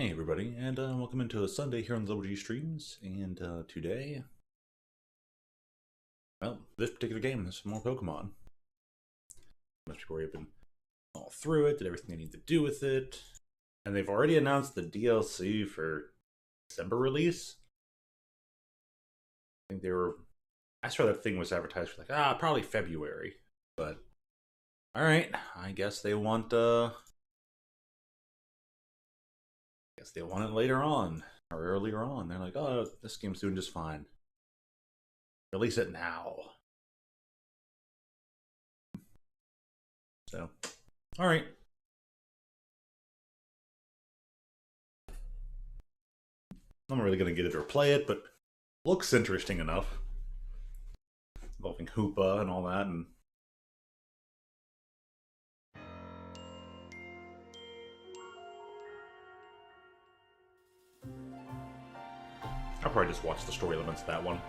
Hey everybody, and welcome into a Sunday here on the G Streams. And today, well, this particular game is more Pokemon. Most people have been all through it, did everything they need to do with it, and they've already announced the DLC for December release. I think they were. I saw that thing was advertised for probably February, but all right, I guess they want they want it later on, or earlier on. They're like, oh, this game's doing just fine. Release it now. So, alright. I'm not really going to get it or play it, but looks interesting enough. Involving Hoopa and all that, and I'll probably just watch the story elements of that one.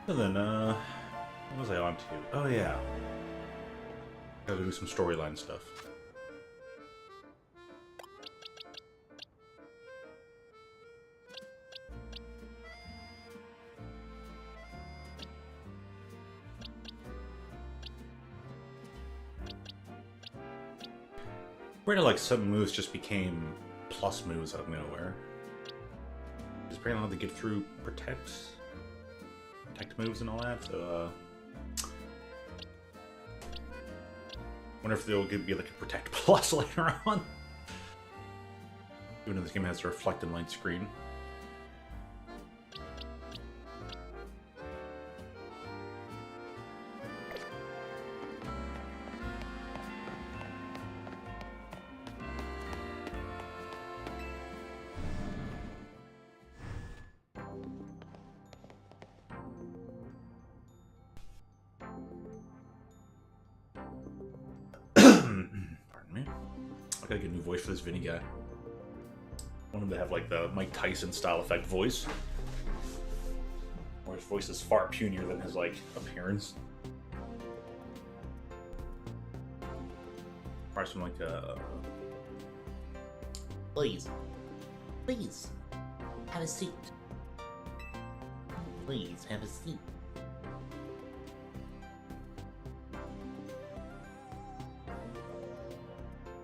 And then, what was I on to? Oh yeah. Gotta do some storyline stuff. Where like some moves just became plus moves out of nowhere. Just apparently allowed to get through protect moves and all that, so wonder if they'll be like a protect plus later on. Even though this game has a reflected light screen. I gotta get a new voice for this Vinny guy. I want him to have like the Mike Tyson style effect voice. Or his voice is far punier than his like appearance. Probably some like Please. Please. Have a seat. Please have a seat.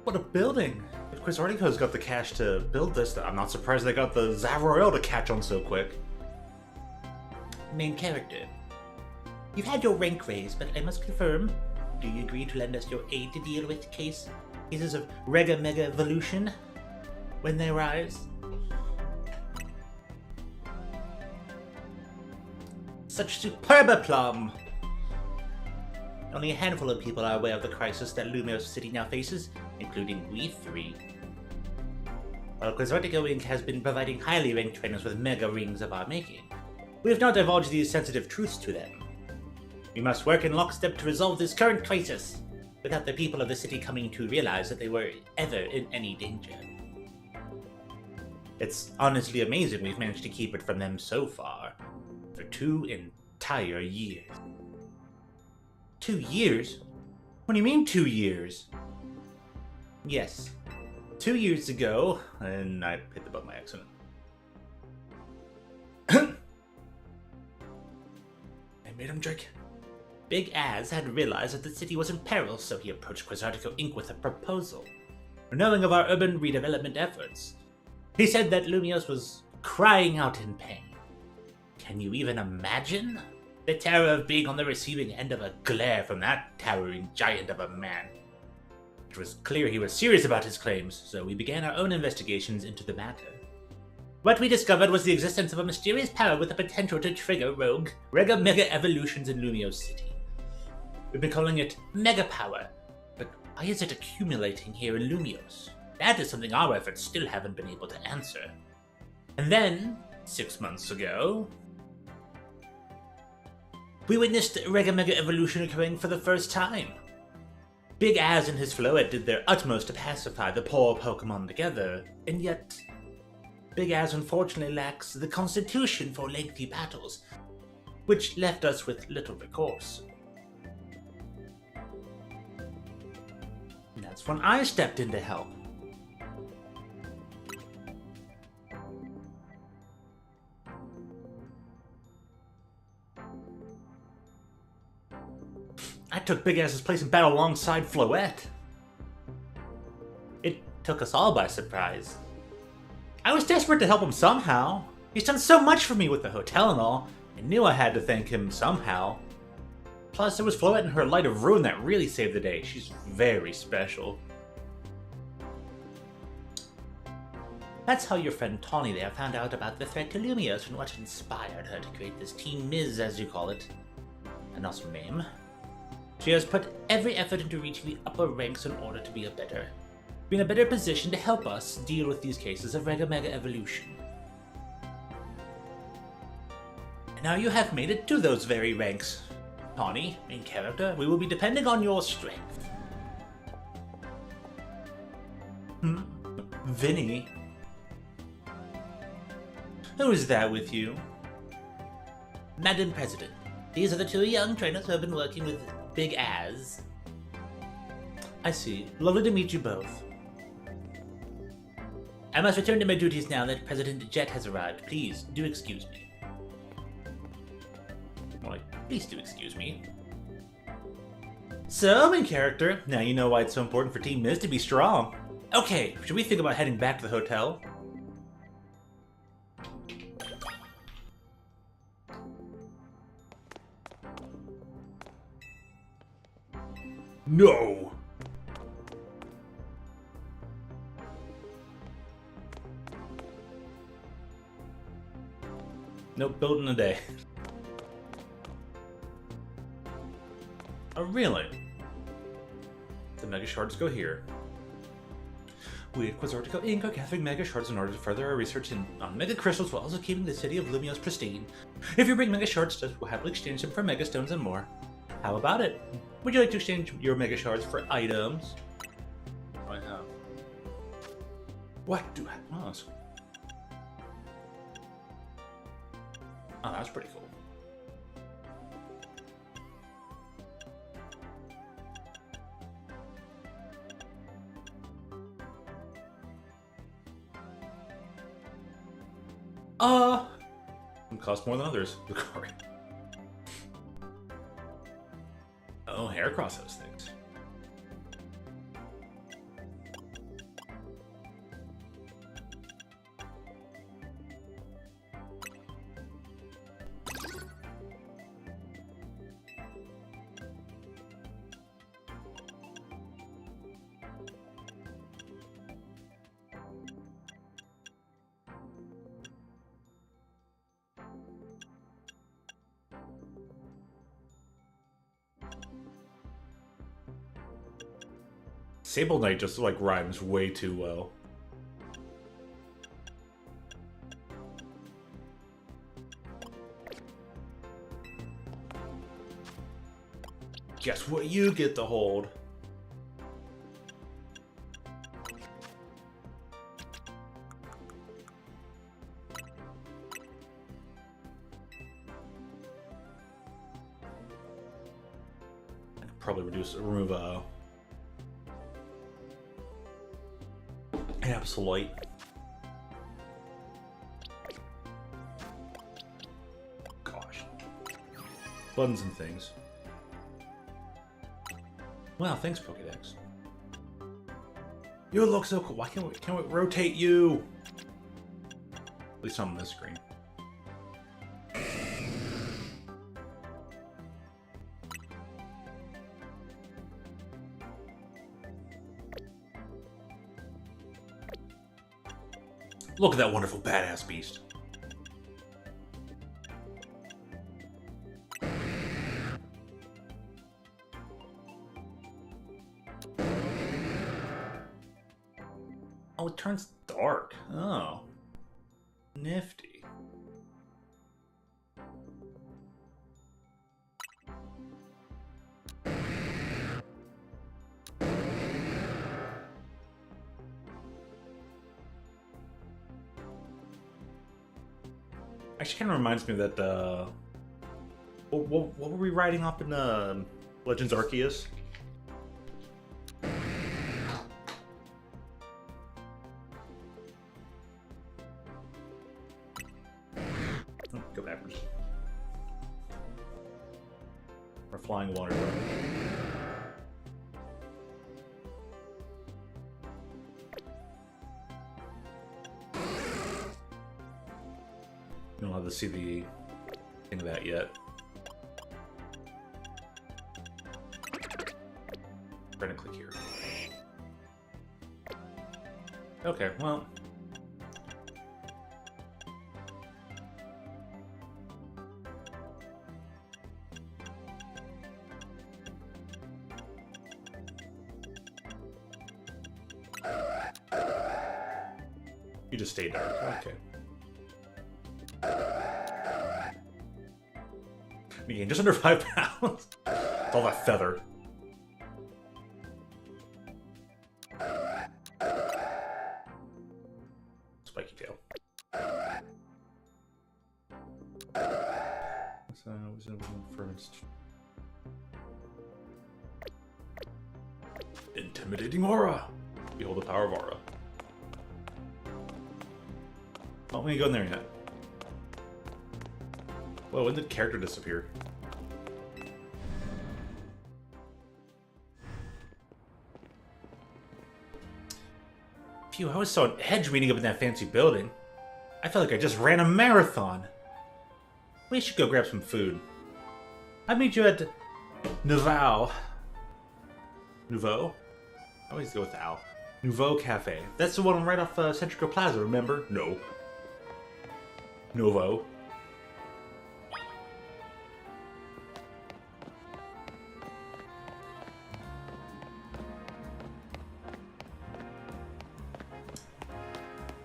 What a building! If Quasartico's got the cash to build this, I'm not surprised they got the Zavroil to catch on so quick. Main character. You've had your rank raised, but I must confirm, do you agree to lend us your aid to deal with cases of Rega Mega Evolution when they arise? Such superb aplomb! Only a handful of people are aware of the crisis that Lumiose City now faces, including we three. While Quasartico Inc. has been providing highly ranked trainers with mega rings of our making, we have not divulged these sensitive truths to them. We must work in lockstep to resolve this current crisis, without the people of the city coming to realize that they were ever in any danger. It's honestly amazing we've managed to keep it from them so far, for 2 entire years. 2 years? What do you mean 2 years? Yes. 2 years ago, and I hit the button by accident. I made him drink. Big Az had realized that the city was in peril, so he approached Quasartico Inc. with a proposal. Knowing of our urban redevelopment efforts, he said that Lumiose was crying out in pain. Can you even imagine? The terror of being on the receiving end of a glare from that towering giant of a man. It was clear he was serious about his claims, so we began our own investigations into the matter. What we discovered was the existence of a mysterious power with the potential to trigger rogue Rega Mega Evolutions in Lumiose City. We've been calling it Mega Power, but why is it accumulating here in Lumiose? That is something our efforts still haven't been able to answer. And then, 6 months ago, we witnessed Rega Mega Evolution occurring for the first time. Big Az and his Floette did their utmost to pacify the poor Pokemon together, and yet Big Az unfortunately lacks the constitution for lengthy battles, which left us with little recourse. that's when I stepped in to help. I took Big Ass's place in battle alongside Floette. It took us all by surprise. I was desperate to help him somehow. He's done so much for me with the hotel and all. I knew I had to thank him somehow. Plus, it was Floette and her Light of Ruin that really saved the day. She's very special. That's how your friend Tawny there found out about the threat to Lumios and what inspired her to create this Team Miz, as you call it. An awesome name. She has put every effort into reaching the upper ranks in order to be in a better position to help us deal with these cases of Mega Evolution. And now you have made it to those very ranks. Tawny, main character, we will be depending on your strength. Vinny? Who is that with you? Madam President, these are the two young trainers who have been working with Big Az. I see. Lovely to meet you both. I must return to my duties now that President Jet has arrived. Please, do excuse me. More like, please do excuse me. So, main character, now you know why it's so important for Team Miz to be strong. Okay, should we think about heading back to the hotel? No! Nope, built in a day. Oh, really? The Mega Shards go here. We at Quasartico Inc. are gathering Mega Shards in order to further our research on Mega Crystals while also keeping the city of Lumios pristine. If you bring Mega Shards to us, we'll happily exchange them for Mega Stones and more. How about it? Would you like to exchange your Mega Shards for items? I have. What do I ask? Oh, that's pretty cool. Some cost more than others. Oh, hair across those things. Sable Knight just like rhymes way too well. Guess what you get to hold? I could probably remove Absolute. Gosh. Buttons and things. Wow, thanks, Pokédex. You look so cool. Why can't we rotate you? At least on this screen. Look at that wonderful badass beast. Oh, it turns dark. Oh. Nifty. Actually, kind of reminds me of that, what were we riding up in, Legends Arceus? flying water drone. You don't have to see the thing of that yet. Trying to click here. Okay, well. You just stay dark. Okay. You gain just under 5 pounds. It's all that feather. Spiky tail. So, what's in first? Intimidating aura. Behold the power of aura. Oh, we ain't going there yet. Whoa, when did character disappear? Phew, I was so on edge meeting up in that fancy building. I felt like I just ran a marathon. We should go grab some food. I'll meet you at Nouveau. Nouveau? I always go with Al. Nouveau Cafe. That's the one right off Centrico Plaza, remember? No. Nouveau.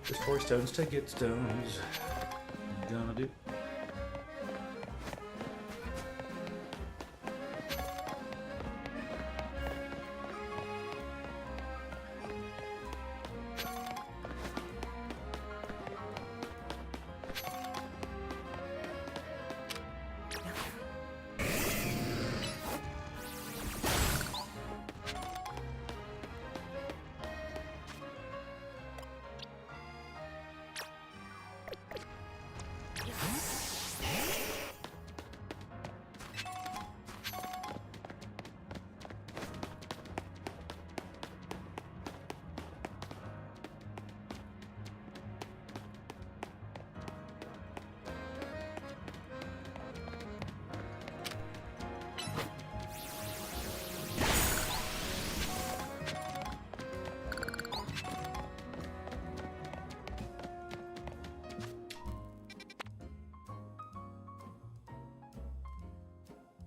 Just 4 stones to get stones. Gonna do.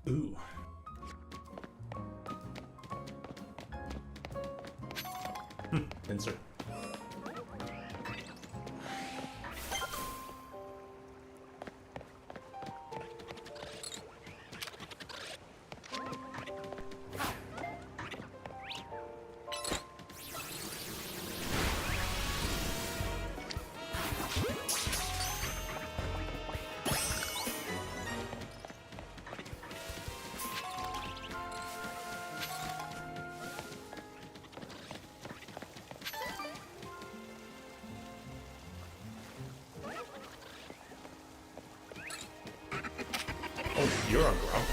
Ooh. Insert. Oh, you're on ground.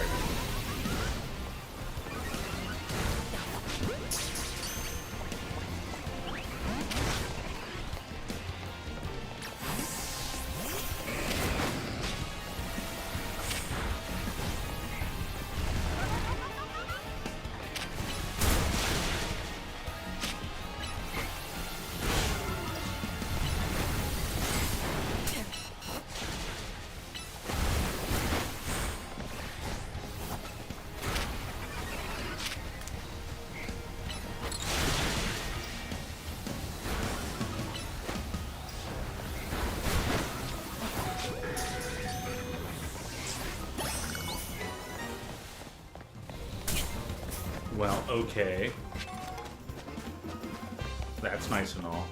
Well, okay. That's nice and all.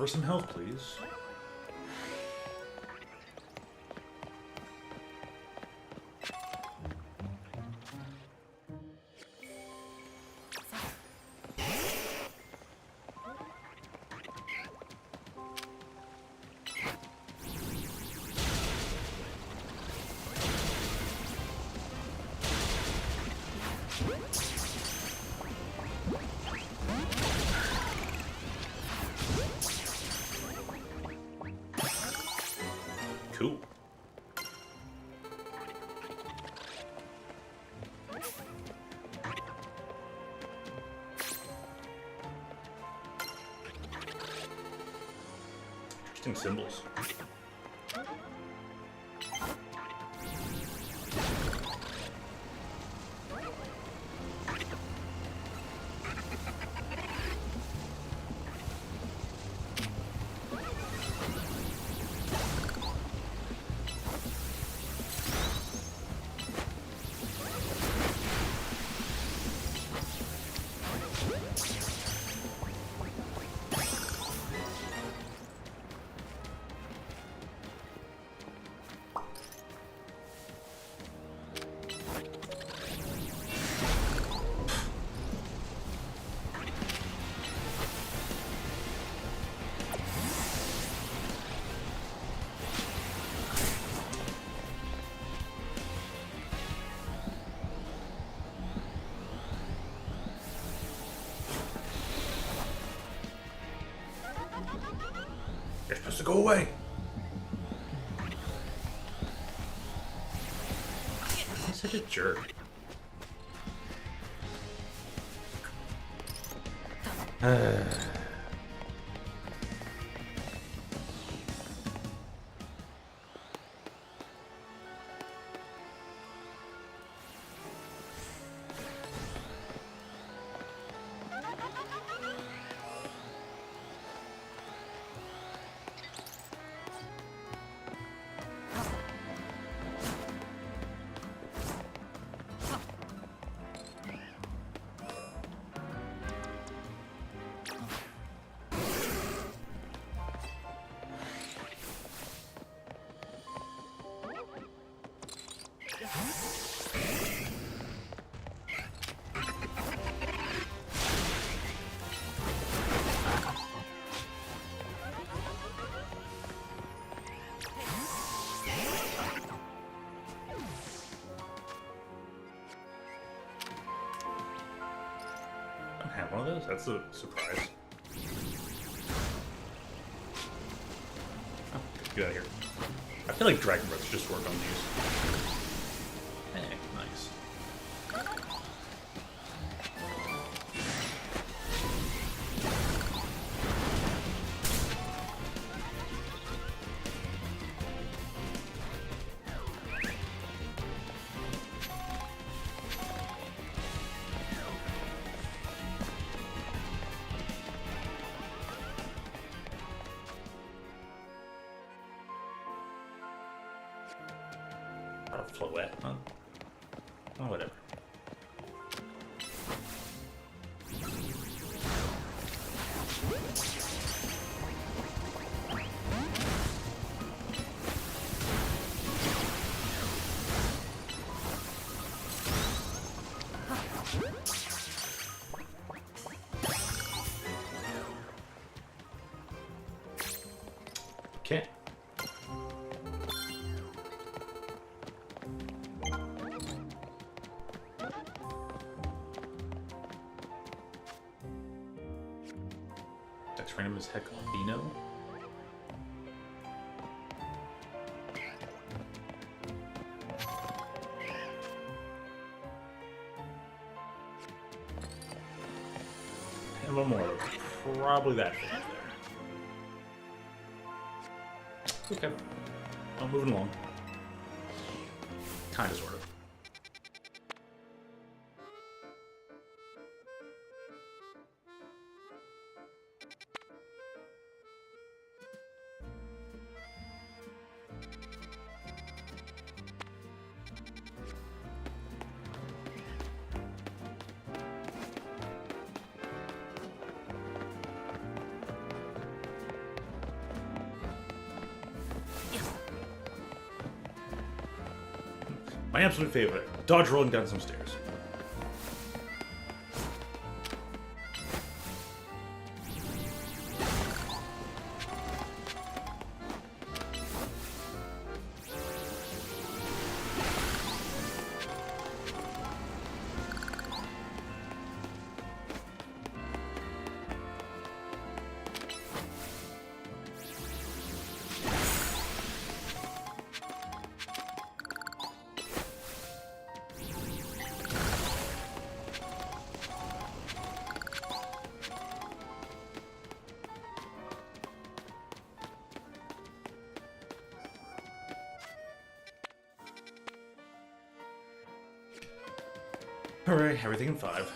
recover some health, please. Cool. Interesting symbols. You're supposed to go away. He's such a jerk. I have one of those? That's a surprise. Oh, get out of here. I feel like Dragon Breath should just work on these. Hey, nice. Not a floette, huh? Oh, whatever. Okay. That's random as heck, Albino. And one more. Probably that thing there. Okay. I'm moving along. Kinda, sort of. My absolute favorite. Dodge rolling down some stairs. Alright, everything in 5.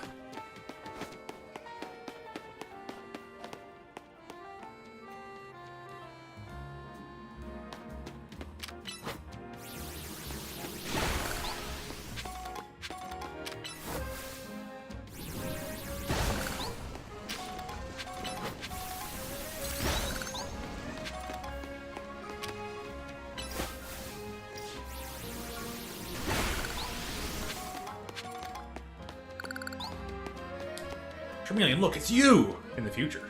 Chameleon, look, it's you! In the future.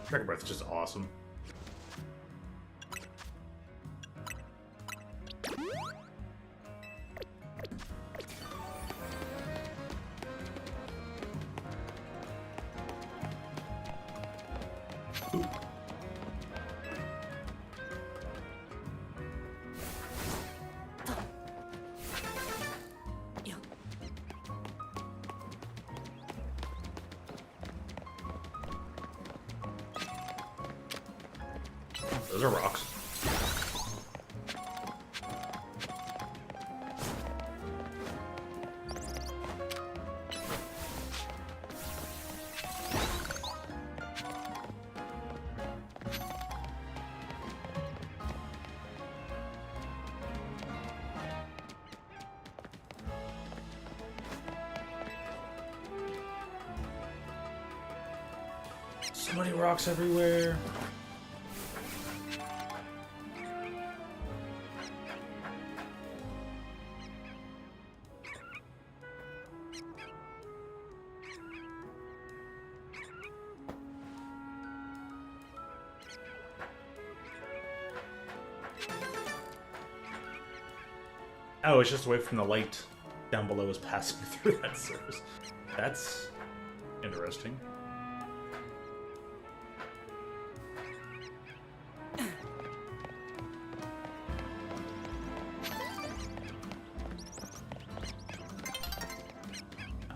Dragon Breath is just awesome. Those are rocks. So many rocks everywhere. Oh, it's just away from the light down below is passing through that surface. That's interesting.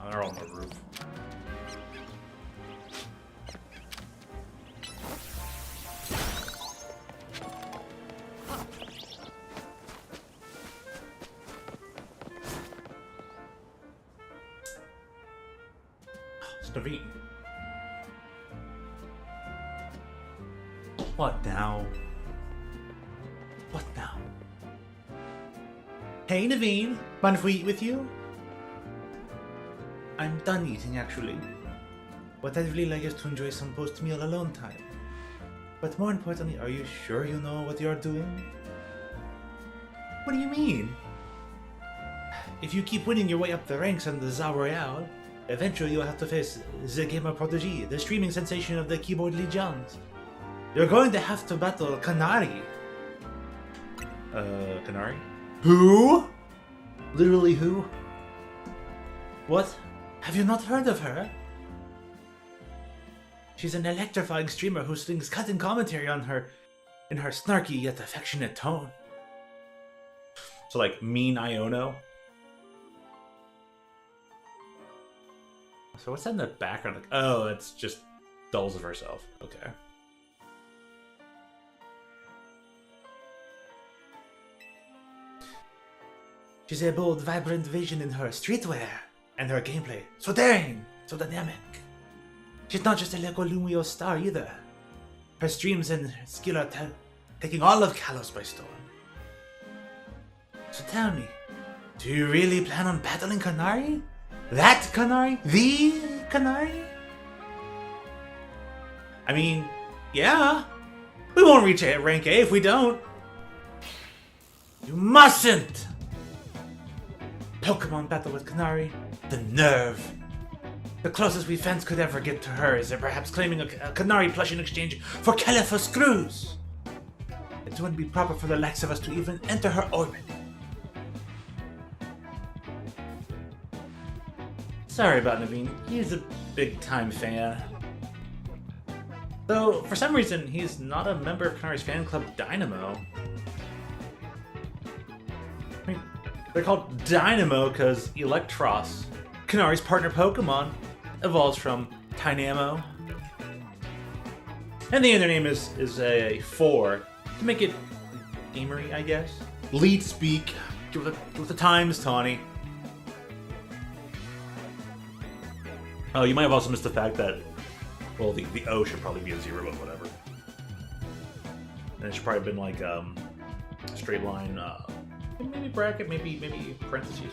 Oh, they're all on the roof. Naveen. What now? What now? Hey Naveen, mind if we eat with you? I'm done eating actually. What I'd really like is to enjoy some post-meal alone time. But more importantly, are you sure you know what you're doing? What do you mean? If you keep winning your way up the ranks in the Za Royale, eventually you'll have to face the gamer prodigy, the streaming sensation of the keyboard legions. You're going to have to battle Canary. Canary? Who? Literally who? What? Have you not heard of her? She's an electrifying streamer who slings cutting commentary on her in her snarky yet affectionate tone. So like mean Iono? So what's that in the background? Like, oh, it's just dolls of herself. Okay. She's a bold, vibrant vision in her streetwear and her gameplay. So daring, so dynamic. She's not just a Lego Lumio star either. Her streams and skill are taking all of Kalos by storm. So tell me, do you really plan on battling Kanari? That Kanari? The Kanari? I mean, yeah. We won't reach rank A if we don't. You mustn't! Pokemon battle with Kanari? The nerve. The closest we fans could ever get to her is perhaps claiming a Kanari plush in exchange for Caliphus screws. It wouldn't be proper for the likes of us to even enter her orbit. Sorry about Naveen, he's a big-time fan. Though, for some reason, he's not a member of Kanari's fan club Dynamo. I mean, they're called Dynamo because Electros, Kanari's partner Pokemon, evolves from Tynamo. And the other name is a 4, to make it gamery, I guess. Lead speak, with the times, Tawny. Oh, you might have also missed the fact that, well, the O should probably be a 0, but whatever. And it should probably have been like a straight line, maybe bracket, maybe parentheses.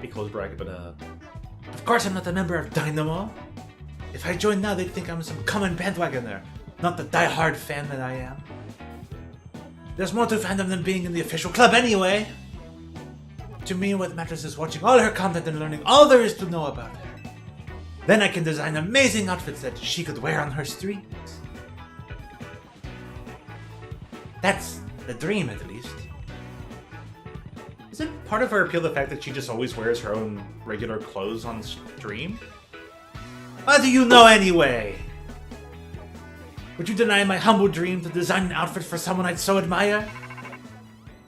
Be close bracket, but of course I'm not a member of Dynamo. If I join now, they'd think I'm some common bandwagoner, not the die-hard fan that I am. There's more to fandom than being in the official club anyway. To me, what matters is watching all her content and learning all there is to know about her. Then I can design amazing outfits that she could wear on her streets. That's the dream, at least. Is it part of her appeal the fact that she just always wears her own regular clothes on stream? What do you know anyway? Would you deny my humble dream to design an outfit for someone I'd so admire?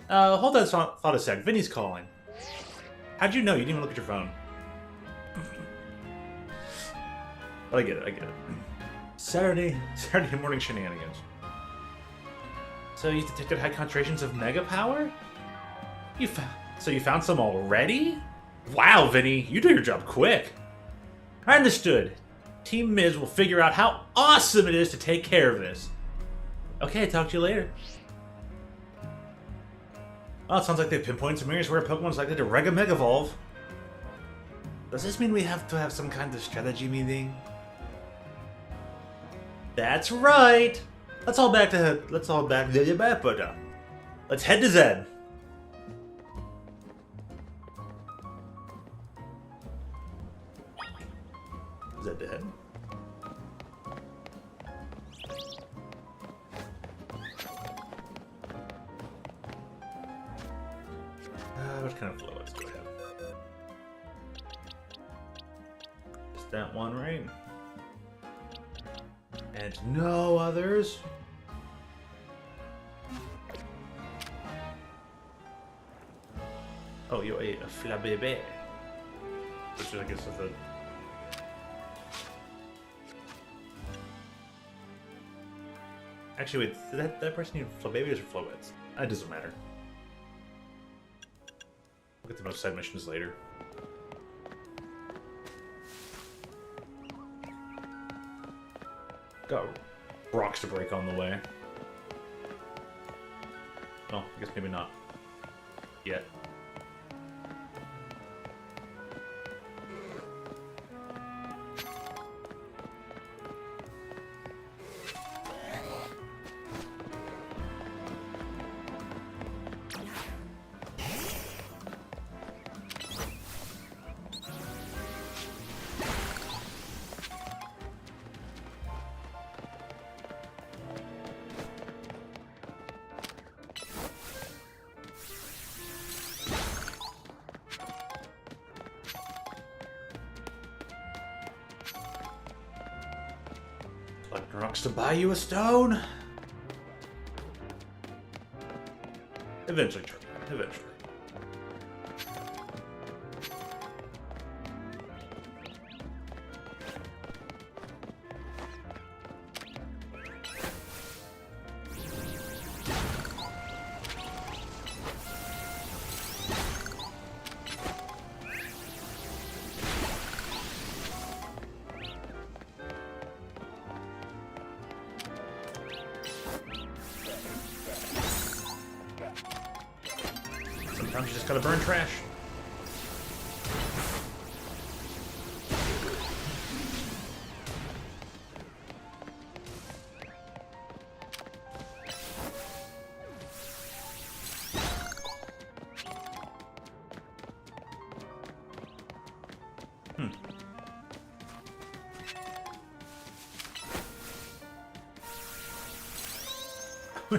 Hold that thought a sec. Vinny's calling. How'd you know? You didn't even look at your phone. But I get it. Saturday morning shenanigans. So you detected high concentrations of mega power? So you found some already? Wow, Vinny, you do your job quick. I understood. Team Miz will figure out how awesome it is to take care of this. Okay, talk to you later. Oh, it sounds like they pinpointed some areas where Pokemon's likely to Mega Evolve. Does this mean we have to have some kind of strategy meeting? That's right. Let's all back to Let's head to Zed. Zed to head. What kind of flow? Let's go ahead. Just that one, right? And no others. Oh, you're a flabébé. Which I guess is a... Actually, wait, did that person need flabébés or flowets? It doesn't matter. We'll get to most side missions later. Got rocks to break on the way. Well, I guess maybe not yet. Collecting rocks to buy you a stone? Eventually, Charlie. Eventually. Sometimes you just gotta burn trash.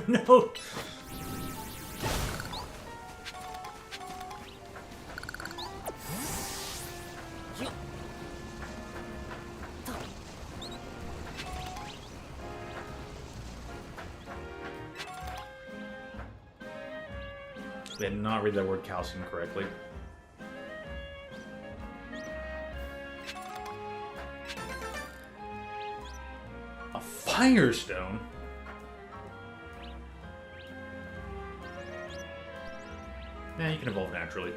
No! They did not read that word calcium correctly. A firestone? Yeah, you can evolve naturally.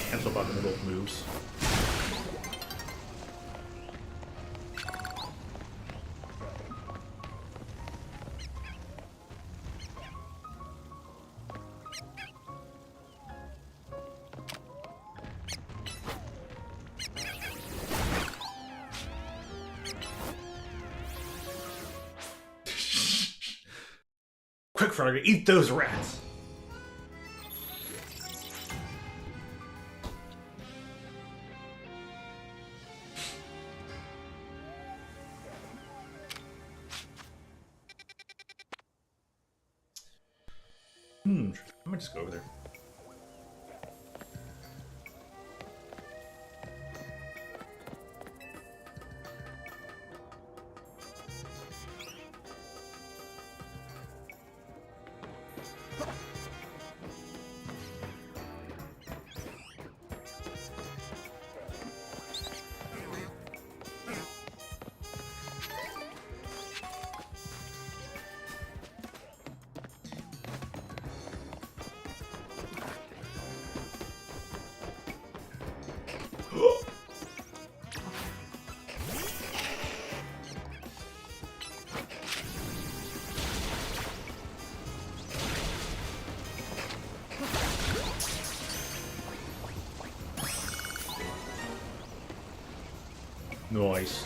Cancel about the middle of moves. Quick, Frogger, eat those rats! I might just go over there. Nice.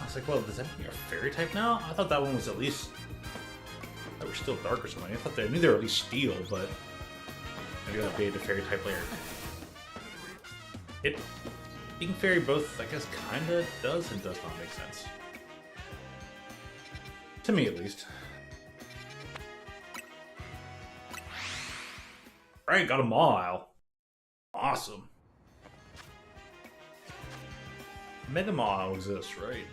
I was like, well, does that mean you're a fairy type now? I thought that one was at least... that were still dark or something. I thought I knew they were at least steel, but... maybe I'll update the fairy type later. It... being fairy both, I guess, kinda does and does not make sense. To me, at least. Alright, got a Mawile. Awesome. Mega Mawile exists, right?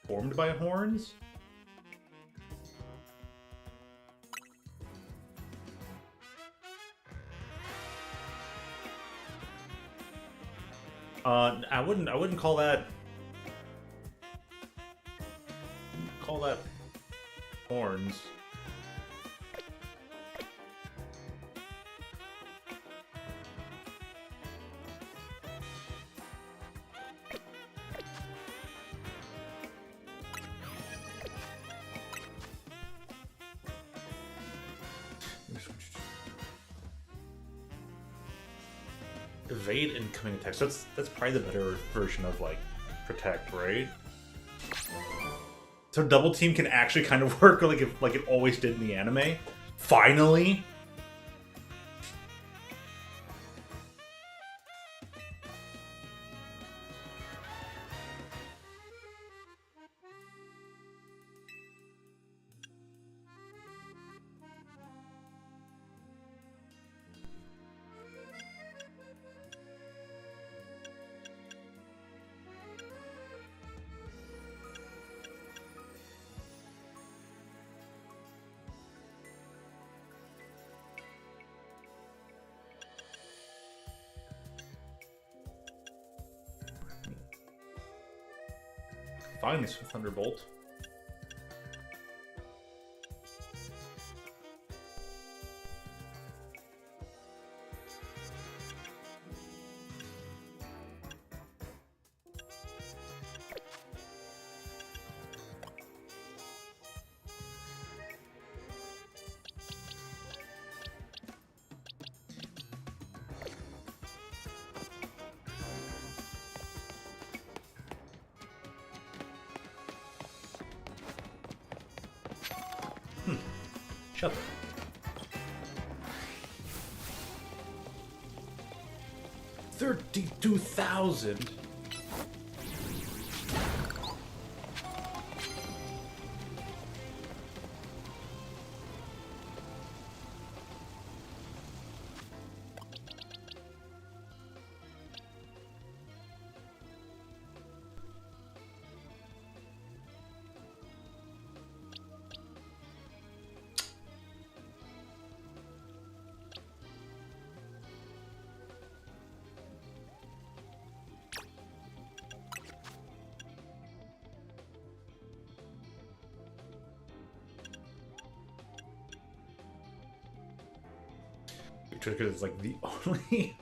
Formed by horns? I wouldn't call that horns. Evade incoming attacks. That's probably the better version of like protect, right? So double team can actually kind of work like it always did in the anime. Finally. Finally, some Thunderbolt. Shut up. 32,000. Because it's like the only.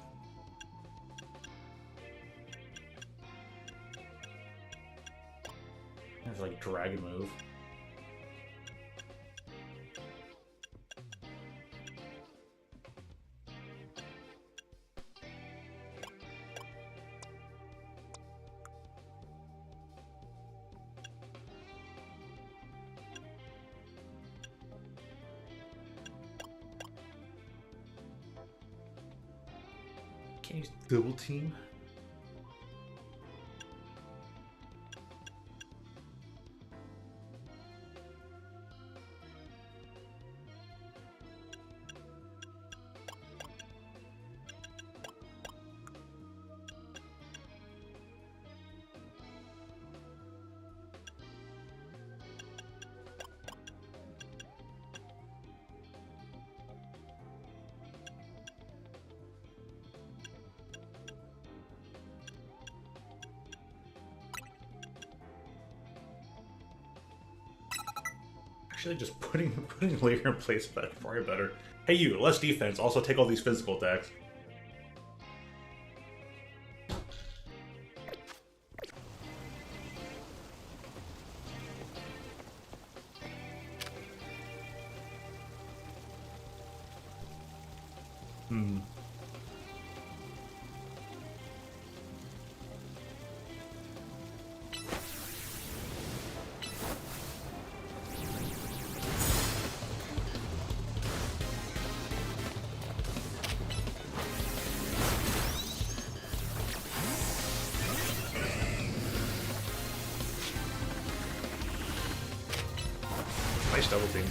It's like dragon move. Can't use double team. Actually, just putting Lear in place is probably better. Hey, you, less defense. Also, take all these physical attacks. Nice double team.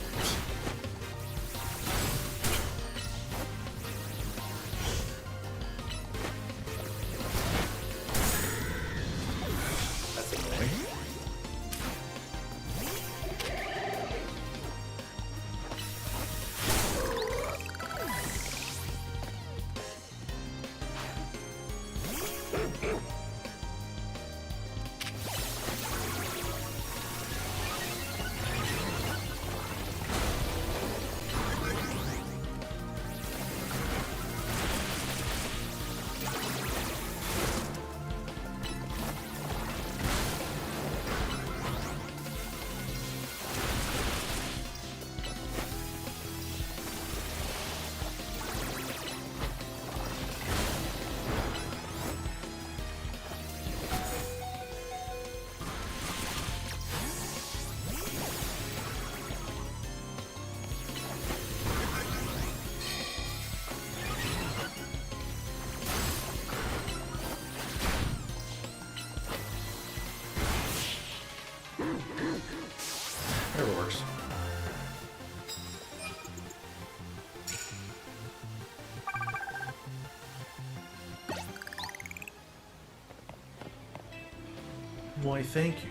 That's annoying. Why, thank you.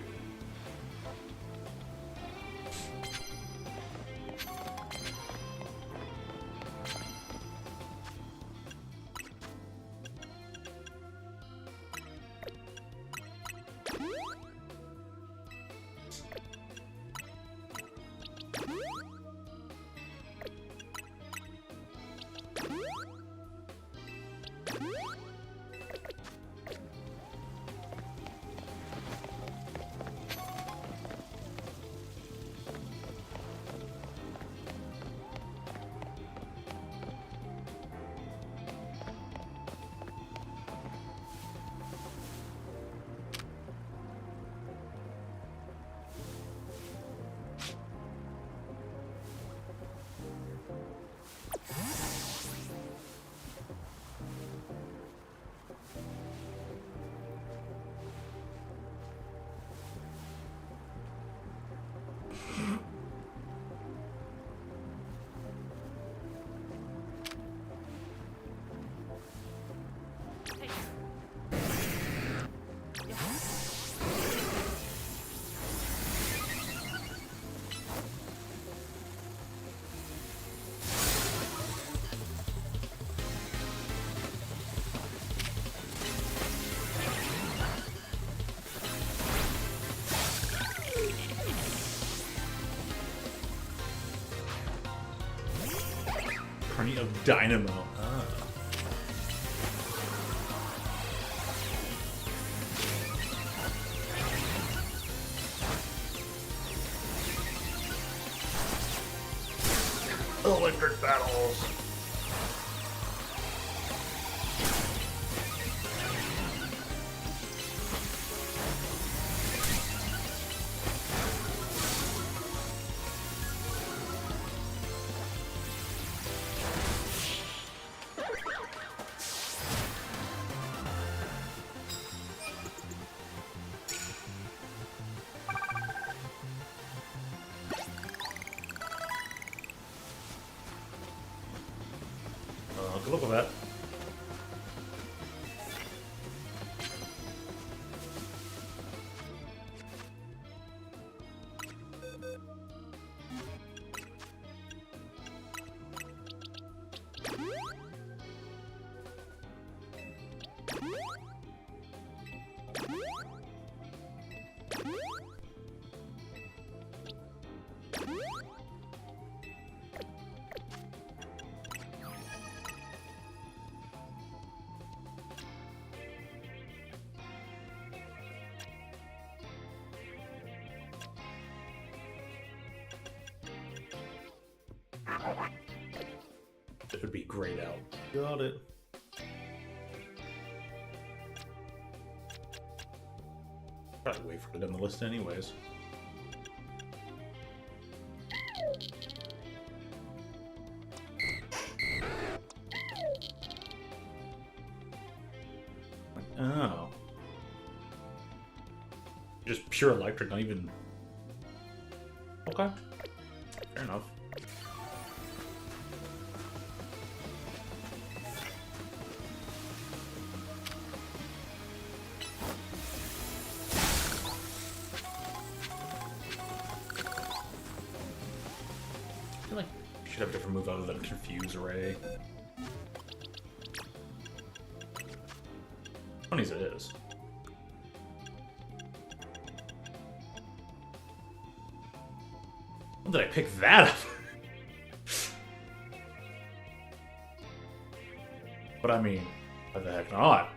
Carney of Dynamo. Ah. Electric battles. Good luck with that. It would be grayed out. Got it. Probably wait for it on the list anyways. Oh. Just pure electric, not even... Okay. Fair enough. I feel like you should have a different move other than Confuse Ray. Funny as it is. When did I pick that up? But I mean, why the heck not?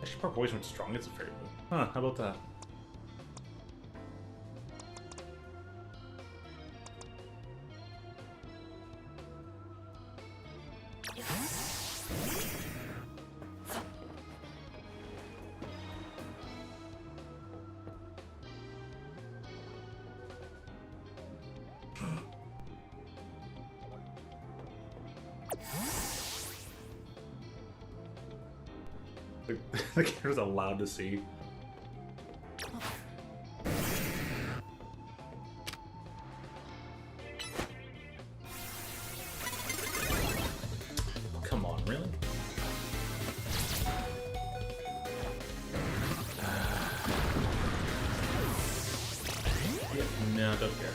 Actually, poor boys went strong. It's a fairy move. Huh, how about that? The character's allowed to see. Come on, really? Yeah, no, don't care.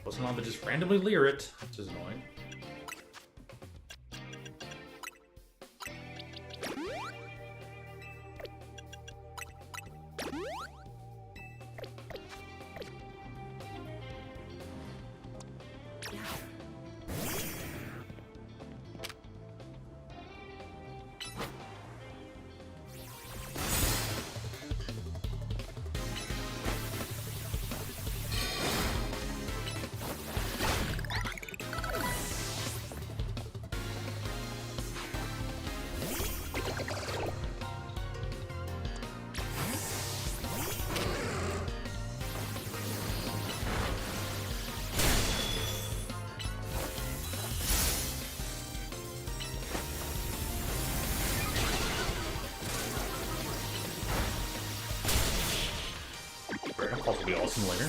Wasn't on to just randomly leer it, which is annoying. Pulse will be awesome later.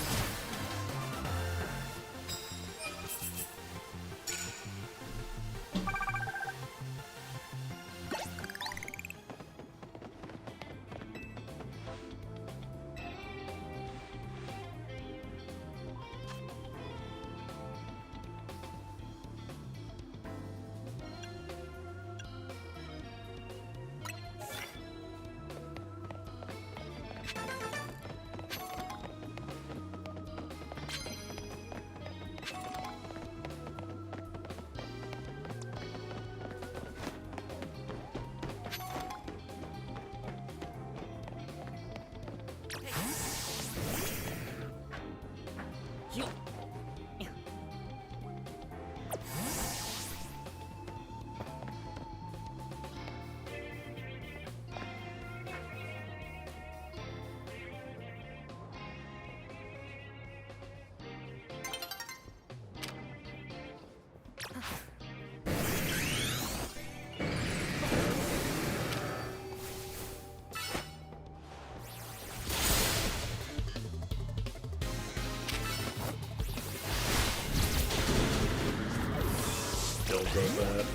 Still does that.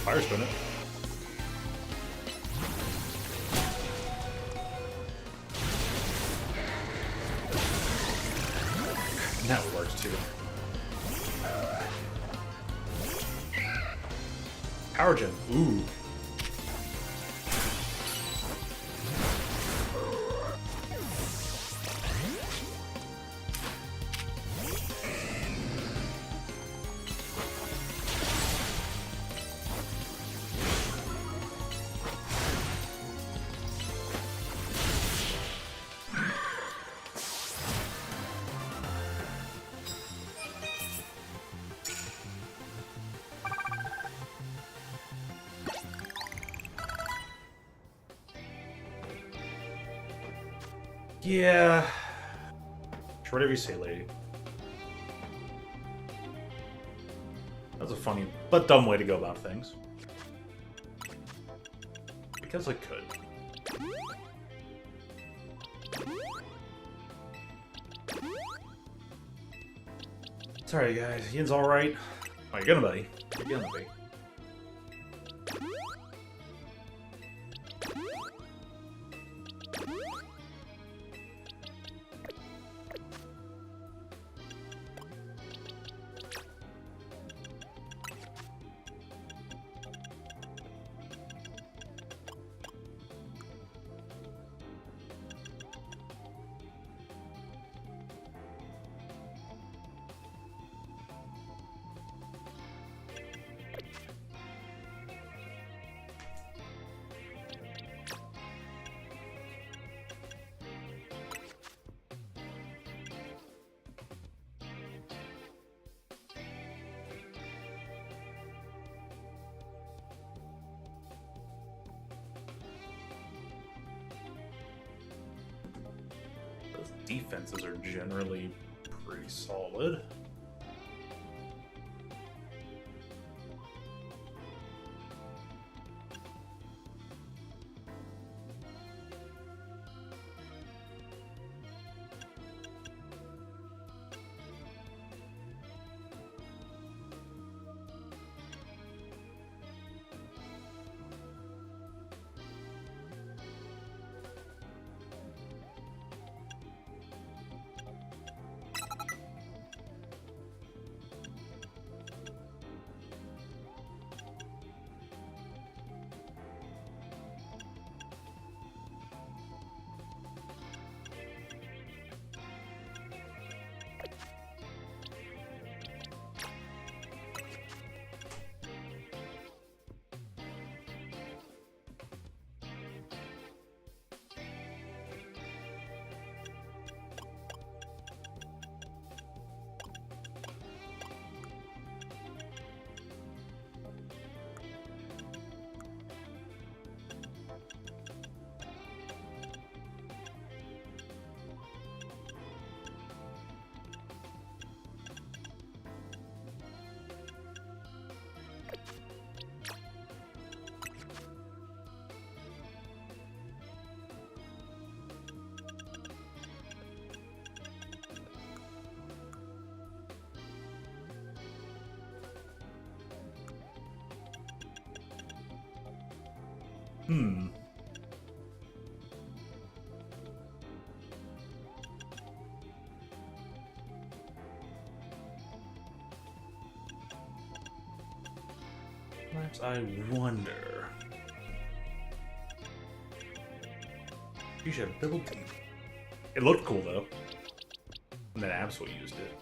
Fire spin it. That works too. Power Gem. Ooh. Yeah. Whatever you say, lady. That's a funny but dumb way to go about things. Because I could. Sorry, guys. Yin's alright. Oh, you're gonna be. You're gonna be. defenses are generally pretty solid. I wonder. You should have built them. It looked cool though. And then Absol used it.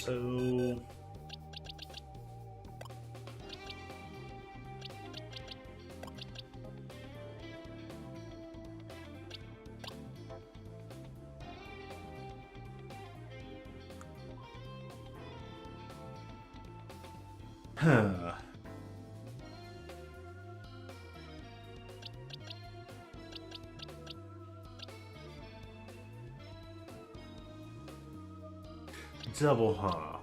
So double, huh?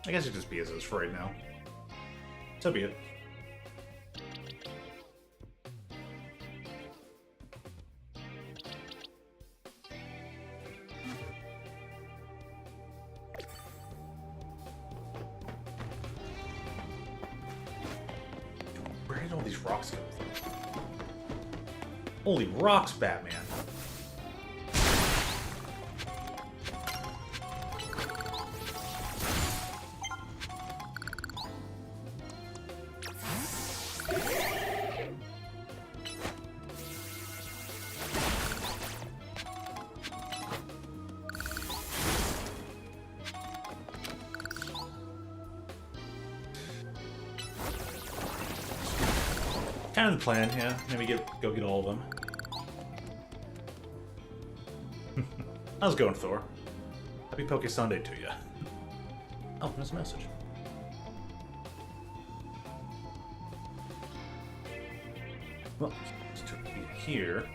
I guess it just be as is for right now. So be it. Where did all these rocks go from? Holy rocks, Batman. Kind of the plan, yeah. Maybe go get all of them. How's it going, Thor? Happy Poke Sunday to you. Oh, there's a message. Well, let's be here.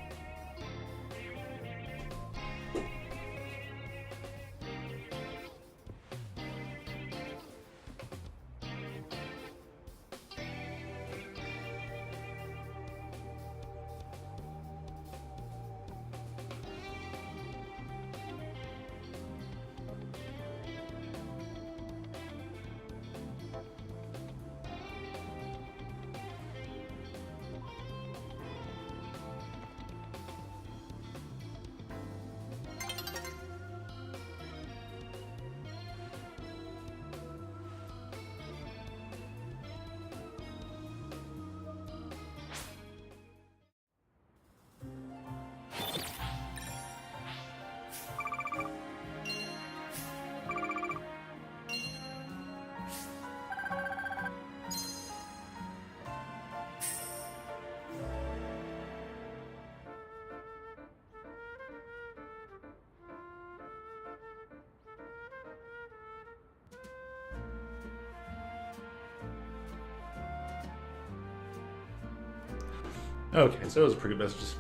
Okay, so it was a pretty best. Just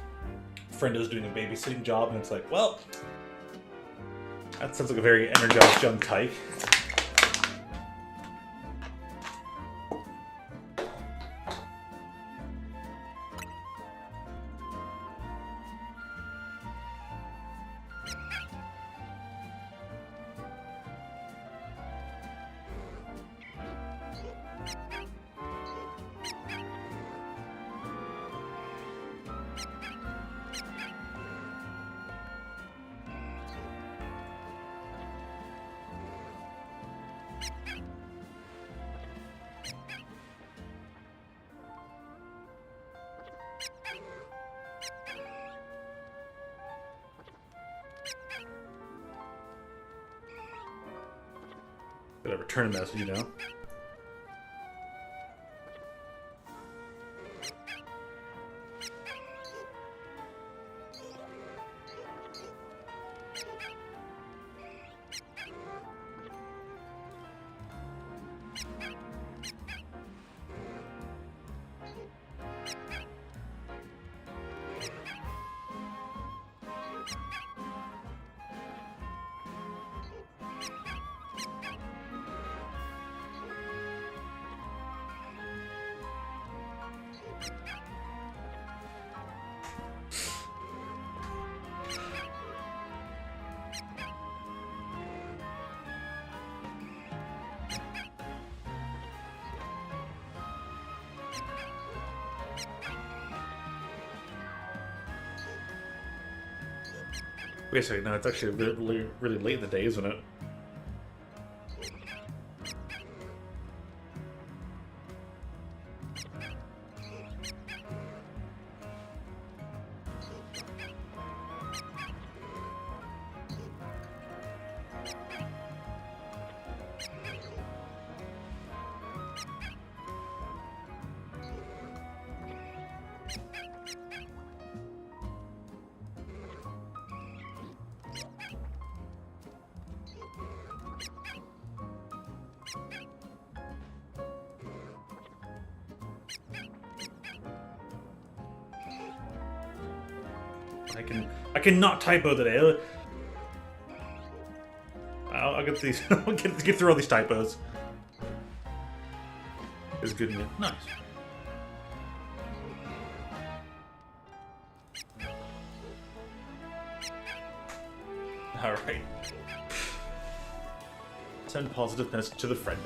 friend is doing a babysitting job, and it's like, well, that sounds like a very energized young tyke. Gotta return a message, you know. Wait a second, no, it's actually really, really late in the day, isn't it? I cannot typo today. I'll get these. I'll get through all these typos. It's good news. Nice. All right. Send positive message to the friend.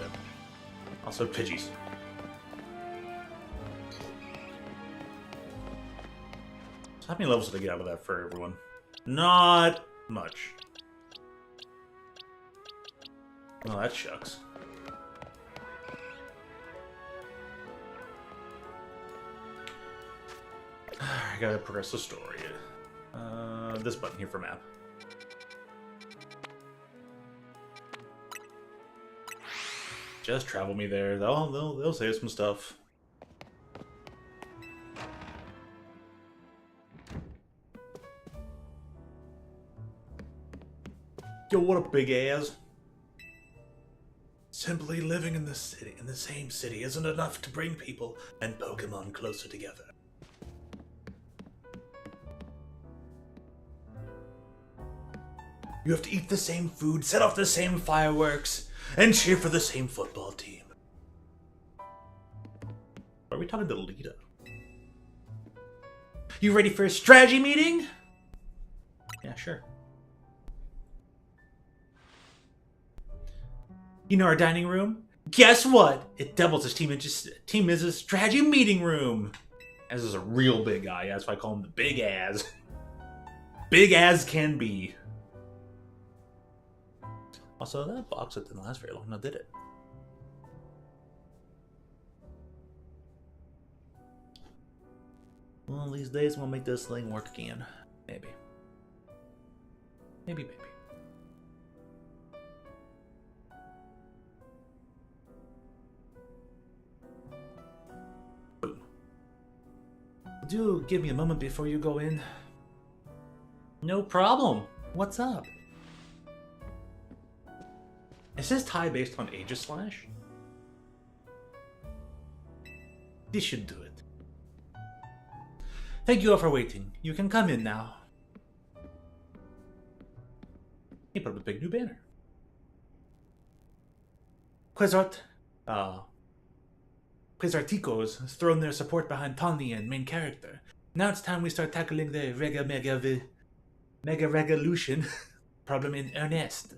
Also, Pidgeys. So how many levels did I get out of that for everyone? Not much. Well, that shucks. I gotta progress the story. This button here for map. Just travel me there. They'll say some stuff. Yo, what a big ass. Simply living in the same city isn't enough to bring people and Pokemon closer together. You have to eat the same food, set off the same fireworks, and cheer for the same football team. Are we talking to Lita? You ready for a strategy meeting? Yeah, sure. You know our dining room? Guess what? It doubles as Team Iz's strategy meeting room. Az is a real big guy. That's why I call him the Big Az. Big as can be. Also, that box didn't last very long, now did it? Well, these days we'll make this thing work again. Maybe. Maybe. Do give me a moment before you go in. No problem. What's up? Is this tie based on Aegislash? This should do it. Thank you all for waiting. You can come in now. He put up a big new banner. Quasarticos has thrown their support behind Tawny and main character. Now it's time we start tackling the mega revolution problem in earnest.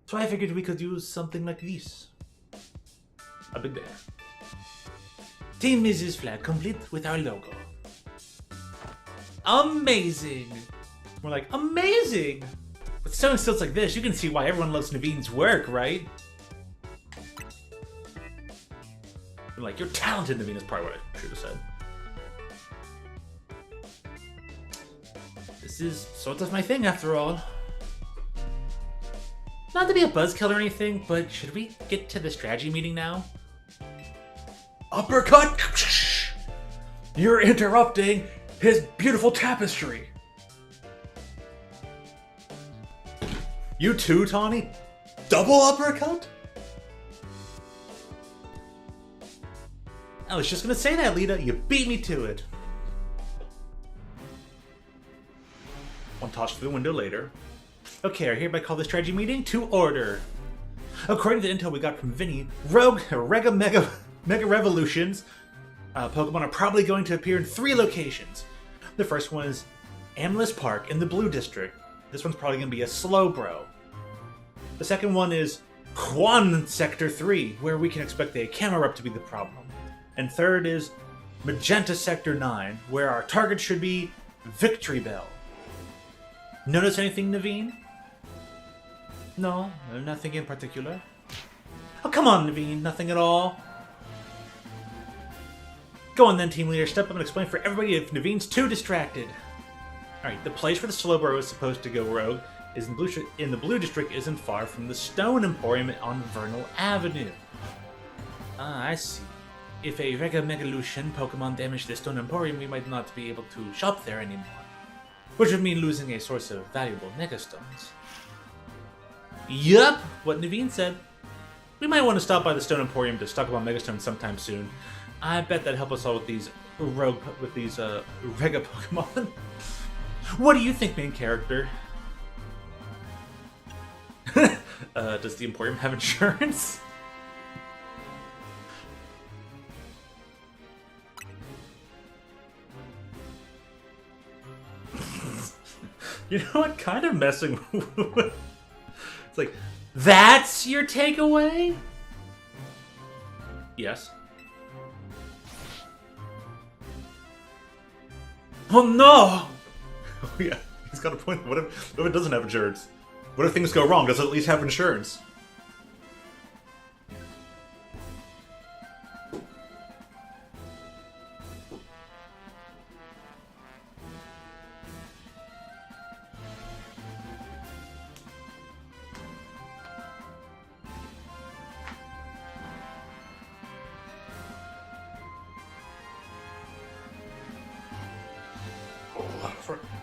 So I figured we could use something like this. A big banner. Team Mrs. Flag complete with our logo. Amazing! We're like, amazing! With sewing stilts like this, you can see why everyone loves Naveen's work, right? I'm like, you're talented, Naveen, is probably what I should have said. This is sort of my thing, after all. Not to be a buzzkill or anything, but should we get to the strategy meeting now? Uppercut! You're interrupting his beautiful tapestry! You too, Tawny? Double uppercut? I was just gonna say that, Lita. You beat me to it. One toss through the window later. Okay, I hereby call the strategy meeting to order. According to the intel we got from Vinny, Rogue Mega Revolutions Pokemon are probably going to appear in 3 locations. The first one is Amethyst Park in the Blue District. This one's probably going to be a Slowbro. The second one is Quan Sector 3, where we can expect a Camerupt to be the problem. And third is Magenta Sector 9, where our target should be Victory Bell. Notice anything, Naveen? No, nothing in particular. Oh, come on, Naveen, nothing at all. Go on then, team leader, step up and explain for everybody if Naveen's too distracted. Alright, the place where the Slowbro is supposed to go rogue is in the Blue District isn't far from the Stone Emporium on Vernal Avenue. Ah, I see. If a Mega Megalution Pokemon damaged the Stone Emporium, we might not be able to shop there anymore. Which would mean losing a source of valuable Megastones. Yup, what Naveen said. We might want to stop by the Stone Emporium to stock up on Megastones sometime soon. I bet that'd help us all with these Rega Pokemon. What do you think, main character? Does the Emporium have insurance? You know what? Kind of messing with... It's like, that's your takeaway? Yes. Oh no! Oh yeah, he's got a point. What if it doesn't have insurance? What if things go wrong? Does it at least have insurance?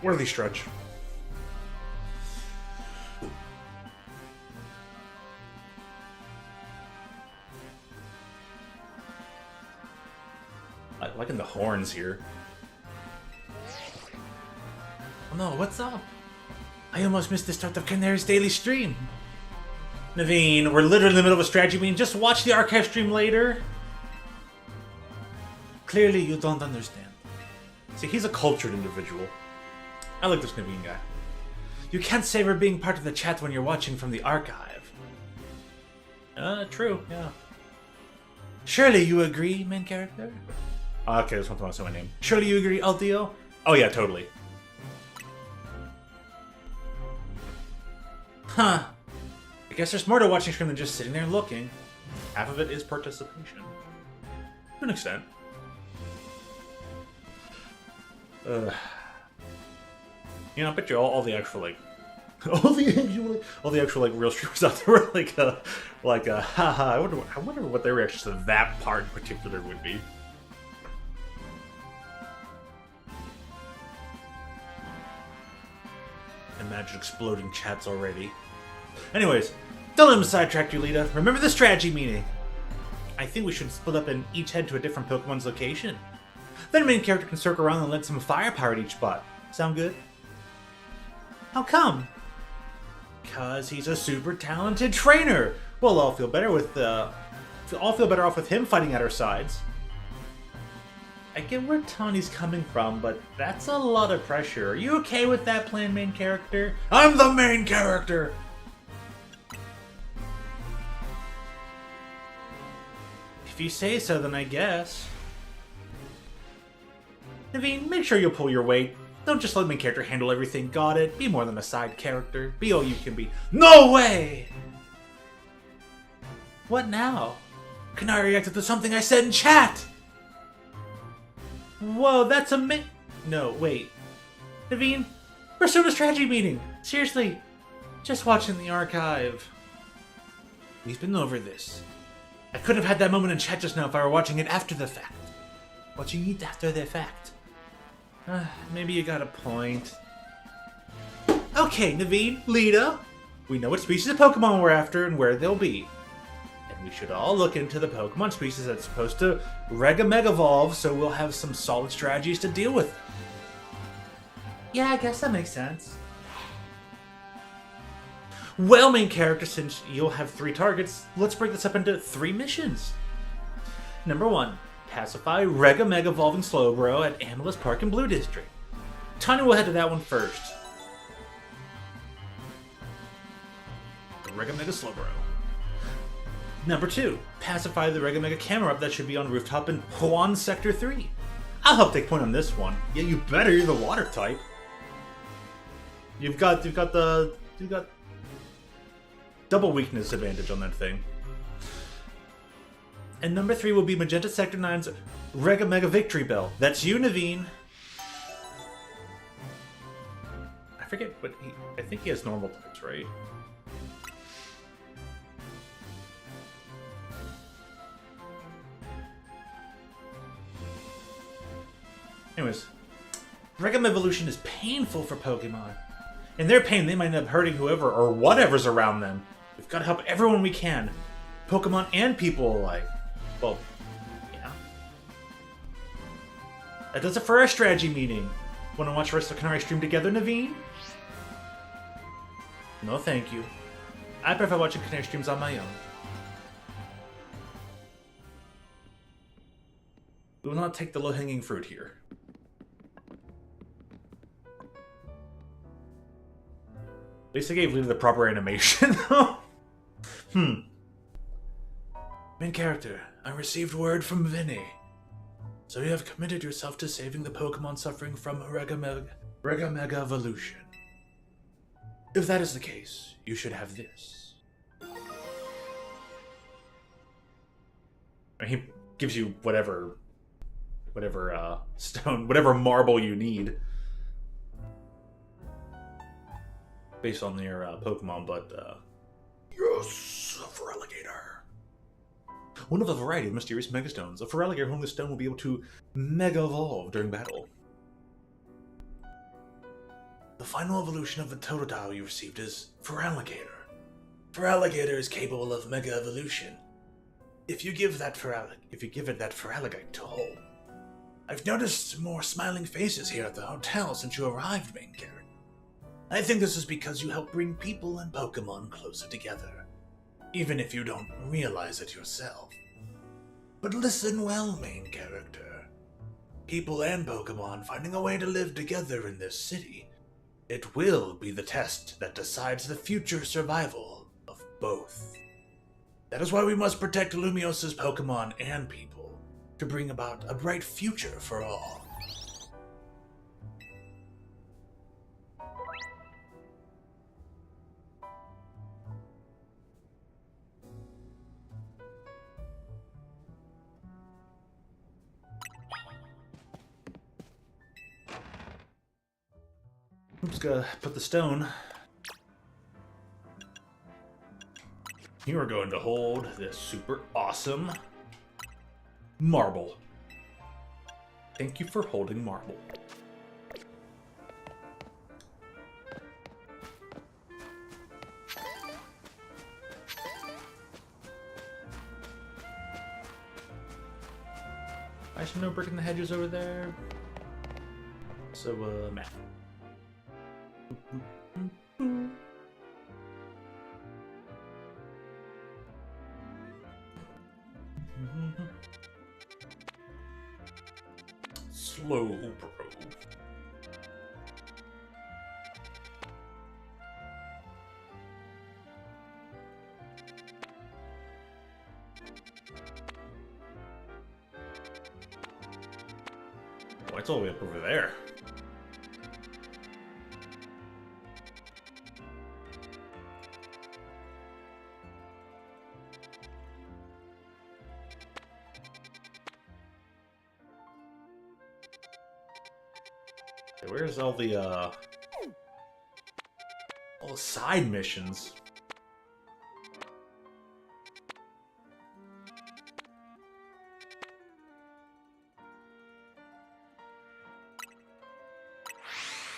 Worthy stretch. I liking the horns here. Oh no, what's up? I almost missed the start of Canary's daily stream. Naveen, we're literally in the middle of a strategy meeting. Just watch the archive stream later. Clearly you don't understand. See, he's a cultured individual. I like this Naveen guy. You can't savor being part of the chat when you're watching from the archive. True, yeah. Surely you agree, main character? Okay, this one's want to say my name. Surely you agree, Altio? Oh yeah, totally. Huh. I guess there's more to watching stream than just sitting there looking. Half of it is participation. To an extent. You know, I bet you all the actual like, all the actual like real streamers out there were like, haha. I wonder what their reaction to that part in particular would be. Imagine exploding chats already. Anyways, don't let him sidetrack you, Lita. Remember the strategy meeting. I think we should split up and each head to a different Pokemon's location. Then main character can circle around and let some firepower at each spot. Sound good? How come? Because he's a super talented trainer. We'll all feel better off with him fighting at our sides. I get where Tawny's coming from, but that's a lot of pressure. Are you okay with that plan, main character? I'm the main character! If you say so, then I guess. Naveen, make sure you'll pull your weight. Don't just let main character handle everything, got it? Be more than a side character. Be all you can be. No way! What now? Kanai reacted to something I said in chat! Whoa, that's No, wait. Naveen, pursue a strategy meeting. Seriously, just watching the archive. We've been over this. I couldn't have had that moment in chat just now if I were watching it after the fact. Watching it after the fact. Maybe you got a point. Okay, Naveen, Lita. We know what species of Pokemon we're after and where they'll be. We should all look into the Pokemon species that's supposed to Rega-Mega-Evolve, so we'll have some solid strategies to deal with. Yeah, I guess that makes sense. Well, main character, since you'll have 3 targets, let's break this up into 3 missions. Number 1, pacify Rega-Mega-Evolving Slowbro at Analyst Park in Blue District. Tanya will head to that one first. Rega-Mega Slowbro. Number 2, pacify the Rega-Mega camera up that should be on rooftop in Huan Sector 3. I'll help take point on this one. Yeah, you better, you're the water type. You've got double weakness advantage on that thing. And number 3 will be Magenta Sector 9's Rega-Mega Victory Bell. That's you, Naveen. I forget what I think he has normal types, right? Anyways, Rega Evolution is painful for Pokemon. In their pain, they might end up hurting whoever or whatever's around them. We've got to help everyone we can. Pokemon and people alike. Well, yeah. That does it for our strategy meeting. Want to watch the rest of the Kanari stream together, Naveen? No, thank you. I prefer watching Kanari streams on my own. We will not take the low-hanging fruit here. At least I gave Lita the proper animation, though. Main character, I received word from Vinny. So you have committed yourself to saving the Pokemon suffering from Rega-Mega Evolution. If that is the case, you should have this. And he gives you whatever stone, whatever marble you need. Based on their Pokemon, but yes, a Feraligatr. One of a variety of mysterious Megastones. A Feraligatr whom the stone will be able to Mega Evolve during battle. The final evolution of the Totodile you received is Feraligatr. Feraligatr is capable of Mega Evolution. If you give it that Feraligatr to hold. I've noticed more smiling faces here at the hotel since you arrived, main character. I think this is because you help bring people and Pokemon closer together, even if you don't realize it yourself. But listen well, main character. People and Pokemon finding a way to live together in this city. It will be the test that decides the future survival of both. That is why we must protect Lumios's Pokemon and people, to bring about a bright future for all. I'm just gonna put the stone. You are going to hold this super awesome marble. Thank you for holding marble. I should know breaking the hedges over there. So, math. Slow, bro. Oh, it's all the way up over there. Where's all the side missions?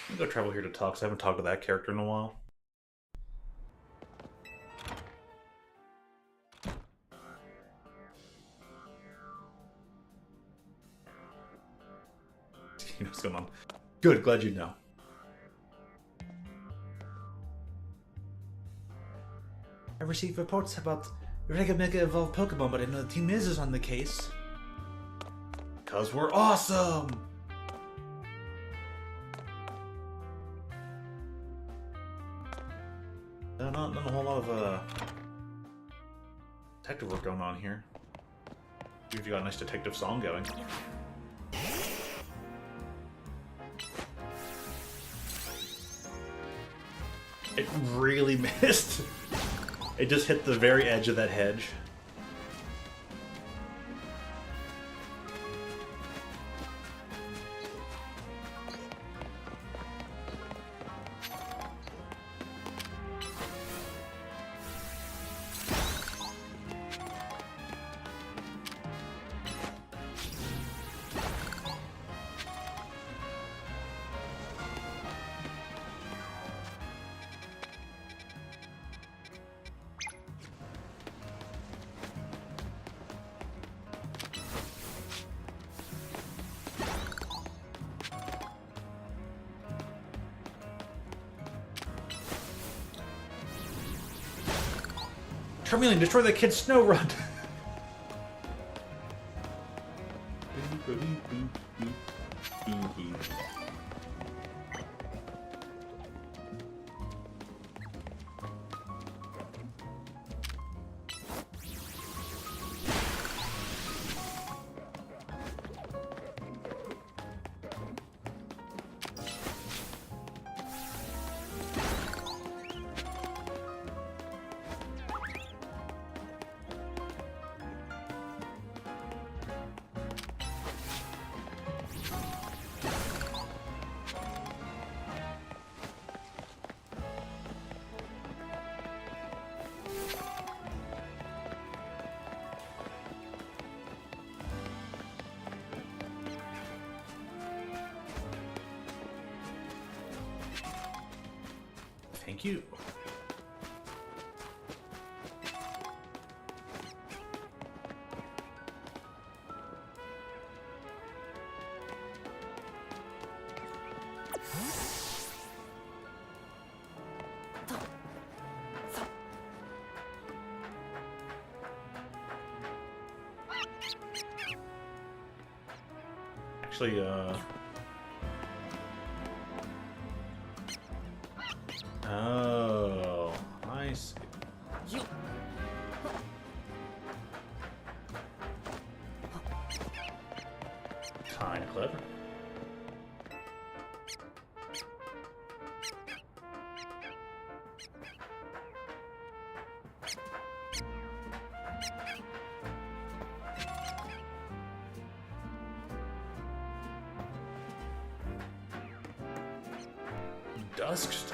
I'm gonna go travel here to talk, 'cause I haven't talked to that character in a while. You know what's going on. Good, glad you know. I received reports about Rega Mega Evolved Pokemon, but I know Team Miz is on the case. Because we're awesome! Not a whole lot of detective work going on here. You've got a nice detective song going. It really missed. It just hit the very edge of that hedge. Charmeleon, destroy that kid's snow run! Thank you. Actually, oh, I see. Kinda clever. Dusked.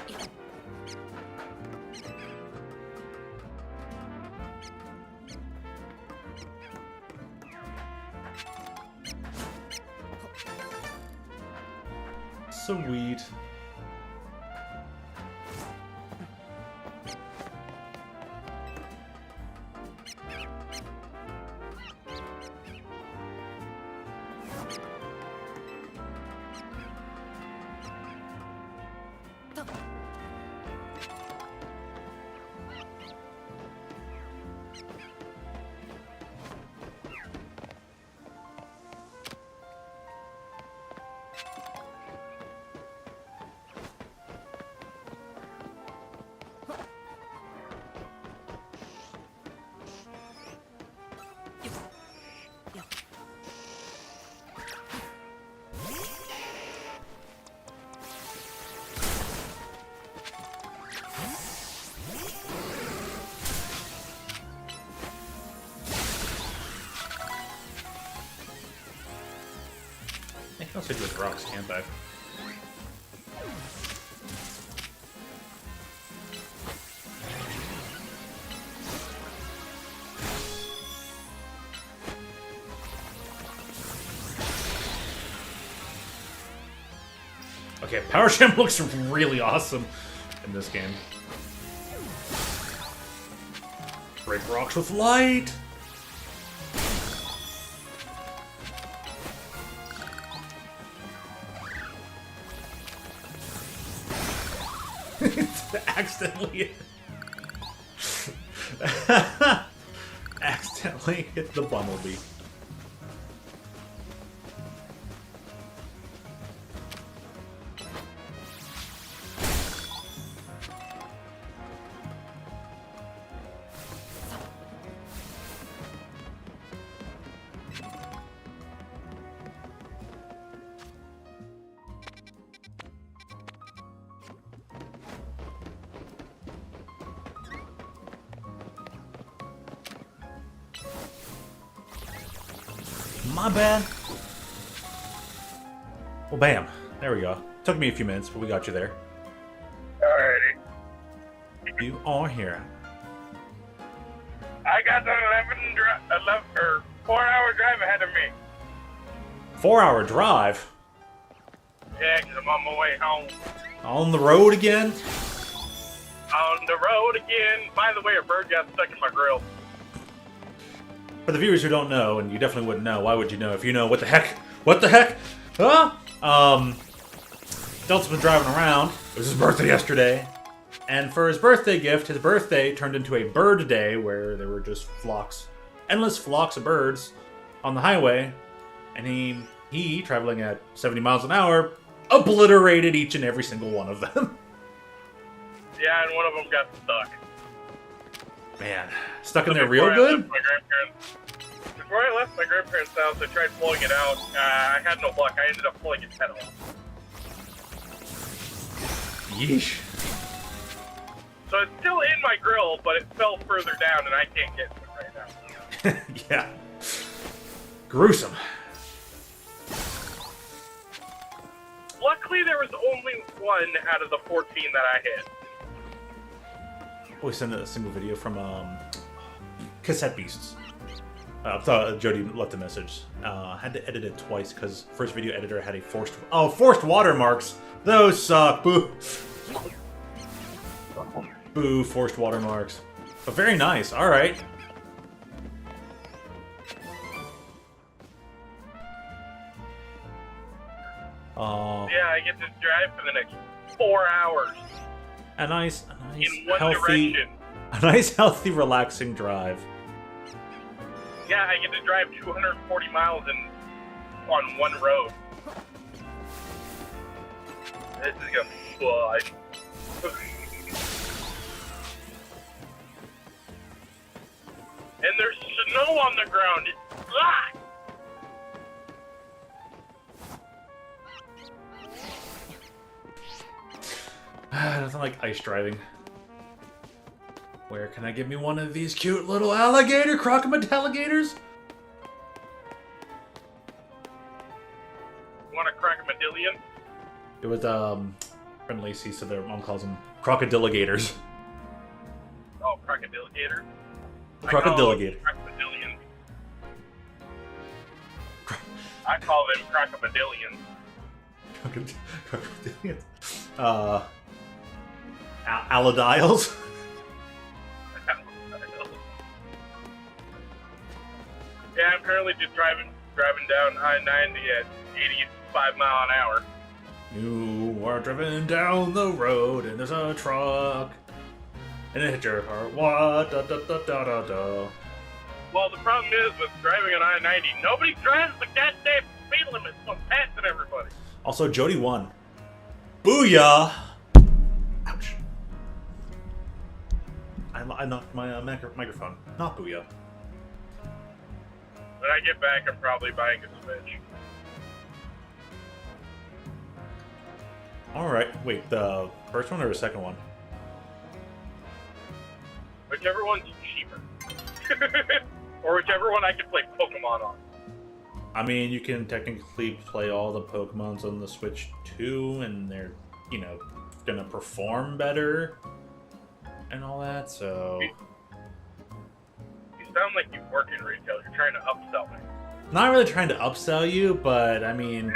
Sweet. I can also do with rocks, can't I? Okay, Power Gem looks really awesome in this game. Break rocks with light! Accidentally accidentally hit the bumblebee. My bad. Well, bam. There we go. Took me a few minutes, but we got you there. Alrighty. You are here. I got the 4-hour drive ahead of me. 4-hour drive? Yeah, 'cause I'm on my way home. On the road again? On the road again. By the way, a bird got stuck in my grill. For the viewers who don't know, and you definitely wouldn't know, why would you know if you know what the heck? What the heck? Huh? Delta's been driving around. It was his birthday yesterday. And for his birthday gift, his birthday turned into a bird day where there were just flocks, endless flocks of birds on the highway. And he traveling at 70 miles an hour, obliterated each and every single one of them. Yeah, and one of them got stuck. Man, stuck in there real good? Before I left my grandparents' house, I tried pulling it out. I had no luck. I ended up pulling its head off. Yeesh. So it's still in my grill, but it fell further down, and I can't get to it right now. Yeah. Gruesome. Luckily, there was only one out of the 14 that I hit. We sent a single video from Cassette Beasts. I thought Jody left a message. Had to edit it twice because first video editor had a forced watermarks. Those suck. Boo. Boo. Forced watermarks. But very nice. All right. Yeah, I get to drive for the next 4 hours. A nice in one healthy, direction. a nice, healthy, relaxing drive. Yeah, I get to drive 240 miles on one road. This is gonna be fun. And there's snow on the ground. Ah! Nothing like ice driving. Where can I get me one of these cute little crocodiligators? You want to crack a medallion? It was friend Lacey, so their mom calls them crocodiligators. Oh, crocodiligator? Crocodiligator. I call them crocodilians. Crocodilians. Aladiles. Yeah, I'm currently just driving driving down I-90 at 85 mile an hour. You are driving down the road and there's a truck. And it hit your heart. What? Da, da, da, da, da, da. Well, the problem is with driving on I-90, nobody drives the goddamn speed limit, so I'm passing everybody. Also, Jody won. Booyah! Ouch. I knocked my microphone. Not booyah. When I get back, I'm probably buying a Switch. Alright, wait, the first one or the second one? Whichever one's cheaper. Or whichever one I can play Pokemon on. I mean, you can technically play all the Pokemons on the Switch too, and they're, you know, gonna perform better and all that, so... You sound like you work in retail. You're trying to upsell me. Not really trying to upsell you, but I mean,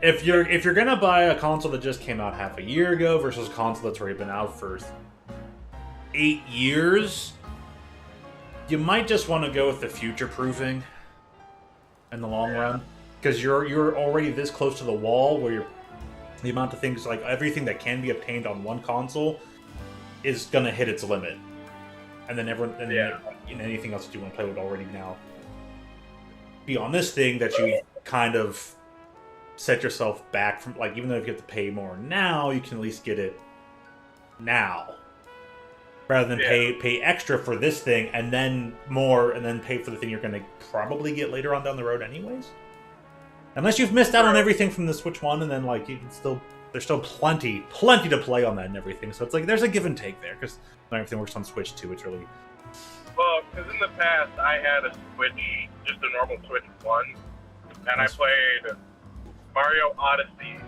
if you're gonna buy a console that just came out half a year ago versus a console that's already been out for 8 years, you might just want to go with the future proofing in the long run, because you're already this close to the wall where the amount of things, like everything that can be obtained on one console is gonna hit its limit, and then anything else that you want to play would already now be on this thing that you kind of set yourself back from. Like, even though if you have to pay more now, you can at least get it now, rather than pay extra for this thing and then more and then pay for the thing you're going to probably get later on down the road anyways. Unless you've missed out on everything from the Switch 1, and then like you can still, there's still plenty to play on that and everything. So it's like there's a give and take there, because not everything works on Switch 2. It's really... Well, because in the past I had a Switch, just a normal Switch 1, and I played Mario Odyssey,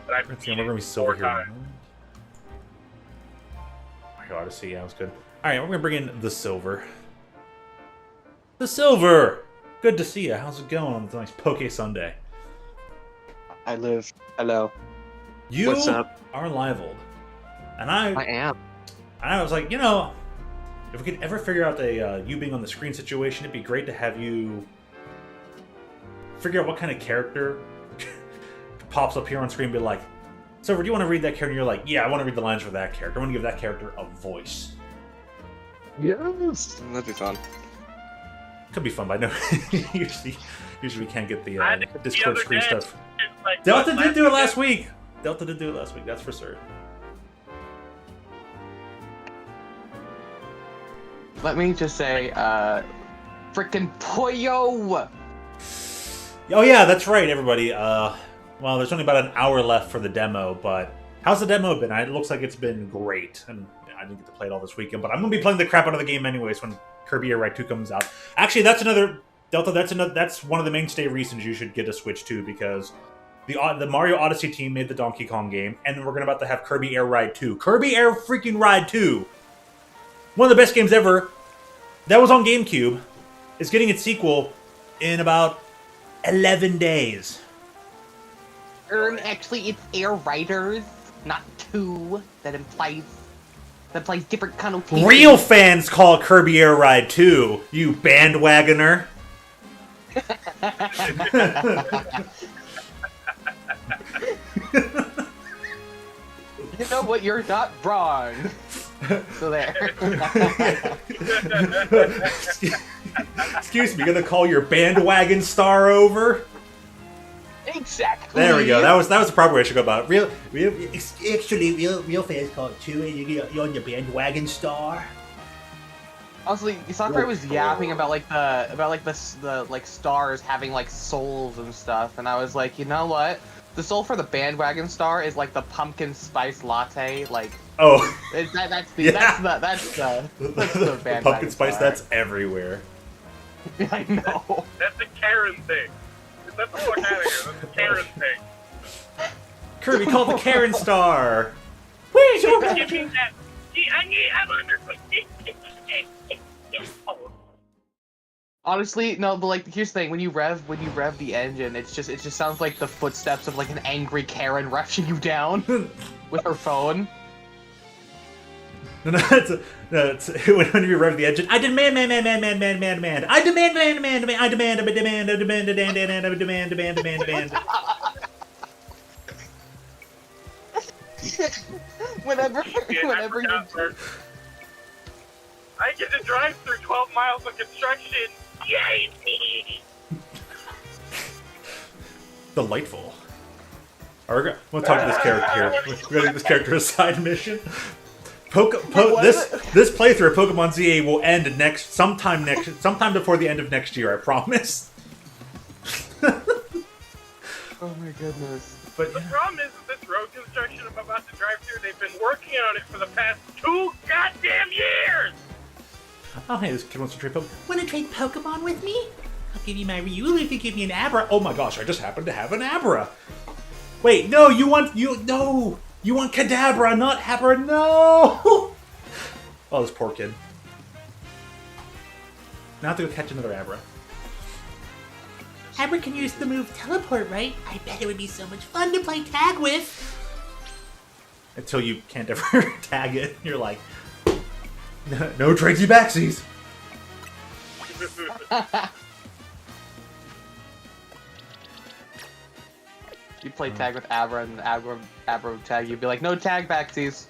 and I beat it 4 times. Mario Odyssey, yeah, that was good. Alright, we're going to bring in the Silver. The Silver! Good to see you. How's it going on this nice Poke Sunday? I live. Hello. You What's up? are Liveold. And I am. And I was like, you know, if we could ever figure out a you being on the screen situation, it'd be great to have you figure out what kind of character pops up here on screen and be like, Silver, do you want to read that character? And you're like, yeah, I want to read the lines for that character. I want to give that character a voice. Yes. That'd be fun. Could be fun, but I know usually we can't get the Discord other screen day, stuff. Like, Delta did do it last week. Delta did do it last week, that's for certain. Let me just say, frickin' Poyo! Oh yeah, that's right, everybody. Well, there's only about an hour left for the demo, but how's the demo been? It looks like it's been great, and I didn't get to play it all this weekend, but I'm gonna be playing the crap out of the game anyways when Kirby Air Ride 2 comes out. Actually, that's another Delta. That's one of the mainstay reasons you should get a Switch 2, because the Mario Odyssey team made the Donkey Kong game, and we're about to have Kirby Air Ride 2. Kirby Air freaking Ride 2, one of the best games ever. That was on GameCube. Is getting its sequel in about 11 days. Actually, it's Air Riders, not 2. That implies different connotations. Real fans call it Kirby Air Ride 2, you bandwagoner. You know what? You're not wrong. So there. Excuse me, gonna call your bandwagon star over? Exactly. There we go. That was the proper way I should go about it. Real fans call it 2, and you're on your bandwagon star. Honestly, Sakurai was yapping about the stars having like souls and stuff, and I was like, you know what? The soul for the bandwagon star is like the pumpkin spice latte, like. Oh. That's the bandwagon pumpkin spice. star. That's everywhere. I know. That's a Karen thing. That's the fuck out of here. That's a Karen thing. Kirby called the Karen star. Where's your Give me that. I'm under. Honestly, no, but like, here's the thing: when you rev the engine, it just sounds like the footsteps of like an angry Karen rushing you down with her phone. No, it's when you rev the engine. I demand, man. I demand, man. I demand, demand. Whenever you. I get to drive through 12 miles of construction. Yay me! Delightful. Alright, we'll talk to this character here. We're gonna give this character a side mission. This playthrough of Pokemon ZA will end sometime before the end of next year. I promise. Oh my goodness. But the problem is with this road construction I'm about to drive through, they've been working on it for the past 2 goddamn years! Oh, hey, this kid wants to trade Pokemon. Want to trade Pokemon with me? I'll give you my Riolu if you give me an Abra. Oh my gosh, I just happen to have an Abra. Wait, no, you want Kadabra, not Abra, no! Oh, this poor kid. Now I have to go catch another Abra. Abra can use the move Teleport, right? I bet it would be so much fun to play tag with. Until you can't ever tag it. You're like, no tradesy backsies. You play tag with Abra and Abra would tag you. Be like, no tag backsies.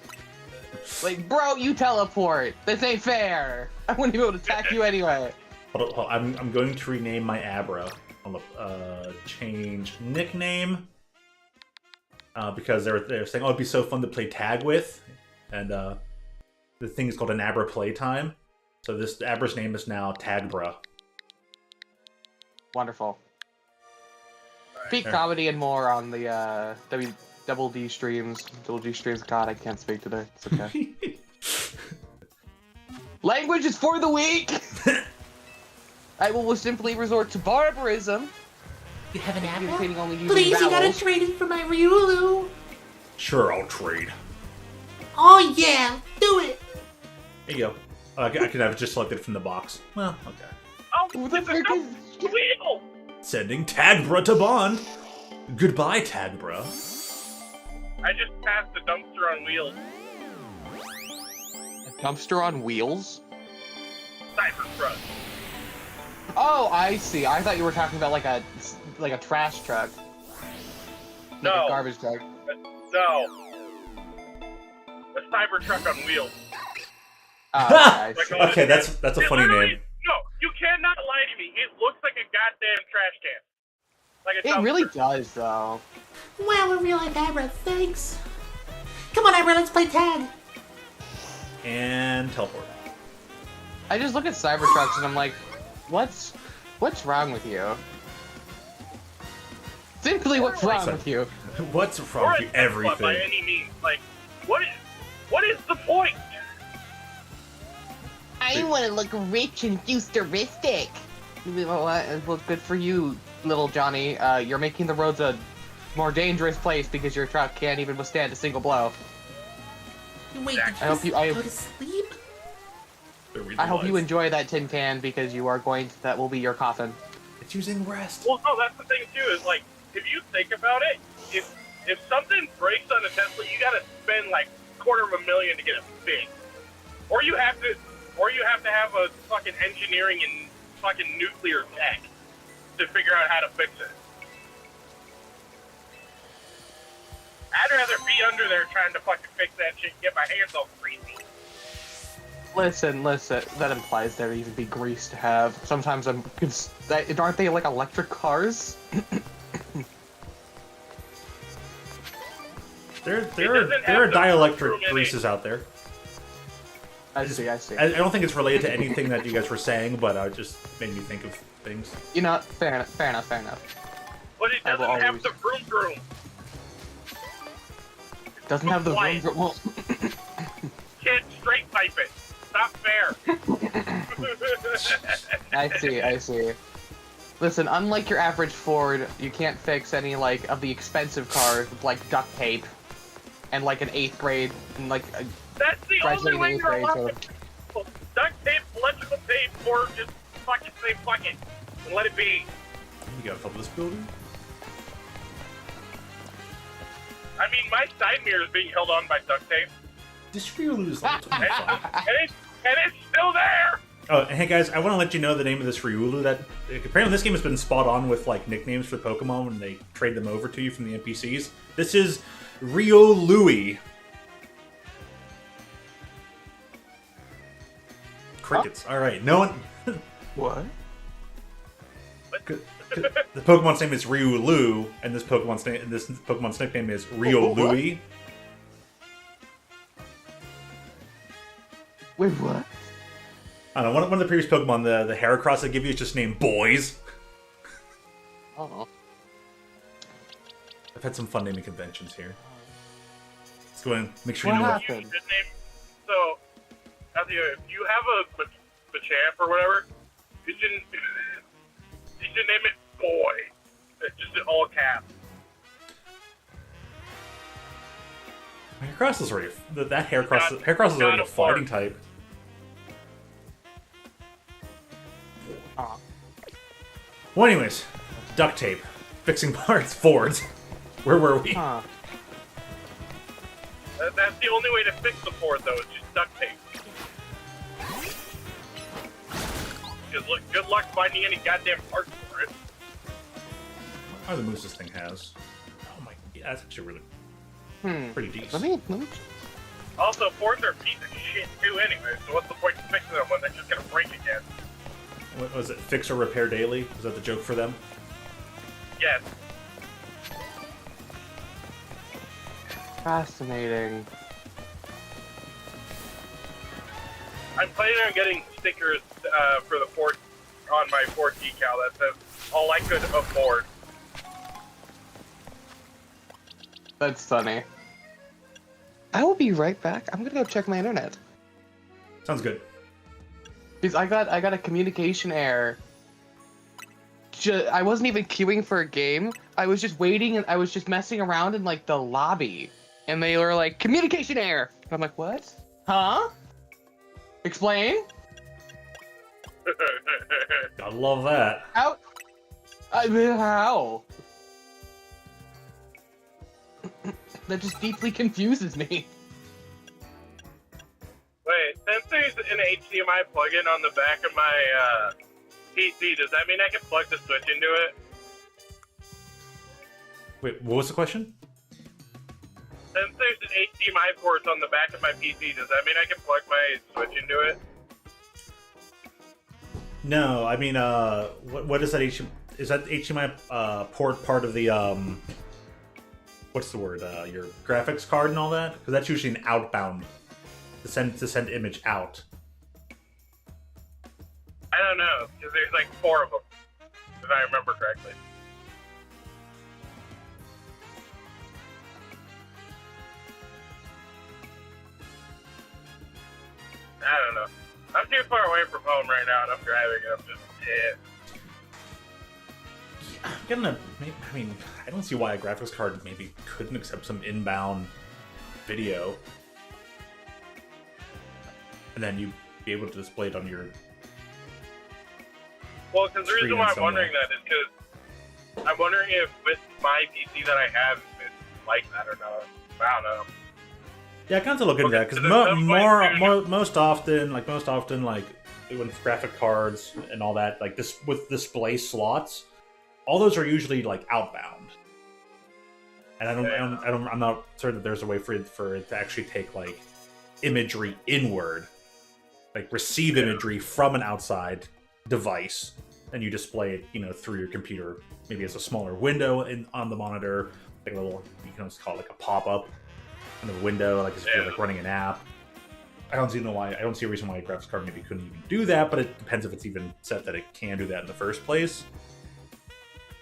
Like, bro, you teleport. This ain't fair. I wouldn't be able to tag you anyway. Hold on, I'm going to rename my Abra. I'll change nickname because they're saying, oh, it'd be so fun to play tag with, and the thing is called an Abra Playtime. So this Abra's name is now Tagbra. Wonderful. Peak comedy and more on the Double D streams. Double D streams. God, I can't speak today. It's okay. Language is for the weak. I will simply resort to barbarism. You have an Abra? Only Please, vowels. you gotta trade it for my Riolu. Sure, I'll trade. Oh yeah, do it. Here you go. I can have it just selected from the box. Well, okay. Oh, Who the this frick is is... so wheel! Sending Tagbra to Bond. Goodbye, Tagbra. I just passed the dumpster on wheels. A dumpster on wheels? Cybertruck. Oh, I see. I thought you were talking about like a trash truck. Like No. a garbage truck. No. A Cybertruck on wheels. Oh, okay, I see. Okay, that's a funny name. No, you cannot lie to me. It looks like a goddamn trash can. Like a It dumpster. really does, though. Wow, a real life Abra, thanks. Come on, Abra, let's play tag. And teleport. I just look at Cybertrucks and I'm like, what's wrong with you? Simply, what's wrong with you? What's wrong Or with a you? Tesla Everything. by any means. Like, what is the point? I want to look rich and futuristic. Well, good for you, little Johnny. You're making the roads a more dangerous place because your truck can't even withstand a single blow. Wait, did I hope you- go to sleep? I hope you enjoy that tin can because you are that will be your coffin. It's using rest. Well, no, that's the thing too. Is like, if you think about it, if something breaks on a Tesla, you gotta spend like $250,000 to get it fixed, or you have to have a fucking engineering and fucking nuclear tech to figure out how to fix it. I'd rather be under there trying to fucking fix that shit and get my hands all greasy. Listen, that implies there even be grease to have. Sometimes aren't they like electric cars? There are dielectric greases out there. I see. I don't think it's related to anything that you guys were saying, but it just made me think of things. You know, fair enough. But it I will doesn't have always- the vroom. Doesn't have the Quiet. room. Well, Can't straight pipe it. Not fair. I see. Listen, unlike your average Ford, you can't fix any of the expensive cars with duct tape and an 8th grade and That's the only way you're grade, allowed to duct tape, electrical tape, or just fucking say fuck it and let it be. You gotta fill this building. I mean, my side mirror is being held on by duct tape. This Riolu is level 25. and it's still there. Oh, and hey guys, I want to let you know the name of this Riolu. That apparently this game has been spot on with like nicknames for Pokemon when they trade them over to you from the NPCs. This is Riolu. Crickets. All right, no one. What? The Pokemon's name is Riolu, and this Pokemon's nickname is Riolui. Wait, what? I don't know. One of the previous Pokemon, the Heracross they give you is just named Boys. Oh. I've had some fun naming conventions here. Let's go in. Make sure What you know happened? You should name, so, if you have a Machamp or whatever, you should name it Boy. It's just in all caps. Heracross is already that Heracross is already a fighting type. Well, anyways, duct tape, fixing parts, Fords. Where were we? Huh. That's the only way to fix the Ford, though, is just duct tape. Good luck finding any goddamn parts for it. What are the moves this thing has? Oh my, yeah, that's actually really pretty decent. Let me. Also, Fords are a piece of shit, too, anyway, so what's the point of fixing them when they're just gonna break again? What was it? Fix or repair daily? Was that the joke for them? Yes. Fascinating. I'm planning on getting stickers for the Ford on my Ford decal that says all I could afford. That's funny. I will be right back. I'm gonna go check my internet. Sounds good. Because I got a communication error. I wasn't even queuing for a game. I was just waiting and I was just messing around in like the lobby. And they were like, communication error. And I'm like, what? Huh? Explain? I love that. How? How? That just deeply confuses me. Wait, since there's an HDMI plug-in on the back of my PC, does that mean I can plug the Switch into it? Wait, what was the question? Since there's an HDMI port on the back of my PC, does that mean I can plug my Switch into it? No, I mean, what is that is that HDMI port part of the what's the word? Your graphics card and all that? Because that's usually an outbound to send image out. I don't know, because there's like 4 of them, if I remember correctly. I don't know. I'm too far away from home right now, and I'm driving, and I'm just I mean, I don't see why a graphics card maybe couldn't accept some inbound video, and then you'd be able to display it on your. Well, because the reason Screen why I'm somewhere. wondering that is because I'm wondering if with my PC that I have, if it's like that or not. I don't know. Yeah, I kind of look into that because most often, like with graphic cards and all that, like this with display slots, all those are usually like outbound, and I'm not certain that there's a way for it to actually take like imagery inward, like receive imagery from an outside device, and you display it, through your computer, maybe as a smaller window on the monitor, like a little, you can almost call it like a pop-up in the window, like as if you're like running an app. I don't see a reason why a graphics card maybe couldn't even do that, but it depends if it's even set that it can do that in the first place.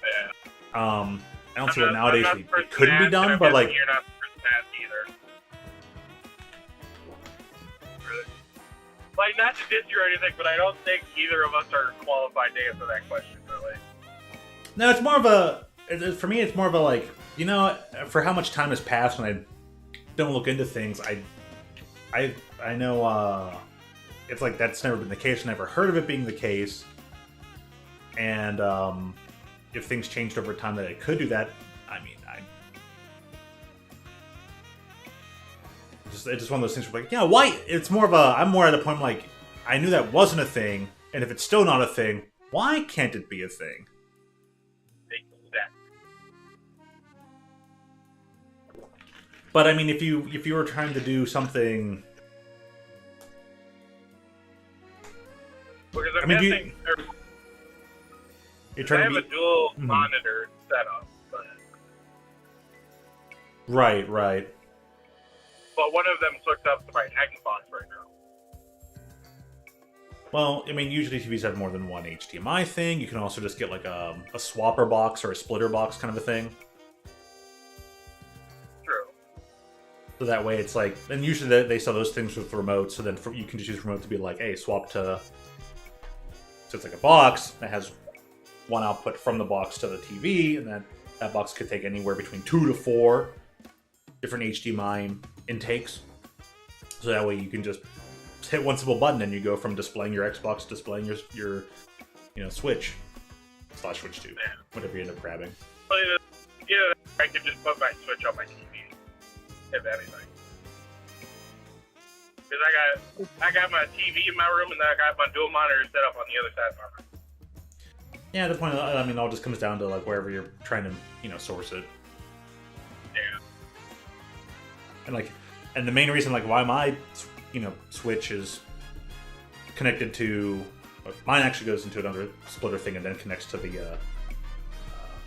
Yeah. I don't see what nowadays it couldn't be done, but like you're not for stats either. Really. Like, not to diss you or anything, but I don't think either of us are qualified to answer that question, really. no, it's more of a for me. It's more of a like for how much time has passed and I don't look into things. I know it's like that's never been the case. Never heard of it being the case, and if things changed over time that it could do that, I mean, it's just one of those things where like, yeah, why? It's more of a. I'm more at a point like, I knew that wasn't a thing, and if it's still not a thing, why can't it be a thing? But I mean, if you were trying to do something, Because I mean, guessing you're I trying have to a be dual monitor setup, but right. one of them's hooked up to my Xbox right now. Well, I mean, usually TVs have more than one HDMI thing. You can also just get like a swapper box or a splitter box kind of a thing. True. So that way it's like, and usually they sell those things with remotes, so then you can just use remote to be like, hey, swap to, so it's like a box that has one output from the box to the TV, and then that box could take anywhere between 2 to 4 different HDMI intakes. So that way you can just hit one simple button and you go from displaying your Xbox to displaying your Switch / Switch 2, whatever you end up grabbing. But, I could just put my Switch on my TV, if anything. Because I got my TV in my room, and then I got my dual monitor set up on the other side of my room. Yeah, at the point, I mean, it all just comes down to like wherever you're trying to, source it. Yeah. And the main reason, like, why my, Switch is connected to, mine actually goes into another splitter thing and then connects to the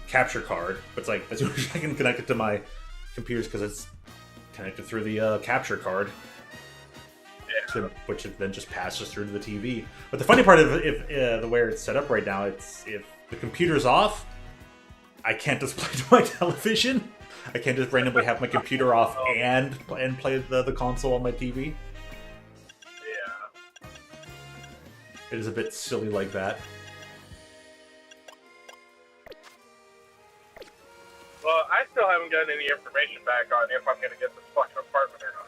capture card. But it's like, as soon as I can connect it to my computers because it's connected through the capture card. Yeah. Which it then just passes through to the TV. But the funny part of the way it's set up right now, it's if the computer's off, I can't display to my television. I can't just randomly have my computer off and play the console on my TV. Yeah. It is a bit silly like that. Well, I still haven't gotten any information back on if I'm going to get this fucking apartment or not.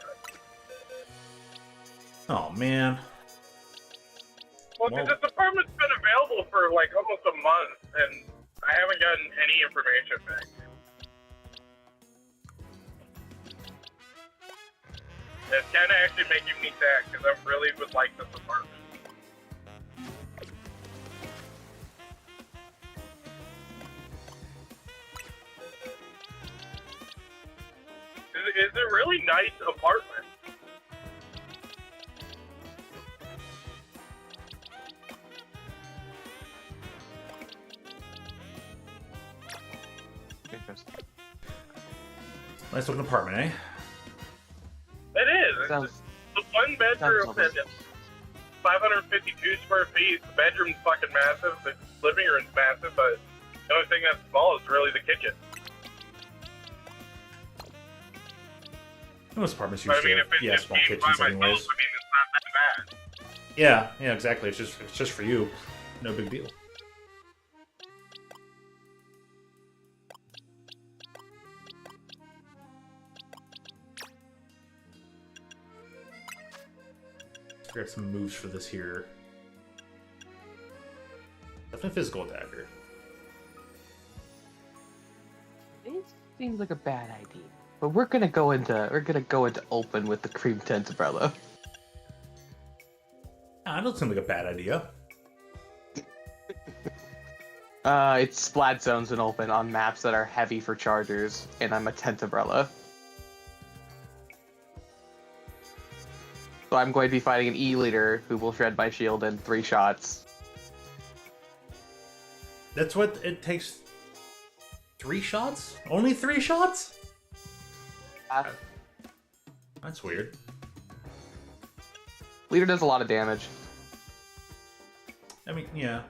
Oh, man. Well, because this apartment's been available for like almost a month, and I haven't gotten any information back. It's kind of actually making me sad, because I really would like this apartment. It's a really nice apartment. Interesting. Nice looking apartment, eh? It is. Sounds, The one bedroom sounds is 552 square feet. The bedroom's fucking massive. The living room's massive, but the only thing that's small is really the kitchen. Most apartments But I usually mean, have, if it's just small me by kitchens myself, I mean, anyways. it's not that bad. Yeah, exactly. It's just for you. No big deal. Let's figure out some moves for this here. Definitely physical dagger. it seems like a bad idea. But we're gonna go into open with the cream tent umbrella. Ah, that doesn't seem like a bad idea. It's splat zones in open on maps that are heavy for chargers, and I'm a tent umbrella. So I'm going to be fighting an E-leader who will shred my shield in 3 shots. That's what it takes. 3 shots? Only 3 shots? That's weird. Leader does a lot of damage. I mean, yeah.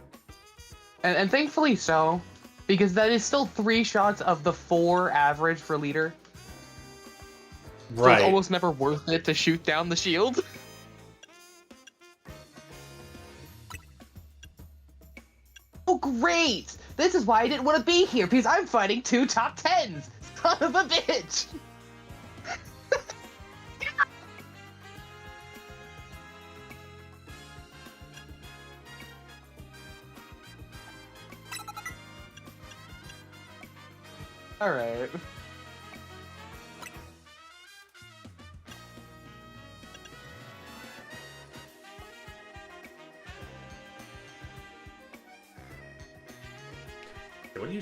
And thankfully so, because that is still 3 shots of the 4 average for leader. So Right. it's almost never worth it to shoot down the shield. Oh great! This is why I didn't want to be here, because I'm fighting 2 top 10s! Son of a bitch! Alright.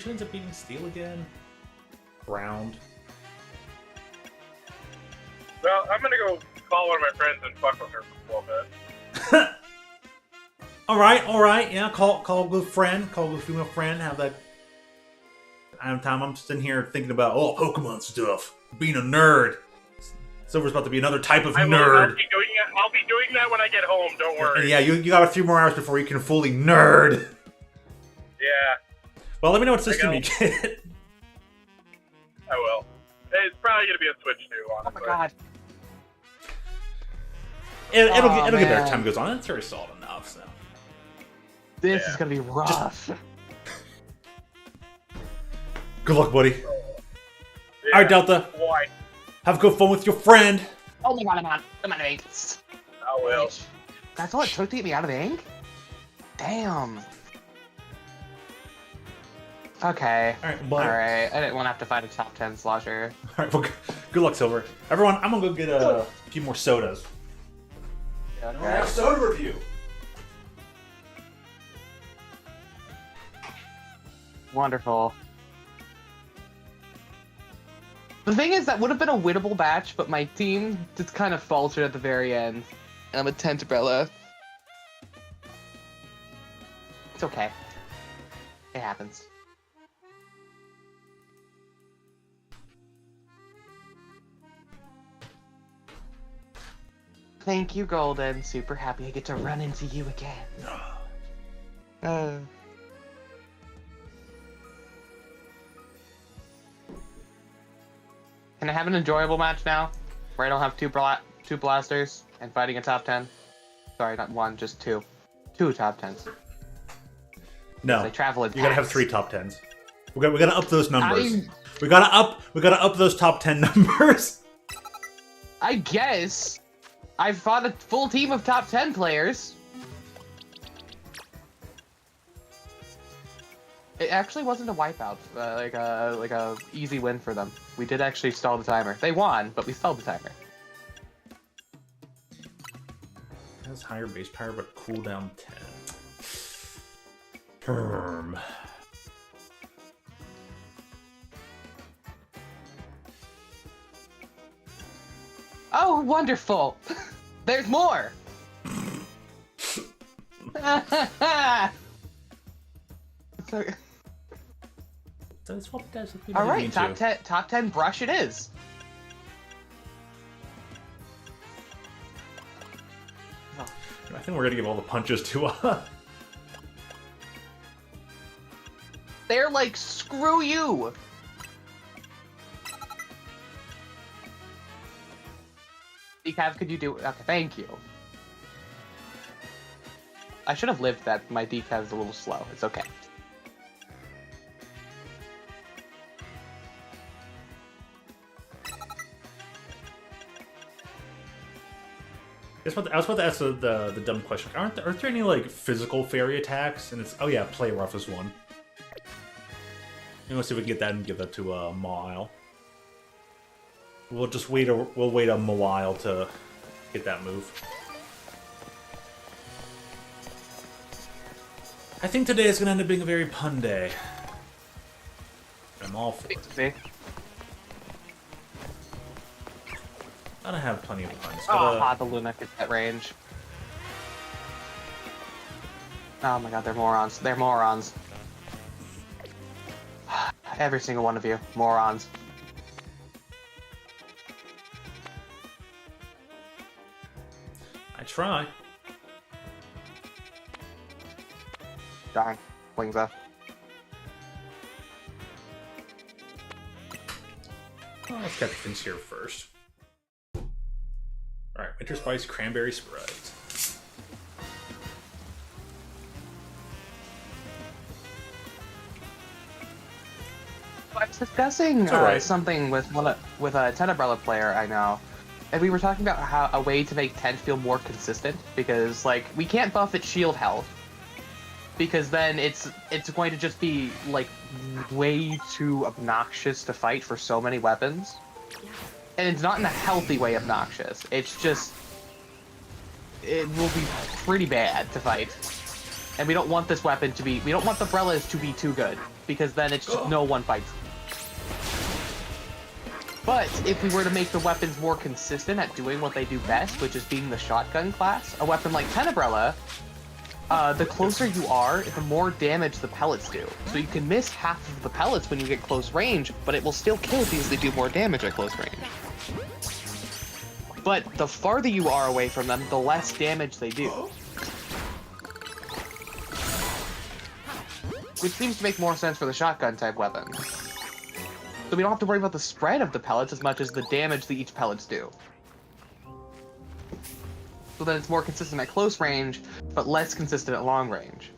she ends up beating Steel again. Round. Well, I'm gonna go call one of my friends and fuck with her for a little bit. Alright, yeah, call a good friend, call a good female friend, have that time I'm sitting here thinking about, Pokemon stuff, being a nerd. Silver's about to be another type of nerd. I'll be doing that when I get home, don't worry. And yeah, you got a few more hours before you can fully nerd. Yeah. Well, let me know what system you get. I will. It's probably gonna be a Switch too, honestly. Oh my god. It'll get better as time goes on. It's very solid enough, so. This is gonna be rough. Good luck, buddy. Yeah. Alright, Delta. Why? Have good fun with your friend. Oh my god, I'm out of ink. I will. That's all it took to get me out of the ink? Damn. Okay. Alright, I didn't want to have to fight a top 10 slosher. Alright, well, good luck, Silver. Everyone, I'm gonna go get a few more sodas. Okay. Soda review. Wonderful. The thing is, that would have been a winnable match, but my team just kind of faltered at the very end. And I'm a Tentabella. It's okay. It happens. Thank you, Golden. Super happy I get to run into you again. Can I have an enjoyable match now? Where I don't have two blasters and fighting a top 10? Sorry, not one, just two. Two top 10s. No, I travel in you gotta have 3 top 10s. We gotta up those numbers. I We gotta up those top 10 numbers. I guess I've fought a full team of top 10 players. It actually wasn't a wipeout, like a easy win for them. We did actually stall the timer. They won, but we stalled the timer. Has higher base power but cooldown 10. Perm. Oh, wonderful! There's more! So it's what does All right, top 10 brush it is. I think we're gonna give all the punches to They're like, screw you! Decav, could you do it? Okay, thank you. I should have lived that. My decav's a little slow. It's okay. I was about to ask the dumb question. Aren't there any like physical fairy attacks? And it's play rough is one. Let's see if we can get that and give that to Mawile. We'll just wait a while to get that move. I think today is gonna end up being a very pun day. I'm all for it. Gotta have plenty of puns. Oh, the Luna gets that range. Oh my god, they're morons. They're morons. Every single one of you. Morons. I try. Darn. Wings up. Well, let's get things here first. Alright, Winter Spice Cranberry Sprite. I was discussing something with a Tenebella player I know, and we were talking about how a way to make Tent feel more consistent, because like we can't buff its shield health, because then it's going to just be like way too obnoxious to fight for so many weapons. And it's not in a healthy way obnoxious. It's just... it will be pretty bad to fight. And we don't want this weapon to be... We don't want the Brellas to be too good, because then it's just no one fights. But if we were to make the weapons more consistent at doing what they do best, which is being the shotgun class, a weapon like Tenebrella, the closer you are, the more damage the pellets do. So you can miss half of the pellets when you get close range, but it will still kill because they do more damage at close range. But the farther you are away from them, the less damage they do. Which seems to make more sense for the shotgun type weapon. So we don't have to worry about the spread of the pellets as much as the damage that each pellets do. So then it's more consistent at close range, but less consistent at long range.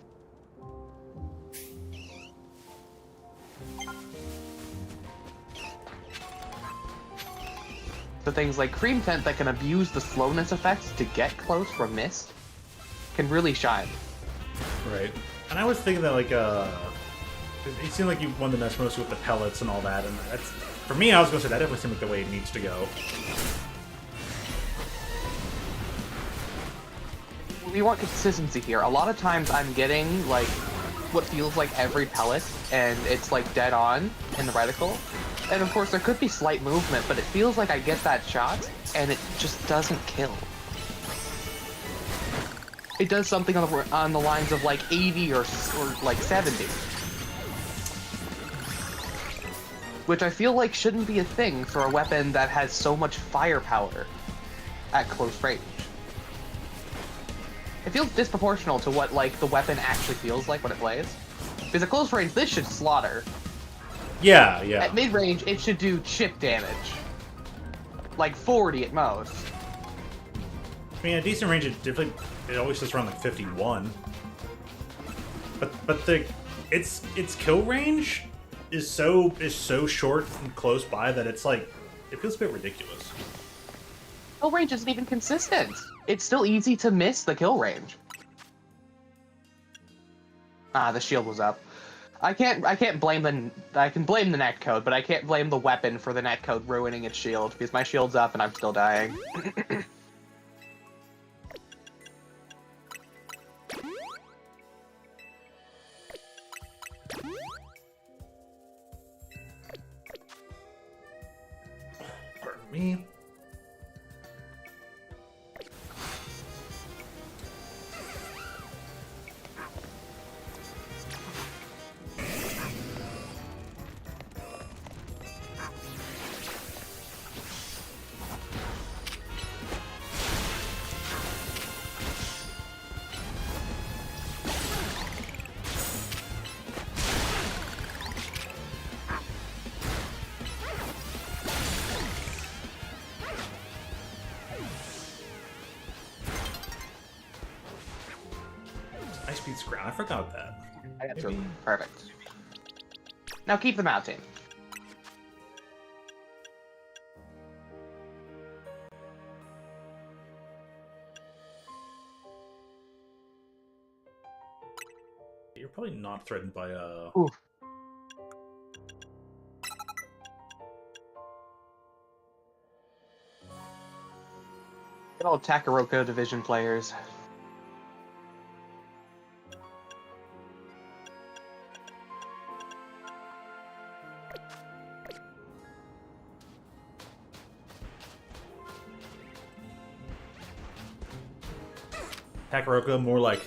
So things like Cream Tent that can abuse the slowness effects to get close from mist can really shine. Right. And I was thinking that, like, it seemed like you won the match mostly with the pellets and all that, and that's... For me, I was going to say that definitely seemed like the way it needs to go. We want consistency here. A lot of times I'm getting, like, what feels like every pellet, and it's, like, dead on in the reticle. And, of course, there could be slight movement, but it feels like I get that shot, and it just doesn't kill. It does something on the lines of, like, 80 or like, 70. Which I feel like shouldn't be a thing for a weapon that has so much firepower at close range. It feels disproportional to what, like, the weapon actually feels like when it plays. Because at close range, this should slaughter. Yeah, yeah. At mid-range, it should do chip damage. Like 40 at most. I mean, at decent range, it always sits around like 51. But its kill range is so short and close by that it's like it feels a bit ridiculous. Kill range isn't even consistent. It's still easy to miss the kill range. Ah, the shield was up. I can't blame I can blame the netcode, but I can't blame the weapon for the netcode ruining its shield, because my shield's up and I'm still dying. Pardon me. Ice Beat's ground. I forgot that. I got Maybe... through. Perfect. Now keep the mounting. You're probably not threatened by Ooh. Good old Takaroko division players. Takaroka, more like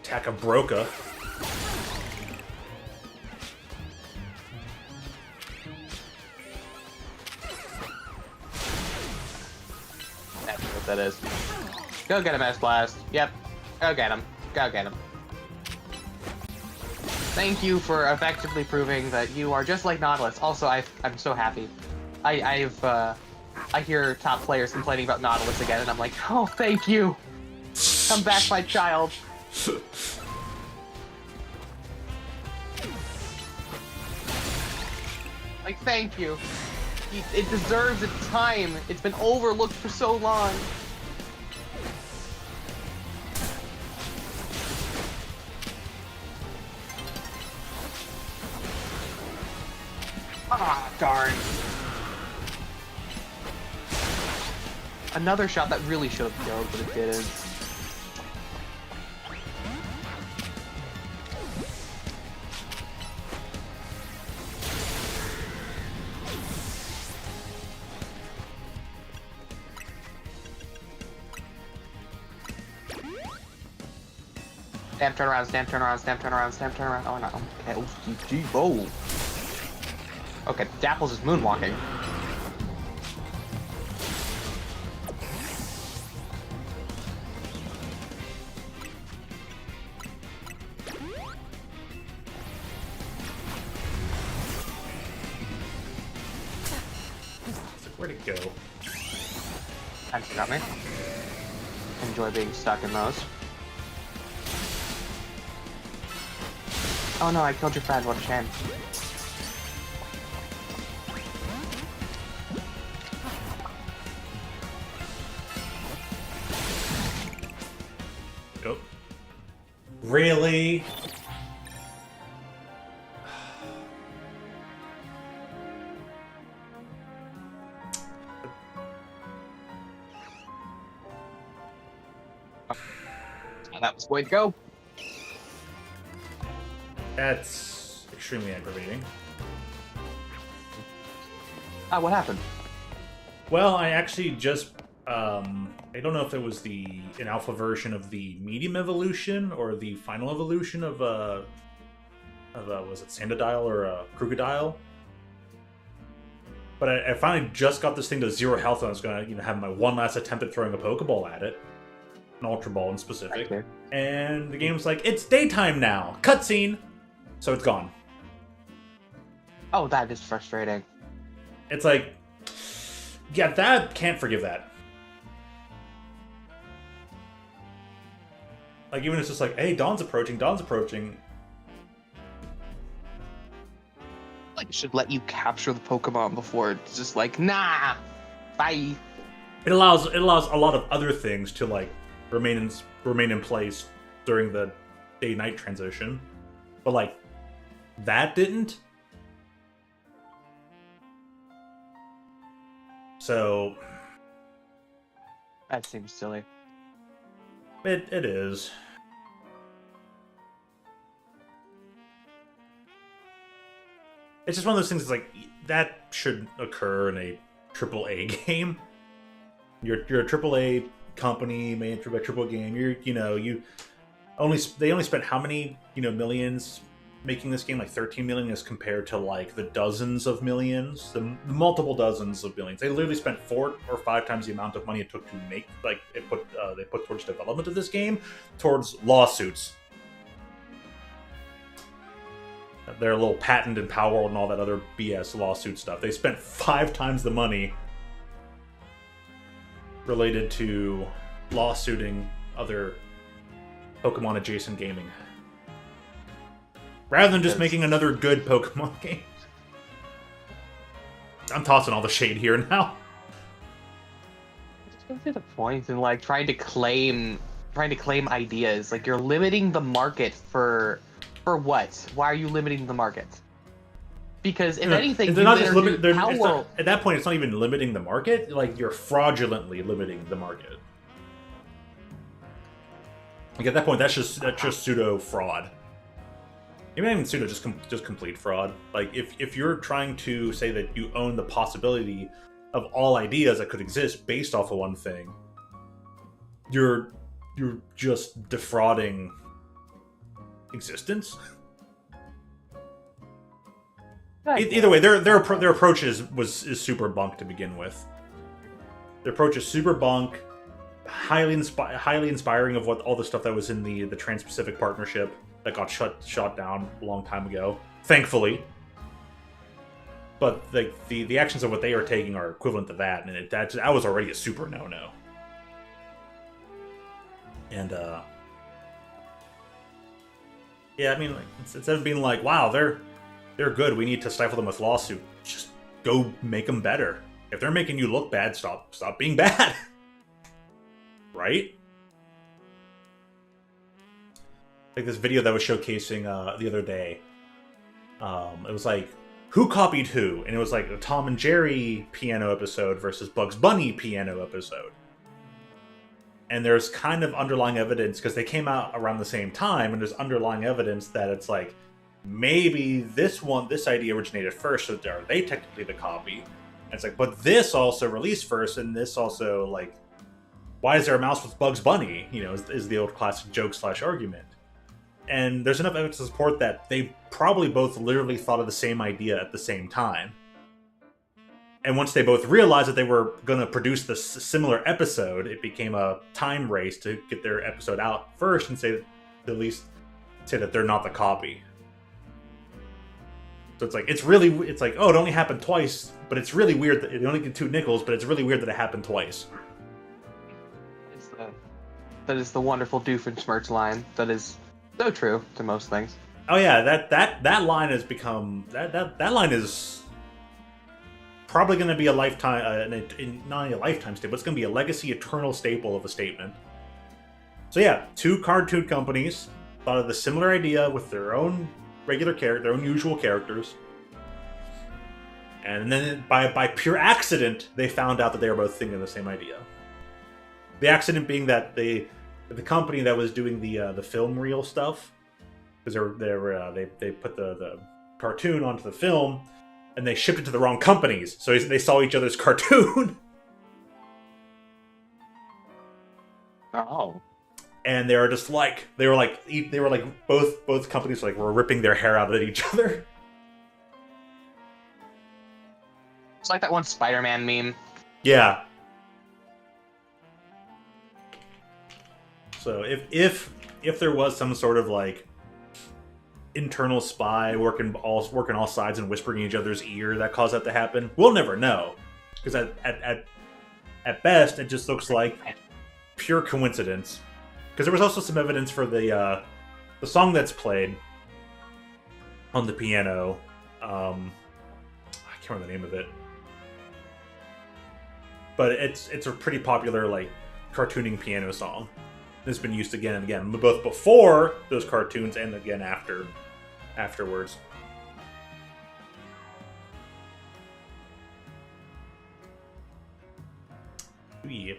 Takabroka. That's what that is. Go get him, S-Blast. Yep. Go get him. Go get him. Thank you for effectively proving that you are just like Nautilus. Also, I'm so happy. I hear top players complaining about Nautilus again, and I'm like, oh, thank you. Come back, my child. Like, thank you. It deserves its time. It's been overlooked for so long. Ah, darn. Another shot that really should have killed, but it didn't. Stamp turn around, stamp turn around, stamp turn around, stamp turn around. Oh, no. Okay, oh, GG, whoa. Okay, Dapple's is moonwalking. Where'd it go? Thanks, got me. Enjoy being stuck in those. Oh no, I killed your friend, what a shame. Nope. Really? That was going to go. That's extremely aggravating. What happened? Well, I actually just, I don't know if it was an alpha version of the medium evolution or the final evolution of was it Sandadile or Crocodile? But I finally just got this thing to 0 health, and I was gonna, have my one last attempt at throwing a Pokeball at it, an Ultra Ball in specific. Okay. And the game's like, it's daytime now, cutscene, so it's gone. Oh, that is frustrating. It's like, yeah, that can't forgive that. Like, even if it's just like, hey, dawn's approaching, dawn's approaching. Like, it should let you capture the Pokemon before it's just like, nah, bye. It allows a lot of other things to like remain in place during the day-night transition, but like that didn't. So That seems silly. it is. It's just one of those things that's like, that should occur in a AAA game. You're a AAA company made for a AAA game. They only spent how many, millions making this game? Like 13 million as compared to like the dozens of millions, the multiple dozens of billions. They literally spent 4 or 5 times the amount of money it took to make, like they put towards development of this game, towards lawsuits. Their little patent and Power World and all that other BS lawsuit stuff. They spent 5 times the money related to lawsuiting other Pokemon adjacent gaming, rather than just making another good Pokemon game. I'm tossing all the shade here now. Just don't see the point in like trying to claim ideas. Like, you're limiting the market for what? Why are you limiting the market? Because if anything, they're not just limiting. At that point, it's not even limiting the market. Like, you're fraudulently limiting the market. Like, at that point, that's just pseudo fraud. Maybe not even pseudo, just complete fraud. Like, if you're trying to say that you own the possibility of all ideas that could exist based off of one thing, you're just defrauding existence. Either way, their approach is super bunk to begin with. Their approach is super bunk, highly inspiring of what all the stuff that was in the Trans-Pacific Partnership that got shot down a long time ago, thankfully. But the actions of what they are taking are equivalent to that, and that was already a super no-no. And yeah, I mean, like, instead of being like, wow, they're good, we need to stifle them with lawsuit, just go make them better. If they're making you look bad, stop being bad. Right? Like this video that was showcasing the other day. It was like, who copied who? And it was like a Tom and Jerry piano episode versus Bugs Bunny piano episode. And there's kind of underlying evidence, because they came out around the same time, and there's underlying evidence that it's like, maybe this idea originated first, so are they technically the copy? And it's like, but this also released first, and this also, like, why is there a mouse with Bugs Bunny? Is the old classic joke / argument. And there's enough evidence to support that they probably both literally thought of the same idea at the same time. And once they both realized that they were going to produce this similar episode, it became a time race to get their episode out first and say, at least say that they're not the copy. So it's like, oh, it only happened twice, but it's really weird that it only get 2 nickels, but it's really weird that it happened twice. That is the wonderful Doofenshmirtz line. That is so true to most things. Oh yeah, that line has become that line is probably going to be a lifetime, not only a lifetime staple, but it's going to be a legacy, eternal staple of a statement. So yeah, 2 cartoon companies thought of the similar idea with their own regular character, their own usual characters, and then by pure accident, they found out that they were both thinking the same idea. The accident being that the company that was doing the film reel stuff, because they put the cartoon onto the film, and they shipped it to the wrong companies, so they saw each other's cartoon. Oh. And they were both companies were ripping their hair out at each other. It's like that one Spider-Man meme. Yeah. So if there was some sort of internal spy working all sides and whispering in each other's ear that caused that to happen, we'll never know, because at best it just looks like pure coincidence. Because there was also some evidence for the song that's played on the piano. I can't remember the name of it, but it's a pretty popular cartooning piano song. It's been used again and again, both before those cartoons and again afterwards. Yeah.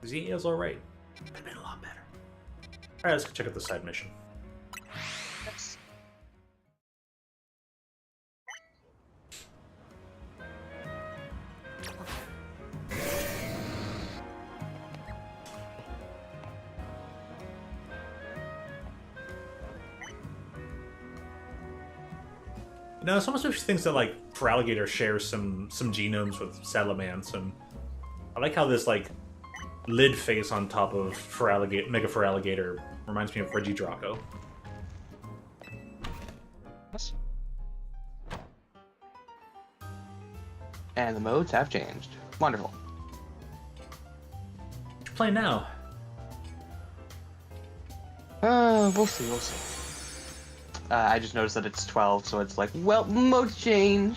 Zill's alright. Could have been a lot better. Alright, let's go check out the side mission. No, it's almost makes me think that Feraligatr shares some genomes with Salamence, and I like how this lid face on top of Mega Feraligatr reminds me of Regidraco. Yes. And the modes have changed. Wonderful. What you playing now? We'll see. I just noticed that it's 12, so it's well, mode change.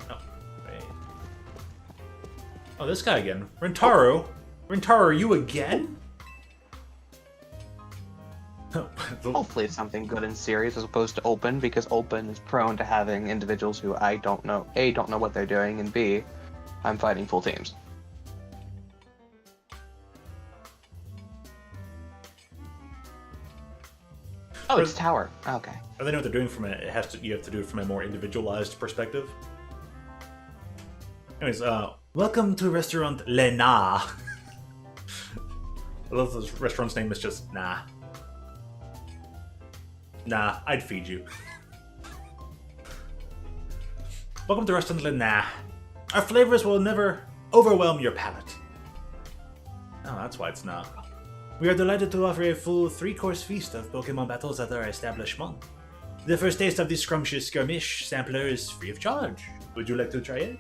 Oh, wait. Oh, this guy again. Rintaro? Rintaro, you again? Hopefully it's something good in series as opposed to open, because open is prone to having individuals who I don't know, A, don't know what they're doing, and B, I'm fighting full teams. Oh, it's tower. Okay. Are they know what they're doing you have to do it from a more individualized perspective? Anyways, welcome to restaurant Lena. I love this restaurant's name is just Nah. Nah, I'd feed you. Welcome to restaurant Lena. Our flavors will never overwhelm your palate. Oh, that's why it's not. We are delighted to offer a full 3-course feast of Pokemon battles at our establishment. The first taste of this scrumptious skirmish sampler is free of charge. Would you like to try it?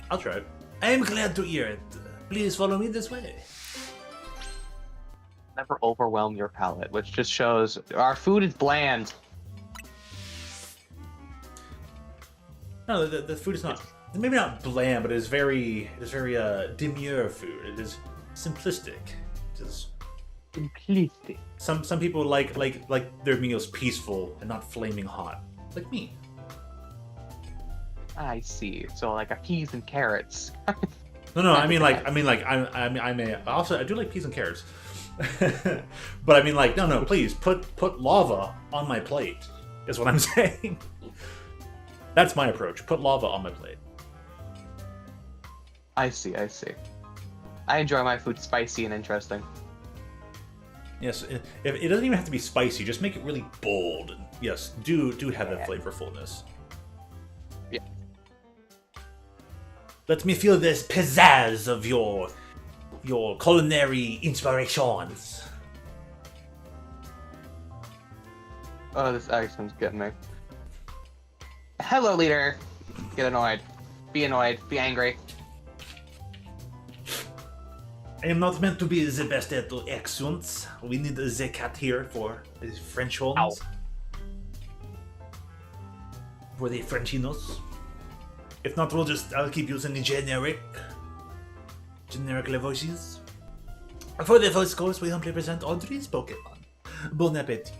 I'll try it. I am glad to hear it. Please follow me this way. Never overwhelm your palate, which just shows our food is bland. No, the food is not, maybe not bland, but it is very demure food. It is simplistic. Just Simplistic. Some people like their meals peaceful and not flaming hot, like me. I see. So a peas and carrots. No. I do like peas and carrots, but I mean no. Please put lava on my plate. Is what I'm saying. That's my approach. Put lava on my plate. I see, I see. I enjoy my food spicy and interesting. Yes, it doesn't even have to be spicy. Just make it really bold. And yes, do have that flavorfulness. Yeah. Let me feel this pizzazz of your culinary inspirations. Oh, this accent's getting me. Hello, leader. Get annoyed. Be annoyed. Be angry. I am not meant to be the best at the accents. We need the cat here for the French ones. Ow. For the Frenchinos. If not, I'll keep using the generic voices. For the voice course, we humbly present Audrey's Pokemon. Bon appetit.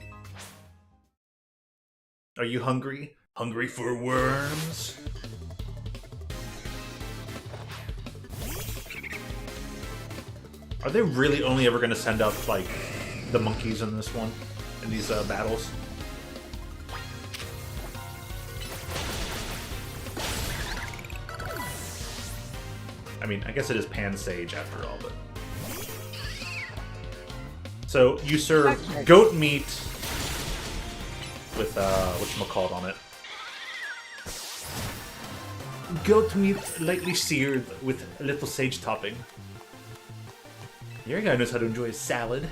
Are you hungry? Hungry for worms? Are they really only ever going to send up, like, the monkeys in this one? In these battles? I mean, I guess it is Pan Sage after all, but... So, you serve goat meat with, whatchamacallit on it. Goat meat lightly seared with a little sage topping. Your guy knows how to enjoy a salad.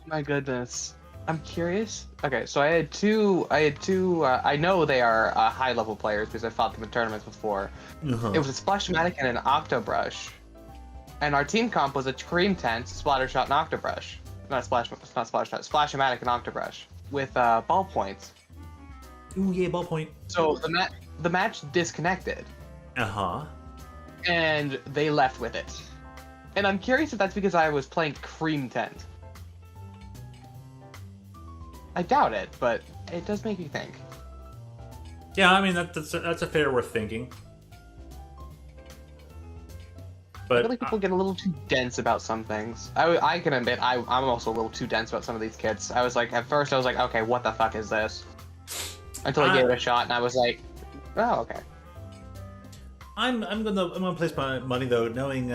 My goodness. I'm curious. Okay, so I had two, I know they are high-level players because I fought them in tournaments before. Uh-huh. It was a Splashmatic and an Octobrush. And our team comp was a Cream Tent, Splattershot, and Octobrush. Splashmatic and Octobrush. With ballpoints. Ooh, yeah, ballpoint. So the match disconnected. Uh-huh. And they left with it. And I'm curious if that's because I was playing Cream Tent. I doubt it, but it does make me think. Yeah, I mean, that's a fair worth thinking. But I feel like people get a little too dense about some things. I can admit, I'm also a little too dense about some of these kits. I was like, at first I was like, okay, what the fuck is this? Until I gave it a shot, and I was like, oh, okay. I'm gonna place my money though, knowing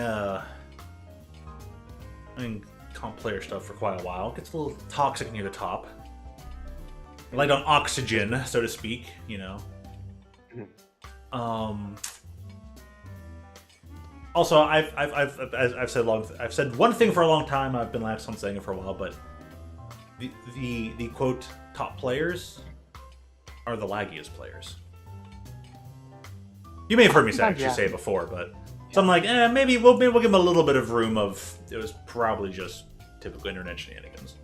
comp player stuff for quite a while. It gets a little toxic near the top. Light on oxygen, so to speak, you know. Also, I've said one thing for a long time. I've been lapsed on saying it for a while, but the quote top players are the laggiest players. You may have heard me actually say it before, but so I'm like, maybe we'll give them a little bit of room. Of it was probably just typical internet shenanigans.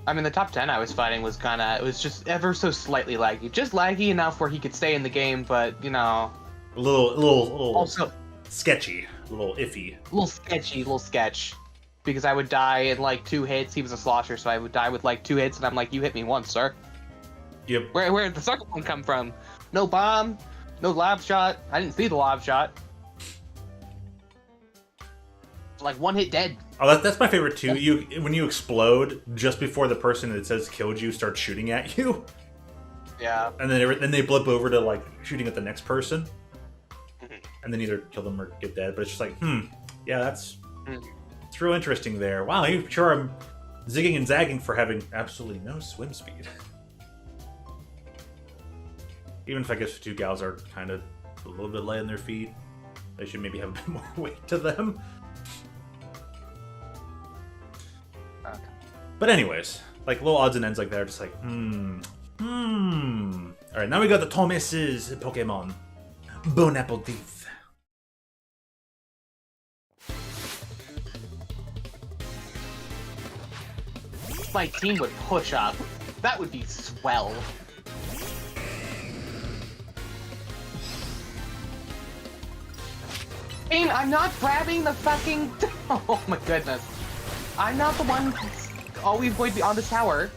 I mean, the top 10 I was fighting was it was just ever so slightly laggy. Just laggy enough where he could stay in the game, but, you know... A little also sketchy, a little iffy. A little sketch. Because I would die in, like, 2 hits. He was a slosher, so I would die with, like, 2 hits, and I'm like, you hit me once, sir. Yep. Where did the circle one come from? No bomb, no lob shot. I didn't see the lob shot. Like, 1 hit dead. Oh, that's my favorite too. When you explode just before the person that says killed you starts shooting at you. Yeah. And then they blip over to like shooting at the next person, and then either kill them or get dead. But it's just like, yeah, it's real interesting there. Wow, you sure I'm zigging and zagging for having absolutely no swim speed. Even if I guess 2 gals are kind of a little bit light on their feet, they should maybe have a bit more weight to them. Okay. But anyways, like little odds and ends like that are just like, Alright, now we got the Thomas's Pokemon. Bon appetit. My team would push up. That would be swell. And I'm not grabbing the fucking... Oh my goodness. I'm not the one who's always going to be on the tower.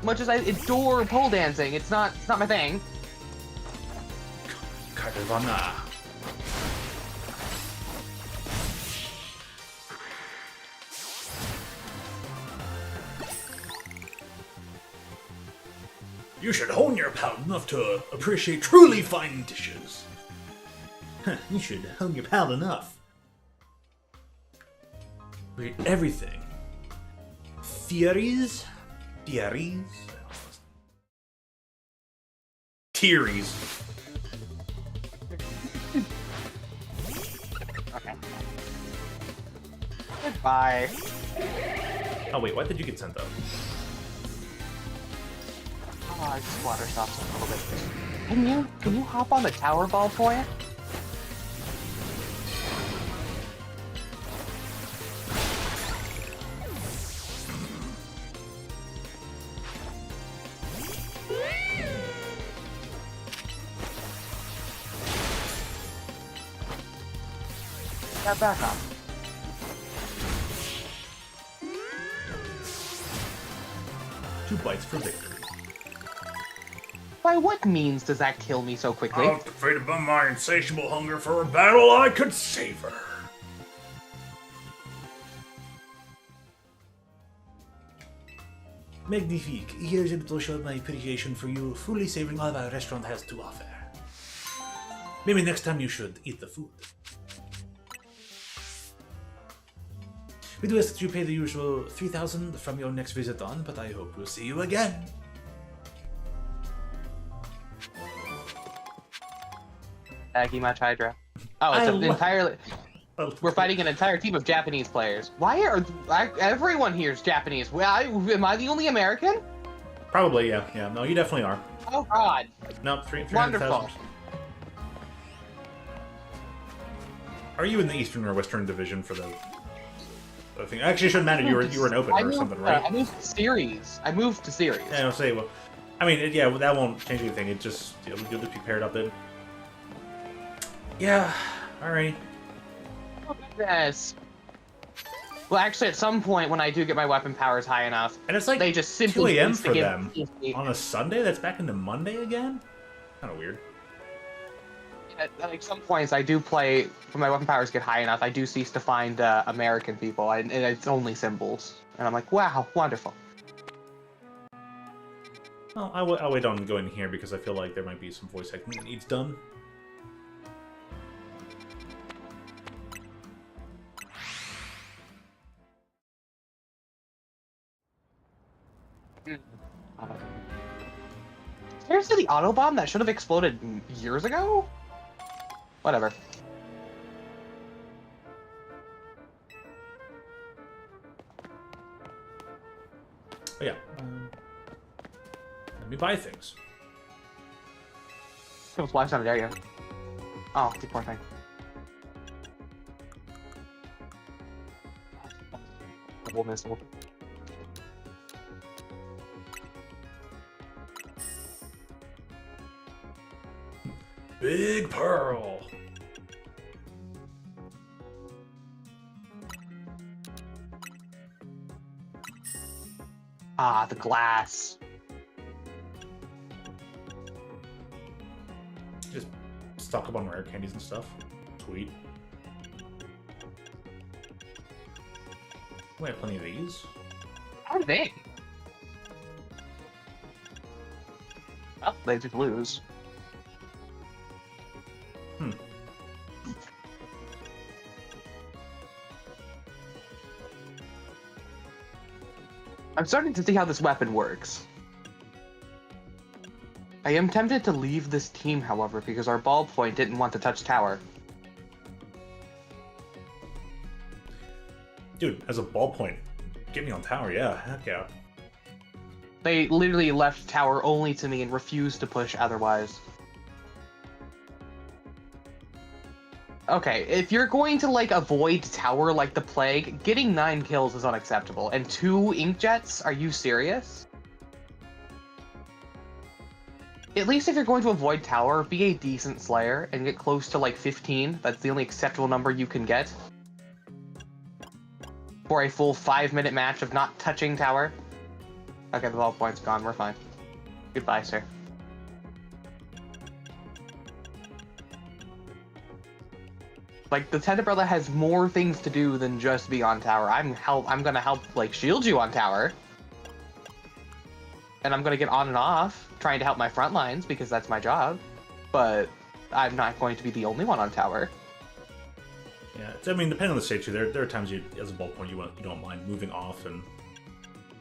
Much as I adore pole dancing, it's not my thing. Caravana. You should hone your palate enough to appreciate truly fine dishes. You should hone your palate enough. Read everything. Theories? Theories? Theories. Okay. Goodbye. Oh wait, why did you get sent though? Oh, I just water stops a little bit. Can you hop on the tower ballpoint? Get back up. Two bites for victory. By what means does that kill me so quickly? Defeated by my insatiable hunger for a battle I could savor. Magnifique. Here's a little show of my appreciation for you, fully savoring all our restaurant has to offer. Maybe next time you should eat the food. We do ask that you pay the usual 3,000 from your next visit on, but I hope we'll see you again. Aggie much Hydra. Oh, it's entirely. We're fighting an entire team of Japanese players. Why are everyone here's Japanese? Am I the only American? Probably, yeah. Yeah, no, you definitely are. Oh God. No, 300,000. Wonderful. Are you in the Eastern or Western Division for the thing? Actually, it shouldn't matter. You were an opener or something, right? I moved to series. Yeah, I'll say. Well, I mean, yeah, well, that won't change anything. It just you'll just be paired up then. Yeah. All right. Yes. Well, actually, at some point when I do get my weapon powers high enough, And it's like they just simply 2 a.m. for give them me- on a Sunday. That's back into Monday again. Kind of weird. At like some points, I do play when my weapon powers get high enough. I do cease to find American people, and it's only symbols. And I'm like, wow, wonderful. Well, I'll wait on going here because I feel like there might be some voice acting that needs done. Seriously, the Autobomb that should have exploded years ago? Whatever. But yeah. Let me buy things. People's lives not there yet. Oh, the poor thing. Double missile. Big Pearl. Ah, the glass. Just stock up on rare candies and stuff. Sweet. We have plenty of these. How are they? Well, they just lose. I'm starting to see how this weapon works. I am tempted to leave this team, however, because our ballpoint didn't want to touch tower. Dude, as a ballpoint, get me on tower, yeah, heck yeah. They literally left tower only to me and refused to push otherwise. Okay, if you're going to, like, avoid tower like the plague, getting 9 kills is unacceptable. And 2 inkjets? Are you serious? At least if you're going to avoid tower, be a decent slayer and get close to, like, 15. That's the only acceptable number you can get. For a full 5-minute match of not touching tower. Okay, the ballpoint's gone, we're fine. Goodbye, sir. Like, the Tenta Brother has more things to do than just be on tower. I'm gonna help, like, shield you on tower. and I'm going to get on and off trying to help my front lines because that's my job. But I'm not going to be the only one on tower. Yeah, I mean, depending on the stage too, there are times as a bulk point, you don't mind moving off and.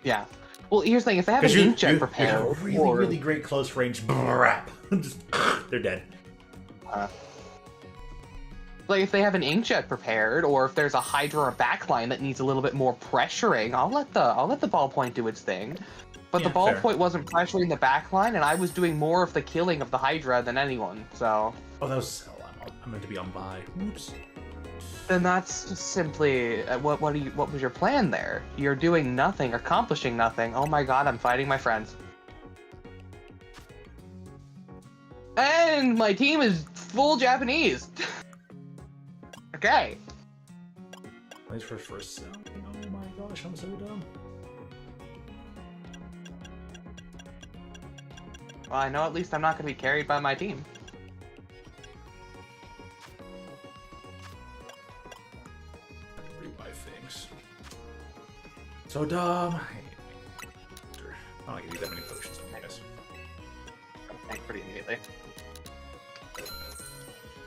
Yeah. Well, here's the thing: if they have an inkjet prepared, you have a really great close range, brap, just they're dead. Like if they have an inkjet prepared, or if there's a Hydra or backline that needs a little bit more pressuring, I'll let the ballpoint do its thing. But Yeah, the ballpoint wasn't pressuring the backline, and I was doing more of the killing of the Hydra than anyone. So. Oh, that was. I'm meant to be on by. Oops. Then that's just simply what was your plan there? You're doing nothing, accomplishing nothing. Oh my god, I'm fighting my friends. And my team is full Japanese. Okay. Nice first cell. Oh my gosh, I'm so dumb. Well, I know at least I'm not going to be carried by my team. So dumb. I don't use that many potions, I guess. Tank pretty immediately.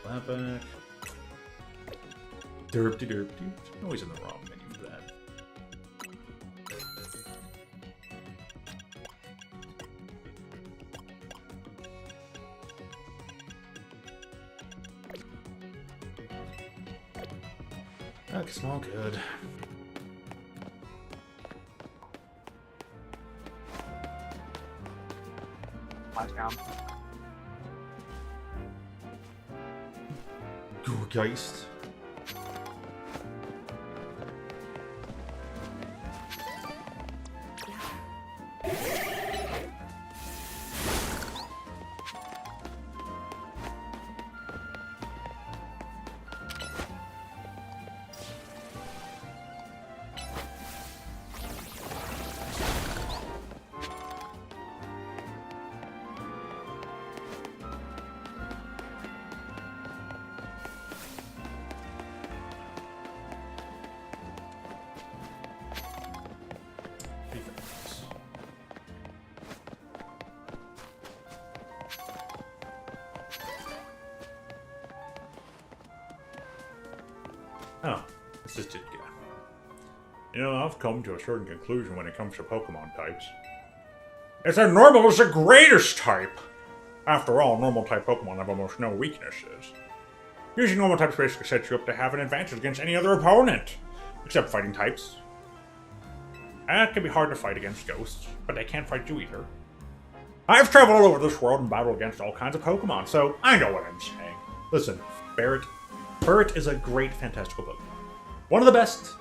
Flat back. Derp. Always in the wrong menu for that. That smell good. Down. Geist. Oh, this just did go. You know, I've come to a certain conclusion when it comes to Pokemon types. It's that normal is the greatest type! After all, normal type Pokemon have almost no weaknesses. Using normal types basically sets you up to have an advantage against any other opponent, except fighting types. And it can be hard to fight against ghosts, but they can't fight you either. I've traveled all over this world and battled against all kinds of Pokemon, so I know what I'm saying. Listen, Barret is a great, fantastical Pokemon. One of the best.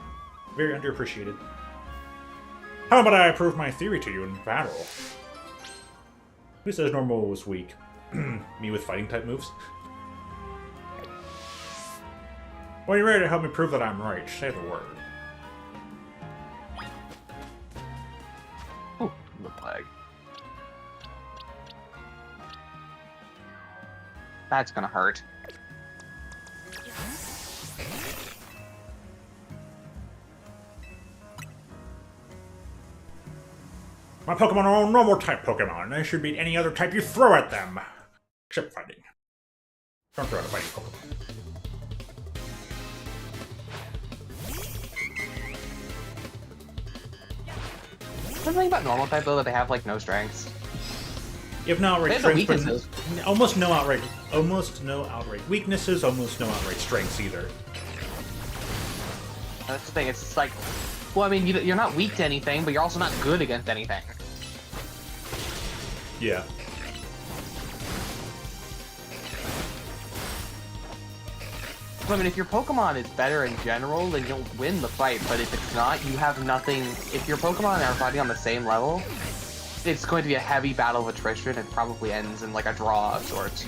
Very underappreciated. How about I prove my theory to you in battle? Who says normal was weak? Me with fighting type moves? Well, you're ready to help me prove that I'm right. Say the word. Oh, the flag. That's gonna hurt. My Pokemon are all normal type Pokemon. They should beat any other type you throw at them. Except fighting. Don't throw at a fighting Pokemon. Something about normal type though that they have like no strengths. You have no outright They have no strengths, weaknesses. but almost no outright weaknesses, almost no outright strengths either. That's the thing. It's like, well, I mean, you're not weak to anything, but you're also not good against anything. Yeah. So, I mean, if your Pokemon is better in general, then you'll win the fight. But if it's not, you have nothing. If your Pokemon are fighting on the same level, it's going to be a heavy battle of attrition and probably ends in like a draw of sorts.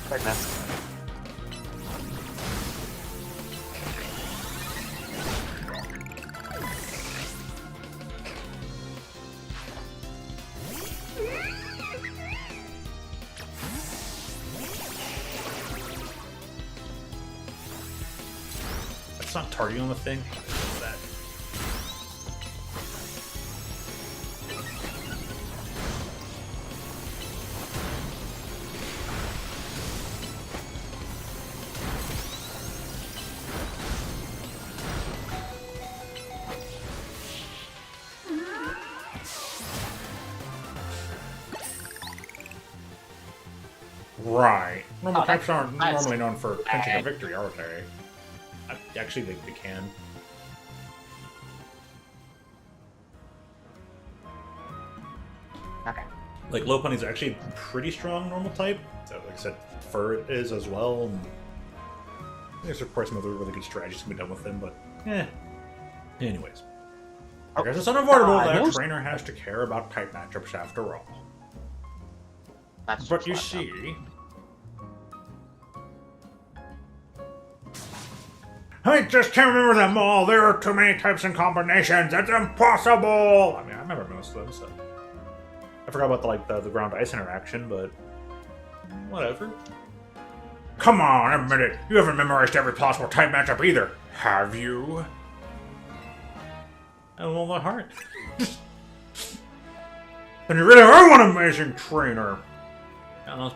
Goodness. It's not targeting on the thing. What is that? Right. Normal Oh, types aren't that's normally known for clinching a bad. victory, are they? Actually, they can. Okay. Like, Lopunny is actually a pretty strong normal type. So, like I said, Fur is as well. And there's, of course, some other really good strategies to be done with them, but anyways. I guess it's unavoidable that a trainer has to care about type matchups after all. That's But just you what see... I just can't remember them all. There are too many types and combinations. It's impossible. I mean, I remember most of them, so I forgot about the ground ice interaction, but whatever. Come on, admit it. You haven't memorized every possible type matchup either, have you? I don't know that hard. And you really are one amazing trainer. I don't know.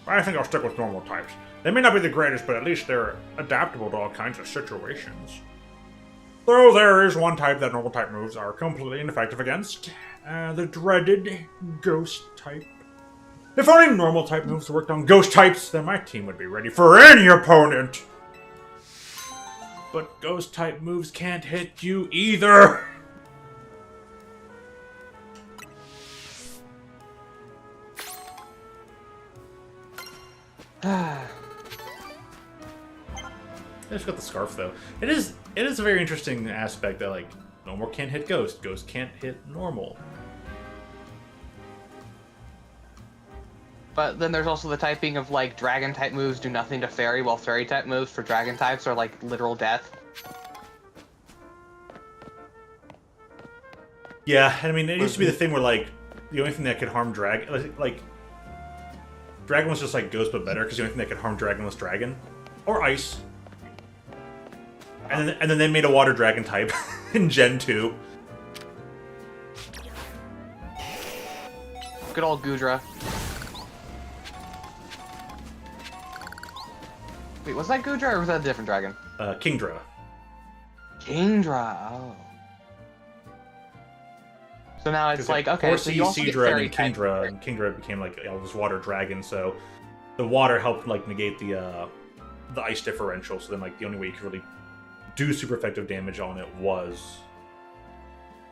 I think I'll stick with normal types. They may not be the greatest, but at least they're adaptable to all kinds of situations. Though there is one type that normal type moves are completely ineffective against. The dreaded ghost type. If only normal type moves worked on ghost types, then my team would be ready for any opponent. But ghost type moves can't hit you either. I just got the scarf though. It is a very interesting aspect that like normal can't hit ghost, ghost can't hit normal. But then there's also the typing of like dragon type moves do nothing to fairy, while fairy type moves for dragon types are like literal death. Yeah, I mean it used to be the thing where like the only thing that could harm dragon like dragon was just like ghost but better because the only thing that could harm dragon was dragon or ice. And then they made a water dragon type in Gen 2. Good old Gudra. Wait, was that Gudra or was that a different dragon? Kingdra. Kingdra, oh. So now it's like, okay, so you also get Seadra fairy and type. Kingdra, and Kingdra became like this water dragon, so the water helped like negate the ice differential, so then like the only way you could really do super effective damage on it was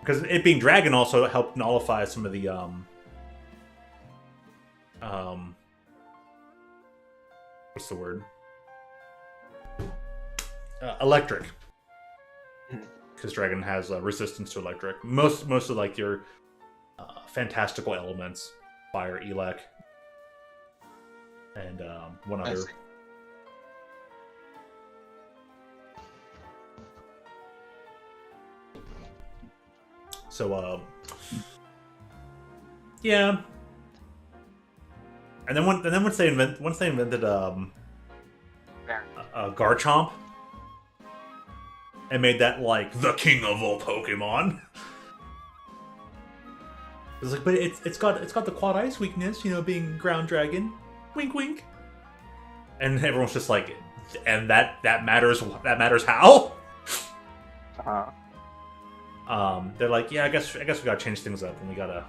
because it being dragon also helped nullify some of the what's the word? Electric. Because dragon has resistance to electric. Most of like your fantastical elements, fire, elec, and one other. So yeah. And then once they invented Garchomp and made that like the king of all Pokemon. It's like, but it's got the quad ice weakness, you know, being ground dragon. Wink wink. And everyone's just like, and that matters how? They're like, yeah, I guess we gotta change things up and we gotta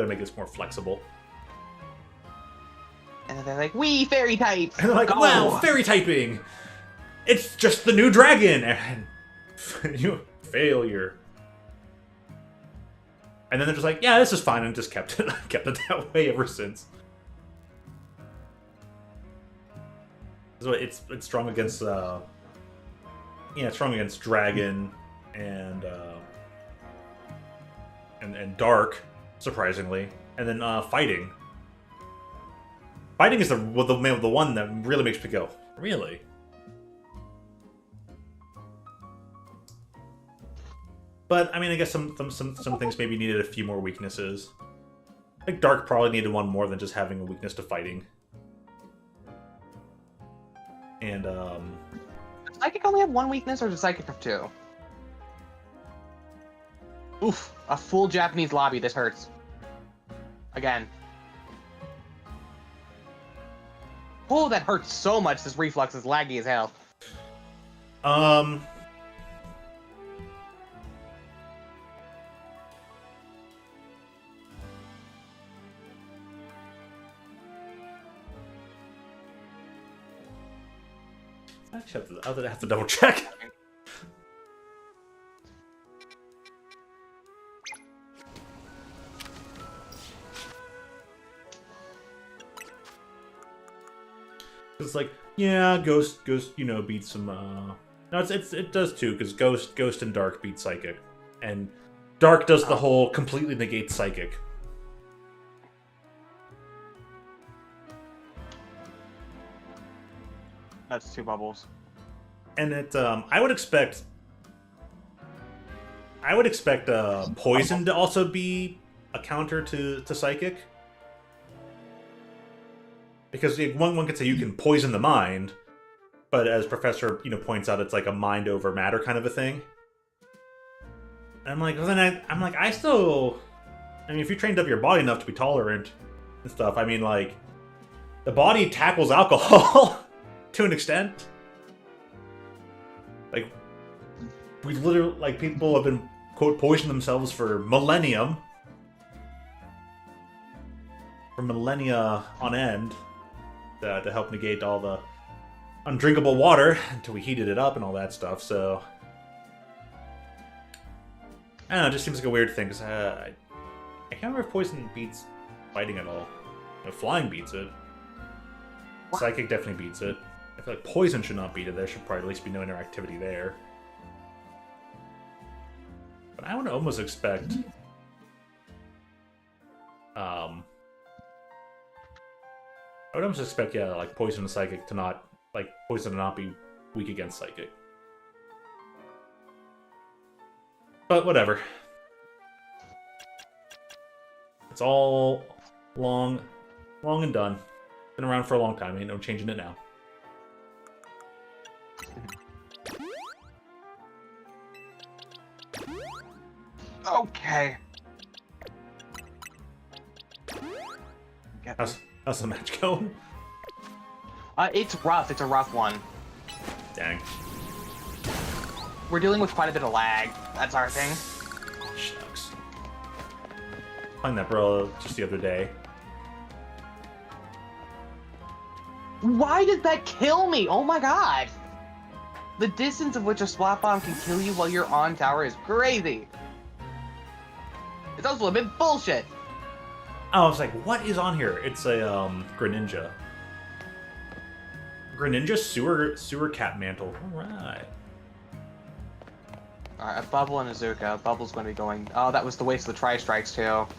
make this more flexible. And then they're like, we fairy types! And they're like, wow, fairy typing! It's just the new dragon! And you failure. And then they're just like, yeah, this is fine, and just kept it that way ever since. So it's strong against it's strong against dragon and dark, surprisingly, and then fighting. Fighting is the one that really makes me go, really? But I mean, I guess some things maybe needed a few more weaknesses. Like dark probably needed one more than just having a weakness to fighting. And Does Psychic only have one weakness, or does Psychic have two? Oof, a full Japanese lobby, this hurts. Again. Oh, that hurts so much, this reflux is laggy as hell. Actually, I have to double check. It's like, yeah, Ghost, you know, beats some. No, it does too, because Ghost and Dark beat Psychic, and Dark does the whole completely negate Psychic. That's 2 bubbles. And it, I would expect Poison to also be a counter to Psychic. Because one could say you can poison the mind, but as Professor points out, it's like a mind over matter kind of a thing. And I'm like, well, then I'm like, I mean, if you trained up your body enough to be tolerant and stuff, I mean, like, the body tackles alcohol to an extent. Like, we literally, like, people have been quote poisoning themselves for millennia on end. To help negate all the undrinkable water until we heated it up and all that stuff, so... I don't know, it just seems like a weird thing, because I can't remember if Poison beats fighting at all. Flying beats it. Psychic definitely beats it. I feel like Poison should not beat it. There should probably at least be no interactivity there. But I would almost expect... I would almost expect, yeah, like Poison and Psychic to not, like, Poison to not be weak against Psychic. But whatever. It's all long and done. Been around for a long time, ain't no changing it now. Okay. How's the match going? It's rough. It's a rough one. Dang. We're dealing with quite a bit of lag. That's our thing. Shucks. Playing that bro just the other day. Why did that kill me? Oh my god! The distance of which a swap bomb can kill you while you're on tower is crazy. It's also a bit bullshit. Oh, I was like, what is on here? It's a Greninja. Greninja sewer cat mantle. Alright. Alright, a Bubble and a Zuka. Bubble's going to be going... Oh, that was the waste of the Tri-Strikes, too. Alright.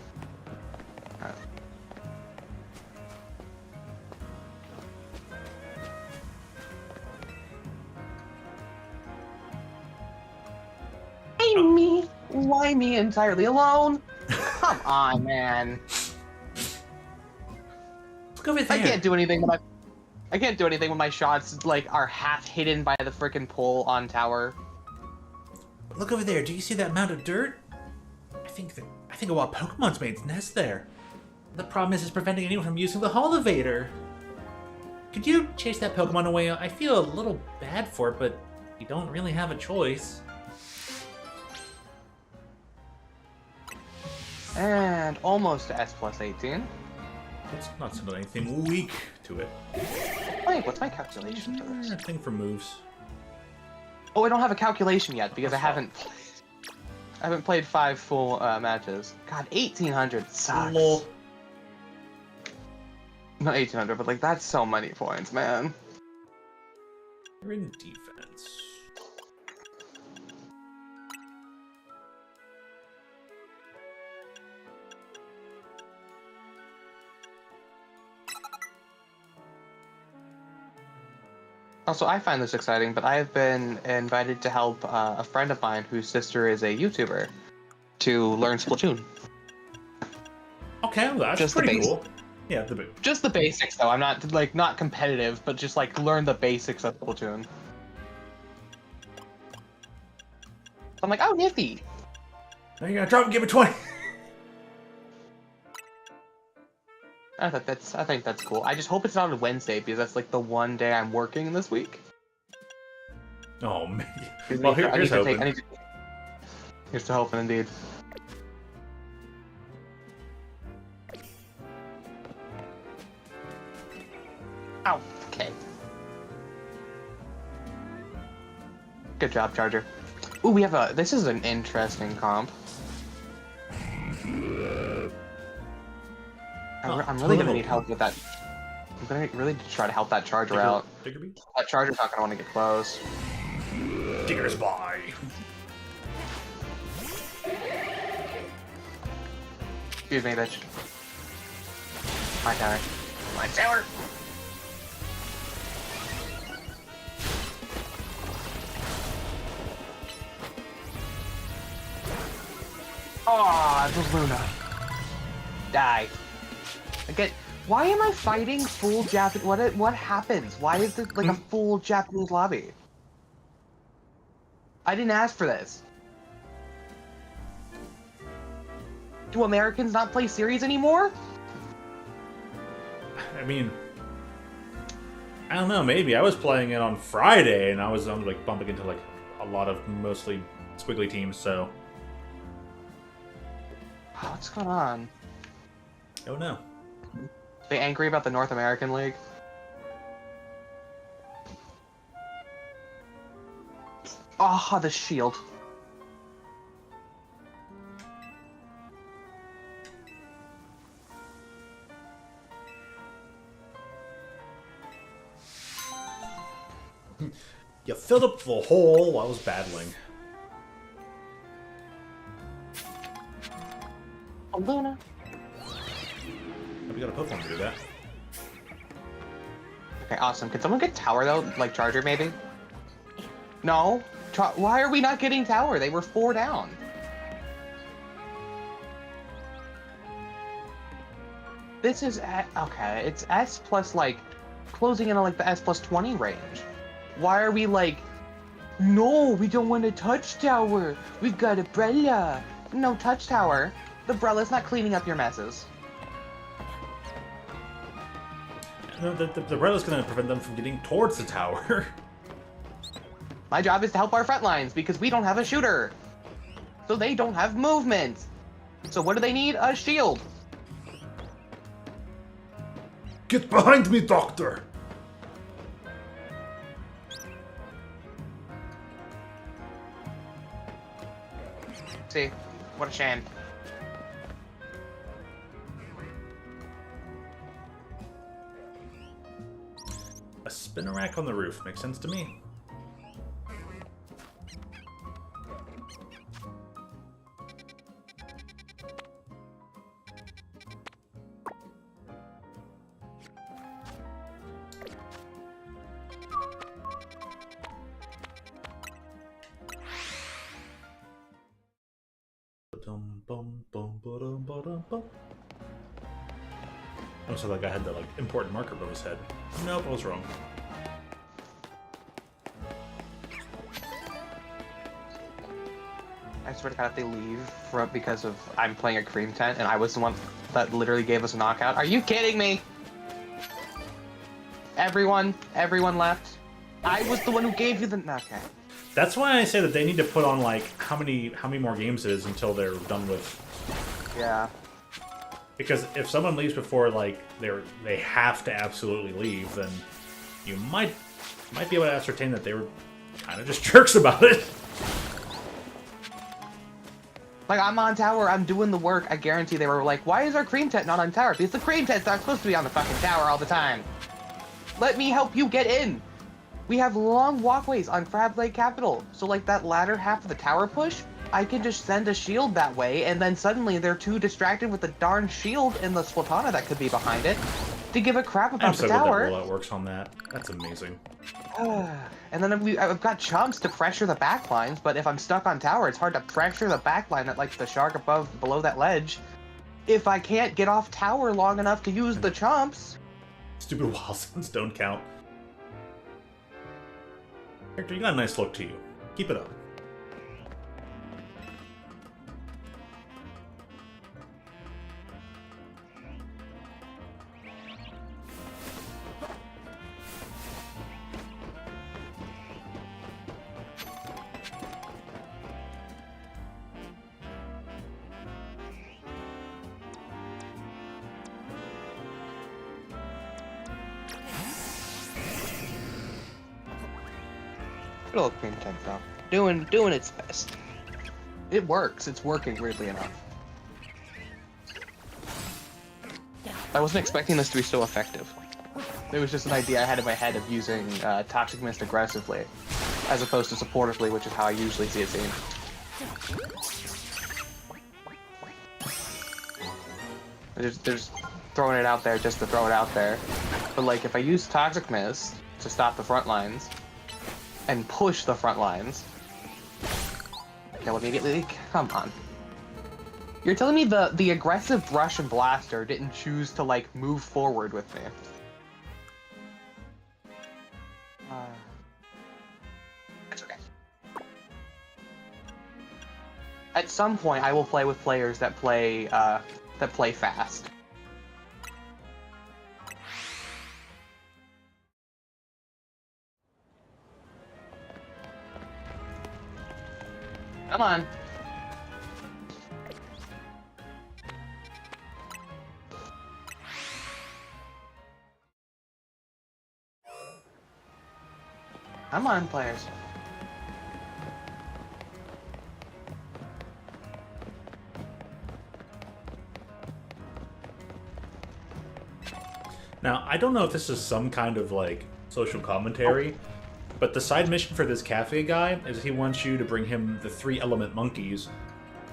Me? Why me entirely alone? Come on, man. Look over there. I can't do anything when my shots like are half hidden by the frickin' pole on tower. Look over there. Do you see that mound of dirt? I think a wild Pokemon's made its nest there. The problem is it's preventing anyone from using the Holovator. Could you chase that Pokemon away? I feel a little bad for it, but you don't really have a choice. And almost to S plus 18. That's not something anything weak to it. Wait, what's my calculation for this? Thing for moves. Oh, I don't have a calculation yet because I haven't played 5 full matches. God, 1800 sucks. Lol. Not 1800, but like that's so many points, man. You're in defense. Also, I find this exciting, but I have been invited to help a friend of mine whose sister is a YouTuber to learn Splatoon. Okay, well, that's Just pretty the cool. Yeah, just the basics, though. I'm not competitive, but just like learn the basics of Splatoon. I'm like, oh, nifty. Now you're gonna drop and give it 20. I think that's cool. I just hope it's not on Wednesday because that's like the one day I'm working this week. Oh man. Well, here's hoping. Here's to hoping, indeed. Ow. Okay. Good job, Charger. Ooh, we have a. This is an interesting comp. I'm really gonna need help with that. I'm gonna really try to help that Charger out. Diggerby? That Charger's not gonna want to get close. Digger's by. Excuse me, bitch. My tower. My tower! Aw, it was Luna. Die. Again, why am I fighting full Japanese? What happens? Why is it like a full Japanese lobby? I didn't ask for this. Do Americans not play series anymore? I mean, I don't know. Maybe I was playing it on Friday, and I was like bumping into like a lot of mostly squiggly teams. So, What's going on? oh no. They angry about the North American League? Ah, the shield. You filled up the hole while I was battling. Oh, Luna. We got a Pokemon to do that. Okay, awesome. Can someone get tower though? Like Charger, maybe? No? Why are we not getting tower? They were 4 down. This is okay. It's S plus like closing in on like the S plus 20 range. Why are we like? No, we don't want to touch tower. We've got a Brella. No touch tower. The Brella's not cleaning up your messes. No, the Brella's going to prevent them from getting towards the tower. My job is to help our front lines because we don't have a shooter. So they don't have movement. So what do they need? A shield. Get behind me, Doctor! See, what a shame. A spinner rack on the roof makes sense to me. I also like I had the like important marker above his head. Nope, I was wrong. I swear to God, if they leave because of I'm playing a cream tent and I was the one that literally gave us a knockout. Are you kidding me? Everyone left. I was the one who gave you the knockout. That's why I say that they need to put on like how many more games it is until they're done with. Yeah. Because if someone leaves before like they have to absolutely leave, then you might be able to ascertain that they were kind of just jerks about it. Like, I'm on tower, I'm doing the work. I guarantee they were like, why is our cream tent not on tower? Because the cream tent's not supposed to be on the fucking tower all the time. Let me help you get in. We have long walkways on Crab Lake Capital. So, like, that latter half of the tower push, I can just send a shield that way, and then suddenly they're too distracted with the darn shield and the Splatana that could be behind it to give a crap about the tower. I'm so glad that rollout works on that. That's amazing. And then I've got chumps to pressure the back lines, but if I'm stuck on tower, it's hard to pressure the back line at like the shark below that ledge. If I can't get off tower long enough to use the chumps. Stupid wall sounds don't count. Character, you got a nice look to you. Keep it up. Little cream tent though. doing its best. It works. It's working, weirdly enough. I wasn't expecting this to be so effective. It was just an idea I had in my head of using Toxic Mist aggressively, as opposed to supportively, which is how I usually see it seen. They're just throwing it out there just to throw it out there. But like, if I use Toxic Mist to stop the front lines, and push the front lines, kill immediately? Come on. You're telling me the aggressive Russian blaster didn't choose to, like, move forward with me? It's okay. At some point, I will play with players that play fast. Come on. Come on, players. Now, I don't know if this is some kind of, like, social commentary, but the side mission for this cafe guy is he wants you to bring him the 3-element monkeys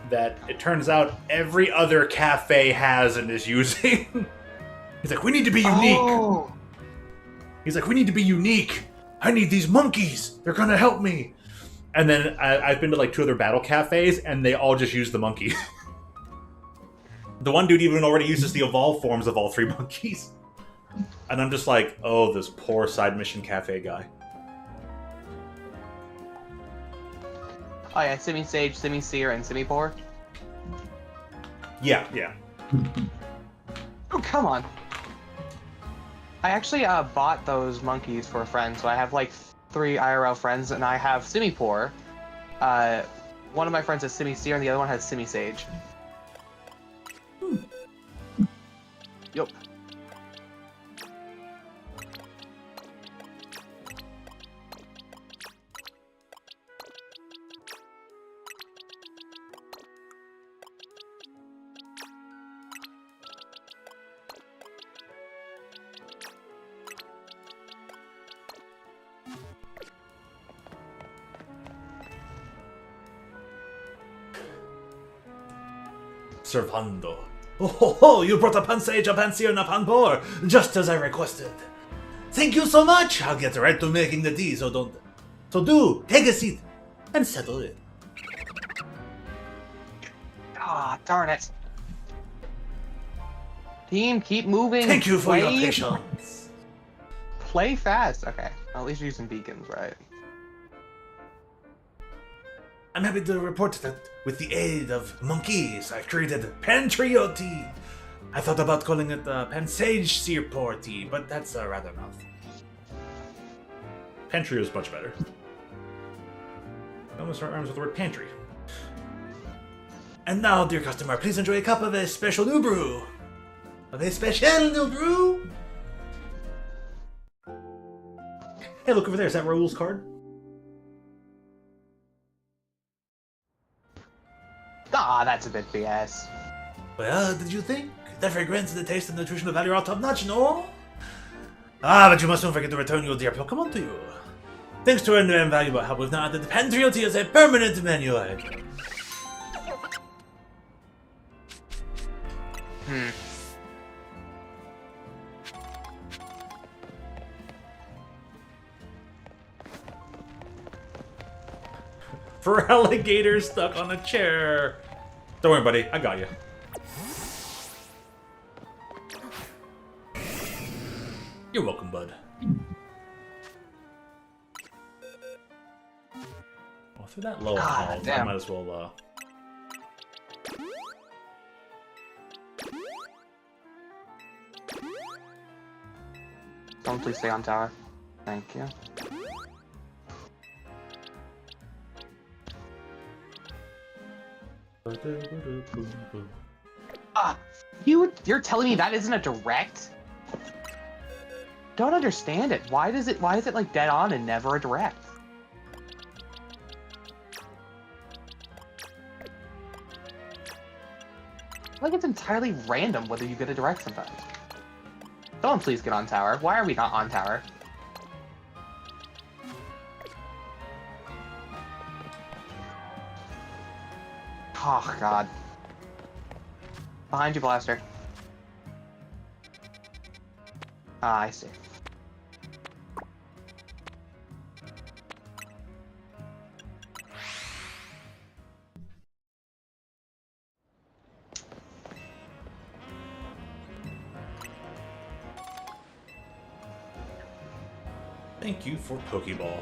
that it turns out every other cafe has and is using. He's like, we need to be unique. Oh. He's like, we need to be unique. I need these monkeys. They're gonna help me. And then I've been to like 2 other battle cafes, and they all just use the monkeys. The one dude even already uses the evolved forms of all 3 monkeys. And I'm just like, oh, this poor side mission cafe guy. Oh yeah, Simi-Sage, Simi-Seer, and Simi-Por? Yeah. Oh, come on. I actually bought those monkeys for a friend, so I have like 3 IRL friends, and I have Simi-Por. One of my friends has Simi-Seer, and the other one has Simi-Sage. Yup. Servando. Oh, you brought a Pansage, a Panseer, and a Panbor, just as I requested. Thank you so much. I'll get right to making the tea, so do, take a seat, and settle in. Ah, darn it. Team, keep moving. Thank you for your patience. Play fast. Okay, at least you're using beacons, right? I'm happy to report that with the aid of monkeys, I created Pantrio tea. I thought about calling it Pansage Seerpor tea, but that's rather mouth. Pantry is much better. It almost rhymes with the word pantry. And now, dear customer, please enjoy a cup of a special new brew. Of a special new brew. Hey, look over there. Is that Raoul's card? Ah, that's a bit BS. Well, did you think? The fragrance, the taste, and nutritional value are all top-notch, no? Ah, but you must not forget to return your dear Pokemon to you. Thanks to our new and valuable help, we've now added the Pantrio tea as a permanent menu item. For alligator stuck on a chair. Don't worry, buddy. I got you. You're welcome, bud. Well, through that low health, I might as well, Don't please stay on tower. Thank you. Ah, you're telling me that isn't a direct? Don't understand it. Why is it like dead on and never a direct? Like it's entirely random whether you get a direct sometimes. Someone please get on tower. Why are we not on tower? Oh, God. Behind you, Blaster. Ah, I see. Thank you for Pokeball.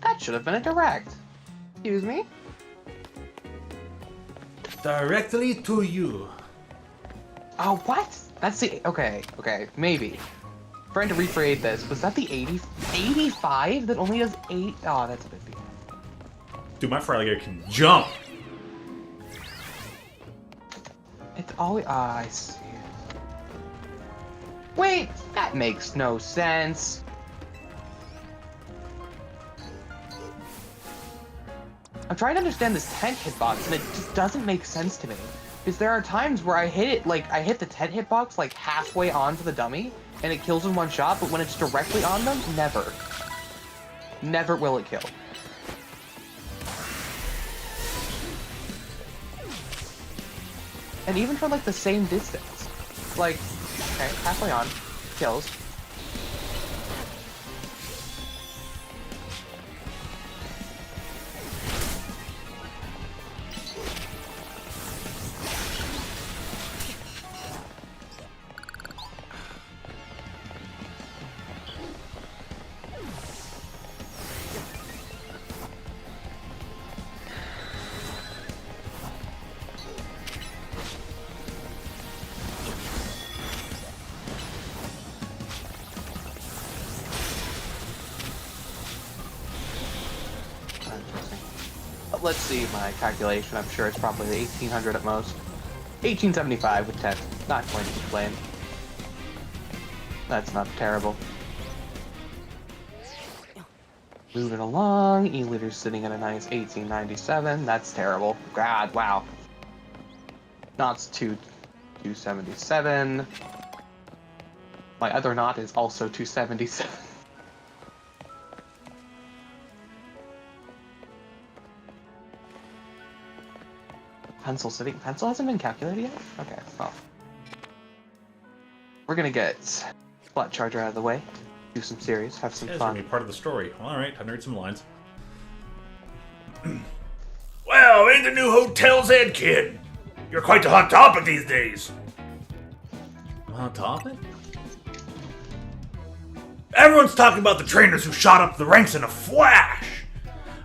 That should have been a direct. Excuse me? Directly to you. Oh, what? That's the... Okay, maybe. Trying to recreate this. Was that the 85 that only does 8? Oh, that's a bit big. Dude, my Froligator can jump! It's always... Ah, I see. Wait, that makes no sense. I'm trying to understand this tent hitbox, and it just doesn't make sense to me. Because there are times where I hit it, like, I hit the tent hitbox, like, halfway onto the dummy, and it kills in one shot, but when it's directly on them, never. Never will it kill. And even from, like, the same distance. Like, okay, halfway on, kills. Let's see my calculation. I'm sure it's probably 1800 at most. 1875 with 10. Not going to complain. That's not terrible. Moving along. E-liter's sitting at a nice 1897. That's terrible. God, wow. Knot's 277. My other knot is also 277. Pencil City. Pencil hasn't been calculated yet? Okay, well. We're gonna get Splat Charger out of the way. Do some series, have some That's fun. gonna be part of the story. Alright, time to read some lines. Well, ain't the new hotel's head, kid? You're quite a hot topic these days. Hot topic? Everyone's talking about the trainers who shot up the ranks in a flash.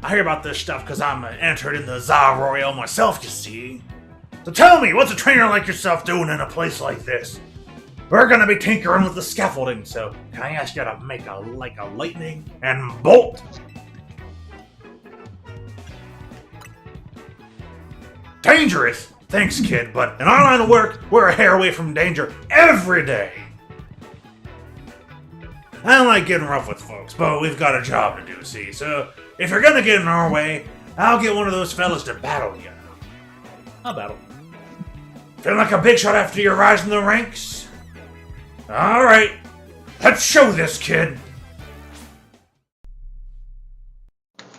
I hear about this stuff because I'm entered in the Za Royale myself, you see. So tell me, what's a trainer like yourself doing in a place like this? We're gonna be tinkering with the scaffolding, so can I ask you to make a lightning and bolt? Dangerous? Thanks, kid, but in our line of work, we're a hair away from danger every day. I don't like getting rough with folks, but we've got a job to do, see? So, if you're gonna get in our way, I'll get one of those fellas to battle you. I'll battle. Feeling like a big shot after your rise in the ranks? Alright, let's show this kid.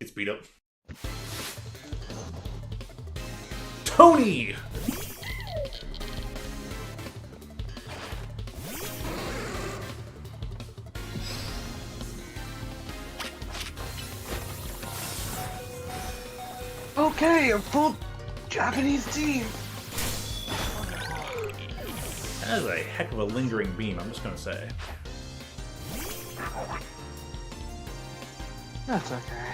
Gets beat up. Tony! Okay, a full Japanese team. That is a heck of a lingering beam, I'm just gonna say. That's okay.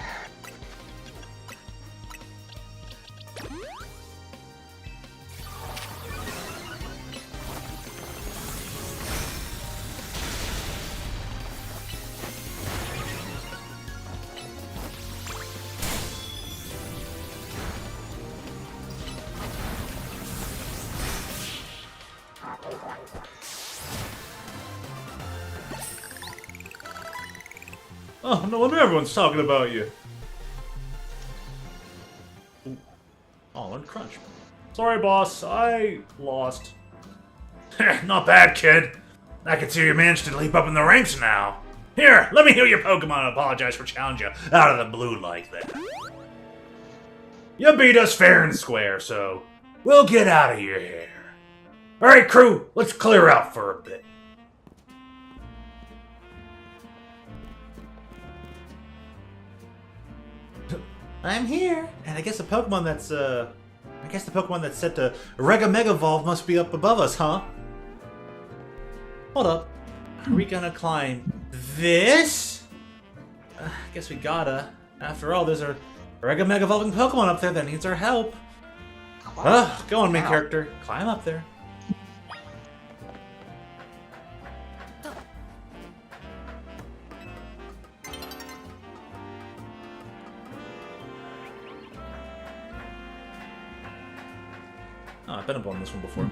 Oh, no wonder everyone's talking about you. Ooh. Oh, and Crunch. Sorry, boss. I lost. Not bad, kid. I can see you managed to leap up in the ranks now. Here, let me heal your Pokemon and apologize for challenging you out of the blue like that. You beat us fair and square, so we'll get out of your hair. Alright, crew, let's clear out for a bit. I'm here, and I guess the Pokemon that's set to Rega Mega Evolve must be up above us, huh? Hold up. Are we gonna climb this? I guess we gotta. After all, there's a Rega Mega Evolving Pokemon up there that needs our help. Go on, main character. Climb up there. Oh, I've been up on this one before.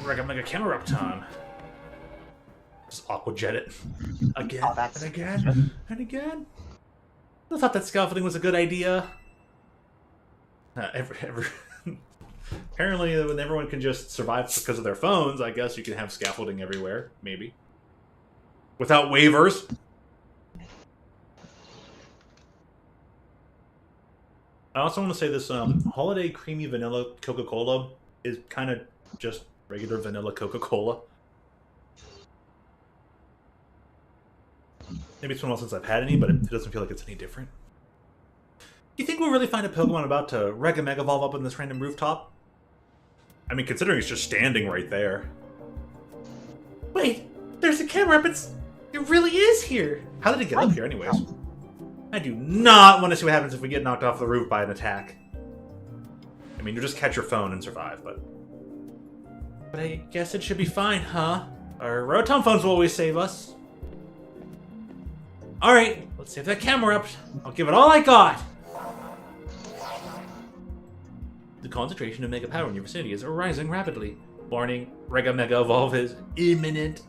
Rega Mega Camerupt time. Just Aqua Jet it. Again, and again, and again. I thought that scaffolding was a good idea. Apparently, when everyone can just survive because of their phones, I guess you can have scaffolding everywhere, maybe. Without waivers. I also want to say this holiday creamy vanilla Coca-Cola is kind of just regular vanilla Coca-Cola. Maybe it's been a while since I've had any, but it doesn't feel like it's any different. Do you think we'll really find a Pokemon about to Rega Mega Evolve up on this random rooftop? I mean, considering it's just standing right there. Wait, there's a camera, but it really is here. How did it get up here anyways? I do not want to see what happens if we get knocked off the roof by an attack. I mean, you just catch your phone and survive, but I guess it should be fine, huh? Our Rotom phones will always save us. Alright, let's save that camera up. I'll give it all I got. The concentration of Mega Power in your vicinity is rising rapidly. Warning, Rega Mega Evolve is imminent.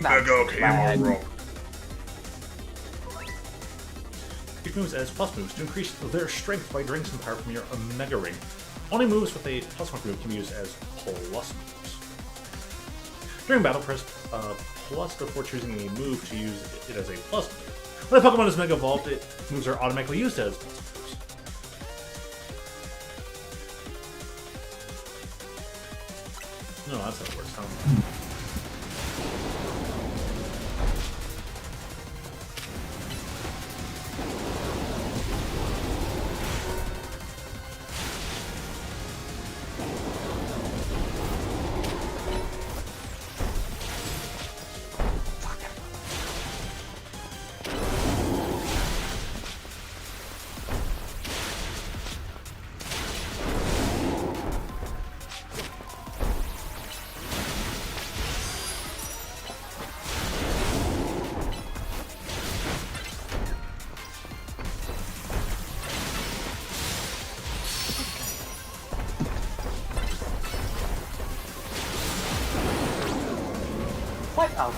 Mega Camerupt. Use moves as plus moves to increase their strength by draining some power from your Omega Ring. Only moves with a plus mark move can be used as plus moves. During battle, press plus before choosing a move to use it as a plus move. When a Pokemon is Mega Evolved, moves are automatically used as plus moves. No, that's how it works, huh? What? Oh,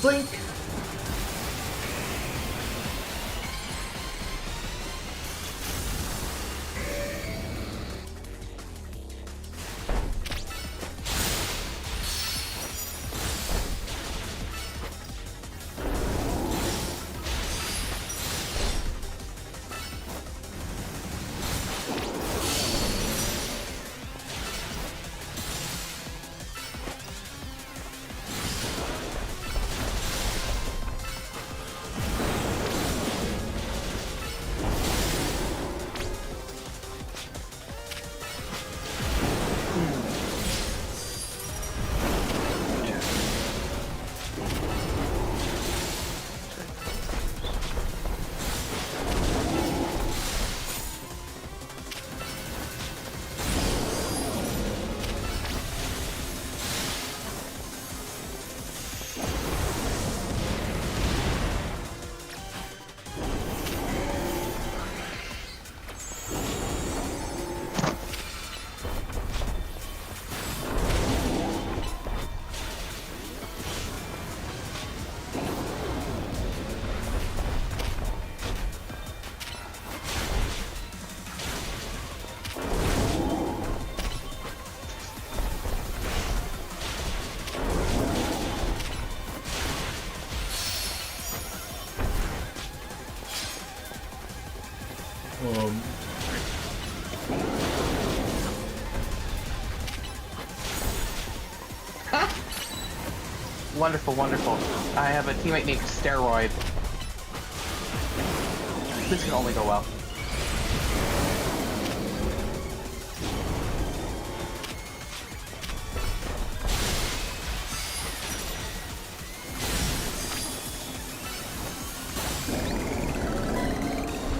Blink! Wonderful, wonderful. I have a teammate named Steroid. This can only go well.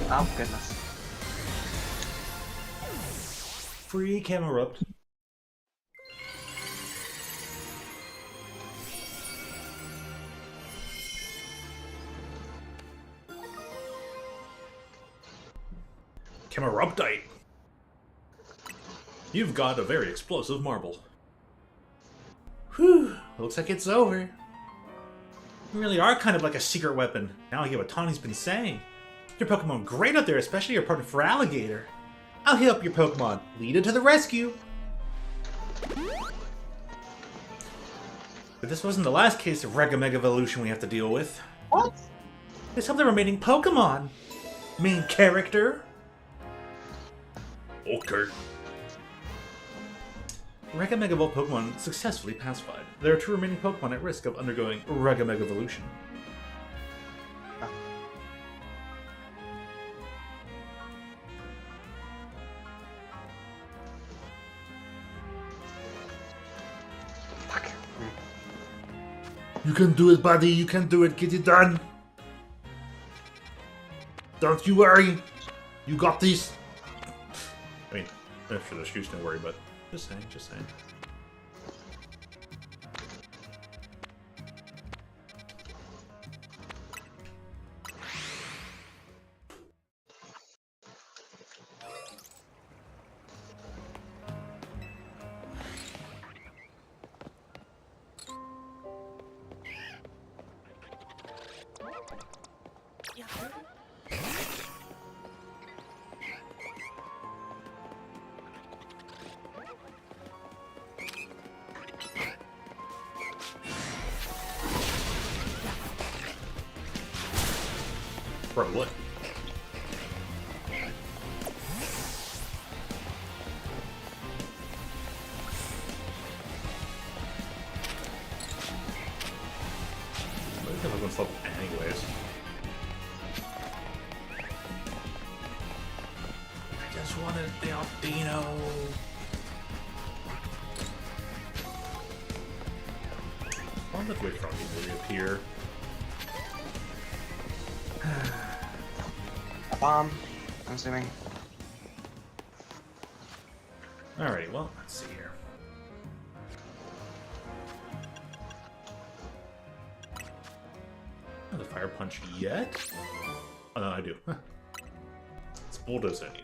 Oh, goodness. Free Camerupt. Cameruptite. You've got a very explosive marble. Whew, looks like it's over. You really are kind of like a secret weapon. Now I get what Tawny's been saying. Your Pokemon great out there, especially your partner for Alligator. I'll heal up your Pokemon. Lead it to the rescue. But this wasn't the last case of Regamega Evolution we have to deal with. What? There's some of the remaining Pokemon. Main character. Okay. Regamega Evolved Pokemon successfully pacified. There are 2 remaining Pokemon at risk of undergoing Regamega Evolution. Fuck. You can do it, buddy. You can do it. Get it done. Don't you worry. You got this. I mean, I'm sure the shoes don't worry, but just saying, just saying. Bro, what? I think I'm gonna flip anyways. I just wanted the Aldino. I wonder if we probably reappear. A bomb, I'm assuming. Alrighty, well, let's see here. Not the fire punch yet? Oh no, I do. It's bulldoze at you.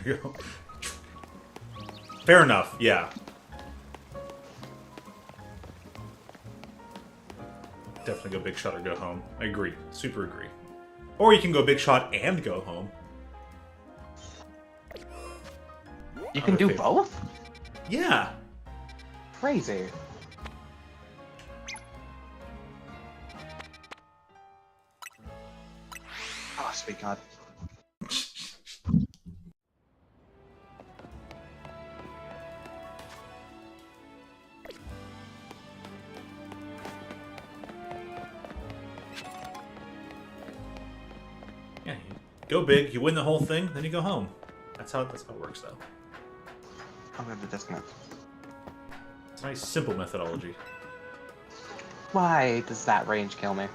There you go. Fair enough, yeah. Definitely go big shot or go home. I agree. Super agree. Or you can go big shot and go home. You can do both? Yeah. Crazy. Oh, sweet God. Yeah, you go big, you win the whole thing, then you go home. That's how it works, though. I'm going to disconnect. It's a nice, simple methodology. Why does that range kill me?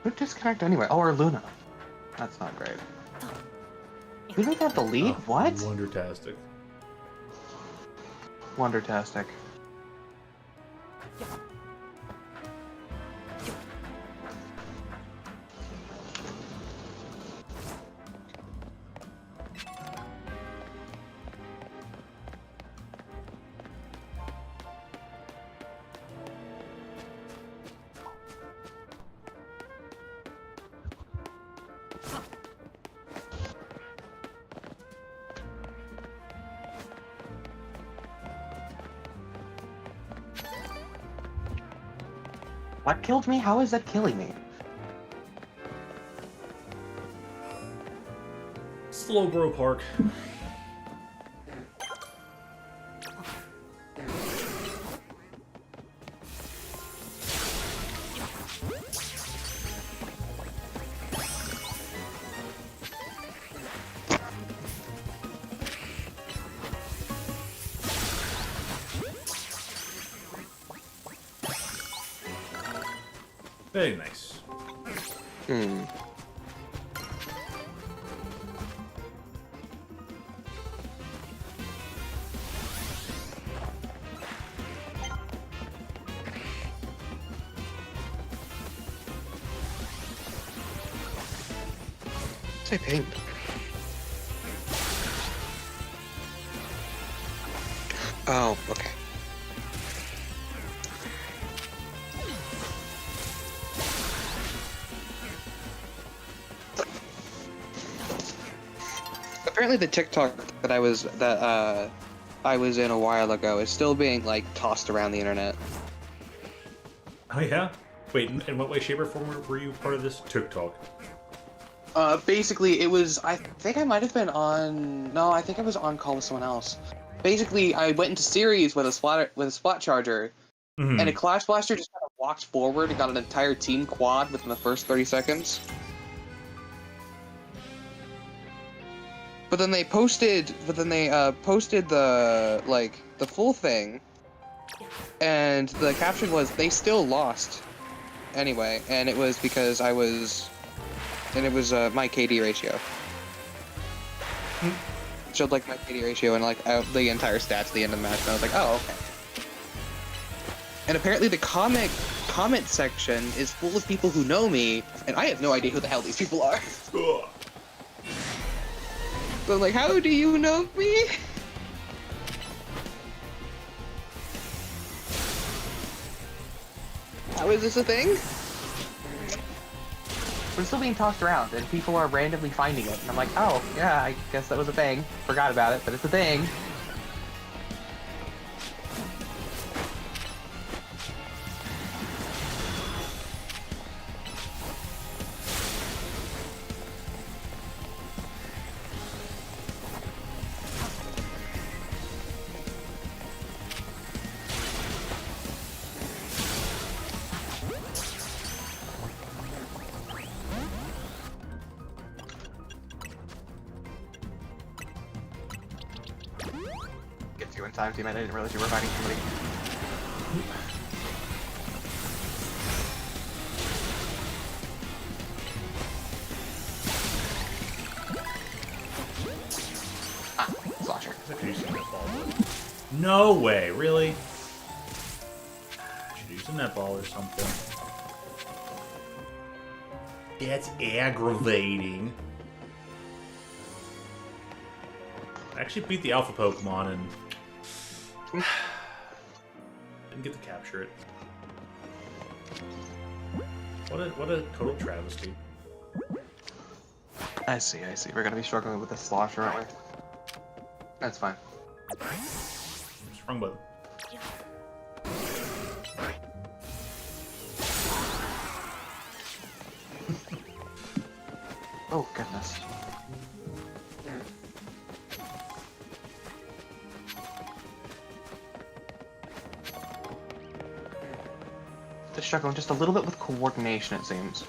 Who disconnect anyway? Oh, or Luna. That's not great. We don't have the lead? Oh, What? Wondertastic. Wondertastic. What killed me? How is that killing me? Slowbro Park. Very nice. Say pain. Oh, okay. Apparently the TikTok that I was in a while ago is still being like tossed around the internet. Oh yeah? Wait, in what way, shape, or form were you part of this TikTok? Basically, it was. I think I might have been on. No, I think I was on call with someone else. Basically, I went into series with a splat charger, and a Clash Blaster just kind of walked forward and got an entire team quad within the first 30 seconds. But then they posted. Posted the the full thing, and the caption was they still lost. Anyway, and it was because I was. And it was my KD ratio. Showed like my KD ratio and like the entire stats at the end of the match, and I was like, oh, okay. And apparently the comment section is full of people who know me, and I have no idea who the hell these people are. So I'm like, how do you know me? How is this a thing? We're still being tossed around, and people are randomly finding it. And I'm like, oh, yeah, I guess that was a thing. Forgot about it, but it's a thing. Gets you in time, teammate. I didn't realize you were fighting somebody. Ah, slosher. No way, really? Should use a netball or something. That's aggravating. I actually beat the alpha Pokemon and didn't get to capture it. What a total travesty. I see. We're gonna be struggling with the slosher, aren't we? That's fine. Wrong button. Oh, goodness. Just struggling just a little bit with coordination, it seems.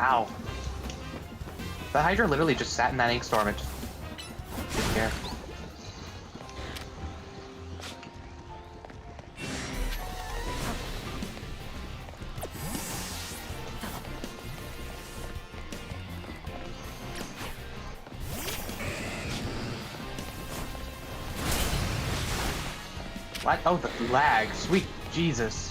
Wow. The Hydra literally just sat in that ink storm and just didn't care. What? Oh, the lag. Sweet Jesus.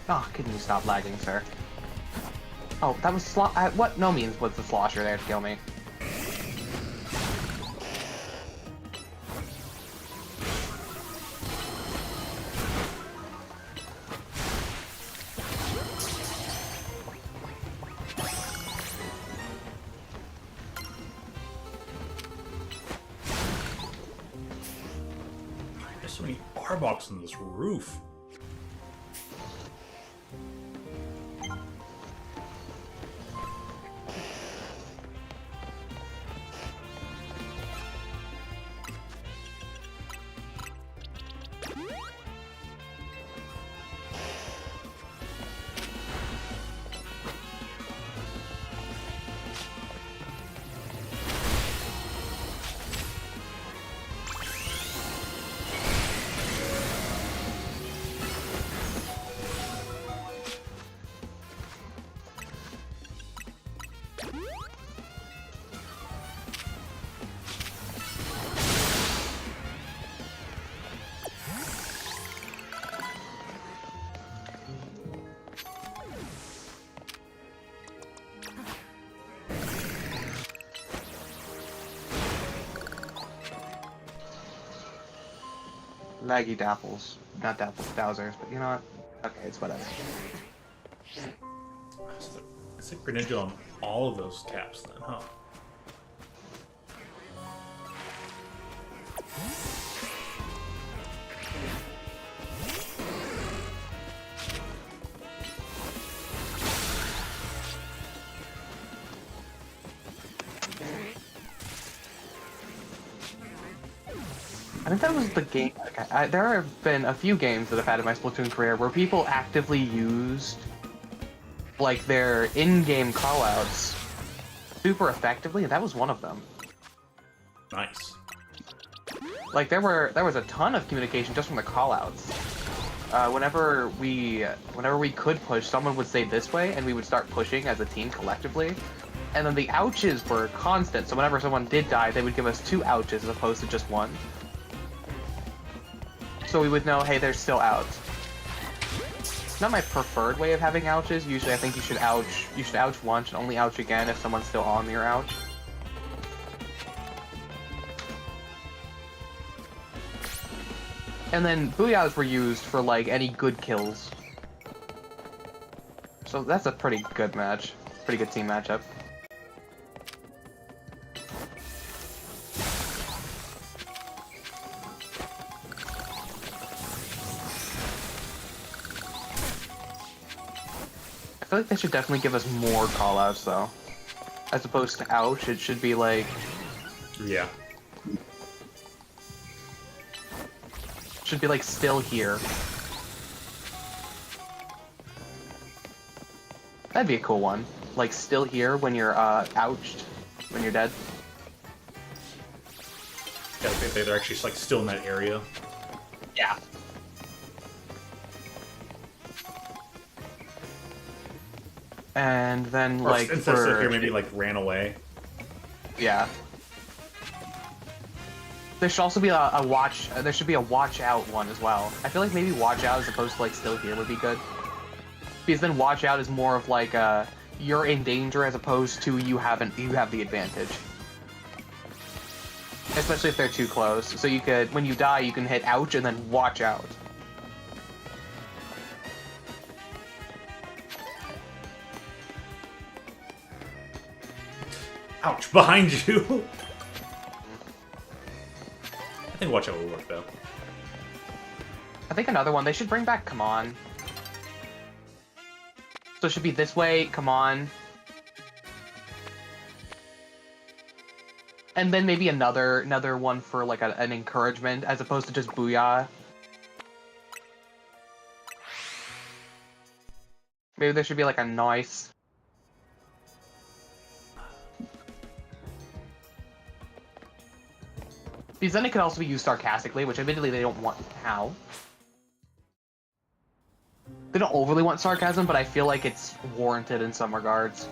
Oh, can you stop lagging, sir? Oh, that was what no means was the slosher there to kill me? There's so many Arboks on this roof. Laggy dapples. Not dapples, dowsers, but you know what? Okay, it's whatever. It's like Greninja on all of those caps then, huh? I think that was the game. Okay, there have been a few games that I've had in my Splatoon career where people actively used like their in-game callouts super effectively, and that was one of them. Nice. Like there was a ton of communication just from the callouts. Whenever we could push, someone would say this way, and we would start pushing as a team collectively. And then the ouches were constant, so whenever someone did die, they would give us 2 ouches as opposed to just 1. So we would know, hey, they're still out. Not my preferred way of having ouches. Usually I think you should ouch once and only ouch again if someone's still on your ouch. And then booyahs were used for like any good kills. So that's a pretty good match. Pretty good team matchup. I feel like they should definitely give us more callouts though. As opposed to ouch, it should be like... Yeah. Should be like still here. That'd be a cool one. Like still here when you're ouched, when you're dead. Yeah, I think they're actually like still in that area. Yeah. And then Or like instead of for... here, maybe like ran away. Yeah. There should also be a watch. There should be a watch out one as well. I feel like maybe watch out as opposed to like still here would be good. Because then watch out is more of like you're in danger as opposed to you have the advantage. Especially if they're too close. So you could, when you die, you can hit ouch and then watch out. Ouch! Behind you. I think watch out will work though. I think another one, they should bring back come on. So it should be this way, come on. And then maybe another one for like an encouragement as opposed to just booyah. Maybe there should be like a nice. Because then it could also be used sarcastically, which admittedly they don't want how. They don't overly want sarcasm, but I feel like it's warranted in some regards.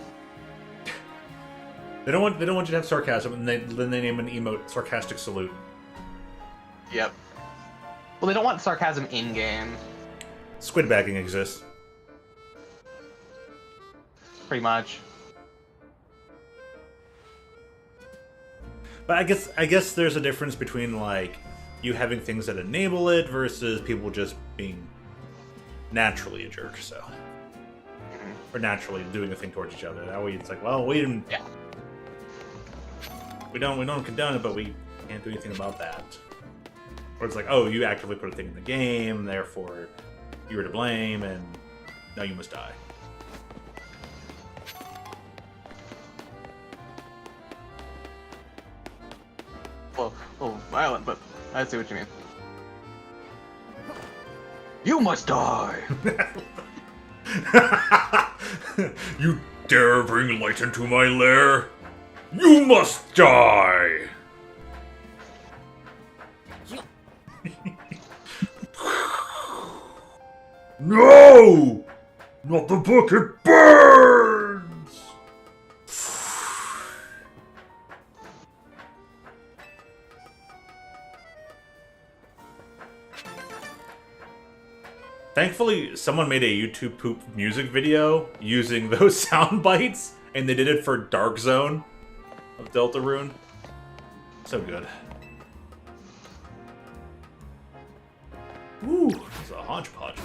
They don't want you to have sarcasm, and then they name an emote "sarcastic salute." Yep. Well, they don't want sarcasm in game. Squid bagging exists. Pretty much. But I guess there's a difference between like you having things that enable it versus people just being naturally a jerk, so or naturally doing a thing towards each other. That way, it's like, well, we didn't. Yeah. We don't condone it, but we can't do anything about that. Or it's like, oh, you actively put a thing in the game, therefore you were to blame, and now you must die. Well, a little violent, but I see what you mean. You must die! You dare bring light into my lair? You must die! No! Not the book, it burns! Thankfully, someone made a YouTube poop music video using those sound bites, and they did it for Dark Zone of Deltarune. So good. Ooh, it's a hodgepodge.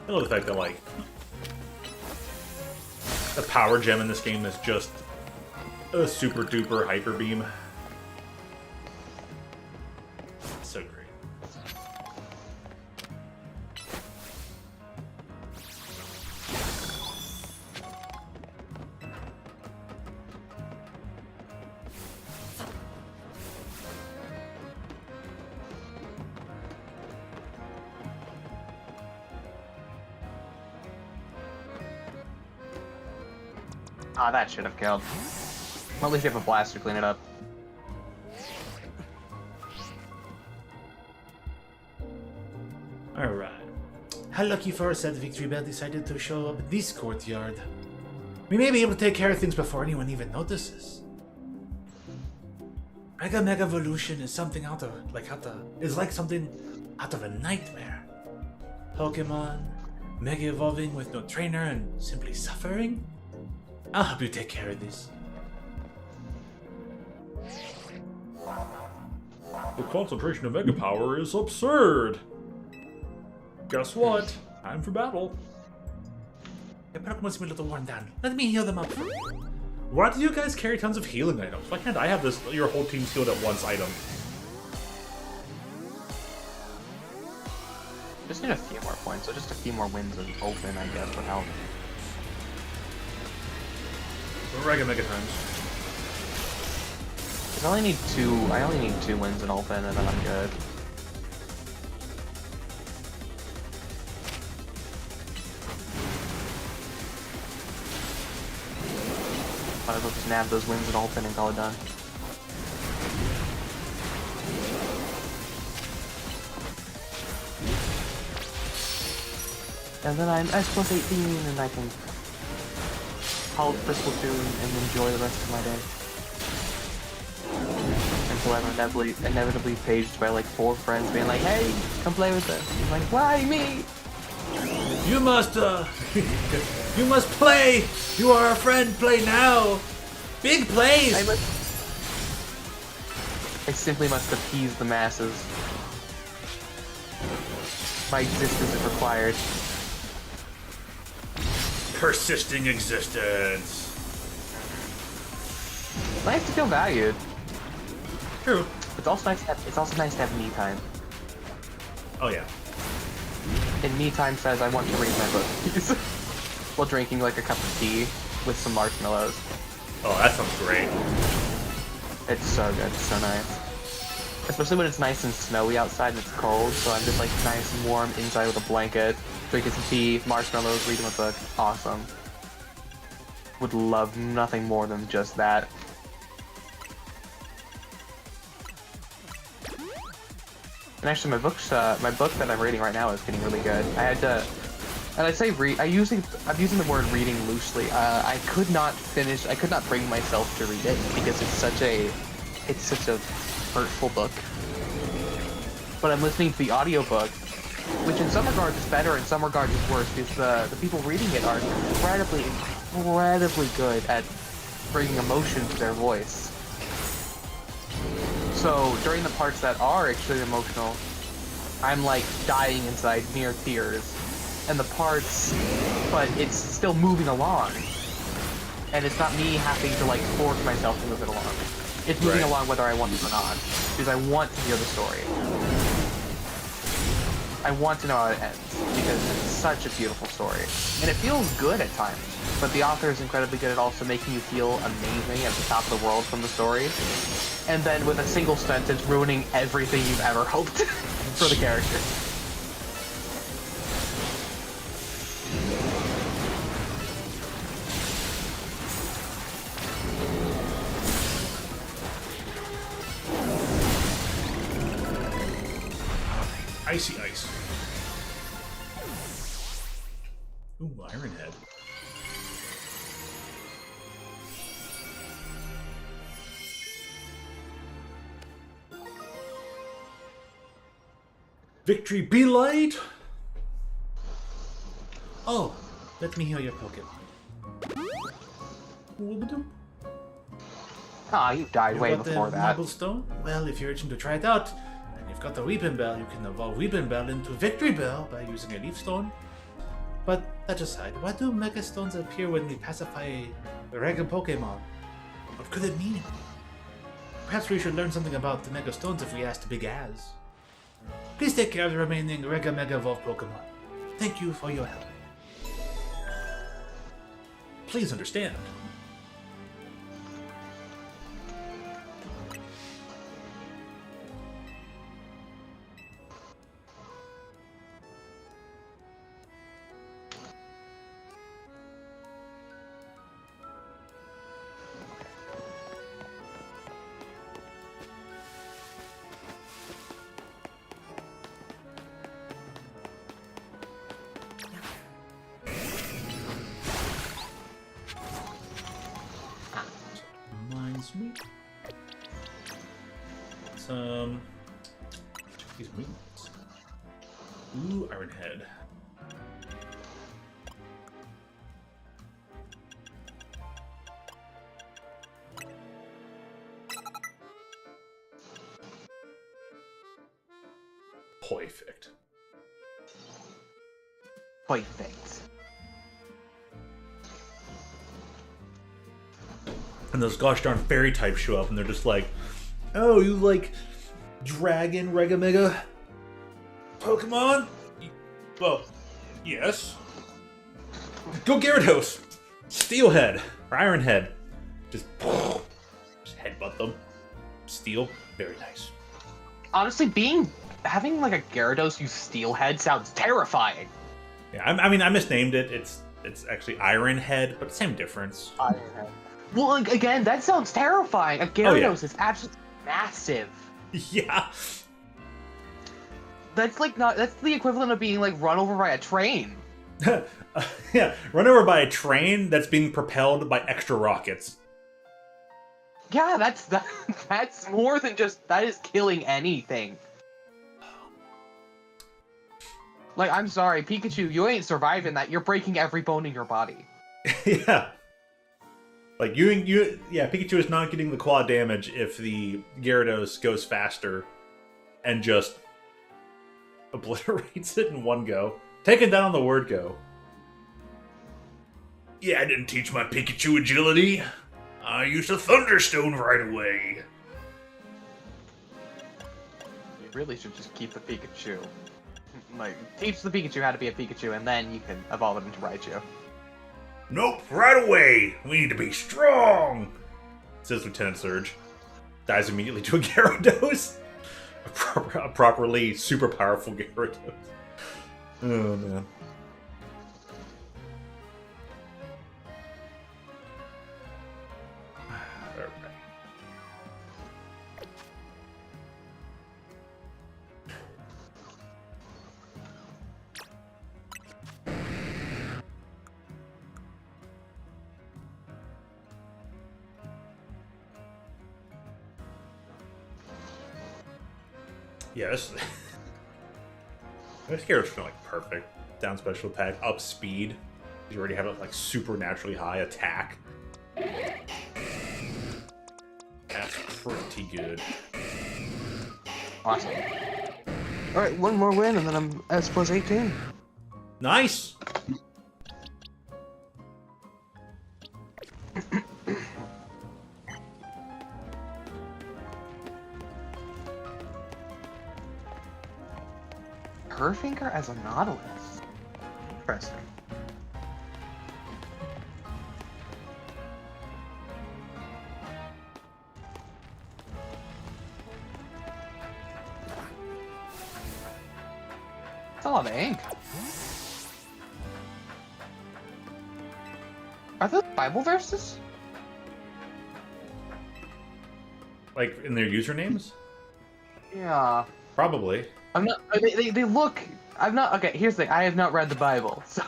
I love the fact that, like, the power gem in this game is just a super duper hyper beam. So great. Ah, that should have killed. Well, at least you have a blast to clean it up. Alright. How lucky for us that Victory Bell decided to show up in this courtyard. We may be able to take care of things before anyone even notices. Mega Evolution is something is like something out of a nightmare. Pokemon, Mega Evolving with no trainer and simply suffering? I'll help you take care of this. The concentration of Mega Power is absurd! Guess what? Time for battle. Your Pokemon seem a little worn down. Let me heal them up. Why do you guys carry tons of healing items? Why can't I have this? Your whole team's healed at once item. Just need a few more points, so just a few more wins and open, I guess, would help. Mega times. I only need two wins in open, and then I'm good. Might as well just nab those wins in open and call it done. And then I'm plus 18, and I can call it Crystal 2 and enjoy the rest of my day. Until I'm inevitably paged by like 4 friends being like, hey, come play with us. I'm like, why me? You must, you must play! You are a friend, play now! Big plays! I simply must appease the masses. My existence is required. persisting existence. Nice to feel valued. True. It's also nice to have me time. Oh yeah. And me time says I want to read my book, please. While drinking like a cup of tea with some marshmallows. Oh, that sounds great. It's so good, it's so nice. Especially when it's nice and snowy outside and it's cold, so I'm just like nice and warm inside with a blanket, drinking some tea, marshmallows, reading a book. Awesome. Would love nothing more than just that. And actually, my book that I'm reading right now is getting really good. I had to, and I say I'm using the word reading loosely. I could not bring myself to read it because it's such a hurtful book. But I'm listening to the audiobook, which in some regards is better, in some regards is worse, because the people reading it are incredibly good at bringing emotion to their voice. So during the parts that are extremely emotional, I'm like dying inside near tears. And the parts, but it's still moving along. And it's not me having to like force myself to move it along. It's moving along whether I want to or not. Because I want to hear the story. I want to know how it ends. Because it's such a beautiful story. And it feels good at times. But the author is incredibly good at also making you feel amazing at the top of the world from the story. And then with a single sentence ruining everything you've ever hoped for the character. Icy ice. Ooh, Ironhead. Victory be light! Oh, let me heal your Pokemon. Whoop-a-doop. Ah, you died way before the that. Marble Stone? Well, if you're itching to try it out, and you've got the Weeping Bell, you can evolve Weeping Bell into Victory Bell by using a Leaf Stone. But that aside, why do Mega Stones appear when we pacify a regular Pokemon? What could it mean? Perhaps we should learn something about the Mega Stones if we ask the Big Az. Please take care of the remaining Mega Evolved Pokemon. Thank you for your help. Please understand. Me. Check these wings. Ooh, Ironhead. Perfect. Perfect. And those gosh darn fairy types show up and they're just like, oh, you like dragon Regamega Pokemon? Well, yes. Go Gyarados! Steelhead or Ironhead. Just headbutt them. Steel, very nice. Honestly, having like a Gyarados use Steelhead sounds terrifying. Yeah, I mean, I misnamed it. It's actually Ironhead, but same difference. Ironhead. Well, like, again, that sounds terrifying. A Gyarados is absolutely massive. Yeah. That's the equivalent of being like run over by a train. Yeah, run over by a train that's being propelled by extra rockets. Yeah, that's more than just, that is killing anything. Like, I'm sorry, Pikachu, you ain't surviving that. You're breaking every bone in your body. Yeah. Like, yeah, Pikachu is not getting the quad damage if the Gyarados goes faster and just obliterates it in one go. Take it down on the word go. Yeah, I didn't teach my Pikachu agility. I used a Thunderstone right away. You really should just keep the Pikachu. Like, teach the Pikachu how to be a Pikachu, and then you can evolve it into Raichu. Nope, right away. We need to be strong, says Lieutenant Surge. Dies immediately to a Gyarados. A properly super powerful Gyarados. Oh, man. Yeah, this Gyarados is like perfect. Down special attack, up speed. You already have it like supernaturally high attack. That's pretty good. Awesome. Alright, one more win, and then I'm S plus 18. Nice! Perfinger as a Nautilus. Interesting. That's a lot of ink. Are those Bible verses? Like in their usernames? Yeah. Probably. I'm not. They look. I'm not. Okay, here's the thing. I have not read the Bible, so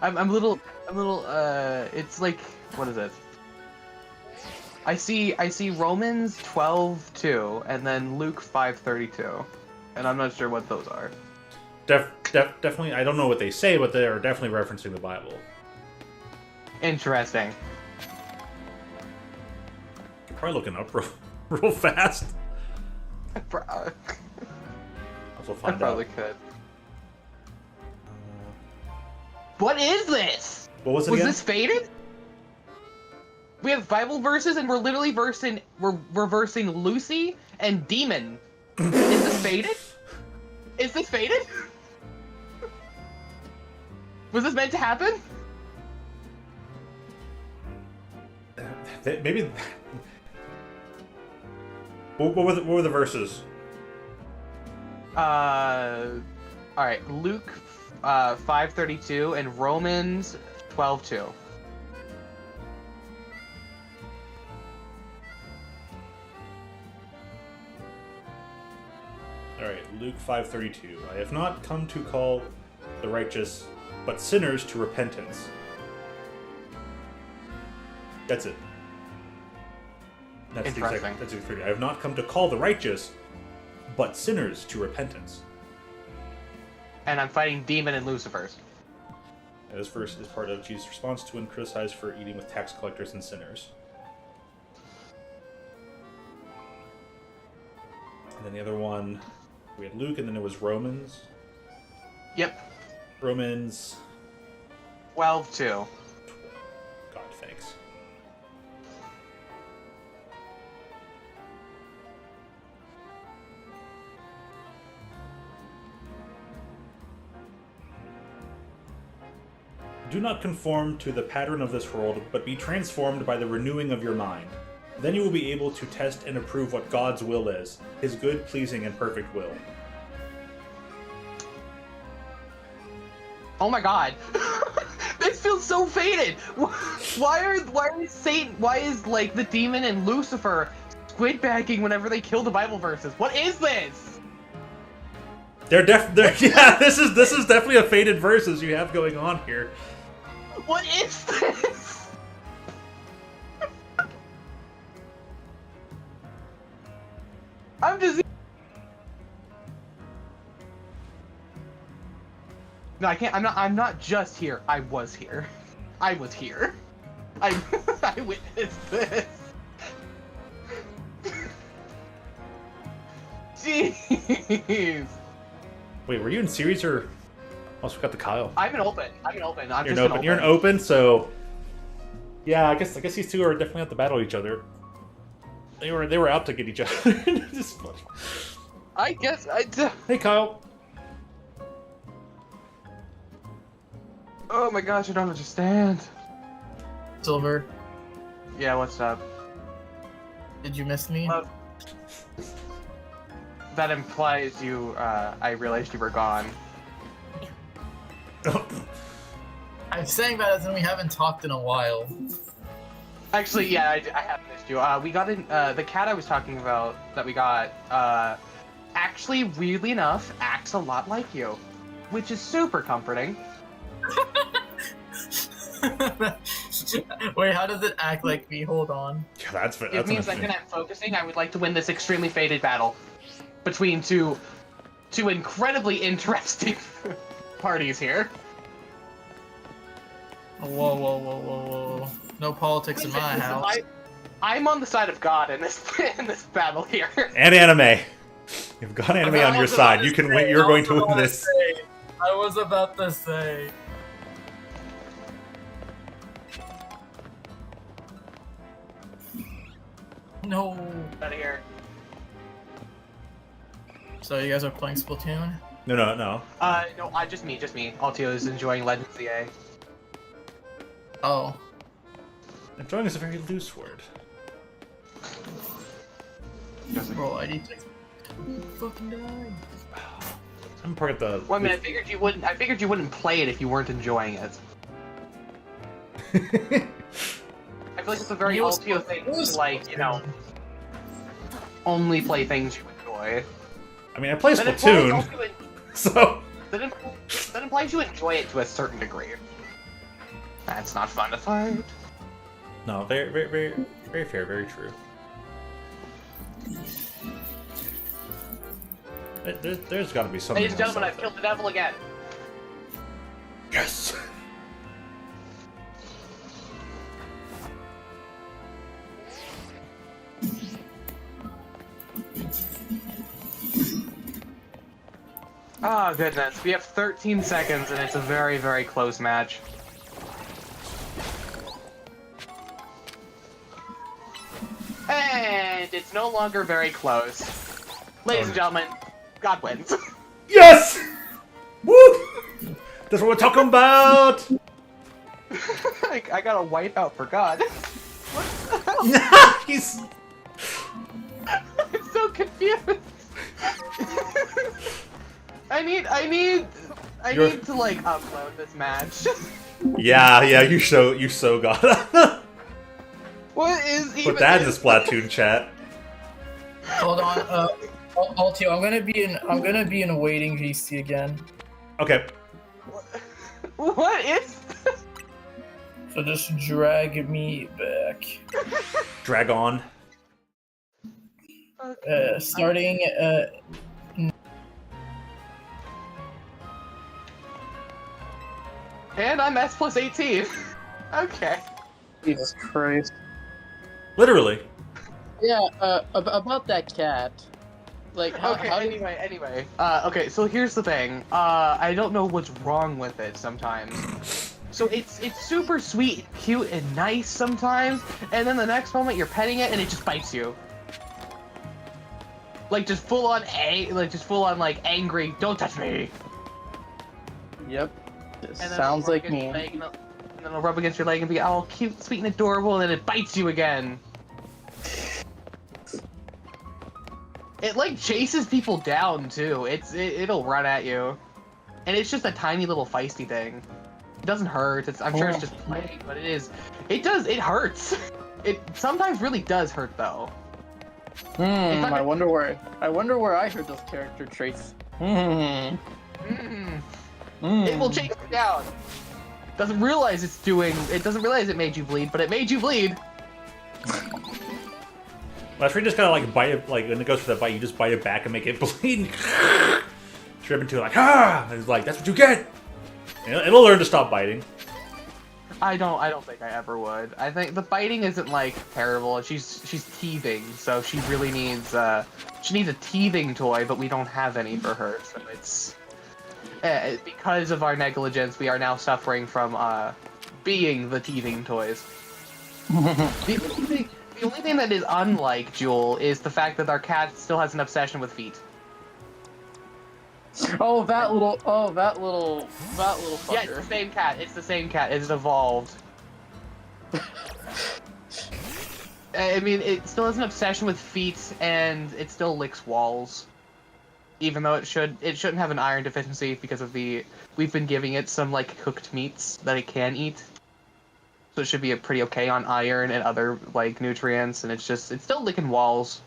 I'm a little. It's like, what is it? I see Romans 12:2 and then Luke 5:32, and I'm not sure what those are. Definitely. I don't know what they say, but they are definitely referencing the Bible. Interesting. You're probably looking up real fast. I Find probably out. could. What is this? What was it Was again? this faded? We have Bible verses, and we're literally reversing Lucy and Demon. Is this faded? Is this faded? Was this meant to happen? Maybe. What were the verses? Alright, Luke 5:32 and Romans 12:2. Alright, Luke 5:32. I have not come to call the righteous, but sinners to repentance. That's it. That's the Interesting. exact. That's exactly. I have not come to call the righteous, but sinners to repentance. And I'm fighting Demon and Lucifer's. And this verse is part of Jesus' response to when criticized for eating with tax collectors and sinners. And then the other one, we had Luke, and then it was Romans. Yep. Romans. 12:2. God, thanks. Do not conform to the pattern of this world, but be transformed by the renewing of your mind. Then you will be able to test and approve what God's will is, his good, pleasing, and perfect will. Oh my god. This feels so faded. Why is like the Demon and Lucifer squid bagging whenever they kill the Bible verses? What is this? They're yeah, this is definitely a faded verses you have going on here. What is this? I'm just. No, I can't. I'm not just here. I was here. I was here. I witnessed this. Jeez. Wait, were you in series or? Also got the Kyle. I'm an open. I'm an open. I'm You're just an an open. You're an open, so yeah. I guess these two are definitely out to battle each other. They were out to get each other. It's just funny. I guess Hey, Kyle. Oh my gosh, I don't understand. Silver, Yeah, what's up? did you miss me? Well, that implies you. I realized you were gone. I'm saying that as in we haven't talked in a while. Actually, yeah, I have missed you. We got in. The cat I was talking about that we got. Actually, weirdly enough, acts a lot like you, which is super comforting. Wait, how does it act like me? Hold on. Yeah, that's It means that when I'm focusing, I would like to win this extremely fated battle between two incredibly interesting parties here. Whoa, whoa, whoa, whoa, whoa. No politics in my Listen, house. I'm on the side of God in this battle here. And anime. You've got anime on your side. You can win. You're going to win this. I was about to say. No. Out of here. So you guys are playing Splatoon? No. No, just me. Altio is enjoying Legends EA. Oh. Enjoying is a very loose word. Bro, I need to fucking die. I'm part of the. Well, I mean, I figured you wouldn't play it if you weren't enjoying it. I feel like it's a very Altio thing to, like, you know, only play things you enjoy. I mean, I play Splatoon, so That implies you enjoy it to a certain degree. That's not fun to fight. no, very fair, very true. There's got to be something. Ladies and gentlemen, else I've out killed the devil again. there. Yes. Oh goodness, we have 13 seconds and it's a very, very close match. And it's no longer very close. Ladies and gentlemen, God wins. Yes. Woo! That's what we're talking about. I got a wipeout for God. He's. I'm so confused. I need to like upload this match. Yeah, you so got it. What is even Put that in the this? Splatoon chat. Hold on, Altio, I'm gonna be in a waiting GC again. Okay. What is? So just drag me back. Drag on. Starting And I'm S plus 18. Okay. Jesus Christ. Literally. Yeah, about that cat. Like, how did... Anyway. Okay, so here's the thing. I don't know what's wrong with it sometimes. So it's super sweet, and cute, and nice sometimes, and then the next moment you're petting it and it just bites you. Like just full on like angry, don't touch me. Yep. And then Sounds it'll rub like against me. your leg, and then it'll rub against your leg and be all cute, sweet, and adorable, and then it bites you again. It like chases people down too. It'll run at you, and it's just a tiny little feisty thing. It doesn't hurt. I'm sure it's just playing, but it hurts. It sometimes really does hurt though. I wonder where I heard those character traits. It will chase you down. Doesn't realize it doesn't realize it made you bleed, but it made you bleed. That's where you just gotta like bite it, like when it goes for that bite, you just bite it back and make it bleed. Trip into it like and it's like that's what you get. And it'll learn to stop biting. I don't think I ever would. I think the biting isn't like terrible. She's teething, so she really needs a teething toy, but we don't have any for her, so because of our negligence, we are now suffering from being the teething toys. The only thing that is unlike Jewel is the fact that our cat still has an obsession with feet. Oh, that little fucker. Yeah, it's the same cat. It's the same cat. It's evolved. I mean, it still has an obsession with feet, and it still licks walls. Even though it shouldn't have an iron deficiency because of we've been giving it some like cooked meats that it can eat. So it should be pretty okay on iron and other like nutrients, and it's still licking walls.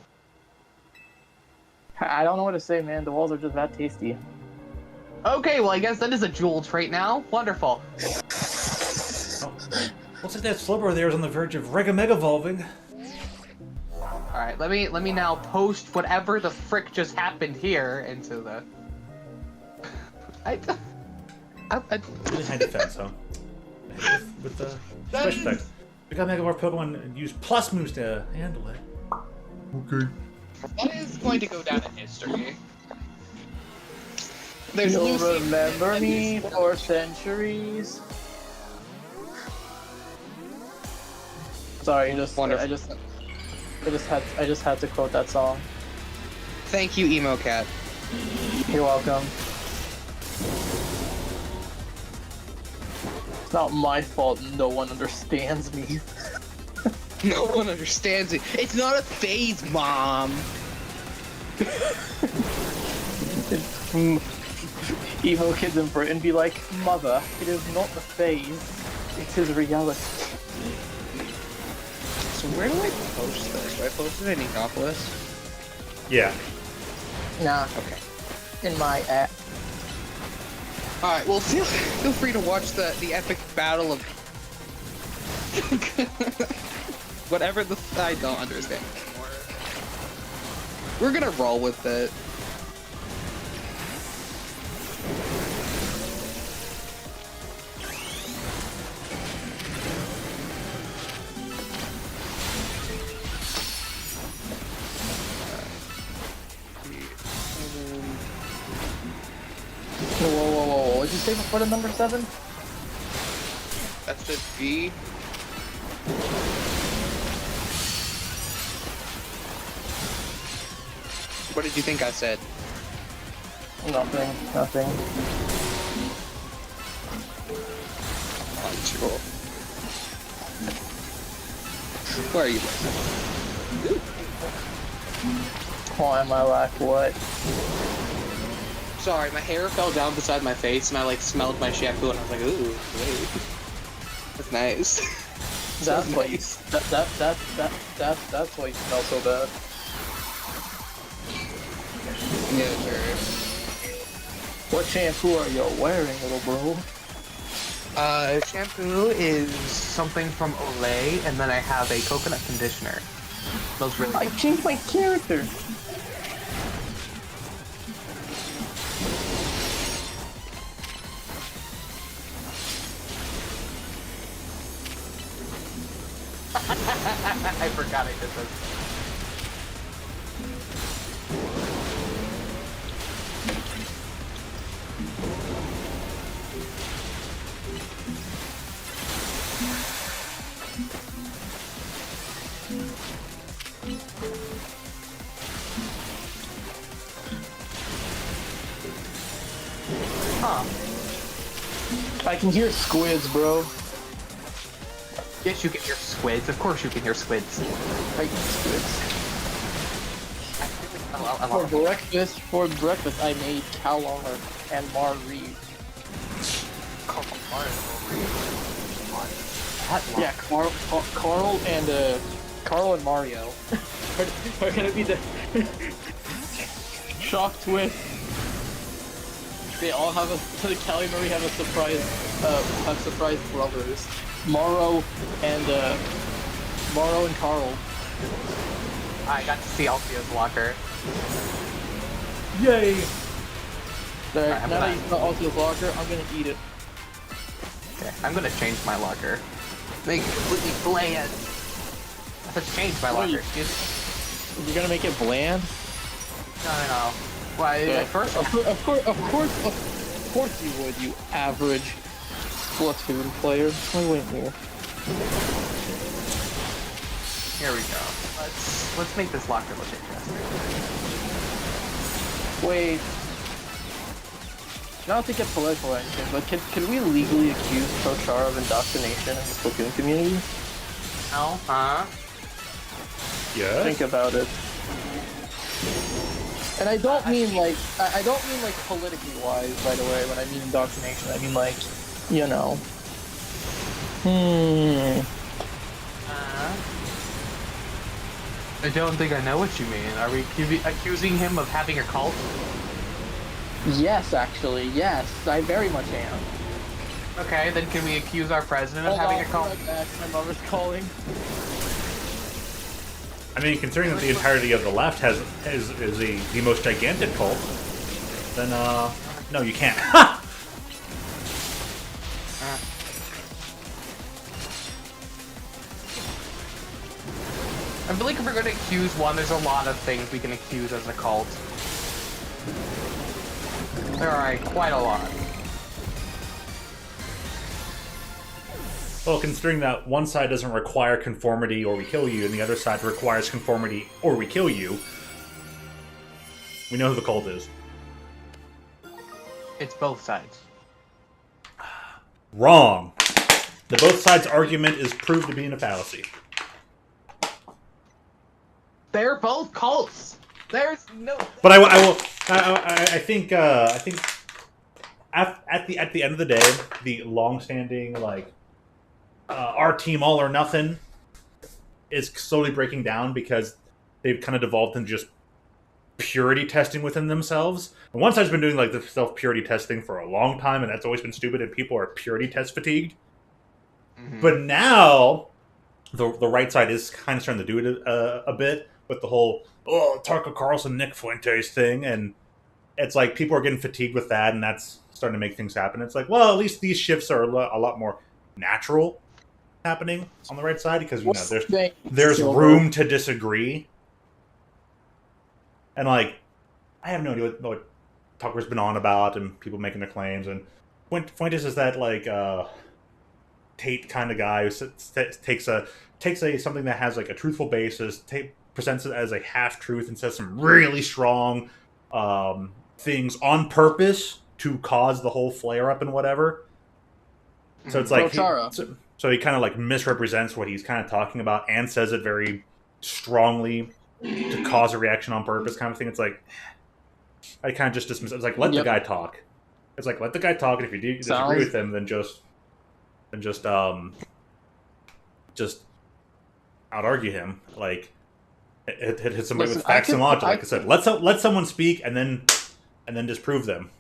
I don't know what to say, man. The walls are just that tasty. Okay, well I guess that is a Jewel trait now. Wonderful. Oh, looks like that Slowbro there is on the verge of Regameg evolving. All right, let me now post whatever the frick just happened here into the. I Behind defense, huh? With the special effect. We gotta make our Pokemon and use plus moves to handle it. Okay. That is going to go down in history. There's You'll Lucy. remember me for centuries. Sorry, Wonderful. I just had to quote that song. Thank you, Emo Cat. You're welcome. It's not my fault no one understands me. No one understands it. It's not a phase, Mom. Emo kids in Britain be like, Mother, it is not a phase, it is reality. So where do I post this? Do I post it in Ecopolis? Yeah. Nah, Okay. in my app. Alright, well feel free to watch the epic battle of whatever I don't understand anymore. We're gonna roll with it. Whoa, what'd you say before the number 7? That's just B. What did you think I said? Nothing. Oh, cool. Where are you? Why am I like what? Sorry, my hair fell down beside my face, and I like smelled my shampoo, and I was like, ooh, wait, that's nice. That's why you, that's why you smell so bad. Yeah, sure. What shampoo are you wearing, little bro? Shampoo is something from Olay, and then I have a coconut conditioner. Those really. I changed my character. I forgot I did this. Huh. I can hear squids, bro. Yes, you can hear squids. Of course you can hear squids. I eat squids. I For love it. breakfast, I made Calor and Marie. Yeah, Carl and Mario are gonna be the shock twist. They all have Callie and Marie have a surprise brothers. Morrow and Carl. I got to see Althea's locker. Yay! There, Alright, I'm now that gonna- you smell Althea's locker, I'm gonna eat it. Okay, I'm gonna change my locker. Make it completely bland. I said change my What are locker. you- Excuse me. You're gonna make it bland? No. Why? At first, Of course you would, you average Splatoon player. Wait here. Here we go. Let's make this locker look interesting. Wait. Not to get political or anything, but can we legally accuse Prochara of indoctrination in the Splatoon community? No? Huh? Yeah. Think about it. And I don't mean like politically wise, by the way, when I mean indoctrination. I mean like, you know. I don't think I know what you mean. Are we accusing him of having a cult? Yes, actually, yes. I very much am. Okay, then can we accuse our president of having a cult? Right back. My mother's calling. I mean, considering that the entirety of the left is the most gigantic cult, then no, you can't. I feel like if we're going to accuse one, there's a lot of things we can accuse as a cult. There are quite a lot. Well, considering that one side doesn't require conformity or we kill you, and the other side requires conformity or we kill you, we know who the cult is. It's both sides. Wrong. The both sides argument is proved to be in a fallacy. They're both cults. There's no. But I think at the end of the day, the long-standing our team all or nothing is slowly breaking down because they've kind of devolved into just purity testing within themselves. And one side's been doing the self-purity testing for a long time, and that's always been stupid, and people are purity test fatigued. Mm-hmm. But now the right side is kind of starting to do it a bit with the whole Tarka Carlson, Nick Fuentes thing, and it's like people are getting fatigued with that, and that's starting to make things happen. It's like, well, at least these shifts are a lot more natural happening on the right side because there's room to disagree, and I have no idea what Tucker's been on about and people making their claims, and Fuentes is that Tate kind of guy who takes something that has a truthful basis, presents it as a half truth, and says some really strong things on purpose to cause the whole flare up and whatever. So it's so he kind of misrepresents what he's kind of talking about and says it very strongly to cause a reaction on purpose, kind of thing. It's I kind of just dismiss it. It's let the guy talk. It's let the guy talk, and if you disagree with him, then just out argue him. Hit somebody with facts and logic. Like I said, let someone speak and then disprove them.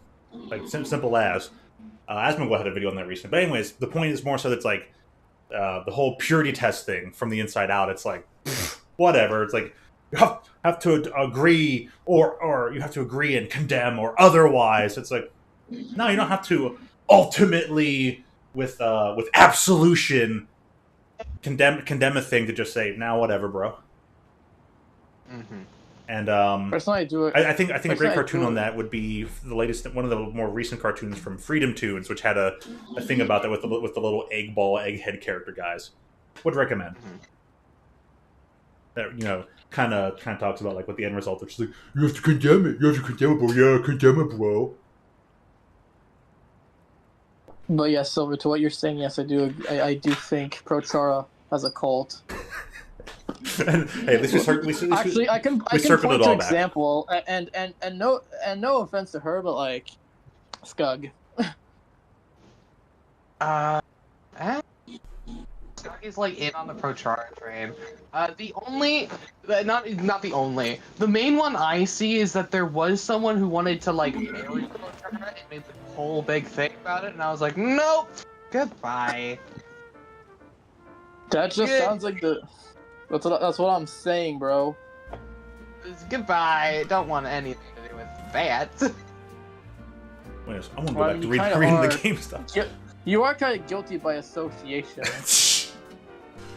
Simple as. Asmongold had a video on that recently. But anyways, the point is more so that's the whole purity test thing from the inside out. It's whatever. It's you have to agree or you have to agree and condemn or otherwise. It's no, you don't have to ultimately with absolution condemn a thing to just say, now whatever, bro. Mm-hmm. And personally, I do it. I think a great cartoon on that would be the latest, one of the more recent cartoons from Freedom Tunes, which had a thing about that with the little egghead character guys. Would recommend. Mm-hmm. That kind of talks about what the end result, which is you have to condemn it, bro. Yeah, condemn it, bro. But yes, Silver, to what you're saying, yes, I do. I do think Prochara has a cult. And, hey, at least actually, I can point to an example, and no offense to her, but Skug. Skug is in on the Prochara train. Not the only. The main one I see is that there was someone who wanted to marry Prochara and made the whole big thing about it, and I was like, nope, goodbye. That just sounds like the. That's what I'm saying, bro. Goodbye. Don't want anything to do with that. Wait, I want to go back to reading the game stuff. You are kind of guilty by association.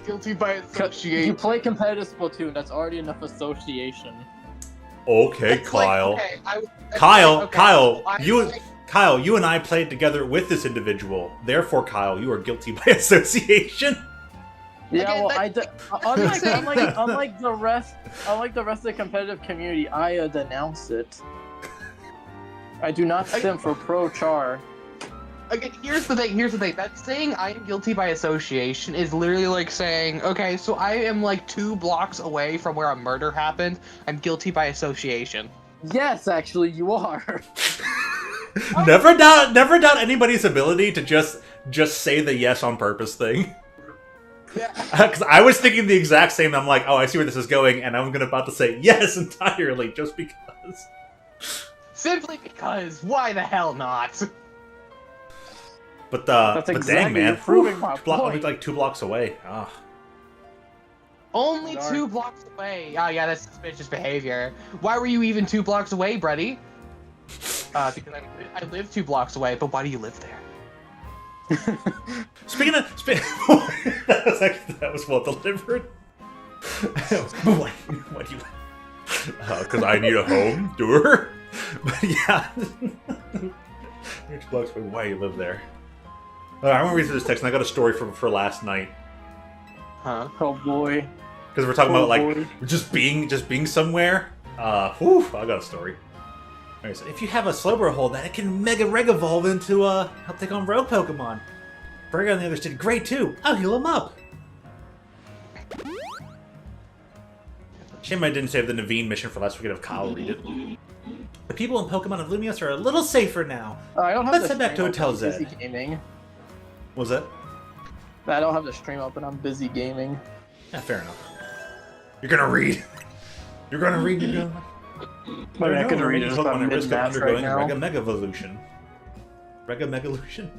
Guilty by association. You play competitive Splatoon. That's already enough association. Okay, Kyle. Kyle, Kyle, you and I played together with this individual. Therefore, Kyle, you are guilty by association. Yeah, Again, well, that- unlike the rest of the competitive community, I denounced it. I do not stand for pro-char. Okay, here's the thing. That saying I am guilty by association is literally like saying, okay, so I am like 2 blocks away from where a murder happened. I'm guilty by association. Yes, actually, you are. Never doubt anybody's ability to just say the yes on purpose thing. Yeah. Because I was thinking the exact same. I'm like, oh, I see where this is going, and I'm about to say yes entirely just because. Simply because. Why the hell not? But That's but exactly dang, man, proving my only point. like 2 blocks away. Ah. Only Darn. 2 blocks away. Oh yeah, that's suspicious behavior. Why were you even 2 blocks away, Brady? Because I live 2 blocks away. But why do you live there? Speaking of, that was well delivered. Why do you? Because I need a home, doer. But yeah, you're 2 blocks away. Why do you live there? I want to read through this text, and I got a story for last night. Huh? Oh boy. Because we're talking Oh, about like boy. just being somewhere. Whew, I got a story. Alright, so if you have a Slowbro hole, that it can mega reg evolve into help take on rogue Pokemon. Burger on the others did great too. I'll heal him up. Shame I didn't save the Naveen mission for last week. Have Kyle read it. The people in Pokemon of Lumios are a little safer now. I don't have Let's the head back stream to Hotel open, I'm Z. busy gaming. What was that? I don't have the stream open. I'm busy gaming. Yeah, fair enough. You're gonna read. You're gonna read. You're gonna. I mean, I could read it if Pokemon I'm at risk of mid-match undergoing right now. Rega Mega Evolution. Rega Mega Evolution.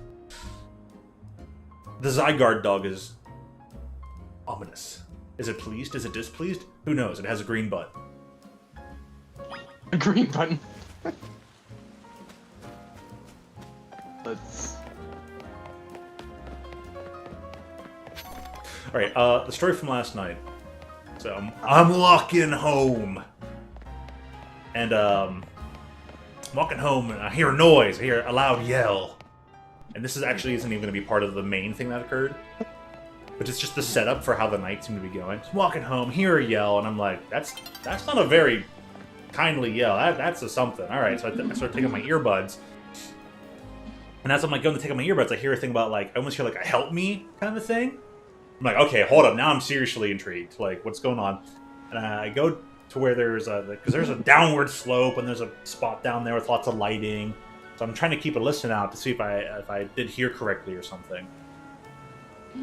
The Zygarde dog is ominous. Is it pleased? Is it displeased? Who knows? It has a green butt. A green button. Let's. All right. The story from last night. So I'm walking home, and I'm walking home, and I hear a noise. I hear a loud yell, and this actually isn't even going to be part of the main thing that occurred, but it's just the setup for how the night seemed to be going. So I'm walking home, hear a yell, and I'm like, that's not a very kindly yell. That's a something. All right, so I start taking my earbuds, and as I'm like going to take out my earbuds, I hear a thing about like I almost hear like a help me kind of thing. I'm like, okay, hold up. Now I'm seriously intrigued. Like, what's going on? And I go to where there's because there's a downward slope and there's a spot down there with lots of lighting. So I'm trying to keep a listen out to see if I did hear correctly or something.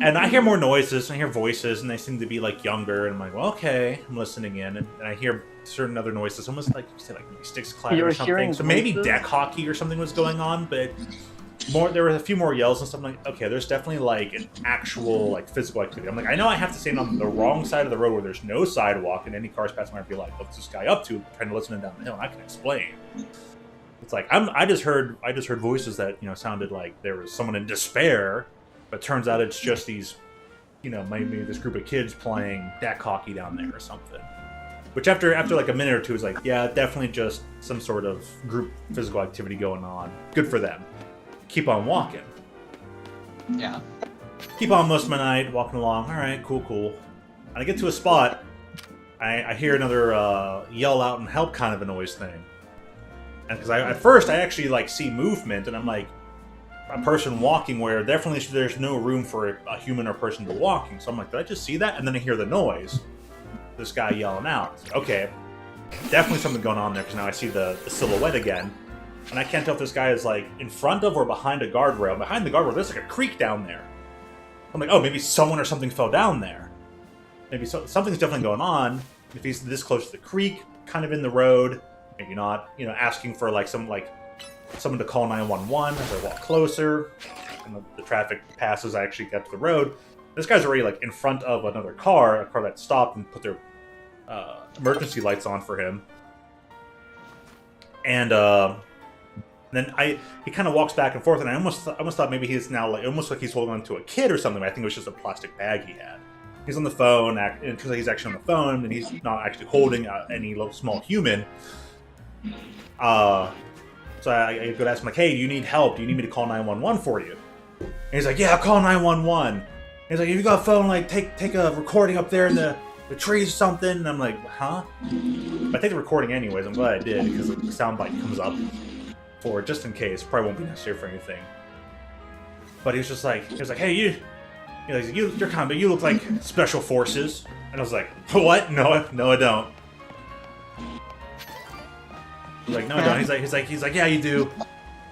And I hear more noises. I hear voices, and they seem to be like younger. And I'm like, well, okay, I'm listening in, and I hear certain other noises, almost like you said, like maybe sticks clattering You're or something. hearing So maybe voices? deck hockey or something was going on, but. There were a few more yells and stuff. I'm like, okay, there's definitely like an actual like physical activity. I'm like, I know I have to stand on the wrong side of the road where there's no sidewalk and any cars passing might be like, what's this guy up to? Trying to listen down the hill, and I can explain. It's like I just heard voices that sounded like there was someone in despair, but turns out it's just these, maybe this group of kids playing deck hockey down there or something. Which after like a minute or two is like, yeah, definitely just some sort of group physical activity going on. Good for them. Keep on walking. Yeah. Keep on most of my night, walking along. All right, cool. And I get to a spot, I hear another yell out and help kind of a noise thing. And because at first I actually like see movement, and I'm like a person walking where definitely there's no room for a human or person to be walking. So I'm like, did I just see that? And then I hear the noise. This guy yelling out. Okay, definitely something going on there because now I see the silhouette again. And I can't tell if this guy is like in front of or behind a guardrail. Behind the guardrail, there's like a creek down there. I'm like, oh, maybe someone or something fell down there. Maybe something's definitely going on. If he's this close to the creek, kind of in the road, maybe not, asking for like someone to call 911 as I walk closer. And the traffic passes, I actually get to the road. This guy's already like in front of another car, a car that stopped and put their emergency lights on for him. And then he kind of walks back and forth, and I almost thought maybe he's now like almost like he's holding on to a kid or something. But I think it was just a plastic bag he had. He's on the phone, and it turns out he's actually on the phone, and he's not actually holding any little small human. So So I go to ask him, like, hey, do you need help? Do you need me to call 911 for you? And he's like, yeah, I'll call 911. And he's like, if you got a phone, like, take a recording up there in the trees or something. And I'm like, huh? I take the recording anyways. I'm glad I did, because the soundbite comes up for it, just in case. Probably won't be necessary for anything. But he was like, hey, you're kind of, you look like special forces. And I was like, what? No, I don't. He's like, no, I don't. He's like, yeah, you do.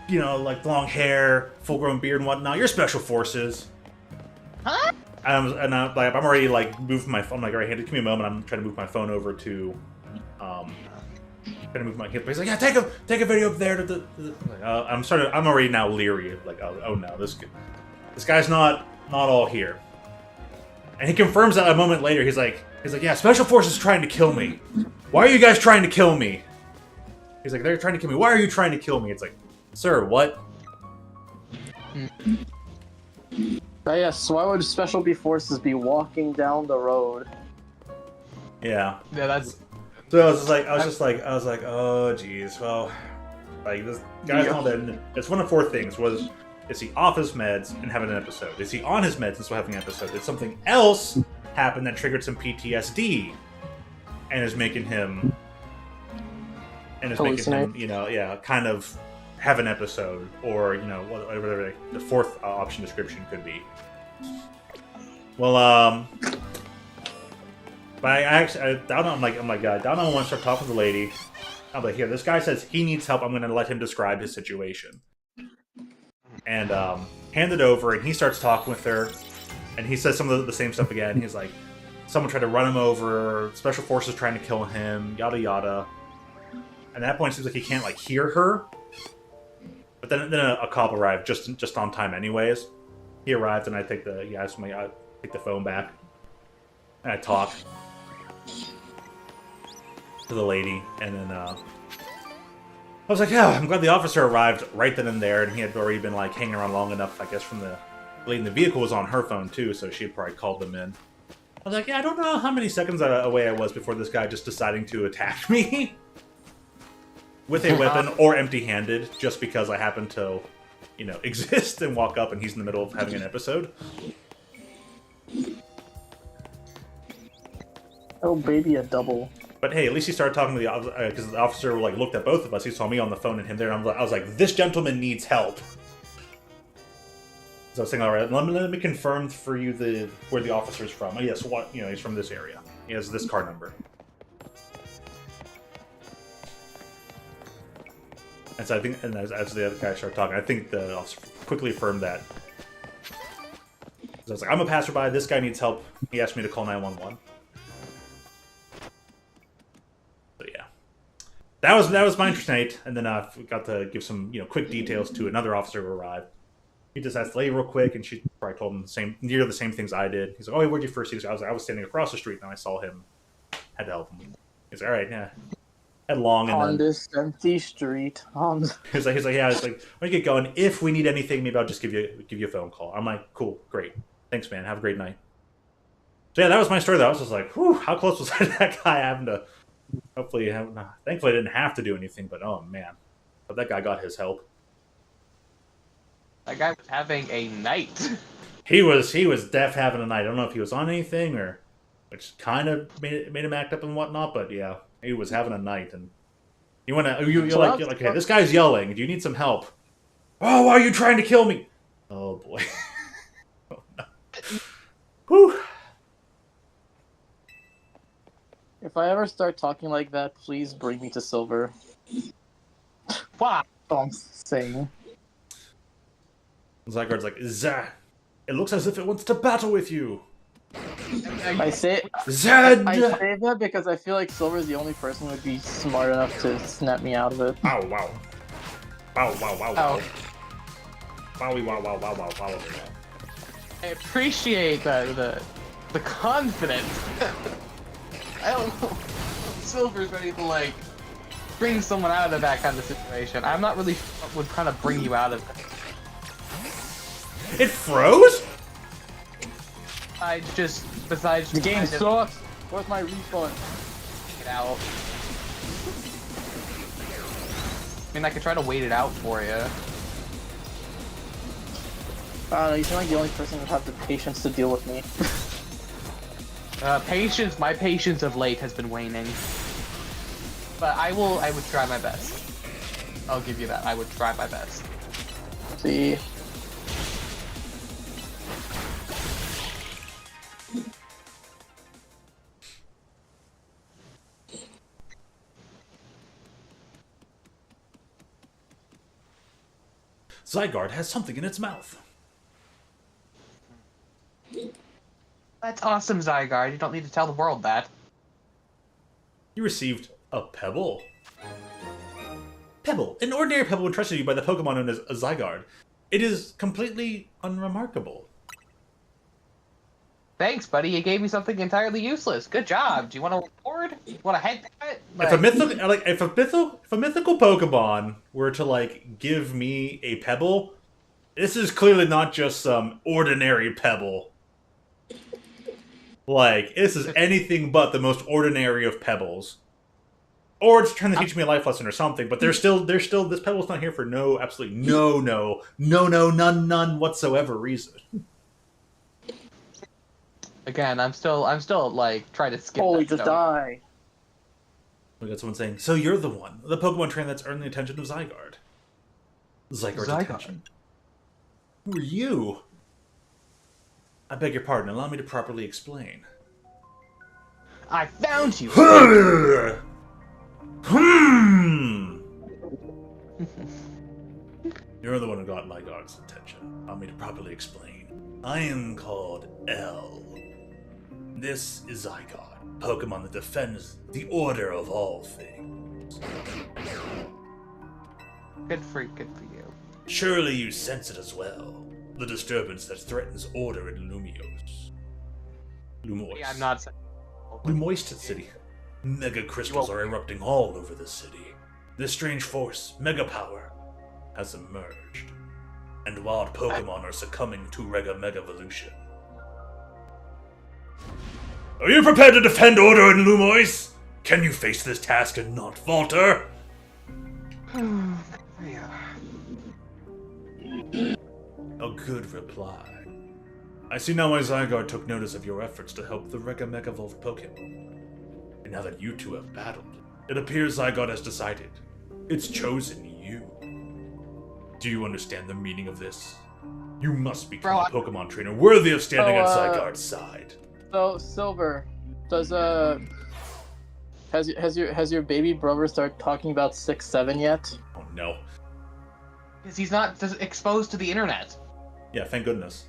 You know, like long hair, full-grown beard and whatnot. You're special forces. Huh? And I'm already like moving my phone. I'm like, all right, give me a moment. I'm trying to move my phone over to, trying to move my hip. He's like, yeah, take a video up there. I'm already now leery. Like, oh no, this guy's not all here. And he confirms that a moment later. He's like, yeah, special forces trying to kill me. Why are you guys trying to kill me? He's like, they're trying to kill me. Why are you trying to kill me? It's like, sir, what? But yes, why would special forces be walking down the road? Yeah. Yeah, that's. So I was just like, oh geez, well, like this guy's not in. It's one of four things: is he off his meds and having an episode? Is he on his meds and still having an episode? Did something else happen that triggered some PTSD and is making him, you know, yeah, kind of have an episode, or you know, whatever the fourth option description could be. Well, but I'm like, down on one, start talking to the lady. I'm like, here, this guy says he needs help. I'm going to let him describe his situation. And hand it over, and he starts talking with her, and he says some of the same stuff again. He's like, someone tried to run him over, special forces trying to kill him, yada yada. And at that point, it seems like he can't like hear her. But then a cop arrived just on time, anyways. He arrived, and I take the phone back, and I talk to the lady, and then I was like, yeah, I'm glad the officer arrived right then and there, and he had already been like hanging around long enough, I guess, from the lady in the vehicle was on her phone too, so she had probably called them in. I was like, yeah, I don't know how many seconds away I was before this guy just deciding to attack me with a weapon or empty-handed, just because I happen to, you know, exist and walk up and he's in the middle of having an episode. Oh, baby, a double. But hey, at least he started talking to the officer, because the officer like looked at both of us. He saw me on the phone and him there, and I was like, this gentleman needs help. So I was saying, all right, let me confirm for you where the officer's from. Oh, yes, he's from this area. He has this car number. And so I think, and as the other guy started talking, I think the officer quickly affirmed that. So I was like, I'm a passerby. This guy needs help. He asked me to call 911. So yeah, that was my interesting night. And then I got to give some quick details to another officer who arrived. He just asked the lady real quick, and she probably told him nearly the same things I did. He's like, "Oh, where'd you first see this?" I was standing across the street, and I saw him. Had to help him. He's like, "All right, yeah." Headlong, and on then, this empty street. He's like, yeah. It's like, when you get going, if we need anything, maybe I'll just give you a phone call. I'm like, cool, great, thanks, man. Have a great night. So yeah, that was my story. Though I was just like, whew, how close was I to that guy having to? Thankfully, I didn't have to do anything. But oh man, but that guy got his help. That guy was having a night. He was def having a night. I don't know if he was on anything or, which kind of made him act up and whatnot. But yeah, he was having a night, and you're like, hey, this guy's yelling. Do you need some help? Oh, why are you trying to kill me? Oh boy. Oh, no. Whew. If I ever start talking like that, please bring me to silver. Wow. I'm saying. Zygarde's like, Zah, it looks as if it wants to battle with you. I say Zed! I say that because I feel like Silver is the only person who would be smart enough to snap me out of it. Ow, wow. Wow, wow, wow, wow. Oh. Wowie, wow, wow, wow, wow, wow. I appreciate the confidence. I don't know. Silver's ready to like bring someone out of that kind of situation. I'm not really sure what would kind of bring you out of it. It froze? Besides The game kind of sucks. Where's my refund? get out. I mean, I could try to wait it out for you. I don't know, you seem like the only person who would have the patience to deal with me. My patience of late has been waning. But I would try my best. I'll give you that. I would try my best. See. Zygarde has something in its mouth. That's awesome, Zygarde. You don't need to tell the world that. You received a pebble. Pebble. An ordinary pebble entrusted to you by the Pokemon known as a Zygarde. It is completely unremarkable. Thanks, buddy. You gave me something entirely useless. Good job. Do you want a reward? Want a head pat? If a mythical Pokemon were to like give me a pebble, this is clearly not just some ordinary pebble. Like, this is anything but the most ordinary of pebbles. Or it's trying to teach me a life lesson or something, but this pebble's not here for absolutely none whatsoever reason. Again, I'm still like trying to skip. Holy, that just stone. die. We got someone saying, so you're the one, the Pokemon trainer that's earned the attention of Zygarde. Zygarde's attention. Who are you? I beg your pardon, allow me to properly explain. I found you! You're the one who got Zygarde's attention. Allow me to properly explain. I am called L. This is Zygarde, Pokemon that defends the order of all things. Good for you. Surely you sense it as well. The disturbance that threatens order in Lumois. Yeah, I'm not. Lumois City. Mega crystals are erupting all over the city. This strange force, Mega Power, has emerged. And wild Pokemon are succumbing to Mega Evolution. Are you prepared to defend order in Lumois? Can you face this task and not falter? A good reply. I see now why Zygarde took notice of your efforts to help the Mega Evolved Pokemon. And now that you two have battled, it appears Zygarde has decided. It's chosen you. Do you understand the meaning of this? You must become a Pokemon trainer worthy of standing at Zygarde's side. So, Silver, has your baby brother started talking about 6-7 yet? Oh no. Because he's not exposed to the internet. Yeah, thank goodness.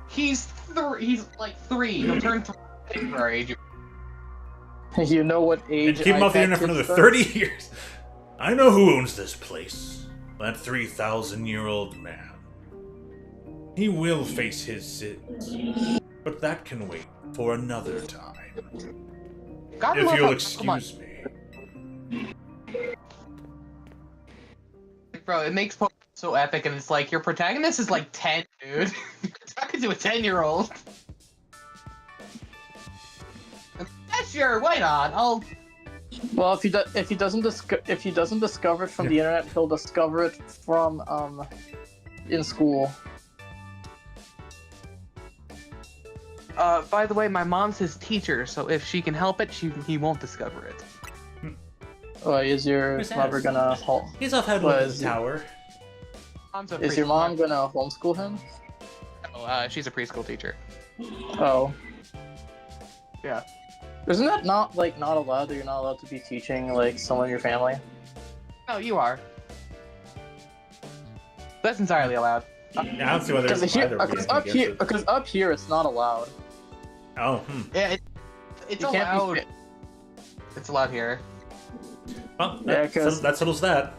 He's like 3. He'll turn 3 in February. You know what age? And keep him off the internet for another 30 years. I know who owns this place. That 3,000-year-old man. He will face his sins. But that can wait for another time. If you'll excuse me. Bro, it makes Pokemon so epic, and it's like, your protagonist is like 10, dude. You're talking to a 10-year-old. Yeah, sure, why not? Well, if he doesn't discover it from the internet, he'll discover it from in school. By the way, my mom's his teacher, so if she can help it, he won't discover it. Is your mother gonna He's off head with the tower. Is your mom gonna homeschool him? Oh, she's a preschool teacher. Oh. Yeah. Isn't that not allowed, that you're not allowed to be teaching like someone in your family? No, you are. That's entirely allowed. Yeah, I don't see why there's because up here it's not allowed. Oh, Yeah, it's allowed. It's allowed here. Well, that settles that.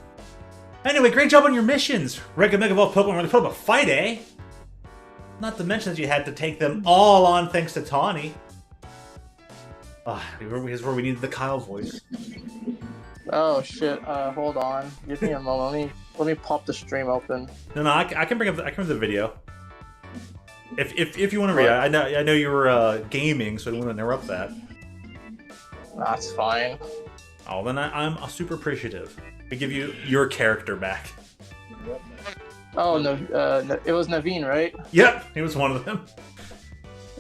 Anyway, great job on your missions. Mega Evolved Pokemon really put up a fight, eh? Not to mention that you had to take them all on thanks to Tawny. Here's where we needed the Kyle voice. Oh shit! Hold on. Give me a moment. Let me pop the stream open. No, I can bring up the video. If you want to read it, I know you were gaming, so I don't want to interrupt that. That's fine. Oh, then I'm super appreciative. I give you your character back. Oh no, it was Naveen, right? Yep, he was one of them.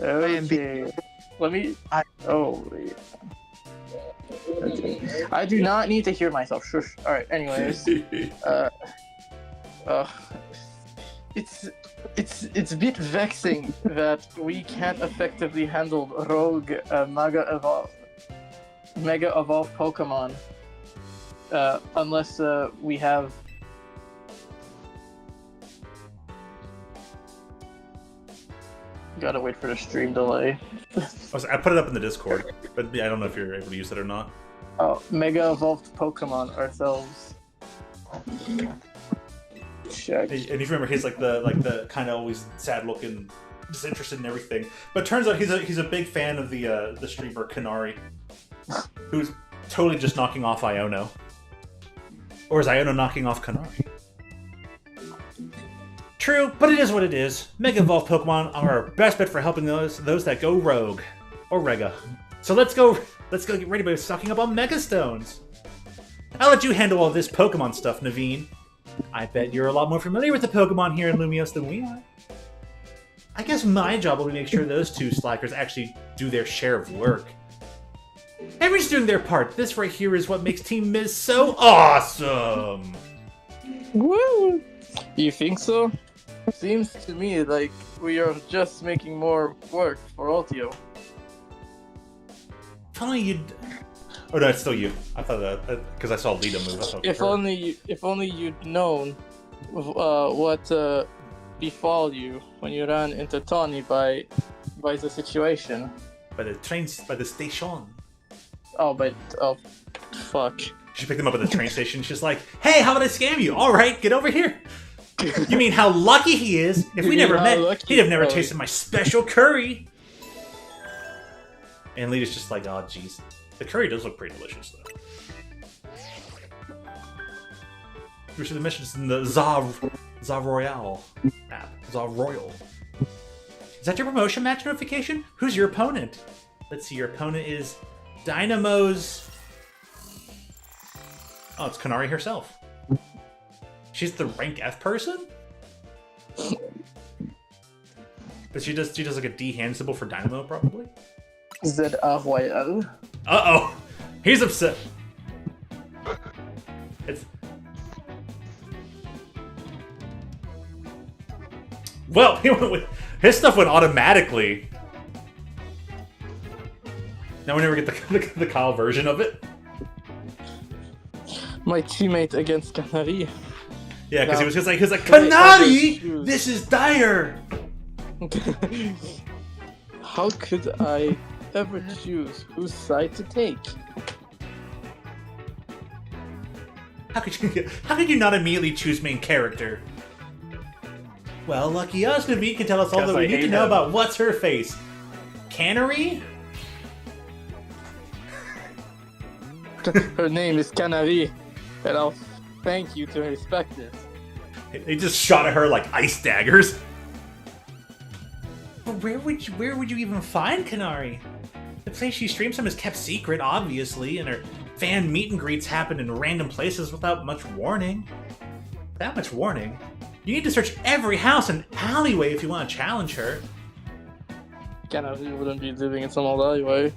Okay. Let me. Oh. Okay. I do not need to hear myself. Shush. All right. Anyways, it's a bit vexing that we can't effectively handle rogue mega evolved Pokemon unless we have. Gotta wait for the stream delay. I put it up in the Discord, but I don't know if you're able to use it or not. Oh, mega evolved Pokemon ourselves. Check. And if you remember, he's like the kind of always sad looking, disinterested in everything. But turns out he's a big fan of the streamer Kanari, who's totally just knocking off Iono. Or is Iono knocking off Kanari? True, but it is what it is. Mega Evolved Pokemon are our best bet for helping those that go rogue. Or Rega. So let's go get ready by stocking up on Mega Stones. I'll let you handle all this Pokemon stuff, Naveen. I bet you're a lot more familiar with the Pokemon here in Lumios than we are. I guess my job will be to make sure those two slackers actually do their share of work. Everyone's doing their part. This right here is what makes Team Miz so awesome! Woo! You think so? Seems to me like we are just making more work for Altio. If only you'd... Oh no, it's still you. I thought that because I saw Lita move. I thought If only you'd known what befall you when you ran into Tawny by the situation. by the station. Oh, fuck. She picked him up at the train station. She's like, "Hey, how about I scam you? All right, get over here." You mean how lucky he is? If we never met, he'd have never tasted my special curry. And Lita's just like, "Oh, jeez, the curry does look pretty delicious, though." We should have mentioned this in the Za Royale app. Za Royal. Is that your promotion match notification? Who's your opponent? Let's see. Your opponent is Dynamo's. Oh, it's Kanari herself. She's the rank F person? But she does like a D hand symbol for Dynamo, probably? Z-A-Royal. Uh-oh! He's upset! It's... Well, his stuff went automatically. Now we never get the Kyle version of it. My teammate against Canary. Yeah, because No. he was like, Kanari! This is dire! How could I ever choose whose side to take? How could you not immediately choose main character? Well, lucky us, Naveen can tell us all that we I need to hate know him. about what's her face. Canary? Her name is Canary, and I'll thank you to respect it. They just shot at her like ice daggers. But where would you even find Kanari? The place she streams from is kept secret, obviously, and her fan meet and greets happen in random places without much warning. That much warning? You need to search every house and alleyway if you want to challenge her. Canary wouldn't be living in some old alleyway.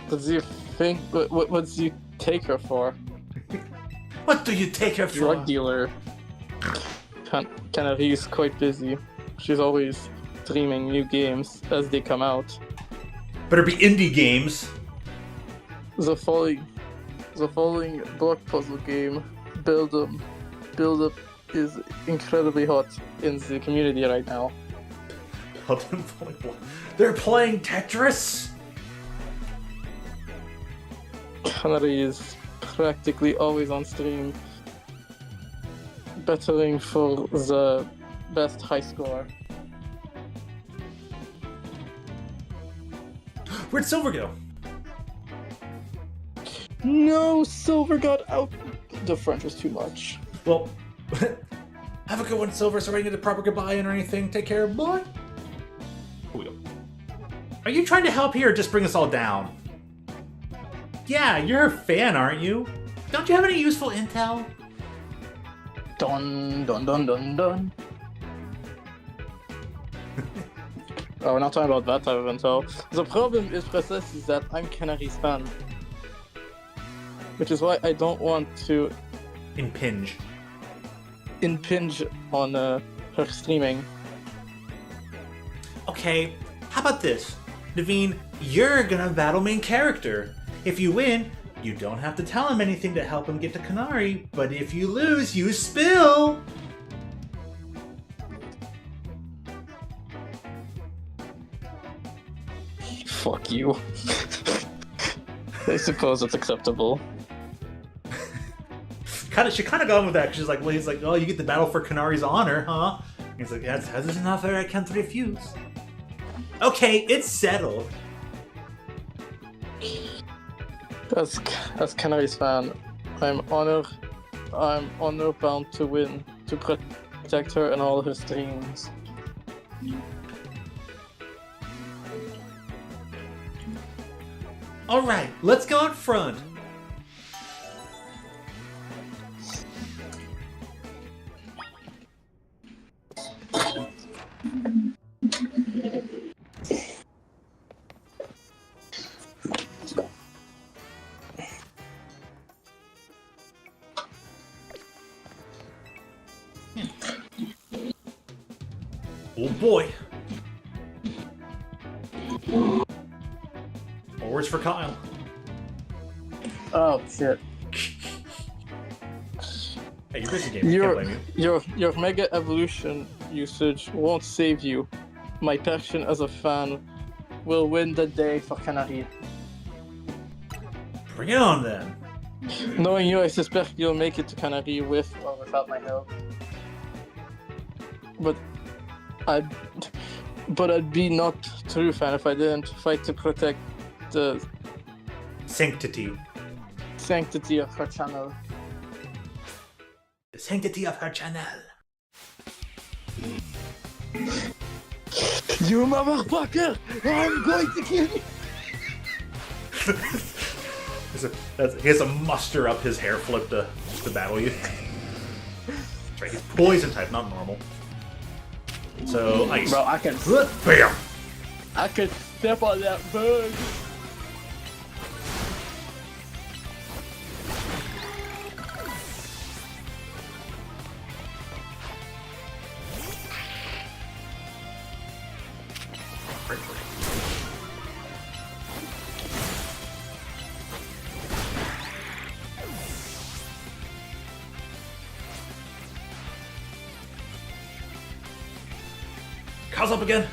What do you think? What do you take her for? What do you take her for? Drug dealer. Canary is quite busy. She's always streaming new games as they come out. Better be indie games. The following block puzzle game, Build Up, is incredibly hot in the community right now. They're playing Tetris. Canary is practically always on stream, battling for the best high score. Where'd Silver go? No, Silver got out. The French was too much. Well, have a good one, Silver. So I get a proper goodbye and or anything. Take care, boy. Here we go. Are you trying to help here or just bring us all down? Yeah, you're a fan, aren't you? Don't you have any useful intel? Dun dun dun dun dun. Oh, we're not talking about that type of intel. The problem is precisely that I'm Canary's fan. Which is why I don't want to Impinge. impinge on her streaming. Okay, how about this? Naveen, you're gonna battle main character. If you win, you don't have to tell him anything to help him get to Canary, but if you lose, you spill! Fuck you. I suppose it's acceptable. She kind of gone with that, 'cause she's like, well, he's like, oh, you get the battle for Canary's honor, huh? He's like, that's an offer I can't refuse. Okay, it's settled. As Canary's fan, I'm honor bound to win, to protect her and all her streams. Alright, let's go out front. Oh boy. Forwards for Kyle. Oh shit. Hey, you're busy game. Can't blame you. Your mega evolution usage won't save you. My passion as a fan will win the day for Canary. Bring it on then. Knowing you, I suspect you'll make it to Canary with or without my help. But I'd be not true fan if I didn't fight to protect the Sanctity. sanctity of her channel. The sanctity of her channel. You motherfucker! I'm going to kill you! He has to muster up his hair flip to battle you. That's right, he's poison type, not normal. So, ice. Bro, I can Bam! step on that bird. Kyle's up again.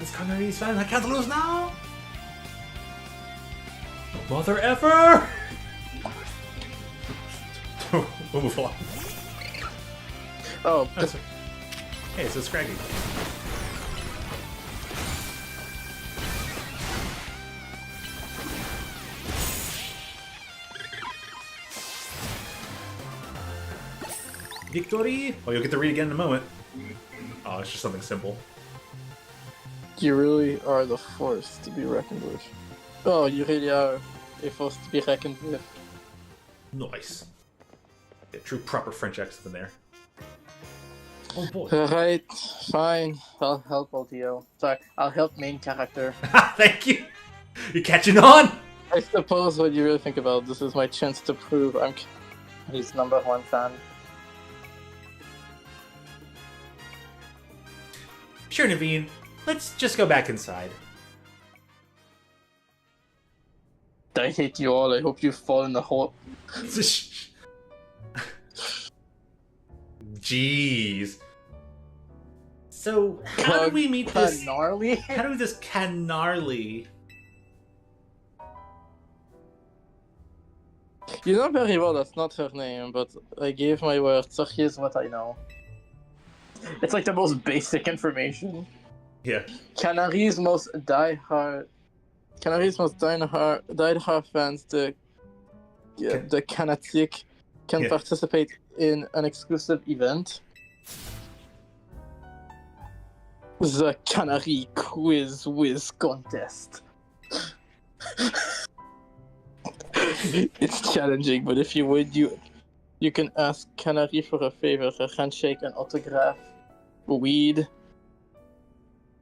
It's Canary's fan. I can't lose now. No mother ever. We'll move on. Oh, That's hey, it's a Scraggy. Victory! Oh, you'll get to read again in a moment. Oh, it's just something simple. you really are the force to be reckoned with. Oh, you really are a force to be reckoned with. Nice. Get true proper French accent in there. Oh boy. Alright, fine. I'll help LTO. Sorry, I'll help main character. Thank you! You're catching on! I suppose when you really think about it, this is my chance to prove I'm his #1 fan. Sure, Naveen. Let's just go back inside. I hate you all. I hope you fall in the hole. Jeez. So, how do we meet this? Gnarly? How do we this Canarly? You know very well that's not her name, but I gave my word, so here's what I know. It's like the most basic information. Yeah. Canary's most diehard fans, the Canatic, can participate in an exclusive event. The Canary Quiz Whiz Contest. It's challenging, but if you win, you can ask Canary for a favor, a handshake, an autograph, weed,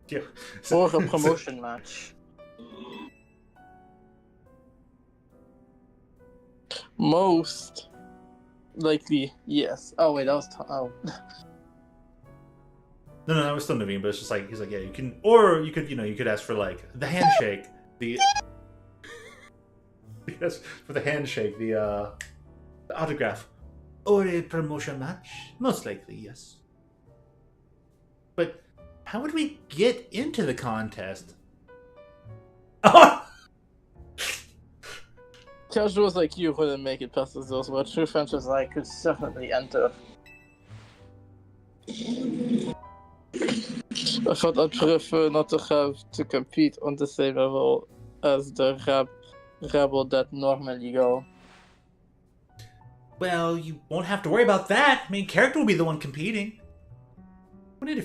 Yeah. or a promotion match. Most likely, yes. Oh wait, that was oh. No, it's still Naveen, but it's just like he's like, yeah, you can, or you could, you could ask for like the handshake, the yes, for the handshake, the autograph, or a promotion match. Most likely, yes. But how would we get into the contest? Oh! Casuals like you wouldn't make it past those, but true friends as I could certainly enter. I thought I'd prefer not to have to compete on the same level as the rabble that normally go. Well, you won't have to worry about that. Main character will be the one competing. We'll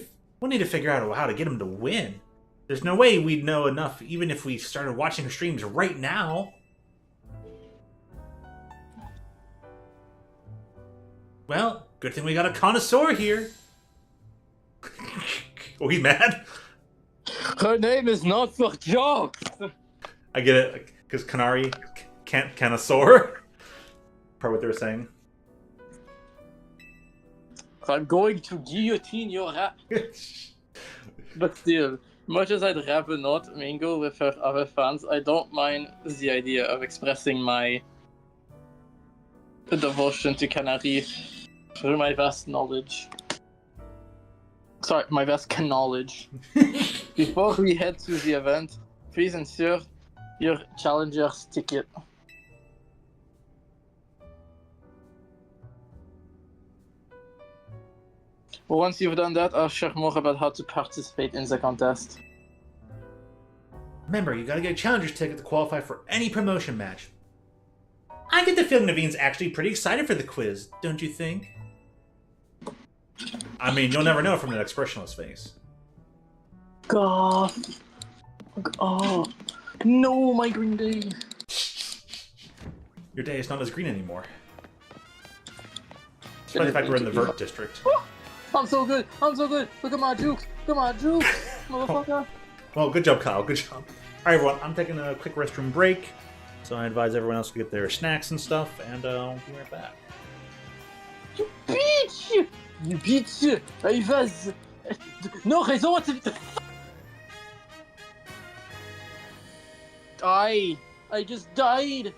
need to figure out how to get him to win. There's no way we'd know enough, even if we started watching her streams right now. Well, good thing we got a connoisseur here. Oh, he's mad? Her name is not for jokes! I get it, because Canary can't connoisseur. Part what they were saying. I'm going to guillotine your rap. But still, much as I'd rather not mingle with her other fans, I don't mind the idea of expressing my devotion to Canary through my vast knowledge. Sorry, my vast knowledge. Before we head to the event, please ensure your challenger's ticket. Once you've done that, I'll share more about how to participate in the contest. Remember, you gotta get a challenger's ticket to qualify for any promotion match. I get the feeling Naveen's actually pretty excited for the quiz, don't you think? I mean, you'll never know from that expression on his face. God. Oh. No, my green day. Your day is not as green anymore. Despite the fact we're in the Vert district. I'm so good. Look at my juke. Motherfucker. Well, good job, Kyle. Good job. Alright, everyone. I'm taking a quick restroom break. So I advise everyone else to get their snacks and stuff, and we'll be right back. Bitch! You bitch! I was... No raison to... I just died!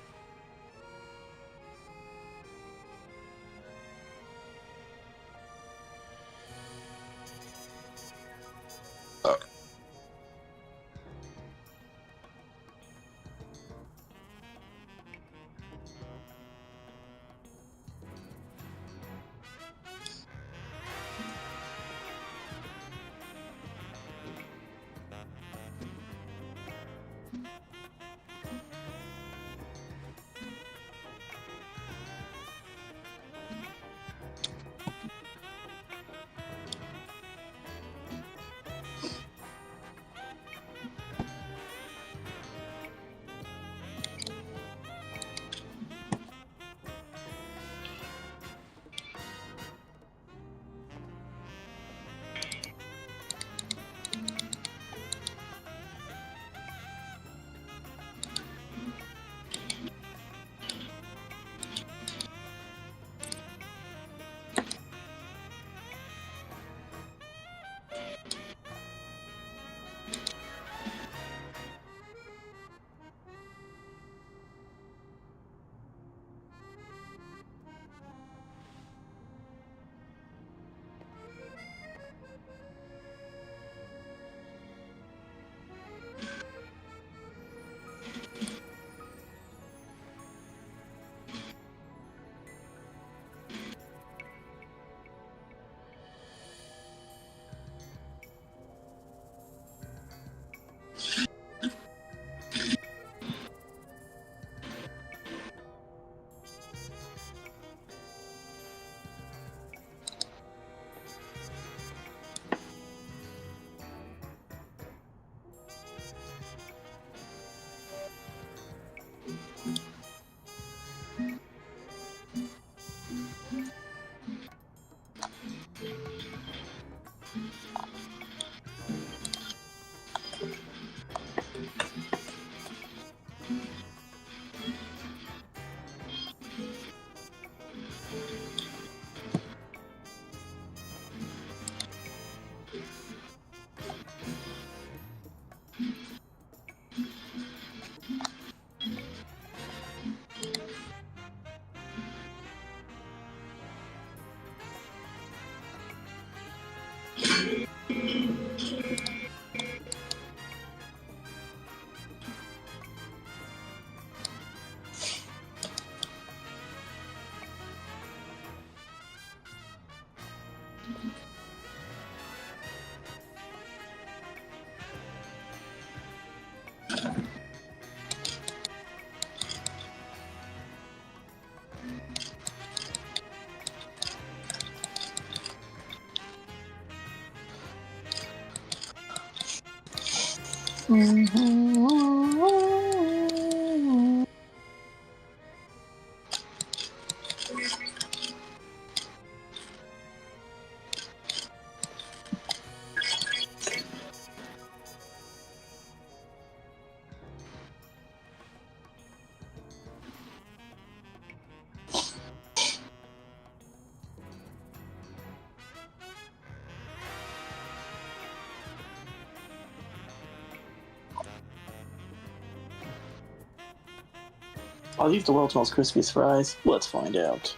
Are these the world's most crispiest fries? Let's find out.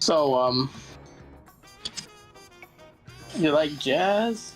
So, you like jazz?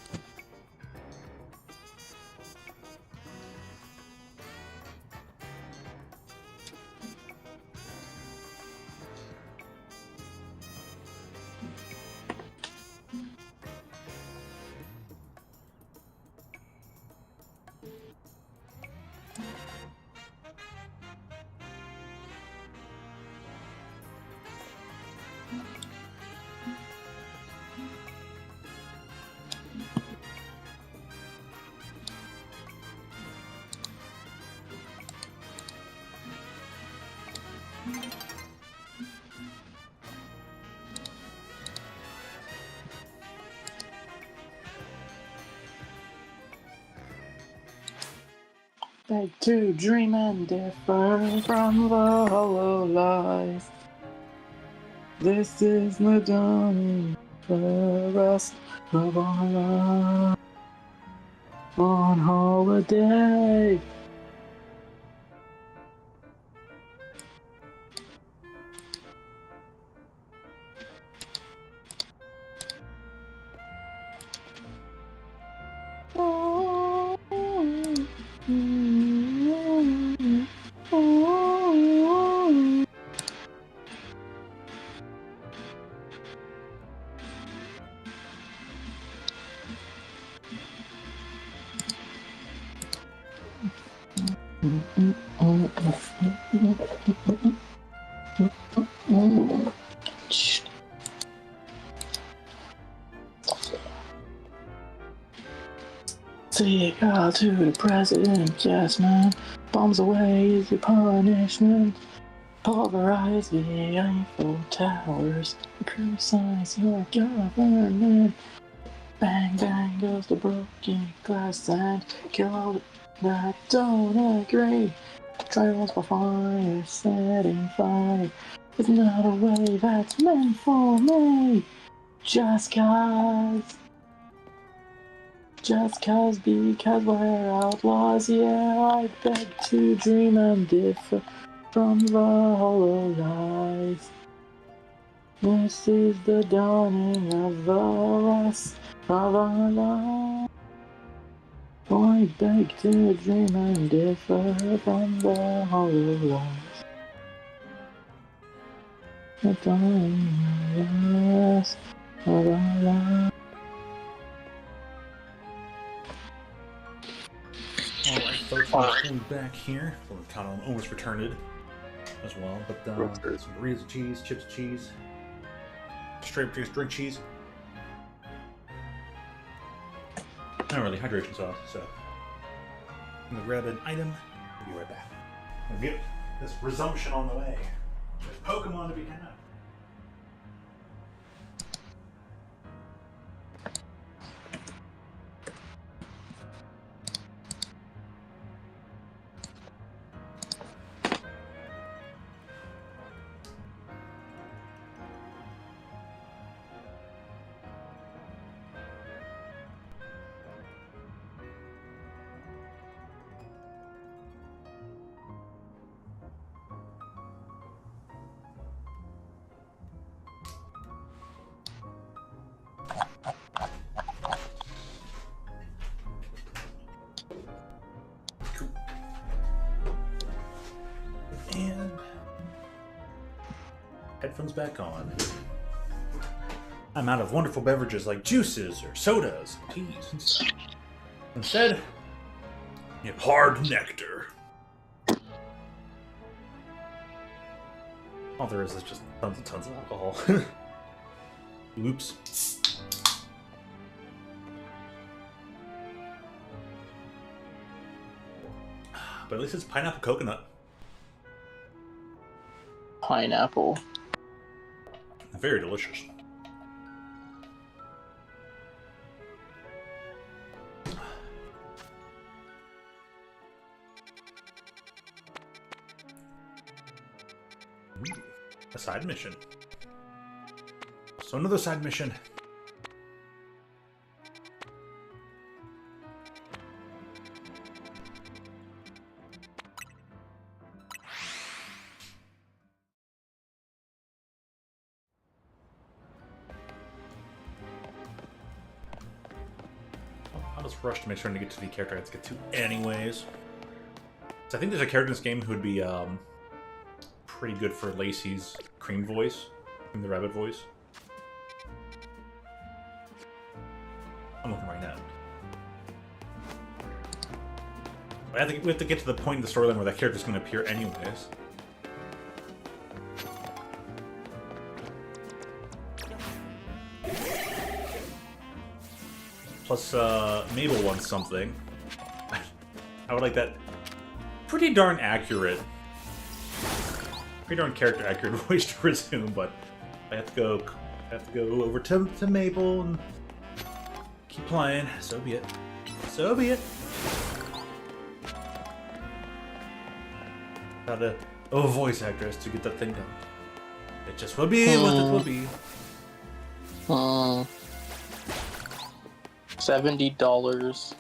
Beg to dream and differ from the hollow life. This is the dawning, the rest of our life on holiday. Say it all to the president, yes man. Bombs away is your punishment. Pulverize the Eiffel Towers. Criticize your government. Bang bang goes the broken glass and kill all that don't agree. Trials for fire, setting fire. It's not a way that's meant for me. Just cause, because we're outlaws, yeah, I beg to dream and differ from the hollow lies. This is the dawning of the rest of our lives. I beg to dream and differ from the hollow lies. The dawning of the rest of our lives. Alright, folks, we're back here. We're kind of almost returned as well, but some burritos of cheese, chips of cheese, straight up drink cheese. Not really hydration sauce, so I'm gonna grab an item. I'll be right back. We'll get this resumption on the way. There's Pokemon to be had. And headphones back on. I'm out of wonderful beverages like juices or sodas, teas. Instead, you have hard nectar. All there is just tons and tons of alcohol. Oops. But at least it's pineapple coconut. Pineapple. Very delicious. Ooh, a side mission. So another side mission. I'll just rush to make sure to get to the character I have to get to anyways. So I think there's a character in this game who would be pretty good for Lacey's cream voice, in the rabbit voice. I'm looking right now. But we have to get to the point in the storyline where that character's going to appear anyways. Plus, Mabel wants something. I would like that pretty darn accurate, pretty darn character accurate voice to resume, but I have to go over to Mabel and keep playing. So be it. So be it. Got a voice actress to get that thing done. It just will be what it will be. $70.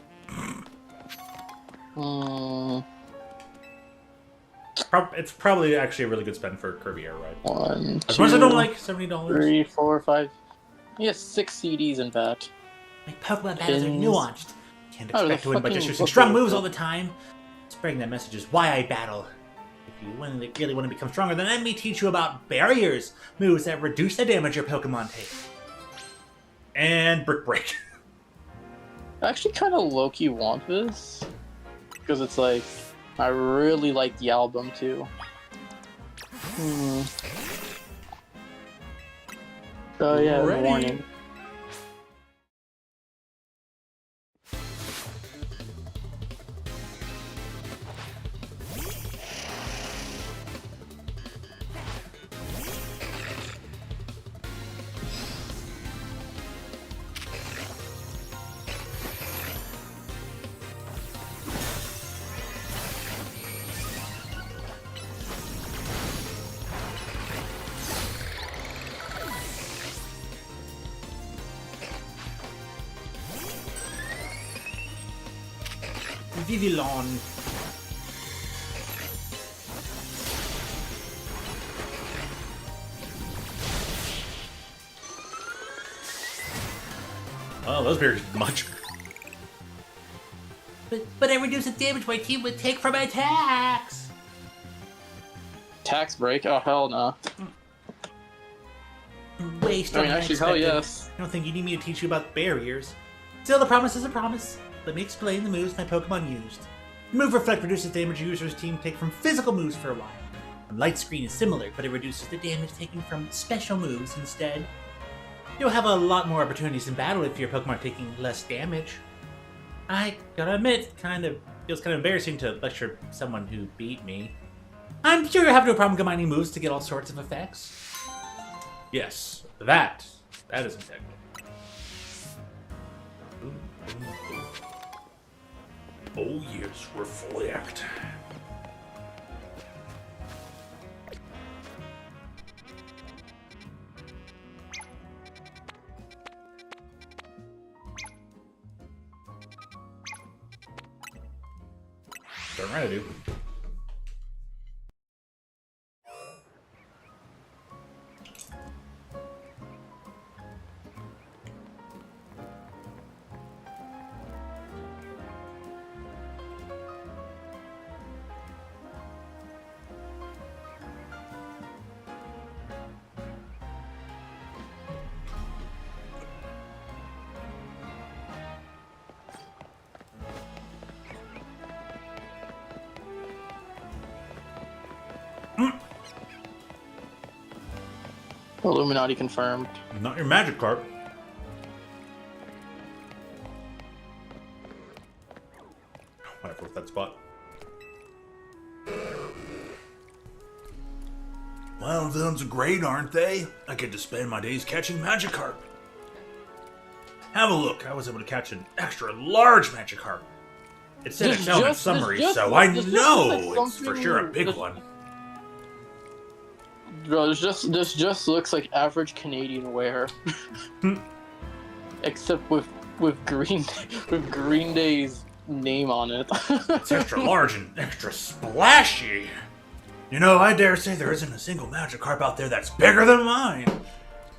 It's probably actually a really good spend for Kirby Air Ride. One, As two, much as I don't like $70. 3, 4, 5. Yes, 6 CDs in that. Like Pokemon battles are Pins. nuanced. Can't Oh, the expect to win by just fucking using book strong is moves it. all the time. Spreading that message is why I battle. If you really want to become stronger, then let me teach you about barriers, moves that reduce the damage your Pokemon take. And Brick Break. I actually kind of low-key want this. Because it's like, I really like the album too. Oh yeah, Ready. warning. Vivillon. Oh, those berries much. But I reduce the damage my team would take from attacks. Tax break? Oh, hell no. Way stronger than actually, hell expected. yes. I don't think you need me to teach you about barriers. Still, the promise is a promise. Let me explain the moves my Pokemon used. The move Reflect reduces damage a user's team take from physical moves for a while. Light Screen is similar, but it reduces the damage taken from special moves instead. You'll have a lot more opportunities in battle if your Pokemon are taking less damage. I gotta admit, feels kind of embarrassing to lecture someone who beat me. I'm sure you have no problem combining moves to get all sorts of effects. Yes, that is integral. Oh yes, reflect. Don't right, dude. Illuminati confirmed. Not your magic carp. Whatever with that spot. Well, them's great, aren't they? I get to spend my days catching Magikarp. Have a look. I was able to catch an extra large Magikarp. It said Excel in its summary, so I know it's for sure a big one. Bro, this just looks like average Canadian wear. Except with Green Day's name on it. It's extra large and extra splashy. You know, I dare say there isn't a single Magikarp out there that's bigger than mine.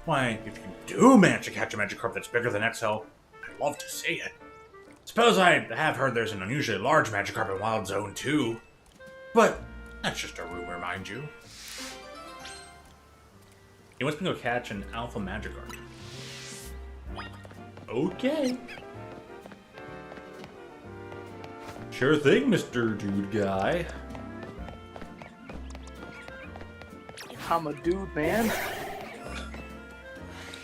Why, if you do manage to catch a Magikarp that's bigger than XL, I'd love to see it. Suppose I have heard there's an unusually large Magikarp in Wild Zone too. But that's just a rumor, mind you. He wants me to go catch an Alpha Magikarp. Okay. Sure thing, Mr. Dude Guy. I'm a dude, man.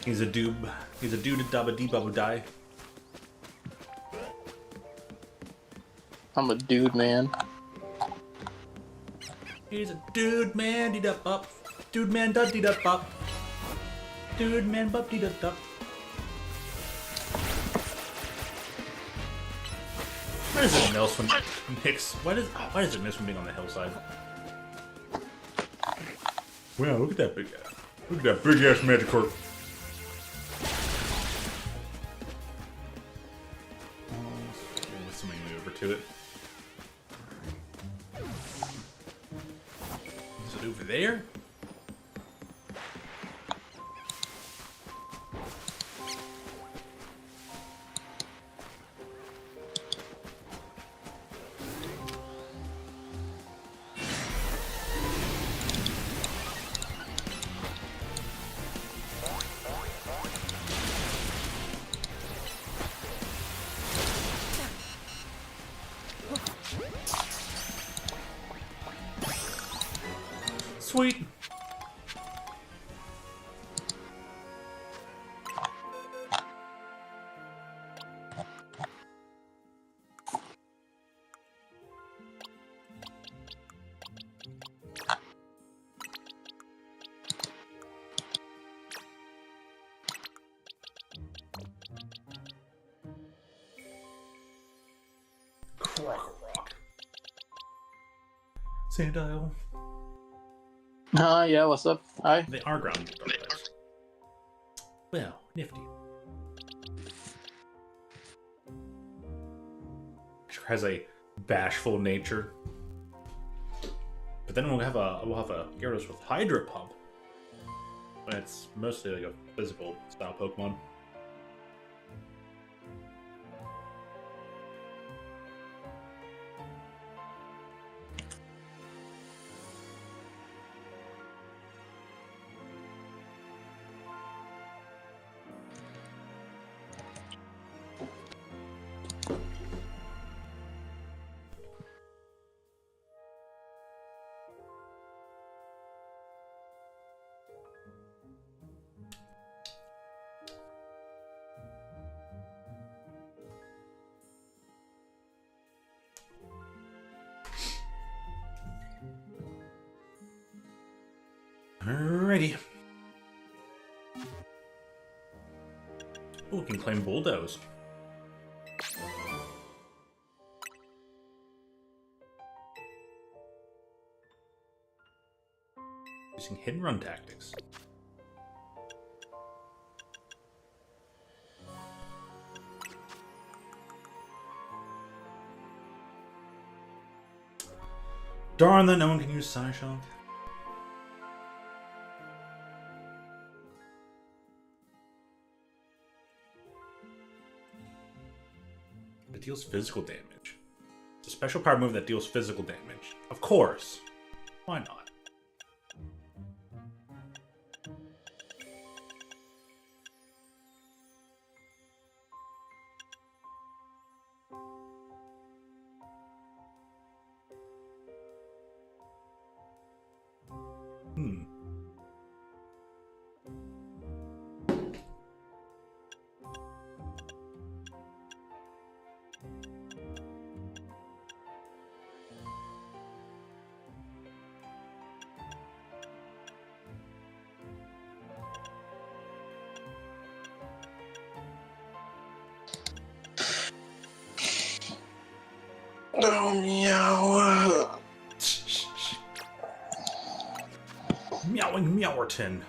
He's a doob. He's a dude dubba dee bubba die. I'm a dude, man. He's a dude man, dee dup up. Dude man, dud dee dup up. Dude man, bup dee dup up. Why does it miss when mix? Why does it miss when being on the hillside? Wow, look at that big ass. Look at that big ass Magikarp. Let's somebody move over to it. Is it over there? Sweet. Rock. Sandile. Yeah, what's up? Hi. They are ground darkness. Well, nifty. Sure has a bashful nature. But then we'll have a Gyarados with Hydro Pump. When it's mostly like a physical style Pokemon. Alrighty. Oh, we can claim Bulldoze. Using hit and run tactics. Darn that no one can use Psyshock. It deals physical damage. It's a special power move that deals physical damage. Of course. Why not? Oh, meow. Meowing Meowerton.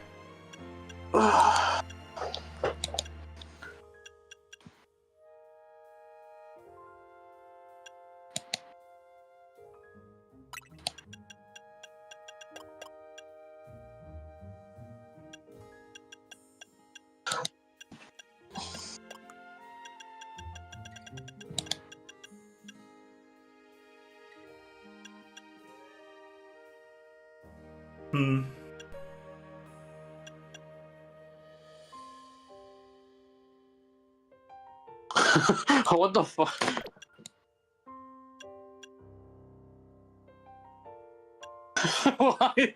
What the fuck? Why?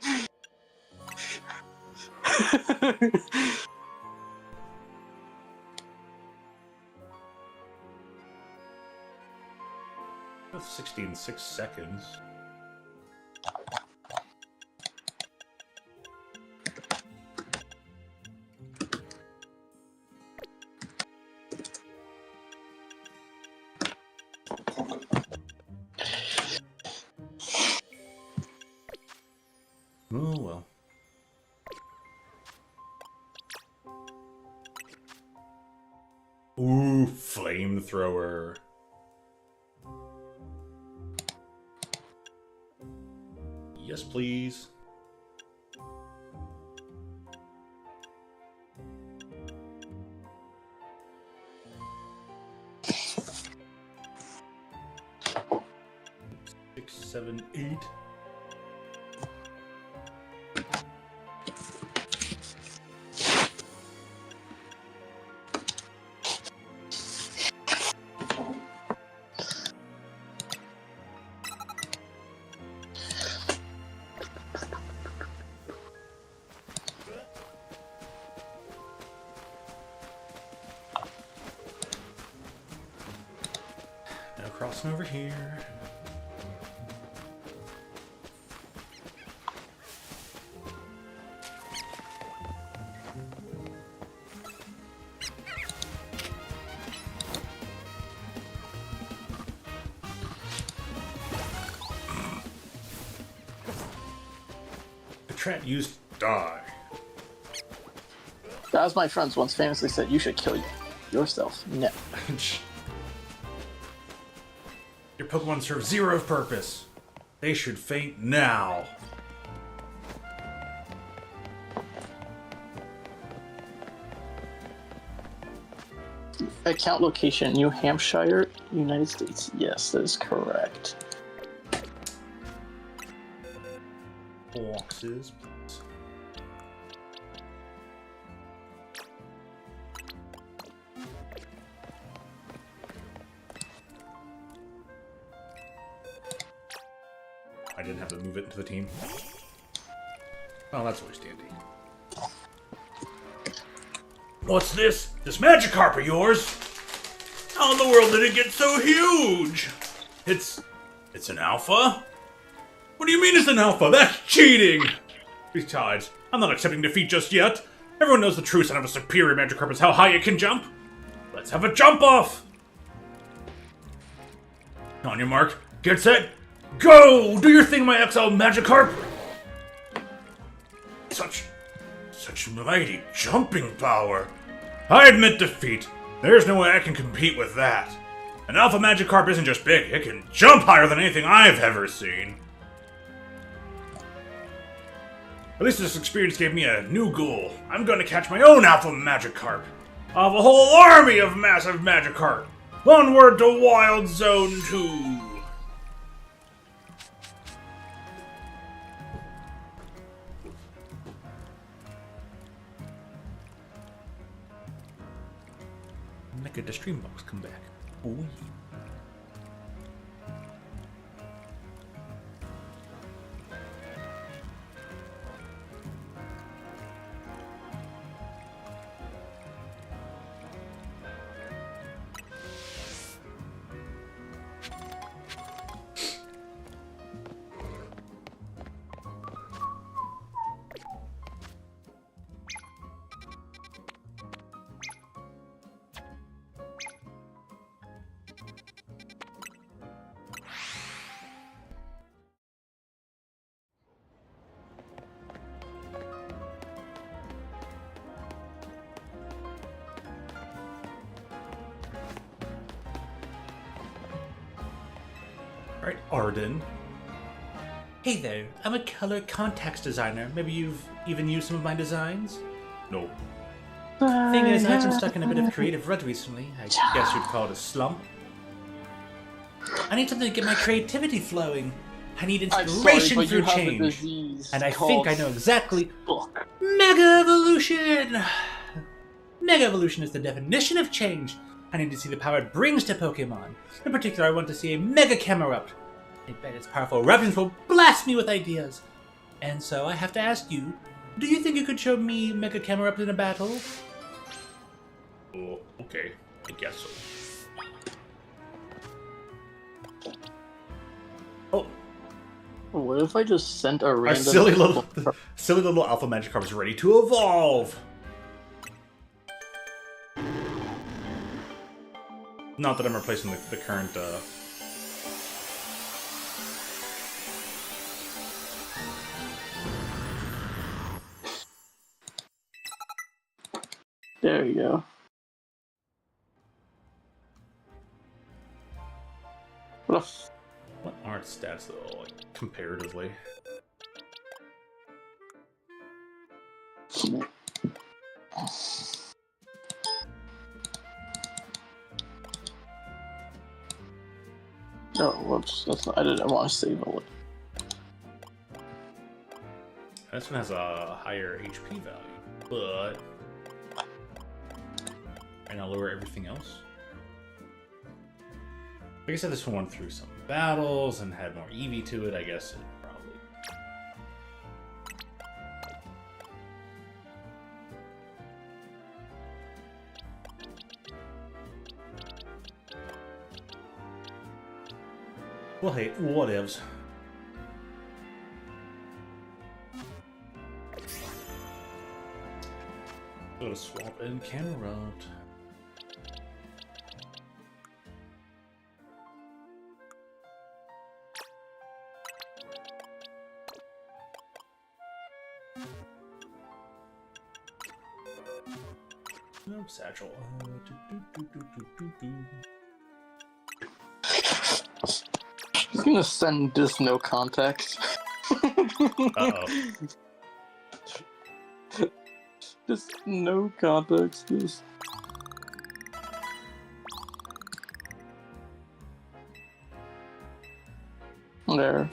60 in 6 seconds. Oh well. Ooh, flamethrower. Yes, please. Six, 7, 8. Now crossing over here. The trap used die. As my friends once famously said, you should kill yourself. No. You're Pokemon serve zero purpose. They should faint now. Account location, New Hampshire, United States. Yes, that is correct. Boxes, please. I didn't have to move it into the team. Oh, that's always dandy. What's this? This Magikarp of yours? How in the world did it get so huge? It's an alpha? What do you mean it's an alpha? That's cheating! Besides, I'm not accepting defeat just yet. Everyone knows the true sign of a superior Magikarp is how high it can jump. Let's have a jump off! On your mark, get set, go! Do your thing, my XL Magikarp! Such mighty jumping power. I admit defeat. There's no way I can compete with that. An Alpha Magikarp isn't just big, it can jump higher than anything I've ever seen. At least this experience gave me a new goal. I'm gonna catch my own Alpha Magikarp. I'll have a whole army of massive Magikarp. Onward to Wild Zone 2. Make the stream box come back. Oh yeah. Alright, Arden. Hey there, I'm a color context designer. Maybe you've even used some of my designs? No. Thing is, I've been stuck in a bit of creative rut recently. I guess you'd call it a slump. I need something to get my creativity flowing. I need inspiration for change. And I think I know exactly. Mega Evolution! Mega Evolution is the definition of change. I need to see the power it brings to Pokemon. In particular, I want to see a Mega Camerupt. I bet its powerful eruptions will blast me with ideas. And so I have to ask you, do you think you could show me Mega Camerupt in a battle? Oh, okay. I guess so. Oh. What if I just sent a Our random... silly little Alpha Magikarp is ready to evolve! Not that I'm replacing the current, There you go. What What aren't stats, though, like, comparatively? Oh, whoops. That's not, I didn't want to save it. This one has a higher HP value, but... And I'll lower everything else. Like I said, this one went through some battles and had more EV to it, I guess it probably... Well, hey, whatevs. Gotta swap in Camerupt. No satchel. gonna send this no context. Uh-oh. Just no context. This. There.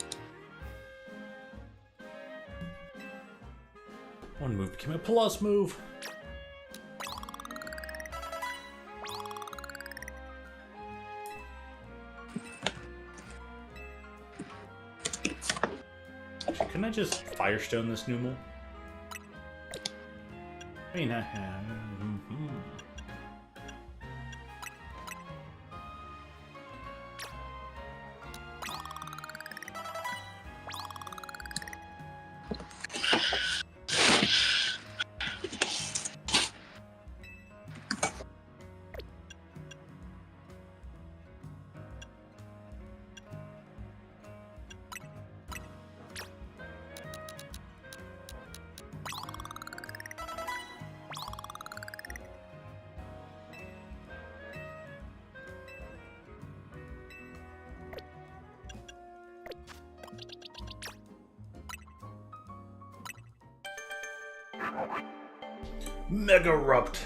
One move became a plus move. Actually, couldn't I just Firestone this Numel? I mean, Mega Rupt.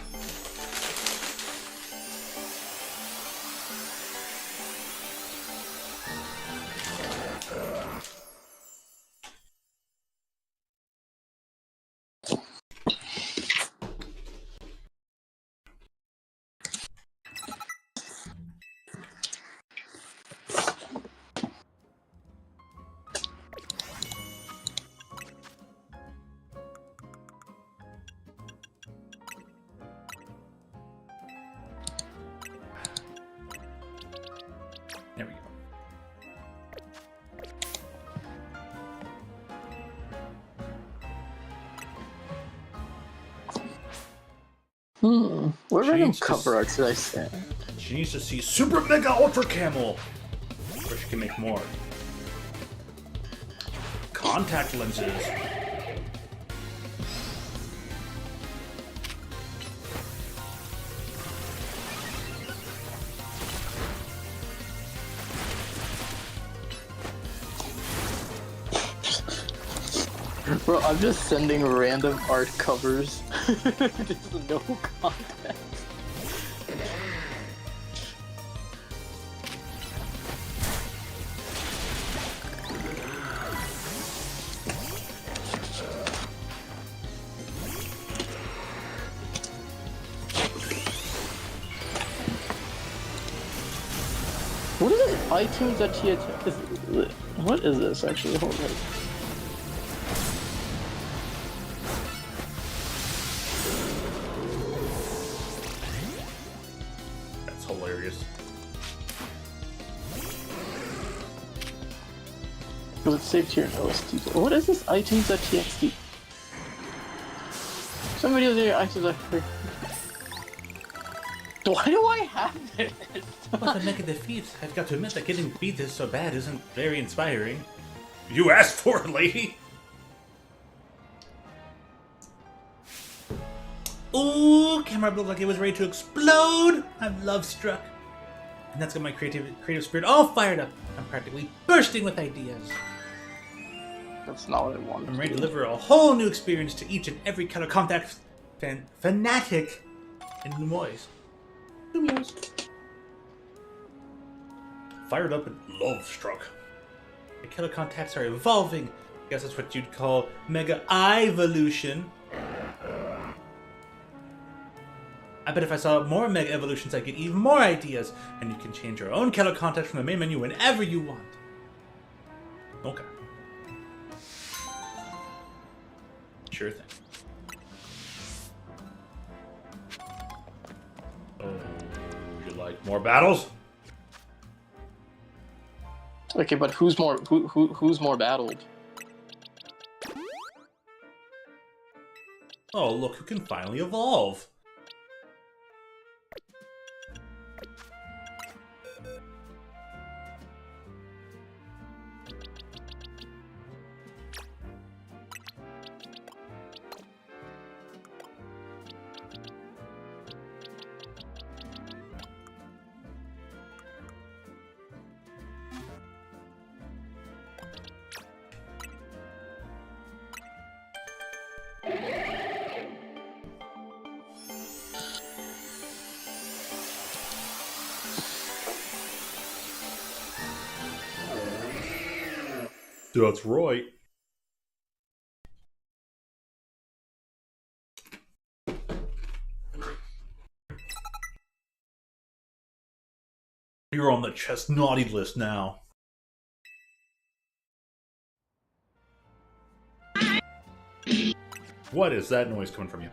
There we go. What random Change to cover art should I send? She needs to see Super Mega Ultra Camel, where she can make more. Contact lenses. Bro, I'm just sending random art covers. Just no context. What is it? iTunes at TH? What is this actually? Hold on. That's hilarious. So it's saved here in OST. What is this? iTunes.txt. Some videos here iTunes are free. Why do I have this? What a mega defeat. I've got to admit that getting beat is so bad isn't very inspiring. You asked for it, lady! Ooh, camera looked like it was ready to explode! I'm love struck. And that's got my creative spirit all fired up. I'm practically bursting with ideas. That's not what I wanted. I'm ready to deliver a whole new experience to each and every color contact fanatic in Lumois. Fired up and love struck. The killer contacts are evolving. I guess that's what you'd call mega evolution. I bet if I saw more mega evolutions, I'd get even more ideas, and you can change your own killer contacts from the main menu whenever you want. Okay. Sure thing. Oh, would you like more battles? Okay, but who's more battled? Oh, look who can finally evolve. That's right. You're on the chest naughty list now. What is that noise coming from you?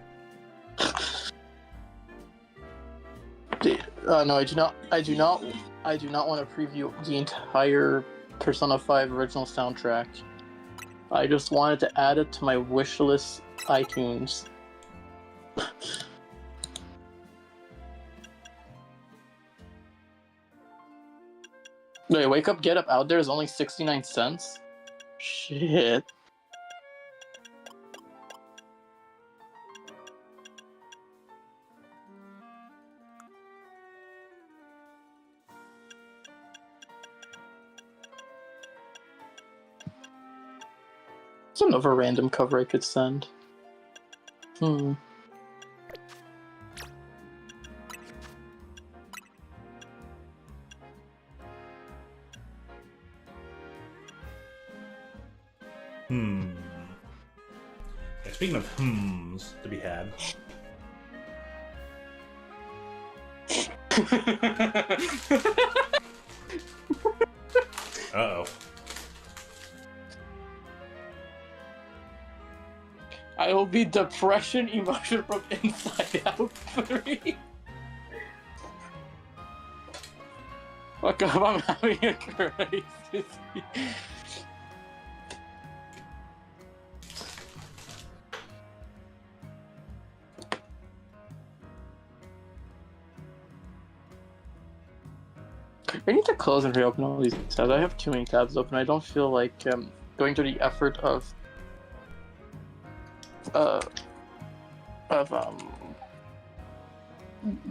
No, I do not. I do not want to preview the entire Persona 5 original soundtrack. I just wanted to add it to my wishlist iTunes. Wait, Wake Up, Get Up out there is only 69 cents? Shit. It's another random cover I could send. Hmm. Yeah, speaking of hmms to be had. Uh-oh. I will be depression emotion from Inside Out 3. Fuck up, I'm having a crisis. I need to close and reopen all these tabs. I have too many tabs open. I don't feel like going through the effort of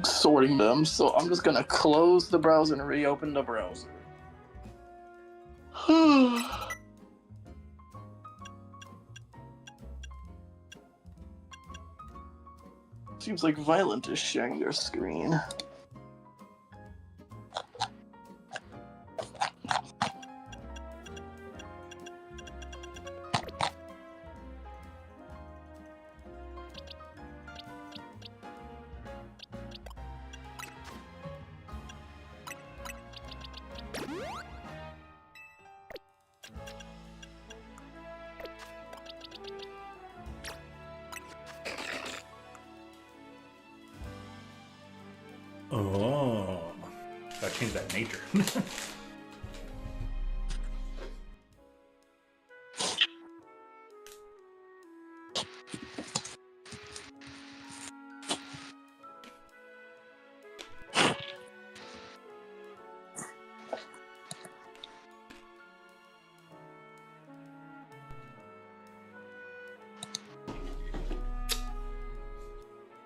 sorting them, so I'm just gonna close the browser and reopen the browser. Seems like Violent is sharing their screen. Oh. Gotta change that nature.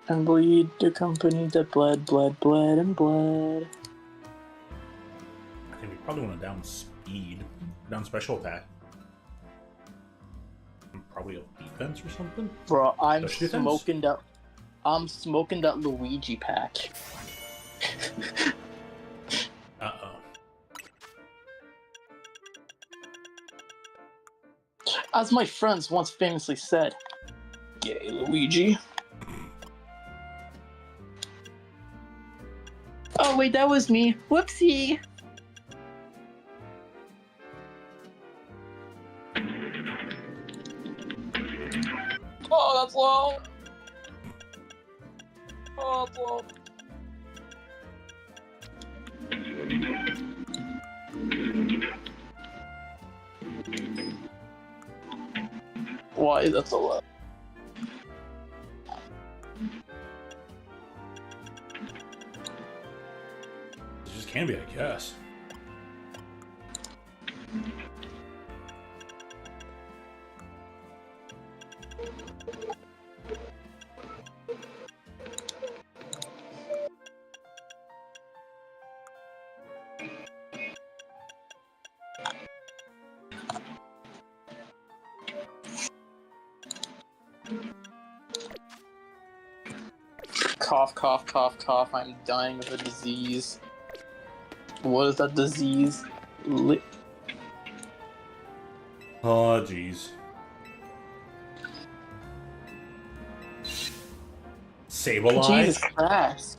And bleed the company that bled, and bled. I think we probably want to down speed. Down special attack. Probably a defense or something? Bro, I'm Push defense? smoking that Luigi pack. Uh-oh. As my friends once famously said, "Gay Luigi." Oh wait, that was me. Whoopsie. Oh, that's low. Oh, that's low. Why is that so low? It just can be, I guess. Cough, cough, cough, cough. I'm dying of a disease. What is that disease? Oh, jeez. Sableye? Jesus Christ.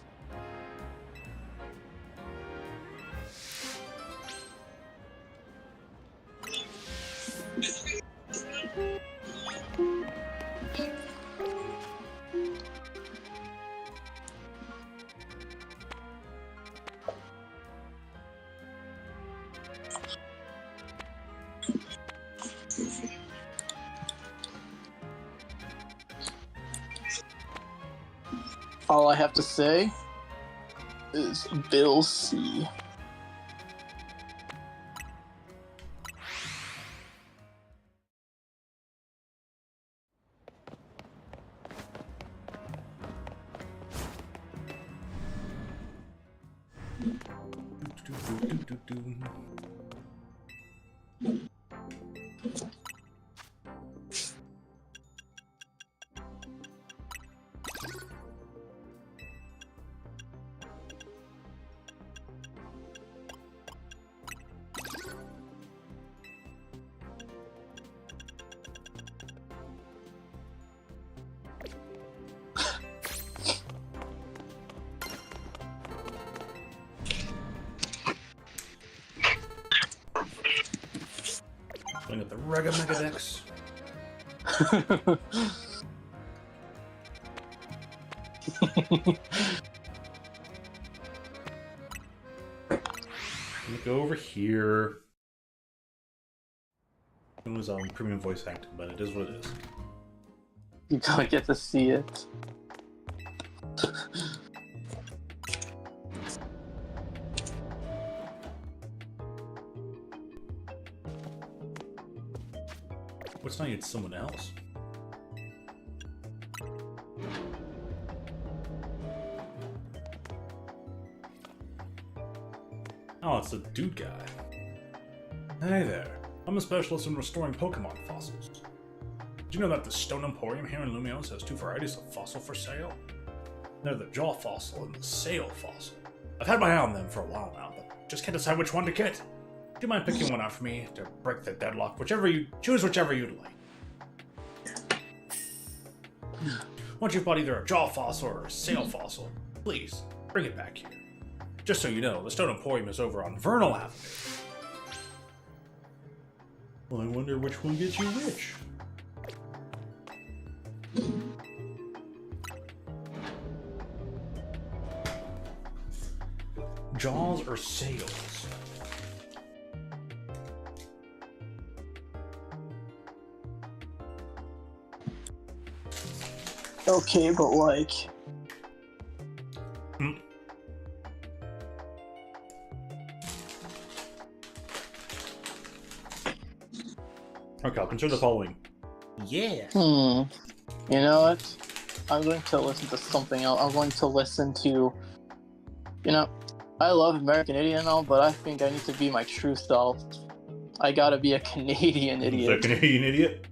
All I have to say is Bill C. Swing at the Rega Mega Dex. Look over here. It was premium voice acting, but it is what it is. You don't get to see it. What's not yet someone else? Oh, it's the dude guy. Hey there. I'm a specialist in restoring Pokemon fossils. Did you know that the Stone Emporium here in Lumiose has two varieties of fossil for sale? They're the Jaw Fossil and the Sail Fossil. I've had my eye on them for a while now, but just can't decide which one to get. Do you mind picking one out for me to break the deadlock? Choose whichever you'd like. Once you've bought either a Jaw Fossil or a Sail Fossil, please bring it back here. Just so you know, the Stone Emporium is over on Vernal Avenue. Well, I wonder which one gets you which. Jaws or sails? Okay, but like... Okay, I'll consider the following. Yeah. You know what? I'm going to listen to something else. I'm going to listen to... You know, I love American Idiot and all, but I think I need to be my true self. I gotta be a Canadian idiot. The Canadian idiot?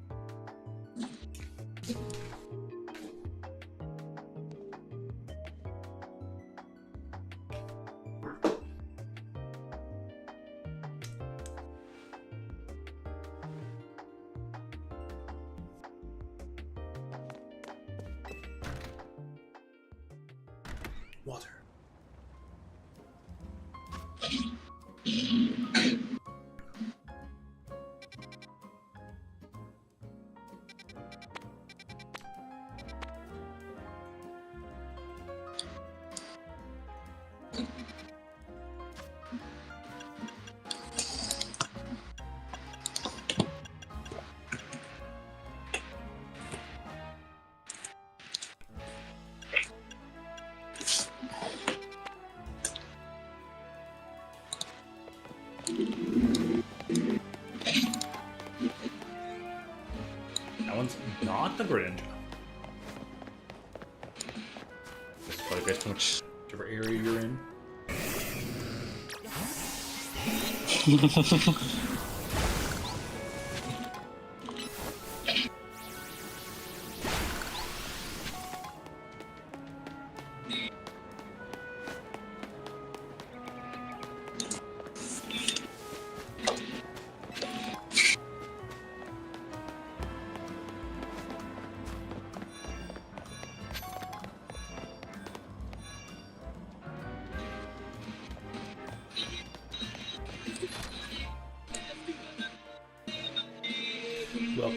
Water. That one's not the Greninja. Just probably based on whichever area you're in.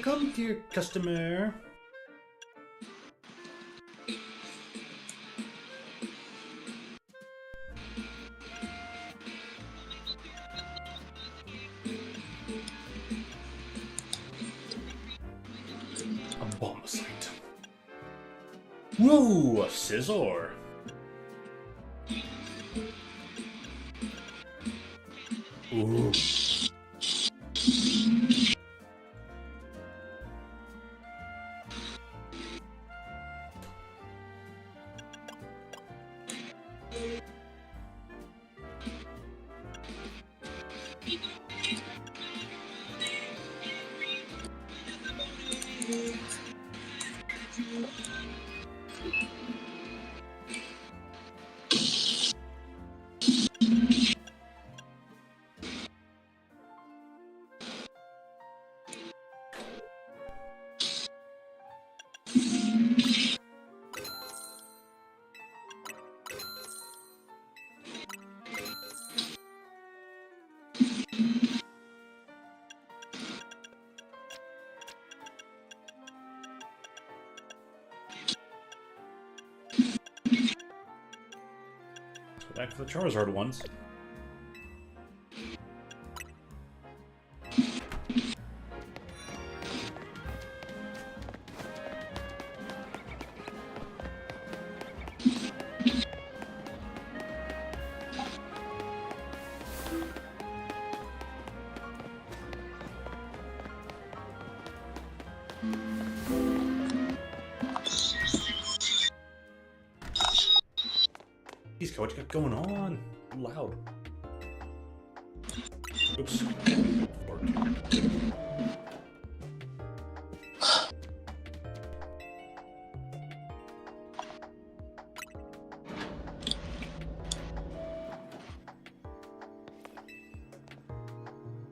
come, dear customer. A bombicide. Woo! A scissor. Ooh. Back to the Charizard ones. Jeez, what you got going on? I'm loud. Oops.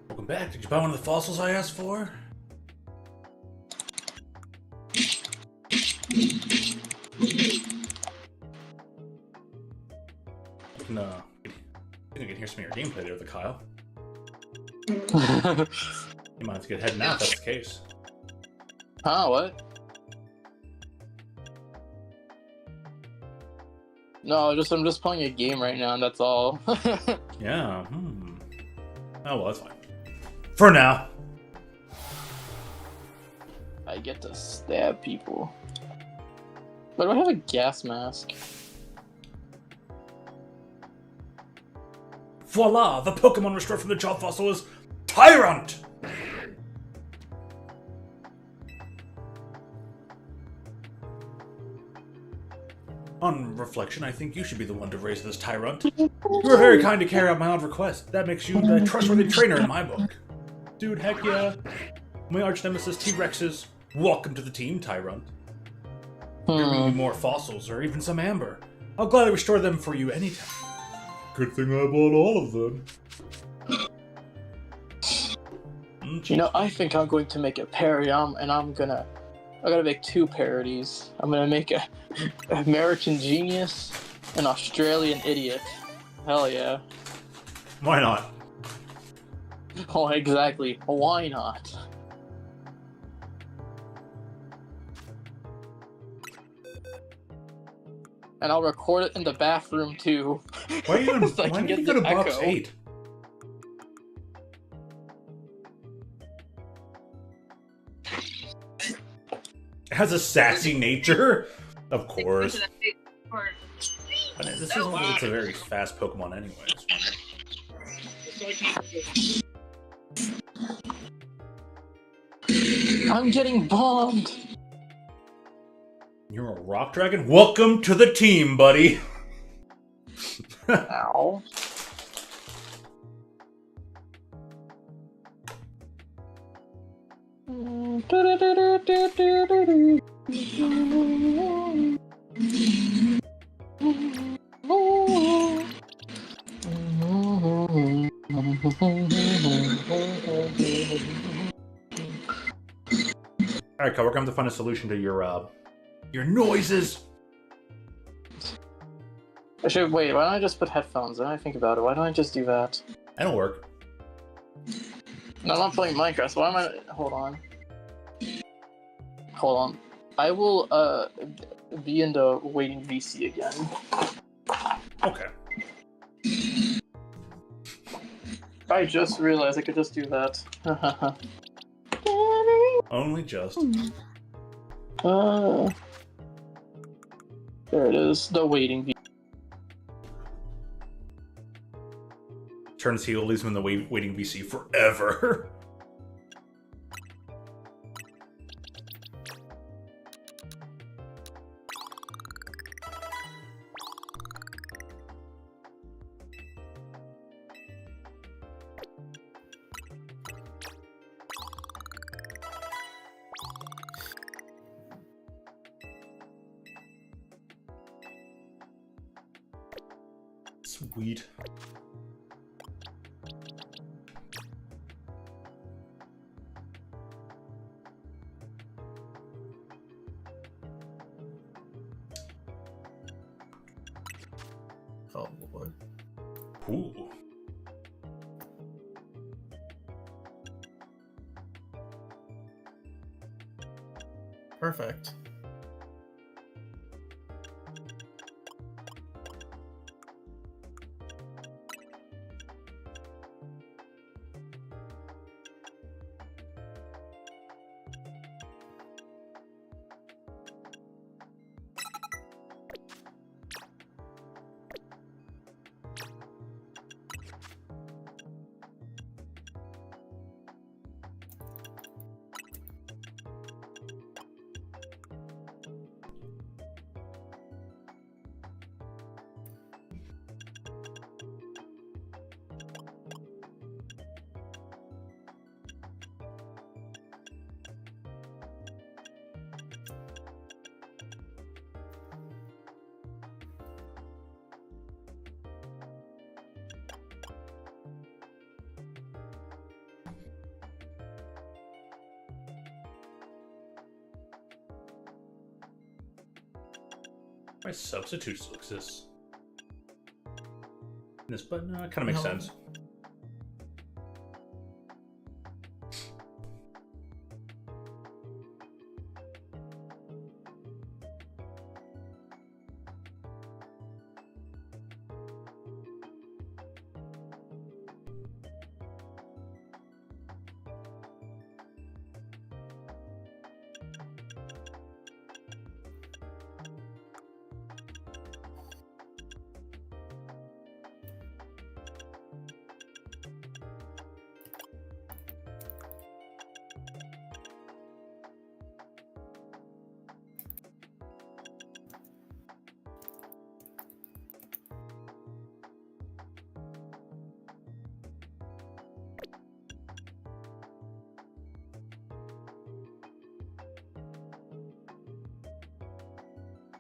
Welcome back. Did you buy one of the fossils I asked for? No. I think I can hear some of your gameplay there, Kyle. You might have to get heading out if that's the case. Huh, what? No, I'm just playing a game right now, and that's all. Yeah. Oh, well, that's fine. For now. I get to stab people. But do I have a gas mask? Voila! The Pokemon restored from the jaw fossil is Tyrant! On reflection, I think you should be the one to raise this Tyrant. You were very kind to carry out my odd request. That makes you a trustworthy trainer in my book. Dude, heck yeah. My arch nemesis T-Rexes. Welcome to the team, Tyrant. Bring me more fossils or even some amber. I'll gladly restore them for you anytime. Good thing I bought all of them. You know, I think I'm going to make a parody, and I'm gonna make two parodies. I'm gonna make a American Genius and Australian Idiot. Hell yeah. Why not? Oh, exactly. Why not? And I'll record it in the bathroom too. Why are you going So I can to get go to the box echo. 8? It has a sassy nature? Of course. But this isn't like it's a very fast Pokemon anyways. I'm getting bombed. You're a rock dragon? Welcome to the team, buddy! Ow. Alright, Kyle, we're going to find a solution to your noises! I should wait. Why don't I just put headphones? When I think about it, why don't I just do that? That'll work. No, I'm not playing Minecraft. So why am I? Hold on. Hold on. I will be in the waiting VC again. Okay. I just realized I could just do that. Only just. There it is. The waiting VC. Turns heel, leaves him in the waiting VC forever. Sweet. Oh boy. Ooh. Perfect. My substitute still exists. This button kind of makes No. sense.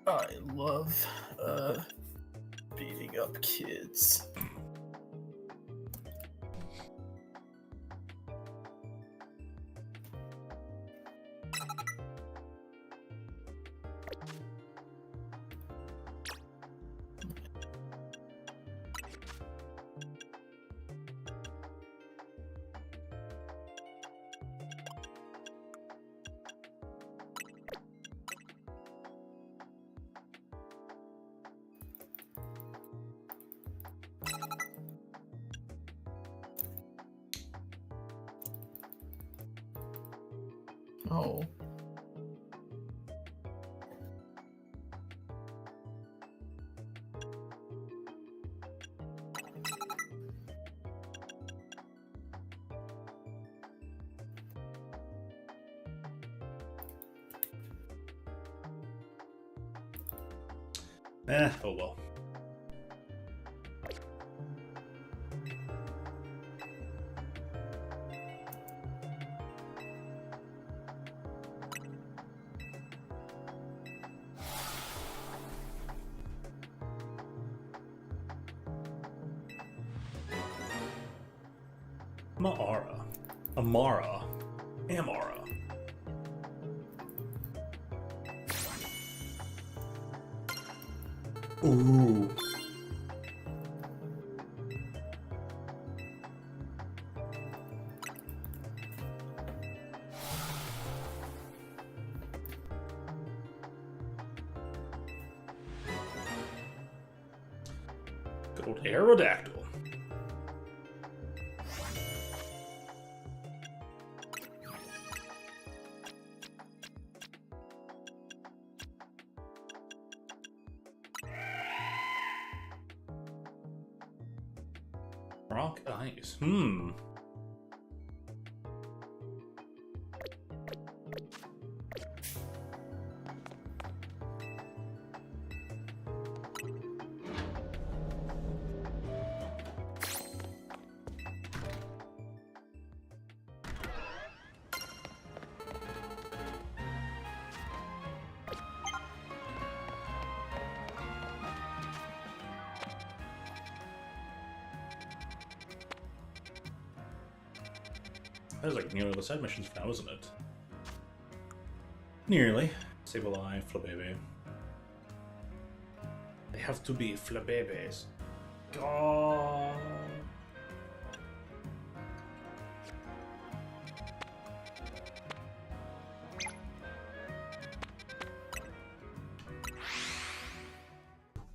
I love beating up kids. Oh. Oh well. Amara. Ooh. Good old Aerodactyl. Rock ice. That was like nearly the side missions for now, isn't it? Nearly. Save a life, Flabebe. They have to be Flabebes. God.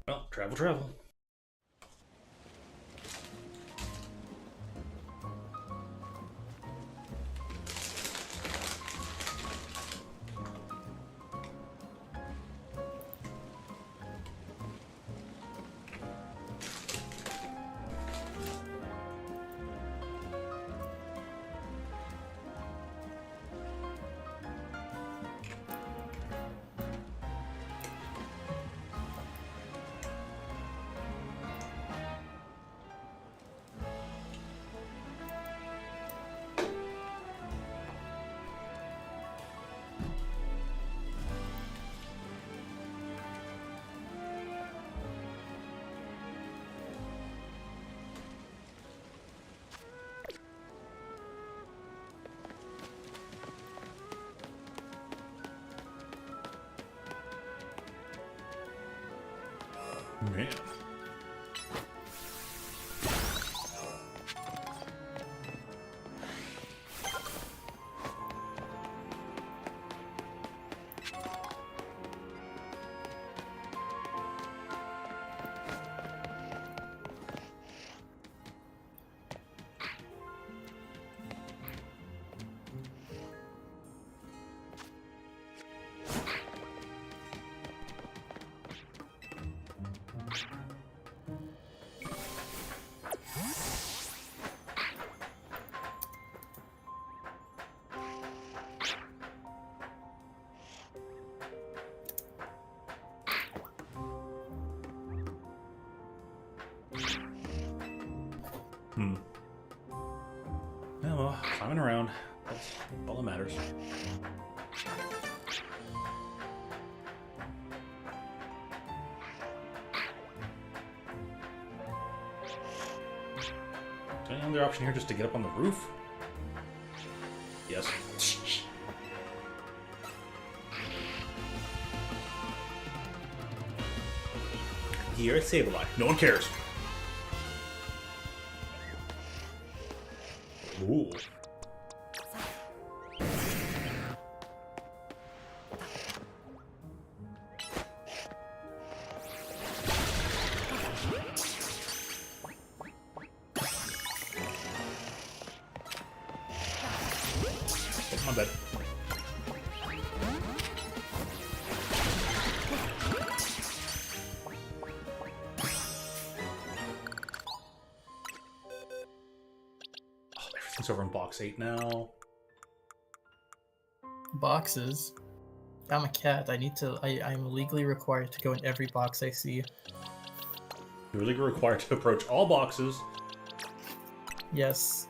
Well, travel, travel. Man. Yeah, well, climbing around. That's all that matters. Is there any other option here just to get up on the roof? Yes. Here at Zily. No one cares. Ooh. My bad. Everything's over in box 8 now. Boxes. I'm a cat. I'm legally required to go in every box I see. You're legally required to approach all boxes. Yes.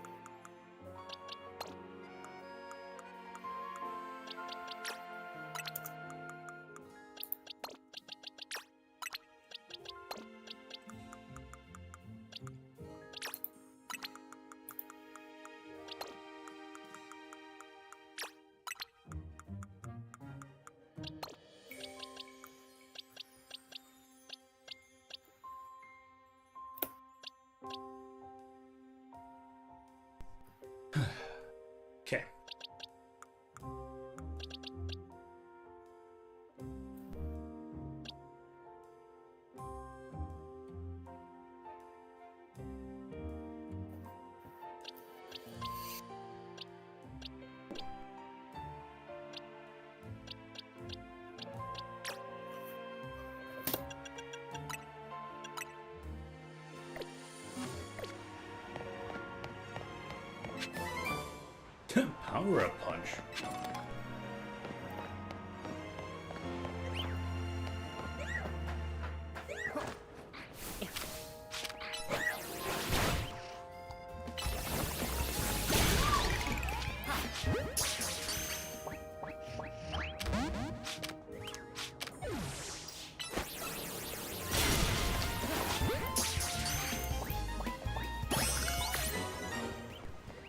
Power punch.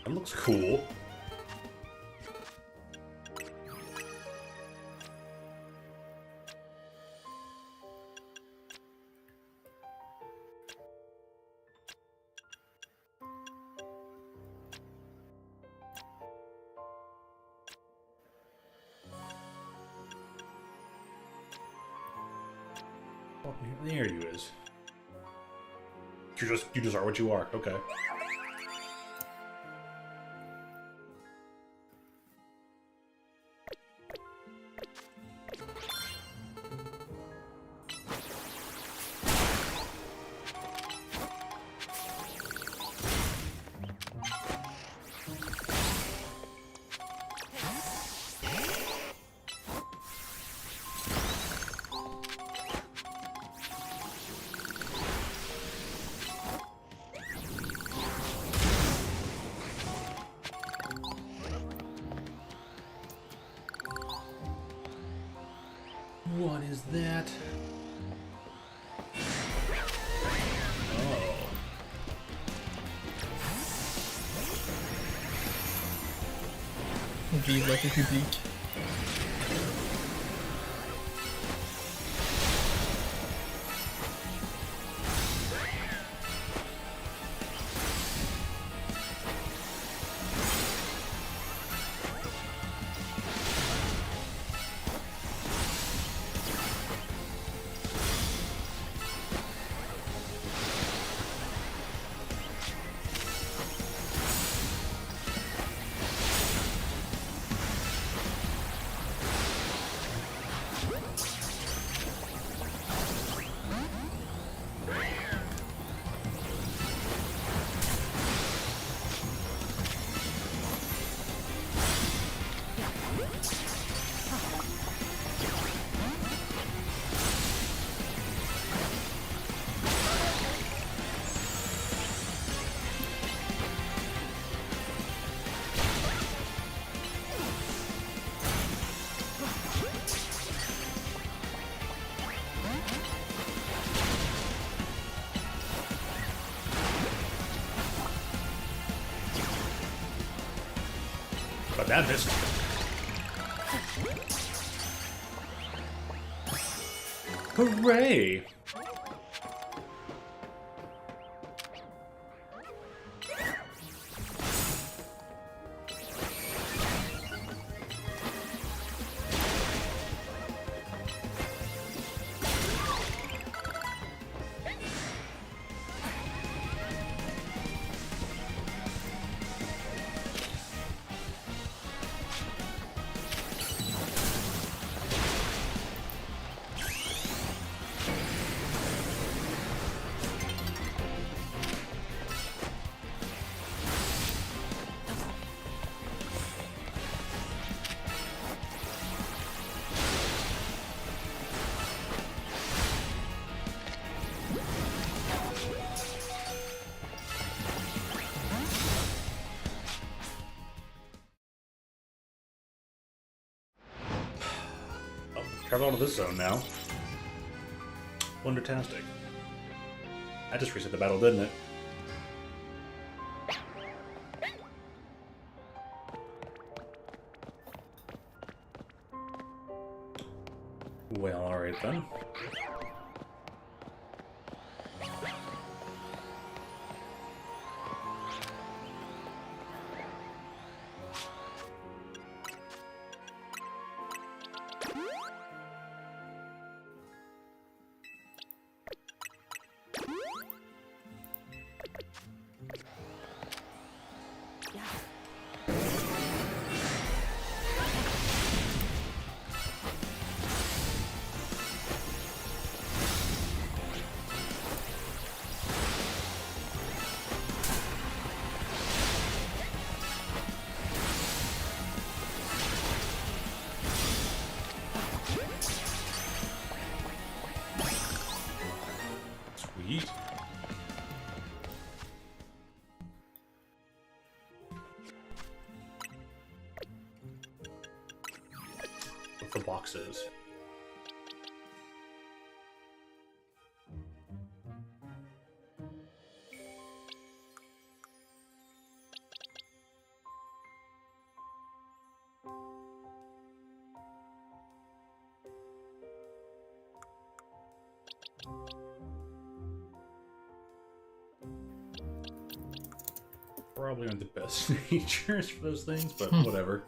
That looks cool. Oh, there you is. You just are what you are. Okay. What is that? Oh. Vive la République. But that missed. Hooray! Travel onto this zone now. Wondertastic. That just reset the battle, didn't it? Well, alright then. Sweet. What the box is. Probably aren't the best features for those things, but whatever.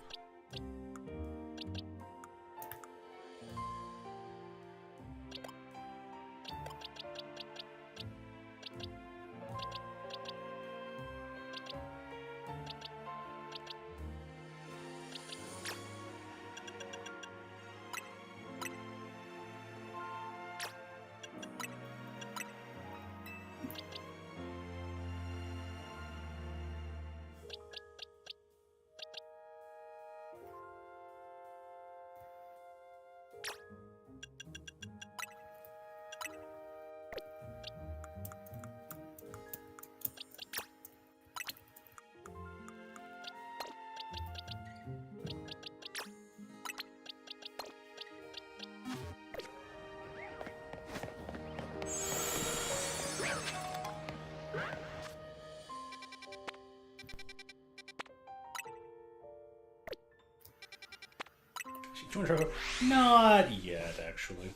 Not yet, actually.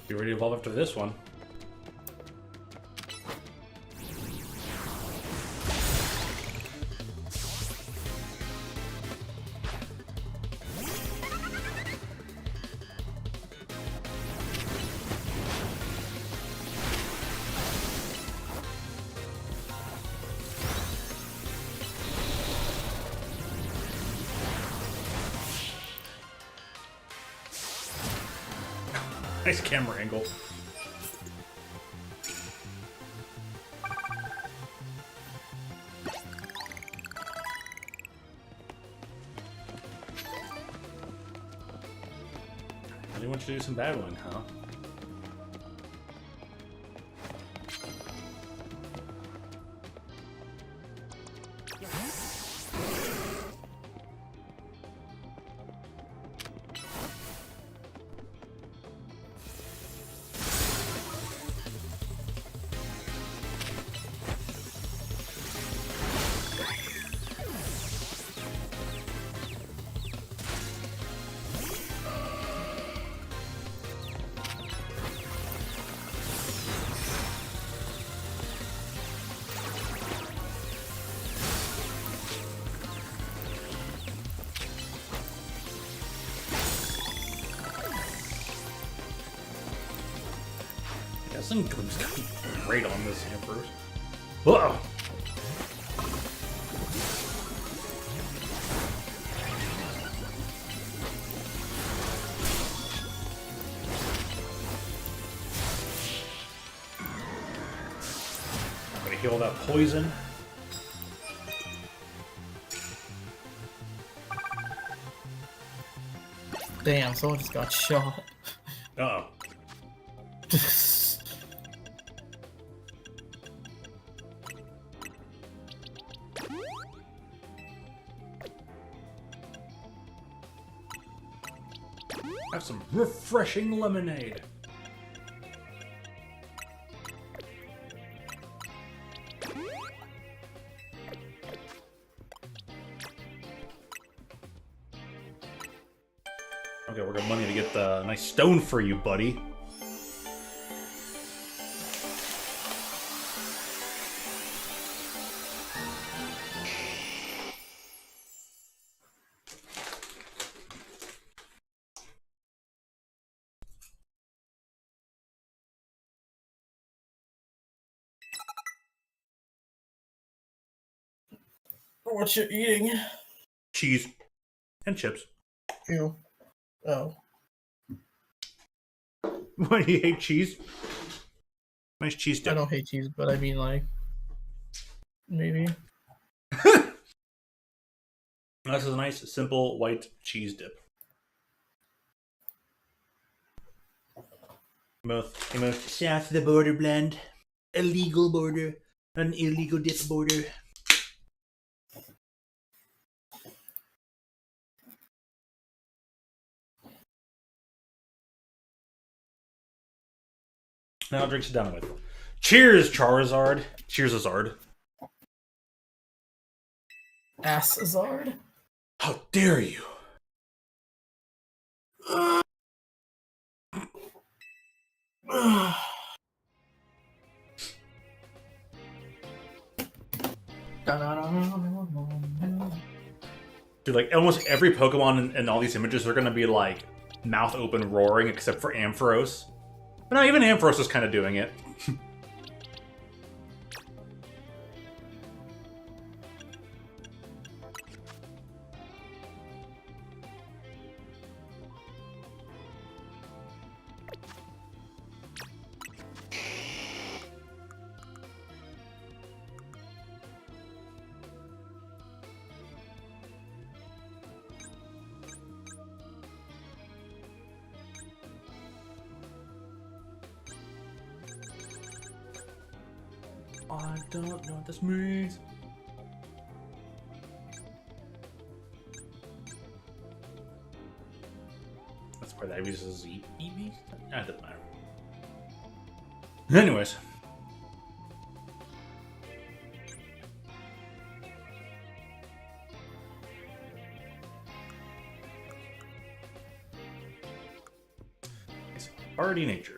You ready to evolve after this one? Nice camera angle. Really want you to do some battling, huh? Some goes great on this Emperor. Whoa! heal that poison. Damn, someone just got shot. Uh-oh. Have some refreshing lemonade. Okay, we're got money to get the nice stone for you, buddy. What you eating? Cheese and chips. Ew. Oh. Why do you hate cheese? Nice cheese I dip. don't hate cheese, but I mean like maybe. This is a nice, simple white cheese dip. Most south of the border blend. A legal border. An illegal dip border. Now drinks it down with. Cheers, Charizard. Cheers, Azard. Assazard? How dare you? Dude, like almost every Pokemon in all these images are gonna be like mouth open roaring except for Ampharos. But no, even Ampharos is kind of doing it. I don't know what this means. That's why that uses Z. That doesn't matter. Anyways. It's already nature.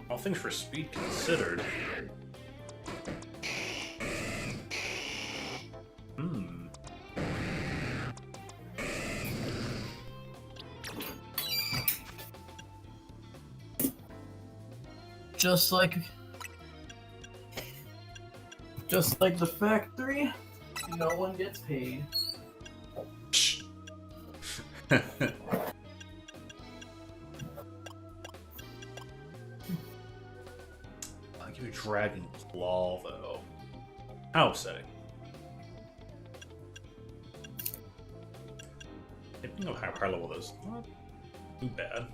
All things for speed considered. Just like the factory, no one gets paid. I'll give you Dragon Claw though. How upsetting. Thinking of how high level this. Not too bad.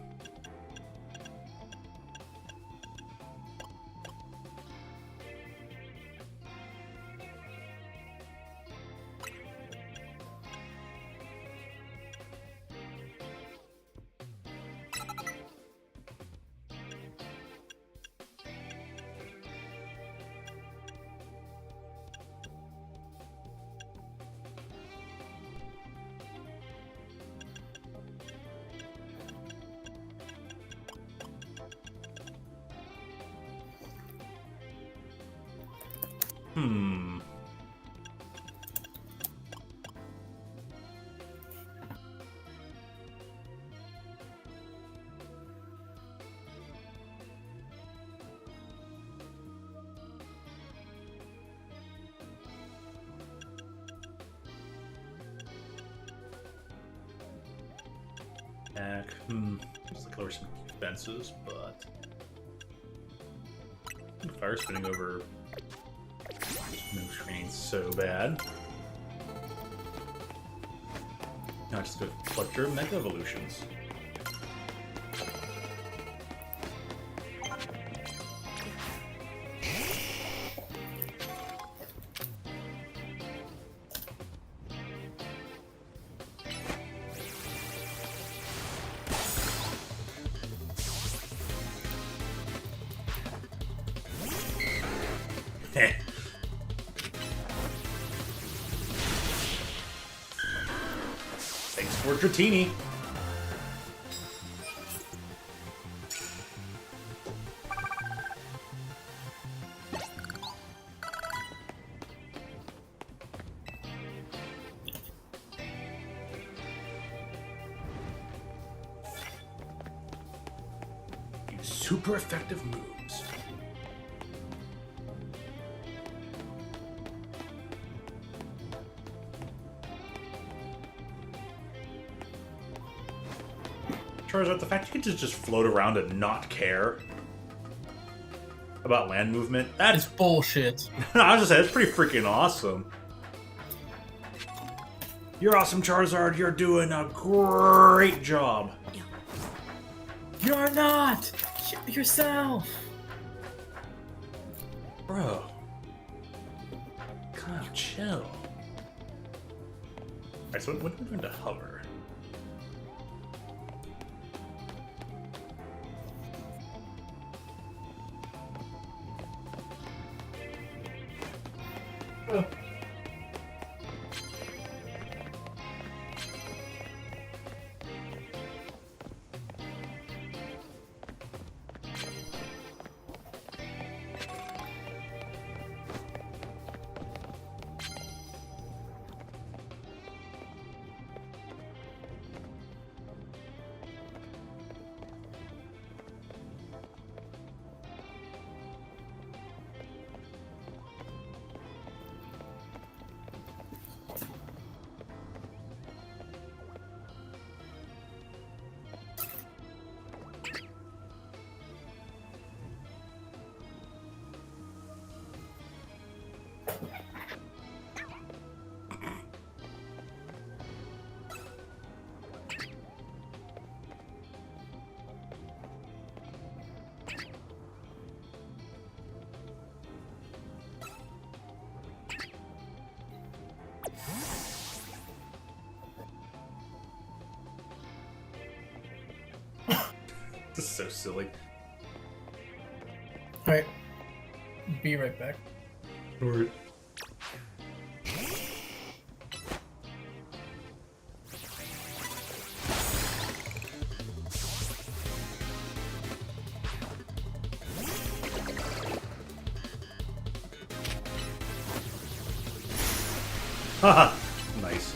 Back. Looks like lower some expenses, but fire spinning over no screen so bad. Now just go Fletcher Mega Evolutions. Thanks for Dratini. Super effective moves. Charizard, the fact you can just float around and not care about land movement, that It's is bullshit. I was just saying, it's pretty freaking awesome. You're awesome, Charizard. You're doing a great job. You're not! Yourself! Bro. Kind of chill. Alright, so when are we going to hover? This is so silly. Alright. Be right back. Alright. Haha! Nice.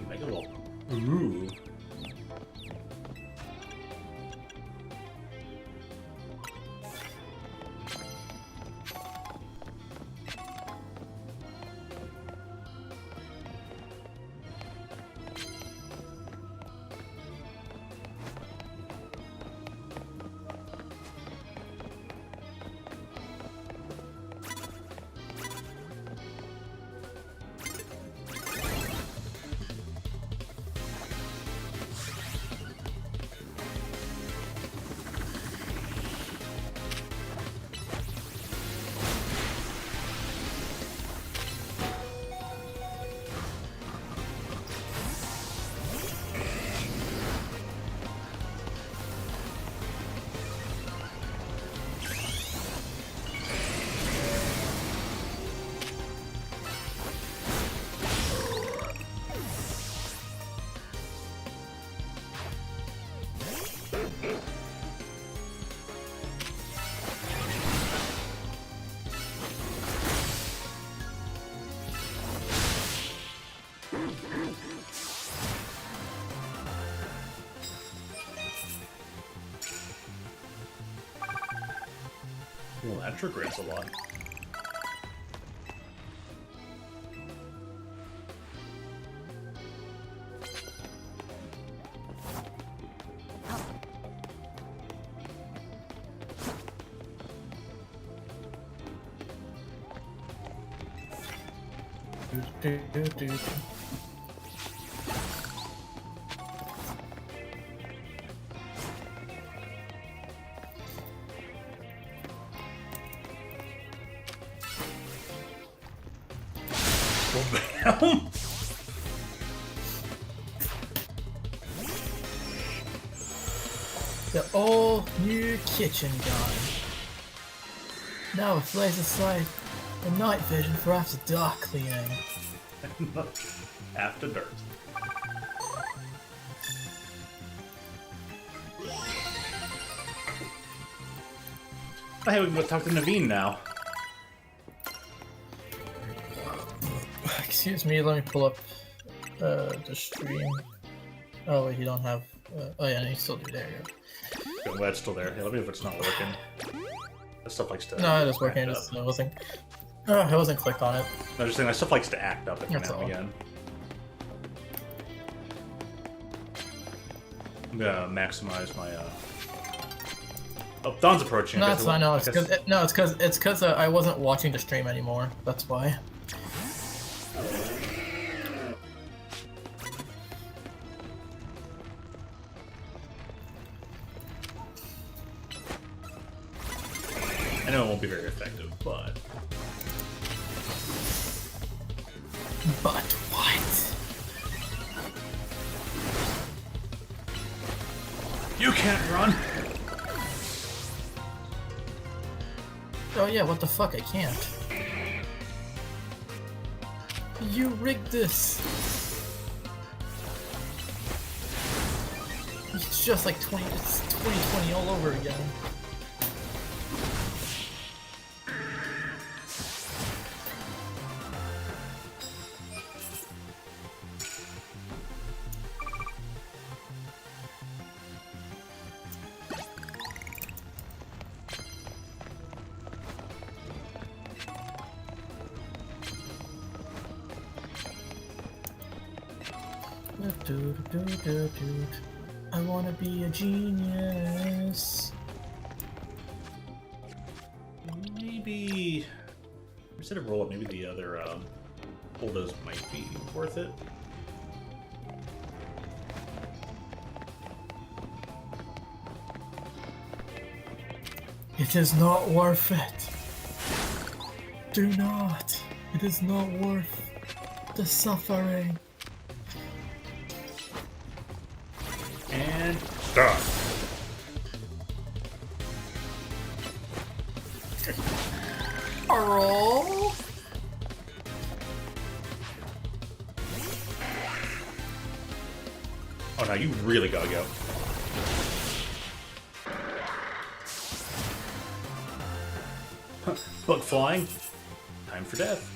Mega Ball. Ooh. Well, that triggers a lot. The all new kitchen gun. Now with laser sight and night vision for after dark cleaning. After dirt. Oh, hey, we can go talk to Naveen now. Excuse me, let me pull up the stream. Oh wait, you don't have. Oh yeah, no, you still do. There you go. Good, well, it's still there. Hey, let me know if it's not working. That stuff likes to. No, it is working. act It wasn't. Oh, I wasn't clicked on it. No, just saying, that stuff likes to act up every That's now and all. again. I'm gonna maximize my. Oh, Dawn's approaching. No, I it's guess fine. No, it's I guess- because it's because I wasn't watching the stream anymore. That's why. I know it won't be very effective, but. But what? You can't run! Oh yeah, what the fuck? I can't. You rigged this. It's just like 2020 all over again. I wanna be a genius. Maybe. Instead of roll up, maybe the other holders might be worth it. It is not worth it. Do not. It is not worth the suffering. And start. Roll. Oh no, you really gotta go. Bug flying. Time for death.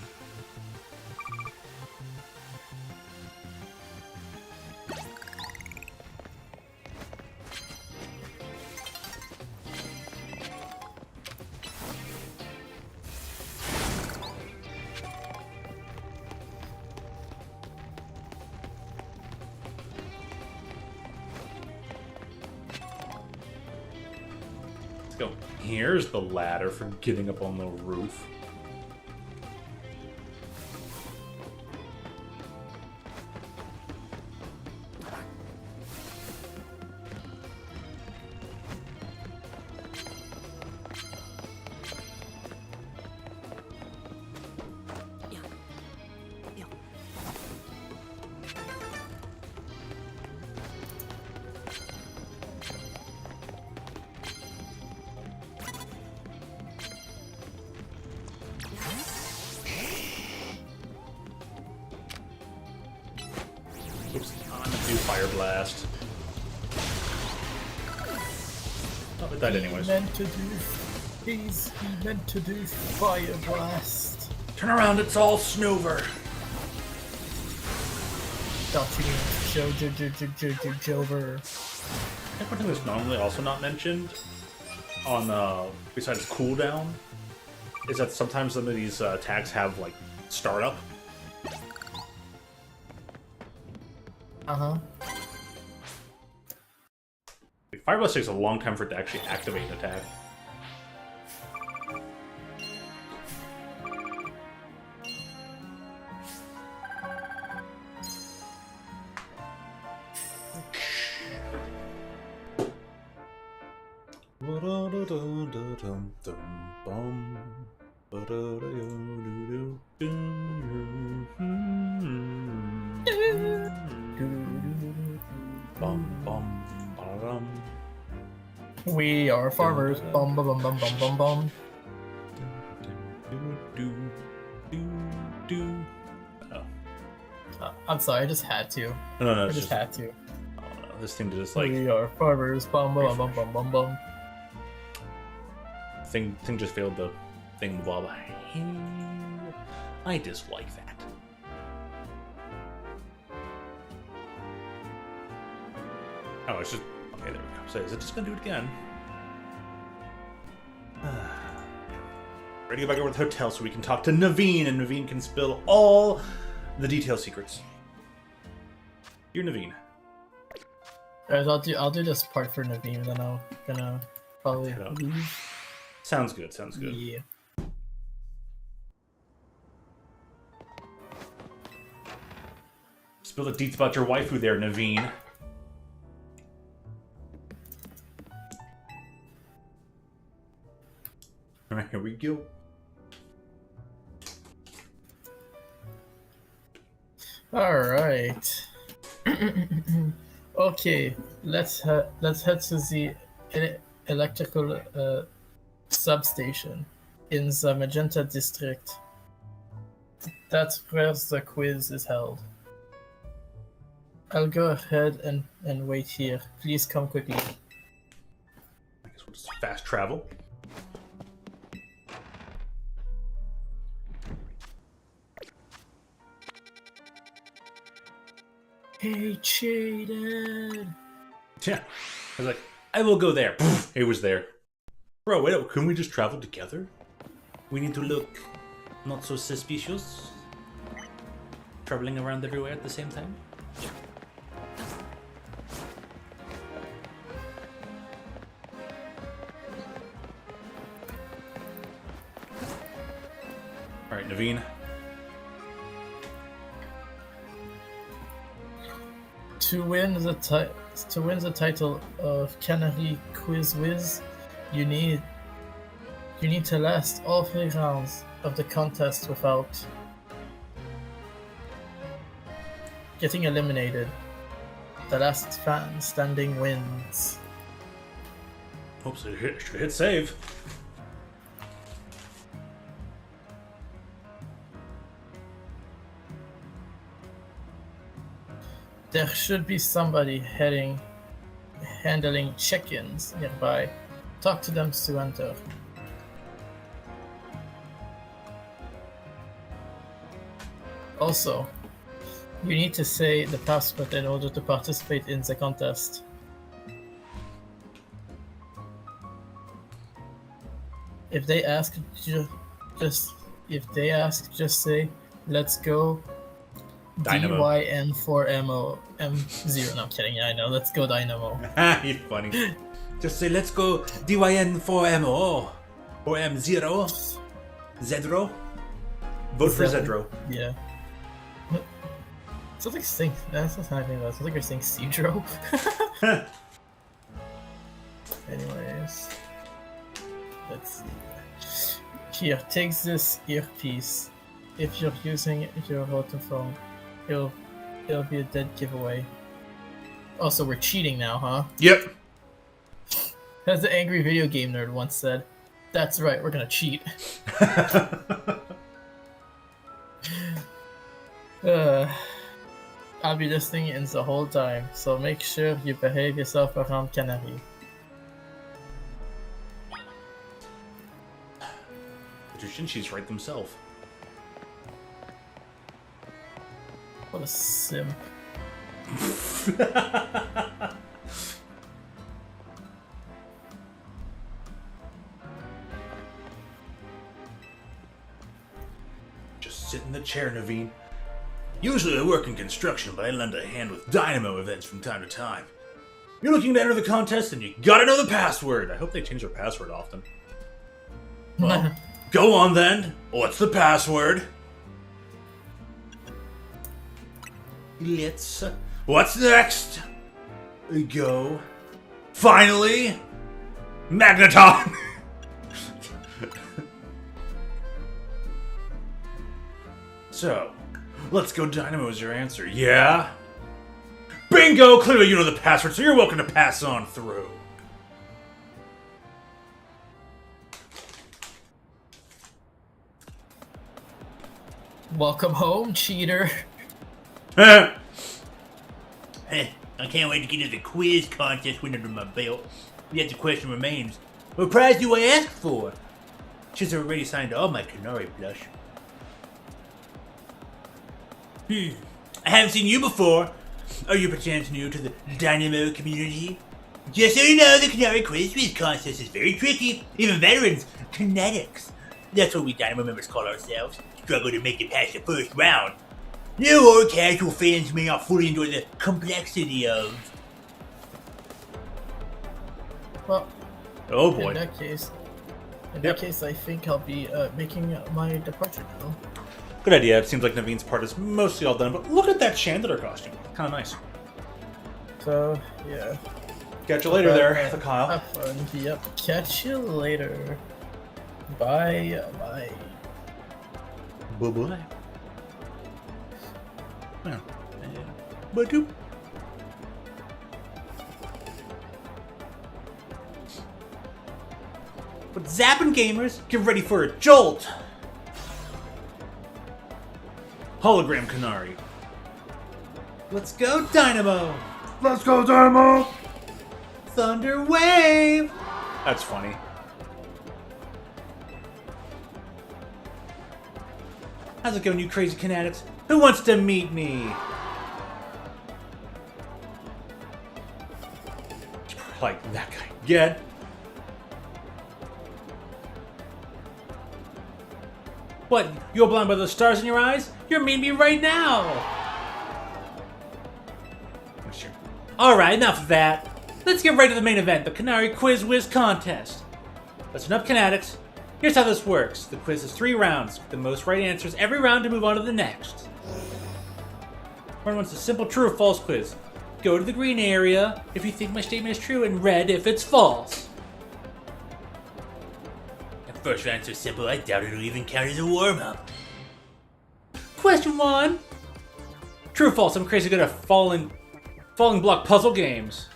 Let's go. Here's the ladder for getting up on the roof. Oops, I'm gonna do Fire Blast. Oh, it died anyways. He's meant to do fire blast. Turn around, it's all Snoover. Stop shooting Jover. I think one thing that's normally also not mentioned on besides cooldown is that sometimes some of these attacks have like startup. Uh-huh. Fire Blast takes a long time for it to actually activate an attack. We are farmers. Bum bum bum bum bum bum bum. I'm sorry, I just had to. No, I just had to. Oh, no, this thing just like We are farmers. Bum bum bum bum bum bum. thing just failed the thing bob. I dislike that. Oh, it's just okay. There we go. So is it just gonna do it again? Ready to go back over to the hotel so we can talk to Naveen, and Naveen can spill all the detail secrets. You're Naveen. Guys, I'll do this part for Naveen, then I'm gonna probably leave. Sounds good. Sounds good. Yeah. Spill the deets about your waifu there, Naveen. All right, here we go. All right. Okay, let's head to the electrical substation in the Magenta district. That's where the quiz is held. I'll go ahead and wait here. Please come quickly. I guess we'll just fast travel. Hey, cheated! Yeah. I was like, I will go there. Poof, it was there. Bro, wait up. Couldn't we just travel together? We need to look not so suspicious. Traveling around everywhere at the same time. Alright, Naveen. To win the title of Canary Quiz Wiz, you need to last all 3 rounds of the contest without getting eliminated. The last fan standing wins. Oops, I should hit save. There should be somebody handling check-ins nearby. Talk to them to enter. Also, you need to say the password in order to participate in the contest. If they ask, just say, "Let's go." Dynamo. DYN4MO M0. No, I'm kidding. Yeah, I know. Let's go Dynamo. He's funny. Just say, let's go DYN4MO. Or M0. Zedro. Vote for Zedro. Yeah. Sounds like saying. That's not anything about. Sounds like you're saying Cedro. Anyways, let's see. Here, take this earpiece. If you're using your rotor phone, it'll be a dead giveaway. Oh, so we're cheating now, huh? Yep. As the angry video game nerd once said, "That's right, we're gonna cheat." I'll be listening in the whole time, so make sure you behave yourself around Canary. But your Shinshi's right themselves. What a simp. Just sit in the chair, Naveen. Usually I work in construction, but I lend a hand with dynamo events from time to time. You're looking to enter the contest, and you gotta know the password. I hope they change their password often. Well, go on then. What's the password? What's next? Go. Finally, Magneton. So, let's go Dynamo is your answer, yeah? Bingo! Clearly you know the password, so you're welcome to pass on through. Welcome home, cheater. I can't wait to get to the quiz contest win under my belt. Yet the question remains, what prize do I ask for? She's already signed all my Canary blush. I haven't seen you before. Are you perchance new to the Dynamo community? Just so you know, the Canary Quiz contest is very tricky. Even veterans, kinetics. That's what we Dynamo members call ourselves. Struggle to make it past the first round. New or casual fans may not fully enjoy the complexity of... Well, Oh boy. in that case, I think I'll be making my departure now. Good idea. It seems like Naveen's part is mostly all done, but look at that Chandler costume. Kind of nice. So, yeah. Catch you later there, the Kyle. Have fun. Yep. Catch you later. Bye. Bye. Bye-bye. Well, ba-doop. But zapping gamers, get ready for a jolt! Hologram Canary. Let's go, Dynamo! Let's go, Dynamo! Thunder Wave! That's funny. How's it going, you crazy kinetics? Who wants to meet me? Like that guy. Get. What? You're blind by the stars in your eyes? You're meeting me right now! Sure. Alright, enough of that. Let's get right to the main event, the Canary Quiz Whiz Contest. Listen up, kinetics. Here's how this works. The quiz is 3 rounds, with the most right answers every round to move on to the next. Round 1's a simple true or false quiz. Go to the green area if you think my statement is true, and red if it's false. The first round's so simple, I doubt it'll even count as a warm-up. Question 1. True or false, I'm crazy good at falling block puzzle games.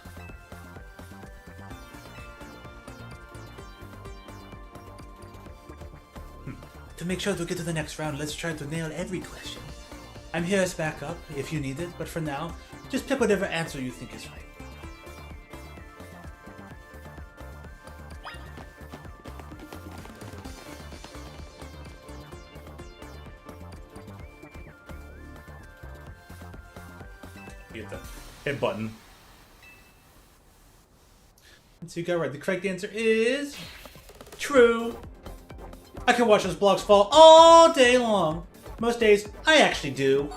To make sure to get to the next round, let's try to nail every question. I'm here as backup if you need it, but for now, just pick whatever answer you think is right. Hit the hit button. And so you got right. The correct answer is true. I can watch those blocks fall all day long. Most days, I actually do.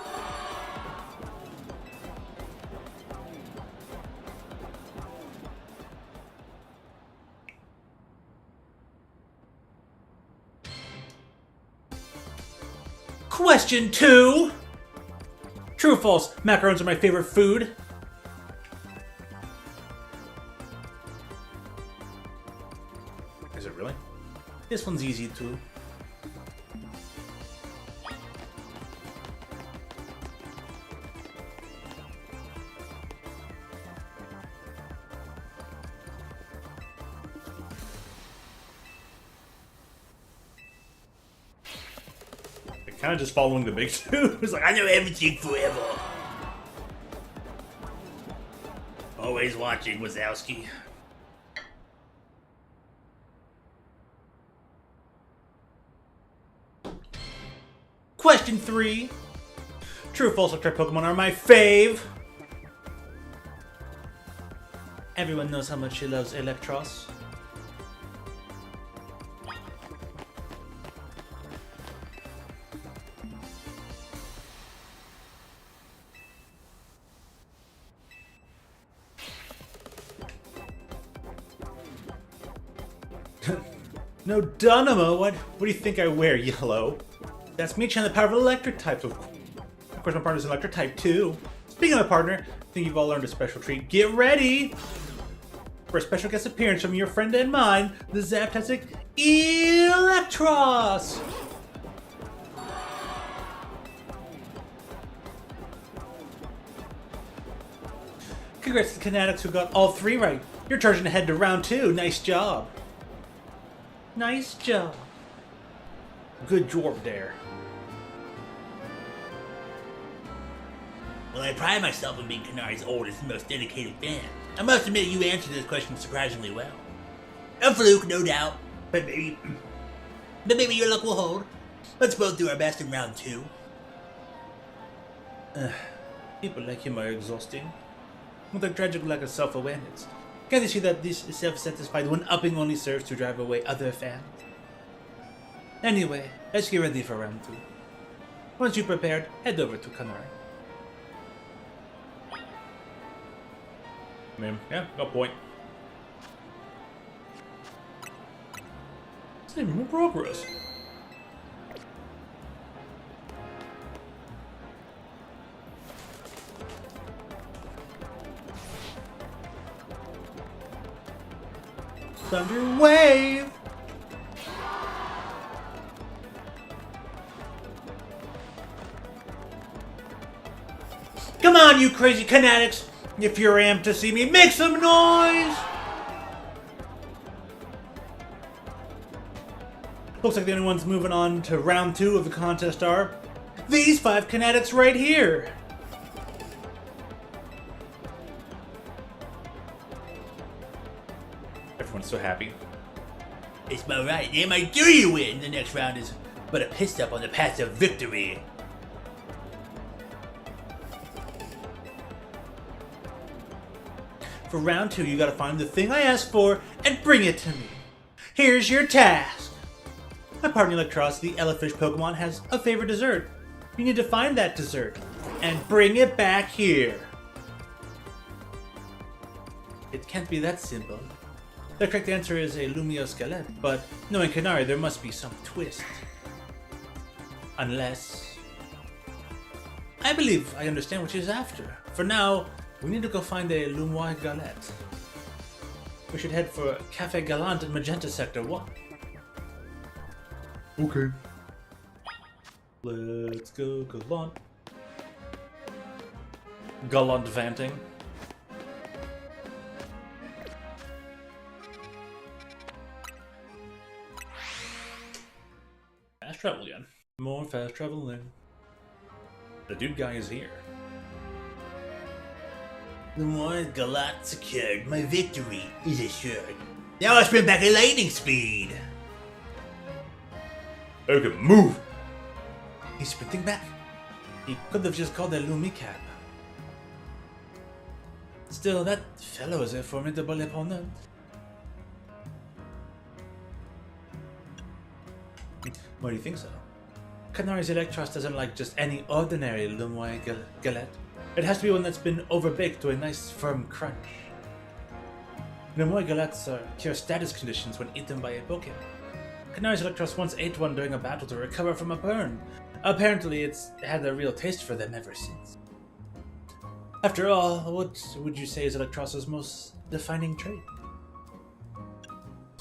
Question 2. True or false, macarons are my favorite food. Is it really? This one's easy too. Kind of just following the big two. It's like, I know everything forever. Always watching, Wazowski. Question 3. True or false, Electric Pokemon are my fave. Everyone knows how much she loves Electros. No Dynamo? What do you think I wear, Yellow? That's me channeling the power of electric types. Of course, my partner's an electric type too. Speaking of my partner, I think you've all learned a special treat. Get ready for a special guest appearance from your friend and mine, the Zaptastic Electros! Congrats to the Canadics who got all 3 right. You're charging ahead to round 2. Nice job. Nice job. Good job there. Well, I pride myself on being Canari's oldest and most dedicated fan. I must admit you answered this question surprisingly well. A fluke, no doubt, but maybe your luck will hold. Let's both do our best in round 2. People like him are exhausting. With a tragic lack of self-awareness. Can't you see that this self-satisfied one-upping only serves to drive away other fans? Anyway, let's get ready for round 2. Once you're prepared, head over to Canary. I mean, yeah, no point. It's even more progress. Thunder Wave! Come on, you crazy Canadics! If you're amped to see me, make some noise! Looks like the only ones moving on to round 2 of the contest are these 5 Canadics right here! Everyone's so happy. It's my right and my duty to win. The next round is but a pit stop on the path to victory. For round 2, you gotta find the thing I asked for and bring it to me. Here's your task. My partner Electros, the Elefish Pokemon, has a favorite dessert. You need to find that dessert and bring it back here. It can't be that simple. The correct answer is a Lumiosquelette, but knowing Canary, there must be some twist. Unless... I believe I understand what she's after. For now, we need to go find a Lumois Galette. We should head for Cafe Galant in Magenta Sector 1. Okay. Let's go Galant. Galant Vanting. Fast travel again. More fast traveling. The dude guy is here. The more Galat secured, my victory is assured. Now I sprint back at lightning speed. Okay, move! He's sprinting back. He could have just called a Lumicap. Still, that fellow is a formidable opponent. Why do you think so? Canari's Electros doesn't like just any ordinary Lumois Galette. It has to be one that's been overbaked to a nice firm crunch. Lumois Galettes are cure status conditions when eaten by a Pokemon. Canari's Electros once ate one during a battle to recover from a burn. Apparently it's had a real taste for them ever since. After all, what would you say is Electros' most defining trait?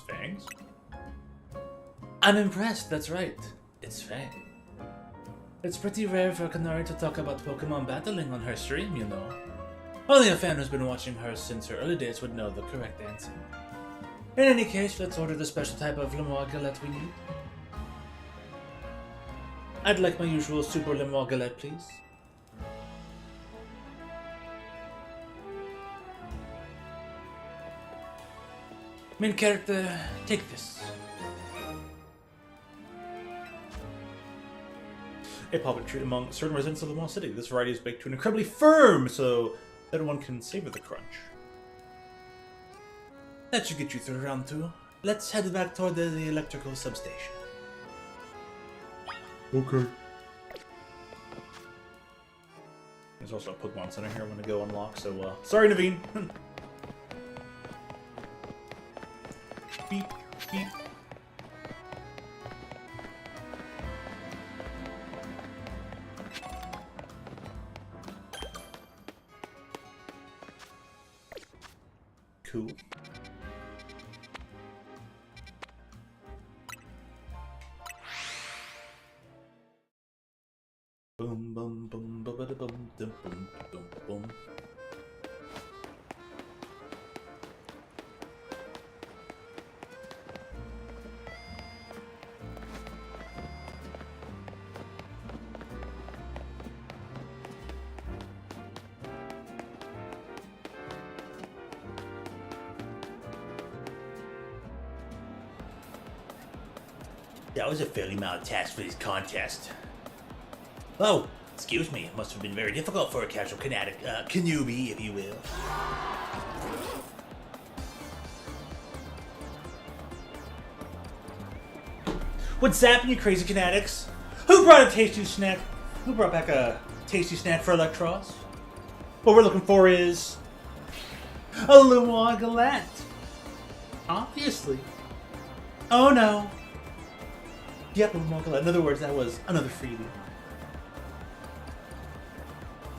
Fangs? I'm impressed, that's right. It's Fang. It's pretty rare for Canary to talk about Pokemon battling on her stream, you know. Only a fan who's been watching her since her early days would know the correct answer. In any case, let's order the special type of Lumois Galette we need. I'd like my usual Super Lumois Galette, please. Main character, take this. A popular treat among certain residents of the Wall City. This variety is baked to an incredibly firm, so that one can savor the crunch. That should get you through round 2. Let's head back toward the electrical substation. Okay. There's also a Pokemon Center here I'm gonna go unlock, so, sorry, Naveen. Beep, beep. Cool. Boom, boom, boom, boom, boom, boom, boom, boom, boom. That was a fairly mild task for this contest. Oh, excuse me. It must have been very difficult for a casual newbie, if you will. What's zapping, you crazy Kinetics? Who brought a tasty snack? Who brought back a tasty snack for Electros? What we're looking for is a Lumois Galette. Obviously. Oh no. Yep, Lumois Galette. In other words, that was another freebie.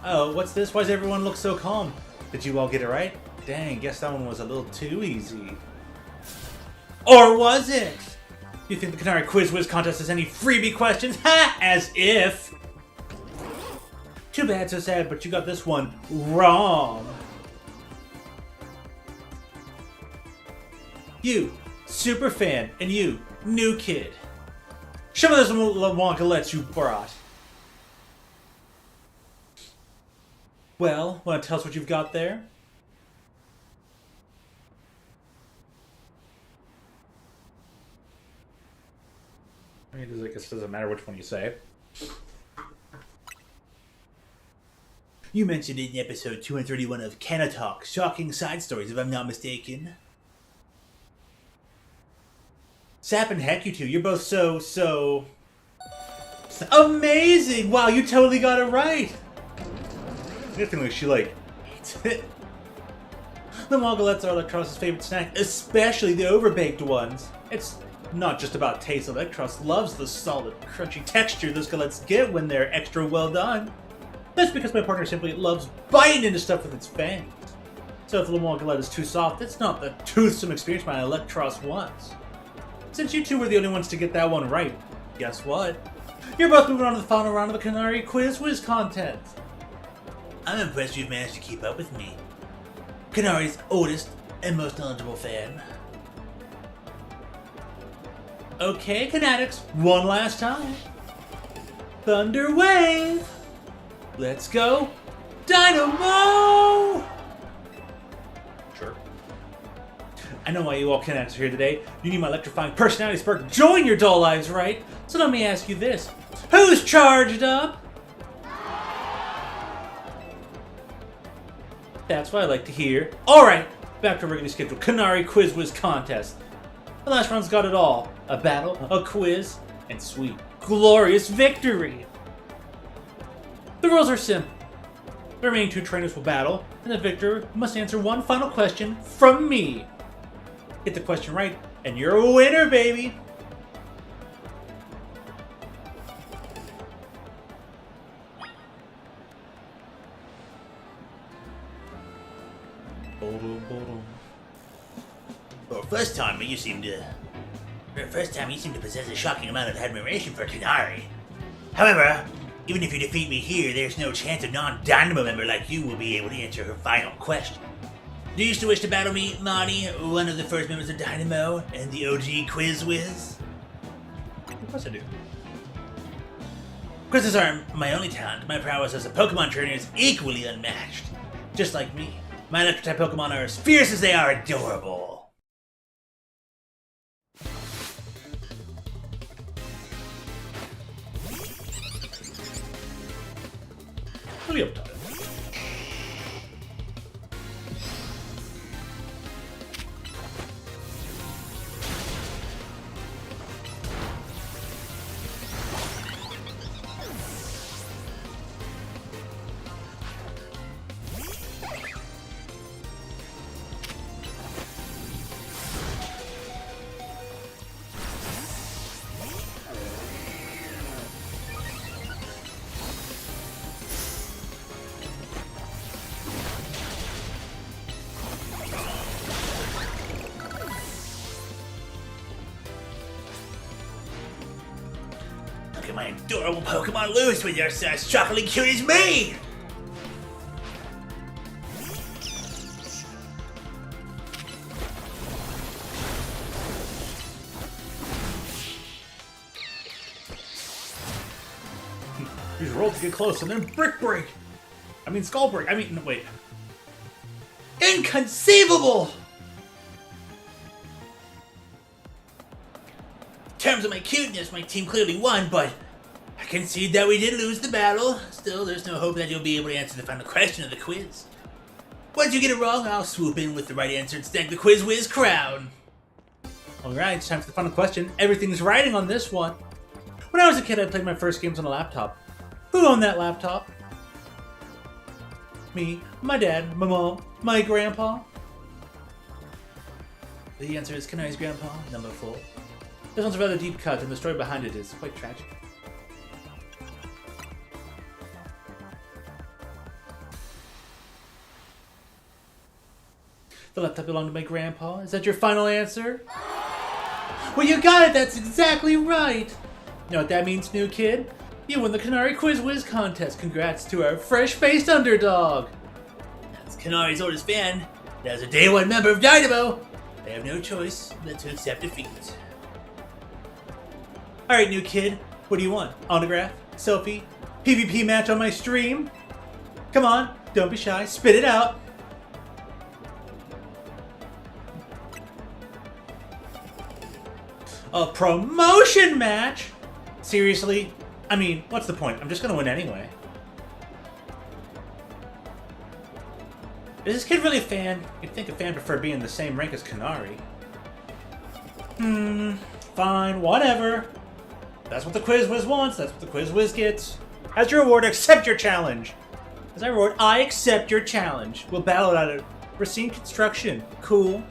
Oh, what's this? Why does everyone look so calm? Did you all get it right? Dang, guess that one was a little too easy. Or was it? You think the Canary Quiz Whiz contest has any freebie questions? Ha! As if! Too bad, so sad, but you got this one wrong. You, super fan, and you, new kid. Show me those Wonkalets you brought. Well, want to tell us what you've got there? I mean, I guess it doesn't matter which one you say. You mentioned it in episode 231 of Canna Talk, shocking side stories, if I'm not mistaken. Sap and heck, you two. You're both so amazing! Wow, you totally got it right! I feel like she, like, hates it. The Moggalettes are Electros' favorite snack, especially the overbaked ones. It's not just about taste. Electros loves the solid, crunchy texture those galettes get when they're extra well done. That's because my partner simply loves biting into stuff with its fangs. So if the Lemon Galette is too soft, it's not the toothsome experience my Electros wants. Since you two were the only ones to get that one right, guess what? You're both moving on to the final round of the Canary Quiz Whiz contest. I'm impressed you've managed to keep up with me. Canari's oldest and most knowledgeable fan. Okay, Kinetics, one last time. Thunder Wave! Let's go! Dynamo! Sure. I know why you all Kinetics are here today. You need my electrifying personality spark to join your dull lives, right? So let me ask you this. Who's charged up? That's what I like to hear. Alright, back to regularly scheduled Canary Quiz Whiz contest. The last round's got it all. A battle, a quiz, and sweet, glorious victory! The rules are simple. The remaining two trainers will battle, and the victor must answer one final question from me. Get the question right, and you're a winner, baby! For a first time, you seem to possess a shocking amount of admiration for Canary. However, even if you defeat me here, there's no chance a non-Dynamo member like you will be able to answer her final question. Do you still wish to battle me, Marty, one of the first members of Dynamo, and the OG Quiz Whiz? Of course I do. Quizzes aren't my only talent. My prowess as a Pokemon trainer is equally unmatched. Just like me, my electric-type Pokemon are as fierce as they are adorable. I'll be up to it. my adorable Pokemon lose when they're as shockingly cute as me! These rolls get close and then Brick Break! I mean Skull Break, no, wait. Inconceivable! In terms of my cuteness, my team clearly won, but I concede that we did lose the battle. Still, there's no hope that you'll be able to answer the final question of the quiz. Once you get it wrong, I'll swoop in with the right answer and snag the Quiz Whiz crown. Alright, it's time for the final question. Everything's riding on this one. When I was a kid, I played my first games on a laptop. Who owned that laptop? Me, my dad, my mom, my grandpa. The answer is Canari's grandpa, number 4. This one's a rather deep cut, and the story behind it is quite tragic. The laptop belonged to my grandpa. Is that your final answer? Well, you got it! That's exactly right! You know what that means, new kid? You won the Canary Quiz Whiz contest. Congrats to our fresh-faced underdog! As Canari's oldest fan, and as a Day 1 member of Dynamo, I have no choice but to accept defeat. Alright, new kid. What do you want? Autograph? Selfie? PvP match on my stream? Come on, don't be shy. Spit it out! A promotion match? Seriously? I mean, what's the point? I'm just gonna win anyway. Is this kid really a fan? You'd think a fan preferred being in the same rank as Canary. Fine, whatever. That's what the Quiz Whiz wants, that's what the Quiz Whiz gets. As your reward, accept your challenge! As my reward, I accept your challenge. We'll battle it out of Racine Construction. Cool.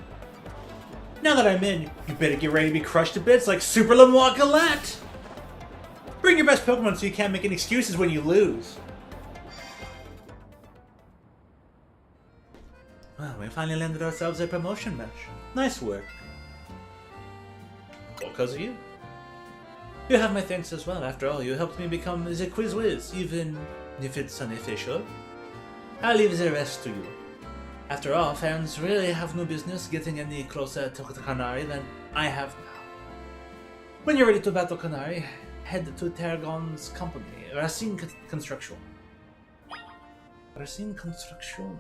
Now that I'm in, you better get ready to be crushed to bits like Super Lemois Galette! Bring your best Pokemon so you can't make any excuses when you lose. Well, we finally landed ourselves a promotion match. Nice work. All because of you. You have my thanks as well. After all, you helped me become the Quiz Whiz, even if it's unofficial. I'll leave the rest to you. After all, fans really have no business getting any closer to Canary than I have now. When you're ready to battle Canary, head to Terragon's company, Racine Construction. Racine Construction.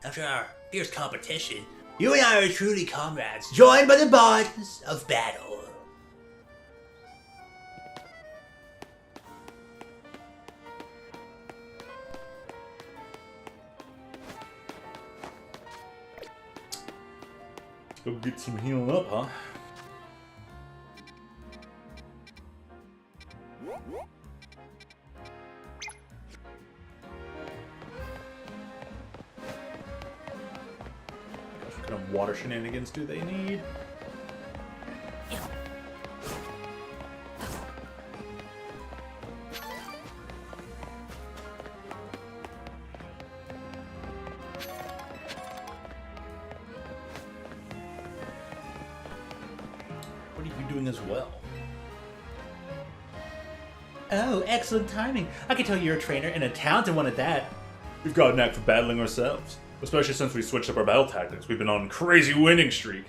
After our fierce competition, you and I are truly comrades, joined by the bonds of battle. Go get some healing up, huh? What kind of water shenanigans do they need? What are you doing as well? Oh, excellent timing. I can tell you're a trainer and a talented one at that. We've got a knack for battling ourselves. Especially since we switched up our battle tactics. We've been on a crazy winning streak.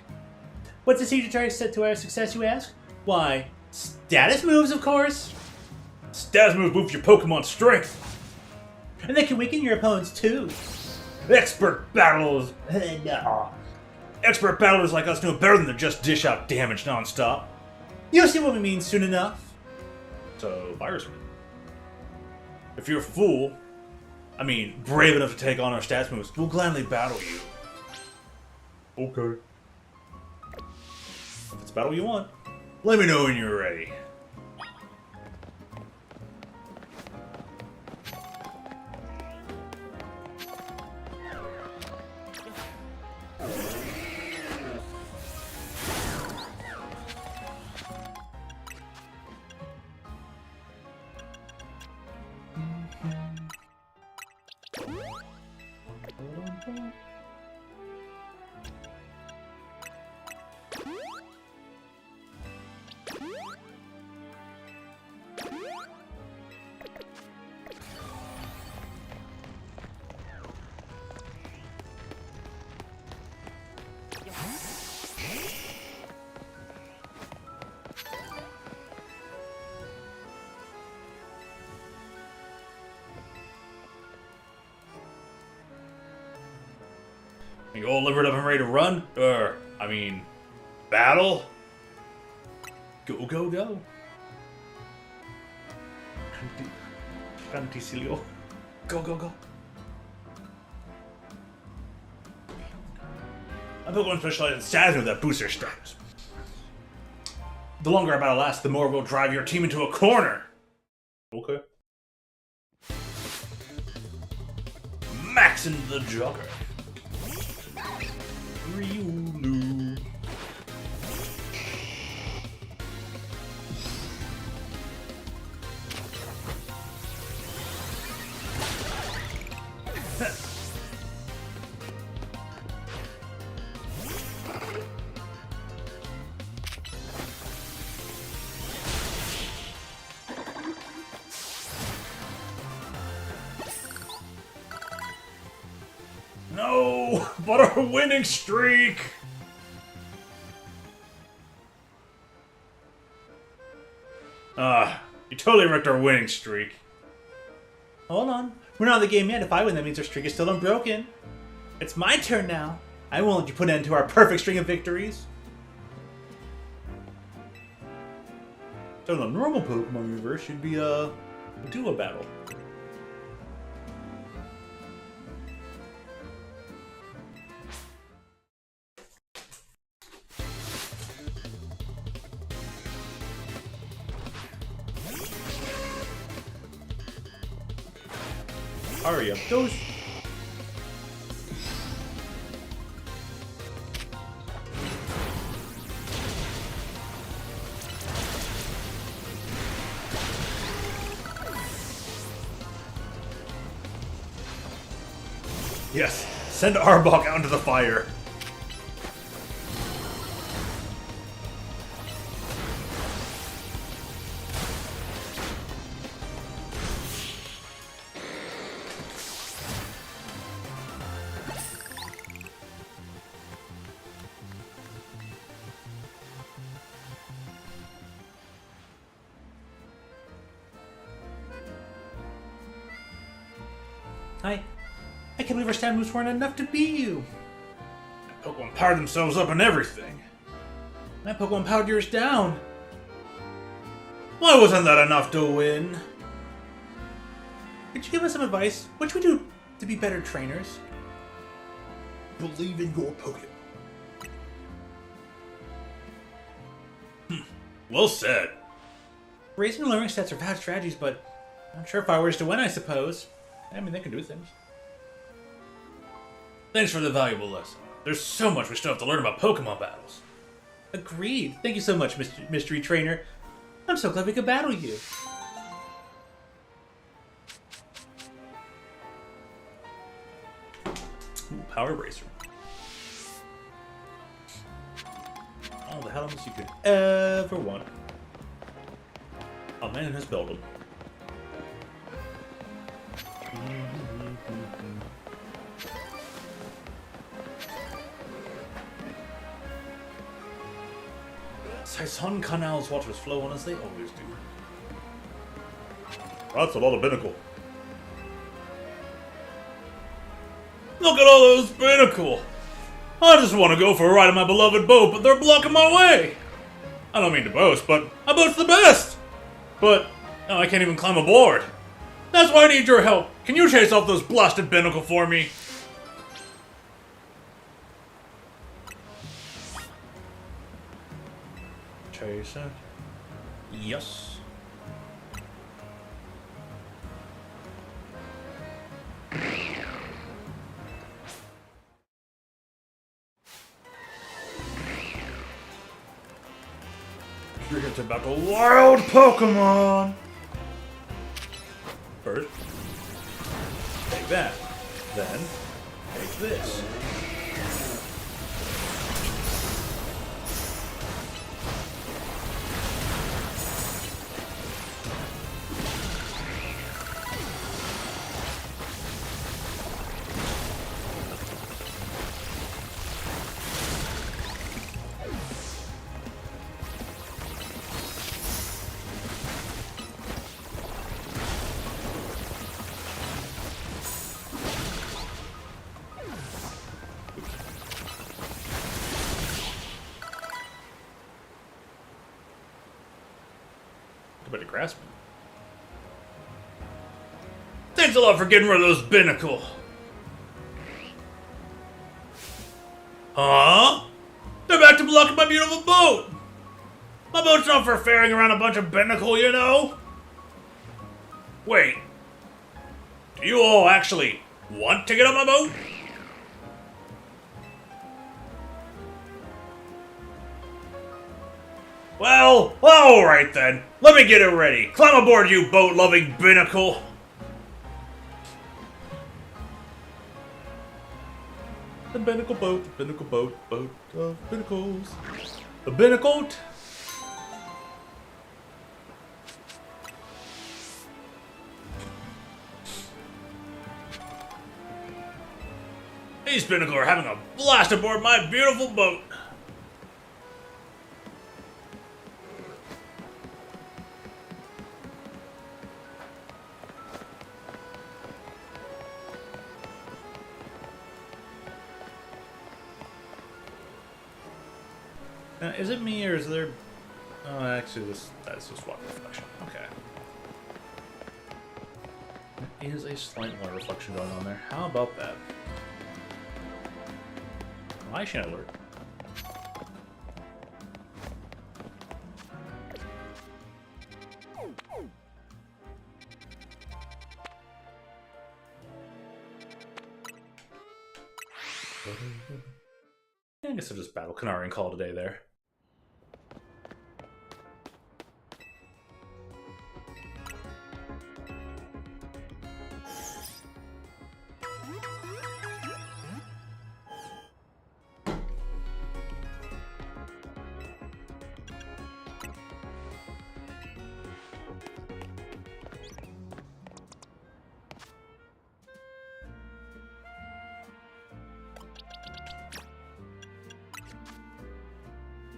What's the secret to our success, you ask? Why, status moves, of course. Status moves boost your Pokemon's strength. And they can weaken your opponents, too. Expert battlers. Expert battlers like us know better than to just dish out damage non-stop. You'll see what we mean soon enough. So, Virusman. If you're a fool, brave enough to take on our stats moves, we'll gladly battle you. Okay. If it's battle you want, let me know when you're ready. Are you all livered up and ready to run? Battle? Go, go, go. Franticilio. Go, go, go. My Pokemon specialize in status with that booster status. The longer our battle lasts, the more we'll drive your team into a corner. Okay. Max into the jogger. Riolu. No, but our winning streak. You totally wrecked our winning streak. Hold on. We're not in the game yet. If I win, that means our streak is still unbroken. It's my turn now. I won't let you put an end to our perfect string of victories. So in the normal Pokemon universe, should be a duo battle. Hurry up, those. Yes, send Arbok out into the fire. I can't believe our stab moves weren't enough to beat you. Pokemon powered themselves up and everything. My Pokemon powered yours down. Why wasn't that enough to win? Could you give us some advice? What should we do to be better trainers? Believe in your Pokemon. Well said. Raising and learning stats are bad strategies, but I'm not sure if I were to win, I suppose. I mean, they can do things. Thanks for the valuable lesson. There's so much we still have to learn about Pokemon battles. Agreed. Thank you so much, Mystery Trainer. I'm so glad we could battle you. Ooh, Power Bracer. All the helmets you could ever want. A man has built them. Saison Canal's waters flow on as they always do. That's a lot of binnacle. Look at all those binnacle! I just want to go for a ride in my beloved boat, but they're blocking my way! I don't mean to boast, but my boat's the best! But now I can't even climb aboard. That's why I need your help. Can you chase off those blasted binnacle for me? Chase it. Yes. You're here to battle wild Pokemon! First, take that. Then, take this. Too bad to grasp me. Thanks a lot for getting rid of those binnacle. Huh? They're back to blocking my beautiful boat! My boat's not for ferrying around a bunch of binnacle, you know? Wait. Do you all actually want to get on my boat? Well, alright then. Let me get it ready. Climb aboard, you boat-loving binnacle. The binnacle boat, boat of binnacles. The binnacle. These binnacle are having a blast aboard my beautiful boat. Is it me or is there? Oh, actually, that's just water reflection. Okay. There is a slight water reflection going on there. How about that? Why should I alert? I guess I'll just battle Canary and call it a day there.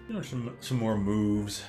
You know, some more moves.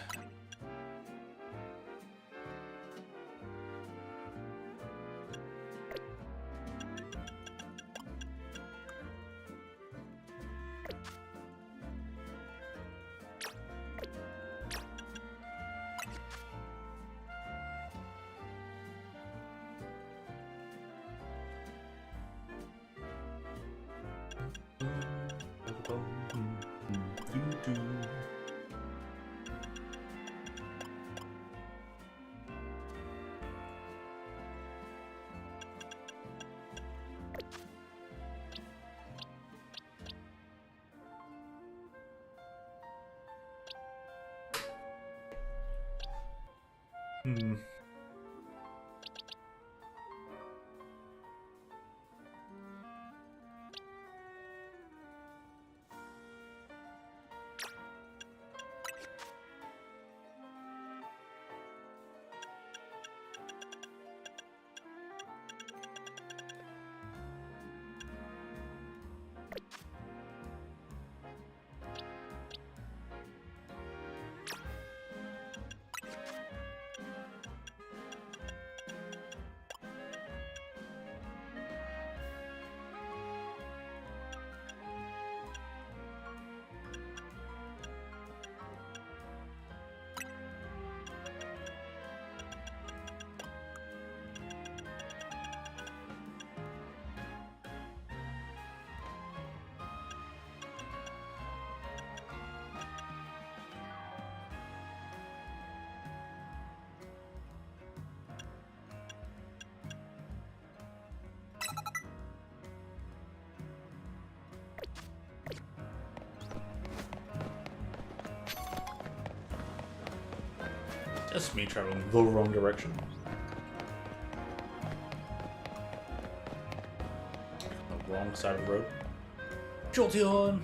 Just me traveling the wrong direction. The wrong side of the road. Jolteon!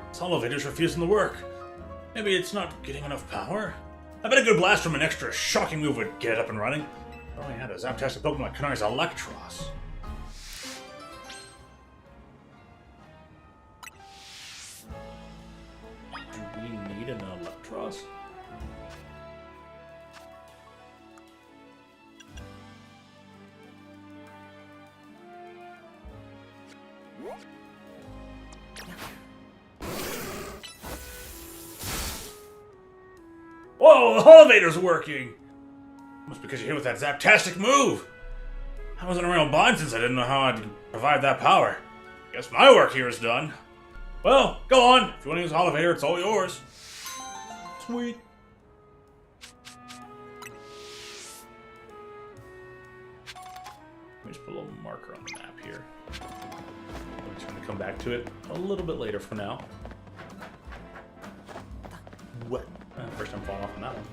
This elevator's refusing to work. Maybe it's not getting enough power? I bet a good blast from an extra shocking move would get it up and running. Oh yeah, the Zaptastic Pokemon like Canar's Electros. Do we need another for us. Whoa, the elevator's working! Must be because you hit with that zaptastic move! I was in a real bind since I didn't know how I'd provide that power. Guess my work here is done. Well, go on. If you want to use the elevator, it's all yours. Sweet. Let me just put a little marker on the map here. I'm just going to come back to it a little bit later for now. What? First time falling off on that one.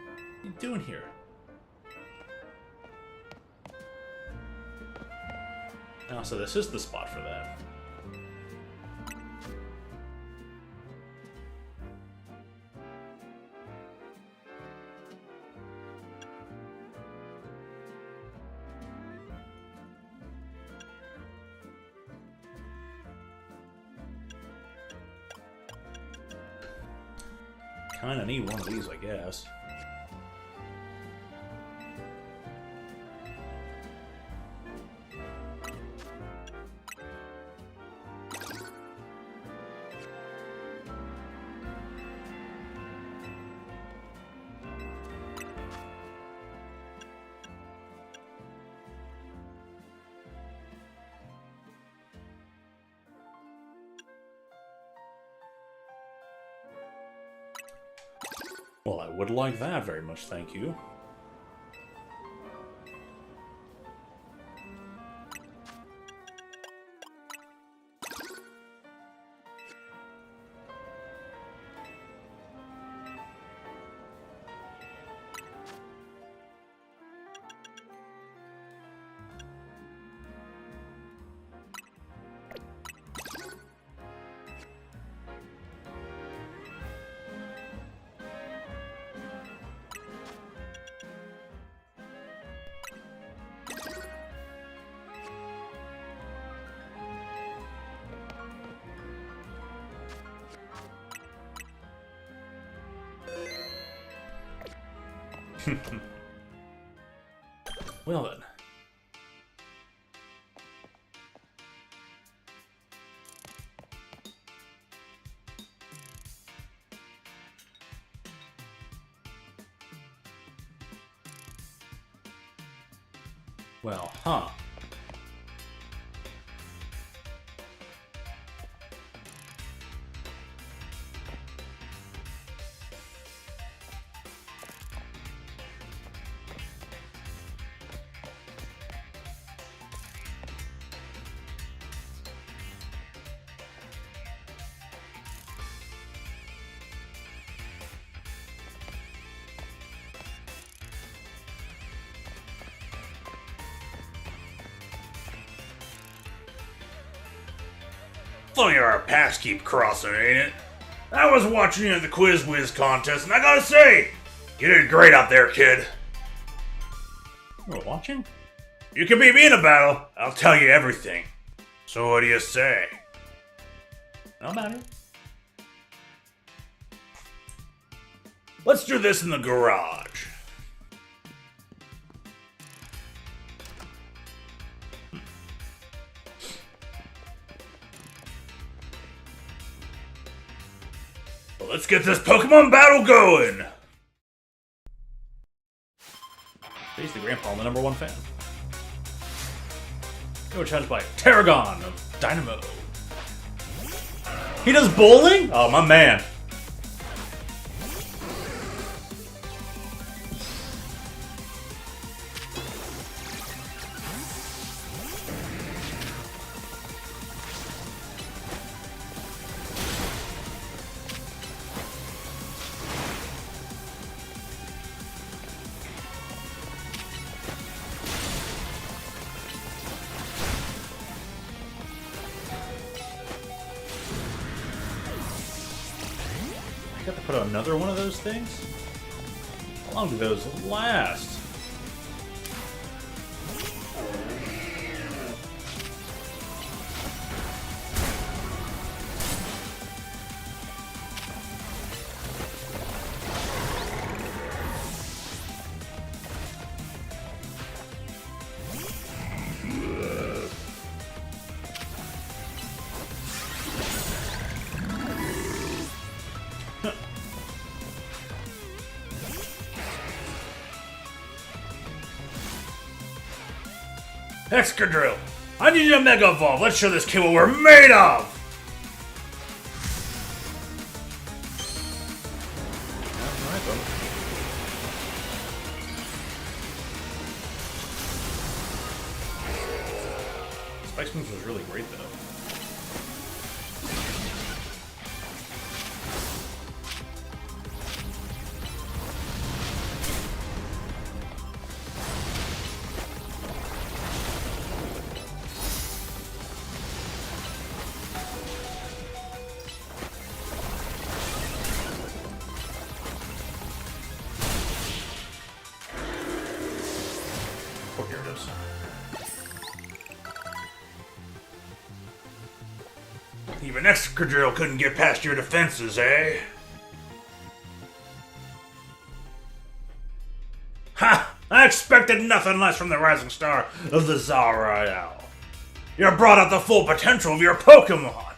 What are you doing here? Oh, so this is the spot for that. Kinda need one of these, I guess. Well, I would like that very much, thank you. Well then. Well, huh. Funny how our paths keep crossing, ain't it? I was watching you at the Quiz Whiz contest, and I gotta say, you did great out there, kid. You're watching? You can beat me in a battle, I'll tell you everything. So what do you say? No matter. Let's do this in the garage. Let's get this Pokemon battle going! He's the grandpa, the #1 fan. We were challenged by Tarragon of Dynamo. He does bowling? Oh, my man. I got to put out another one of those things? How long do those last? Excadrill, I need you to Mega Evolve. Let's show this kid what we're made of! Alright, then. Spike's moves was really great, though. Oh, here it is. Even Excadrill couldn't get past your defenses, eh? Ha! I expected nothing less from the rising star of the Zariel. You brought out the full potential of your Pokemon.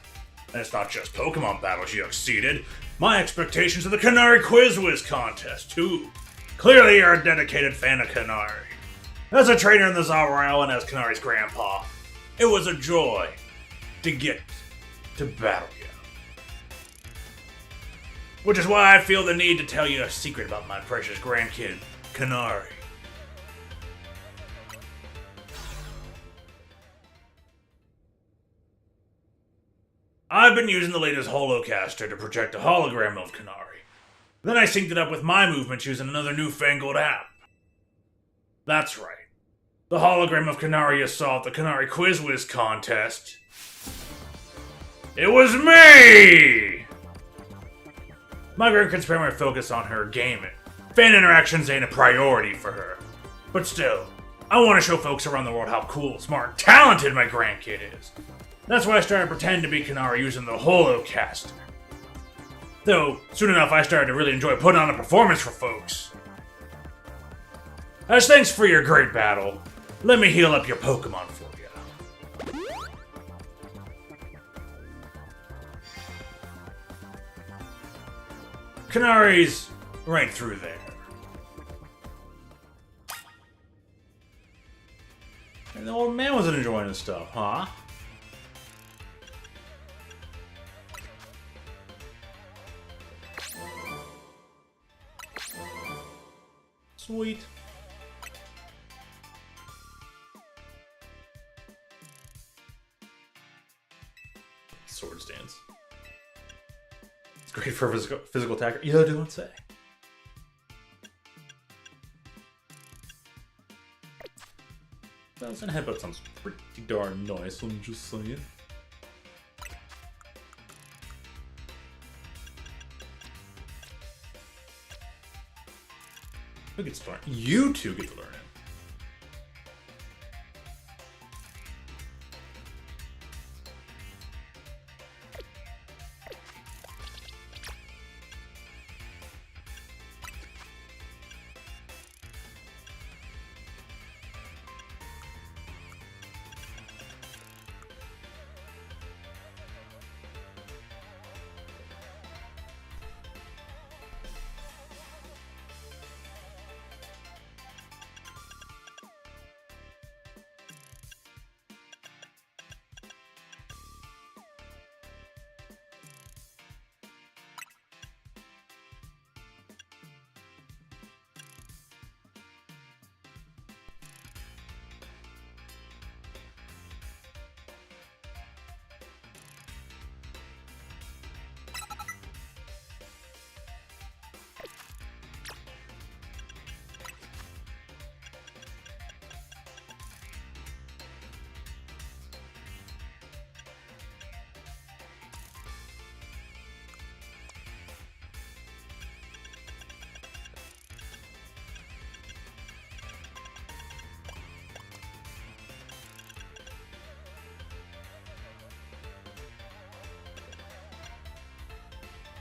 And it's not just Pokemon battles you exceeded. My expectations of the Canary Quiz Whiz contest, too. Clearly you're a dedicated fan of Canary. As a trainer in the Zariel and as Canary's grandpa, it was a joy to get to battle you. Which is why I feel the need to tell you a secret about my precious grandkid, Canary. I've been using the latest holocaster to project a hologram of Canary. Then I synced it up with my movements using another newfangled app. That's right. The hologram of Canary you saw at the Canary Quiz Whiz contest. It was me! My grandkid's primary focus on her gaming. Fan interactions ain't a priority for her. But still, I want to show folks around the world how cool, smart, and talented my grandkid is. That's why I started to pretend to be Canary using the holocaster. Though, soon enough I started to really enjoy putting on a performance for folks. As thanks for your great battle, let me heal up your Pokemon for you. Canary's right through there. And the old man wasn't enjoying his stuff, huh? Sweet. Sword stance. It's great for a physical attacker. You don't say. Well, and headbutt sounds pretty darn nice, I'm just saying. Who gets to learn? You two get to learn it.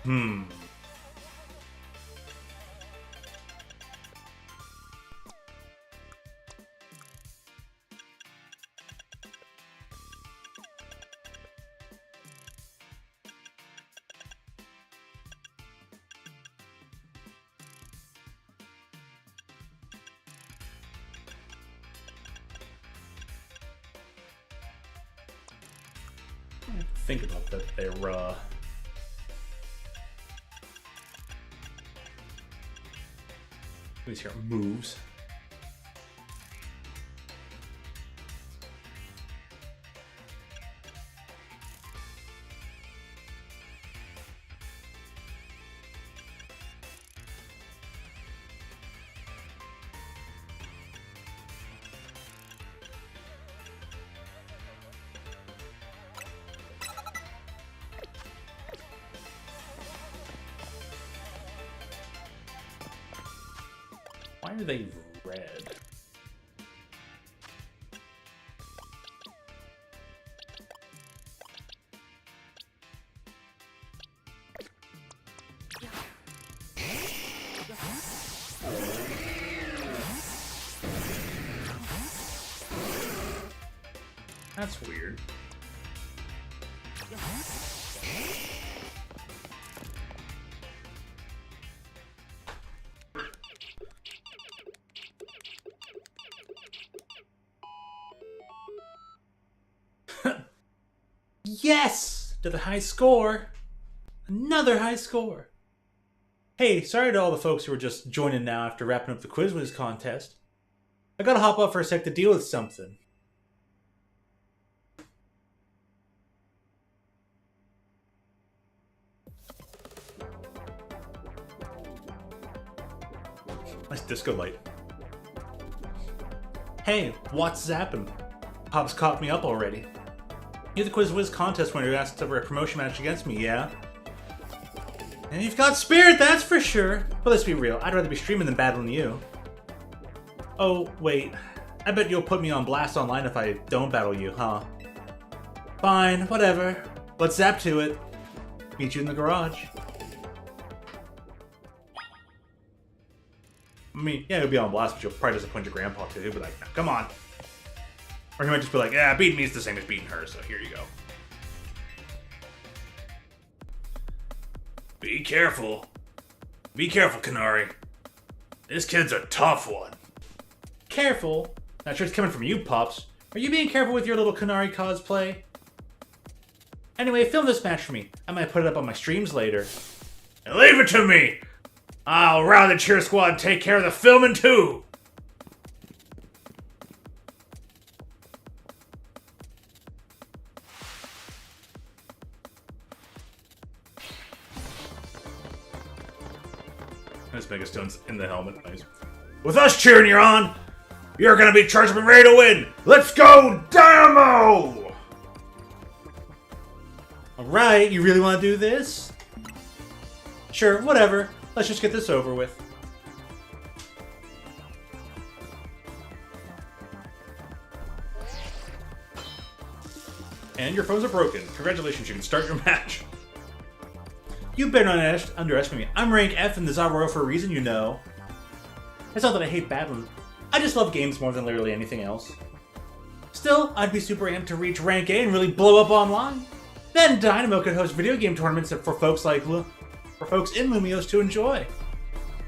Hmm. Think about that there, these here moves. Why are they red? That's weird. Yes! To the high score! Another high score! Hey, sorry to all the folks who are just joining now after wrapping up the Quiz Whiz contest. I gotta hop up for a sec to deal with something. Nice disco light. Hey, what's zappin'? Pop's caught me up already. You're the Quiz Whiz contest winner who asked for a promotion match against me, yeah? And you've got spirit, that's for sure. But let's be real, I'd rather be streaming than battling you. Oh, wait. I bet you'll put me on blast online if I don't battle you, huh? Fine, whatever. Let's zap to it. Meet you in the garage. I mean, yeah, you'll be on blast, but you'll probably disappoint your grandpa too. He'll be like, no, come on. Or he might just be like, yeah, beating me is the same as beating her, so here you go. Be careful. Be careful, Canary. This kid's a tough one. Careful? Not sure it's coming from you, Pops. Are you being careful with your little Canary cosplay? Anyway, film this match for me. I might put it up on my streams later. And leave it to me! I'll round the cheer squad and take care of the filming too! Nice Megastone's in the helmet. Nice. With us cheering you on, you're gonna be charged and ready to win! Let's go, Dynamo! Alright, you really want to do this? Sure, whatever. Let's just get this over with. And your phones are broken. Congratulations, you can start your match. You better not underestimate me. I'm rank F in the Zaro for a reason, you know. It's not that I hate battling. I just love games more than literally anything else. Still, I'd be super amped to reach rank A and really blow up online. Then Dynamo could host video game tournaments for folks in Lumios to enjoy.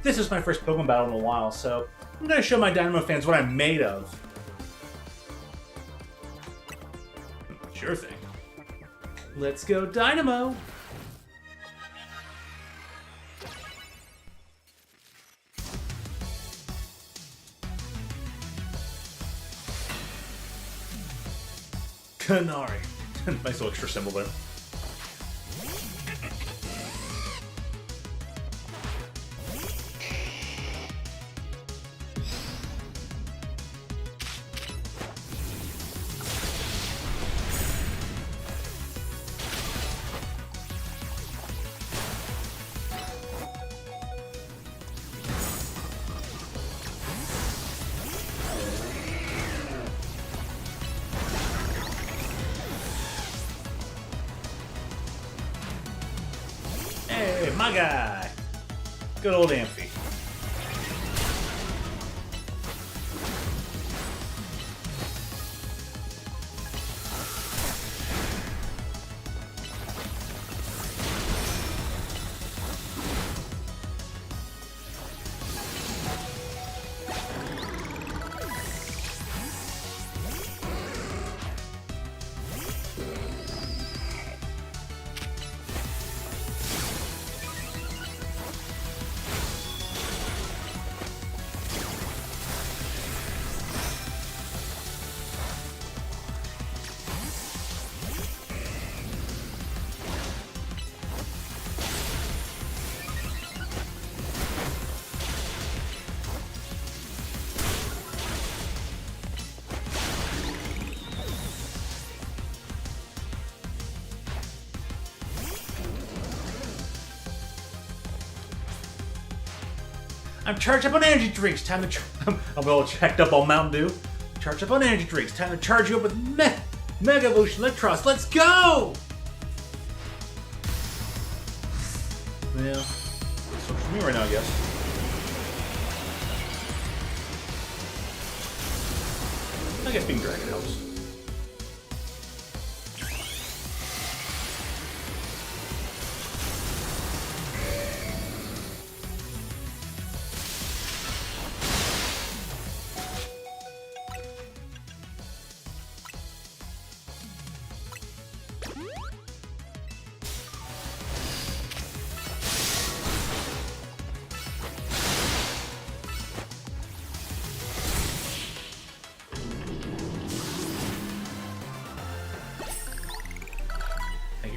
This is my first Pokemon battle in a while, so I'm gonna show my Dynamo fans what I'm made of. Sure thing. Let's go, Dynamo! Canary. Nice little extra symbol there. Hey, my guy! Good old Amphi. I'm charged up on energy drinks. Time to. I'm all checked up on Mountain Dew. Charged up on energy drinks. Time to charge you up with Mega Evolution Electros. Let's go! Yeah. So for me right now, I guess. I guess being Dragon helps.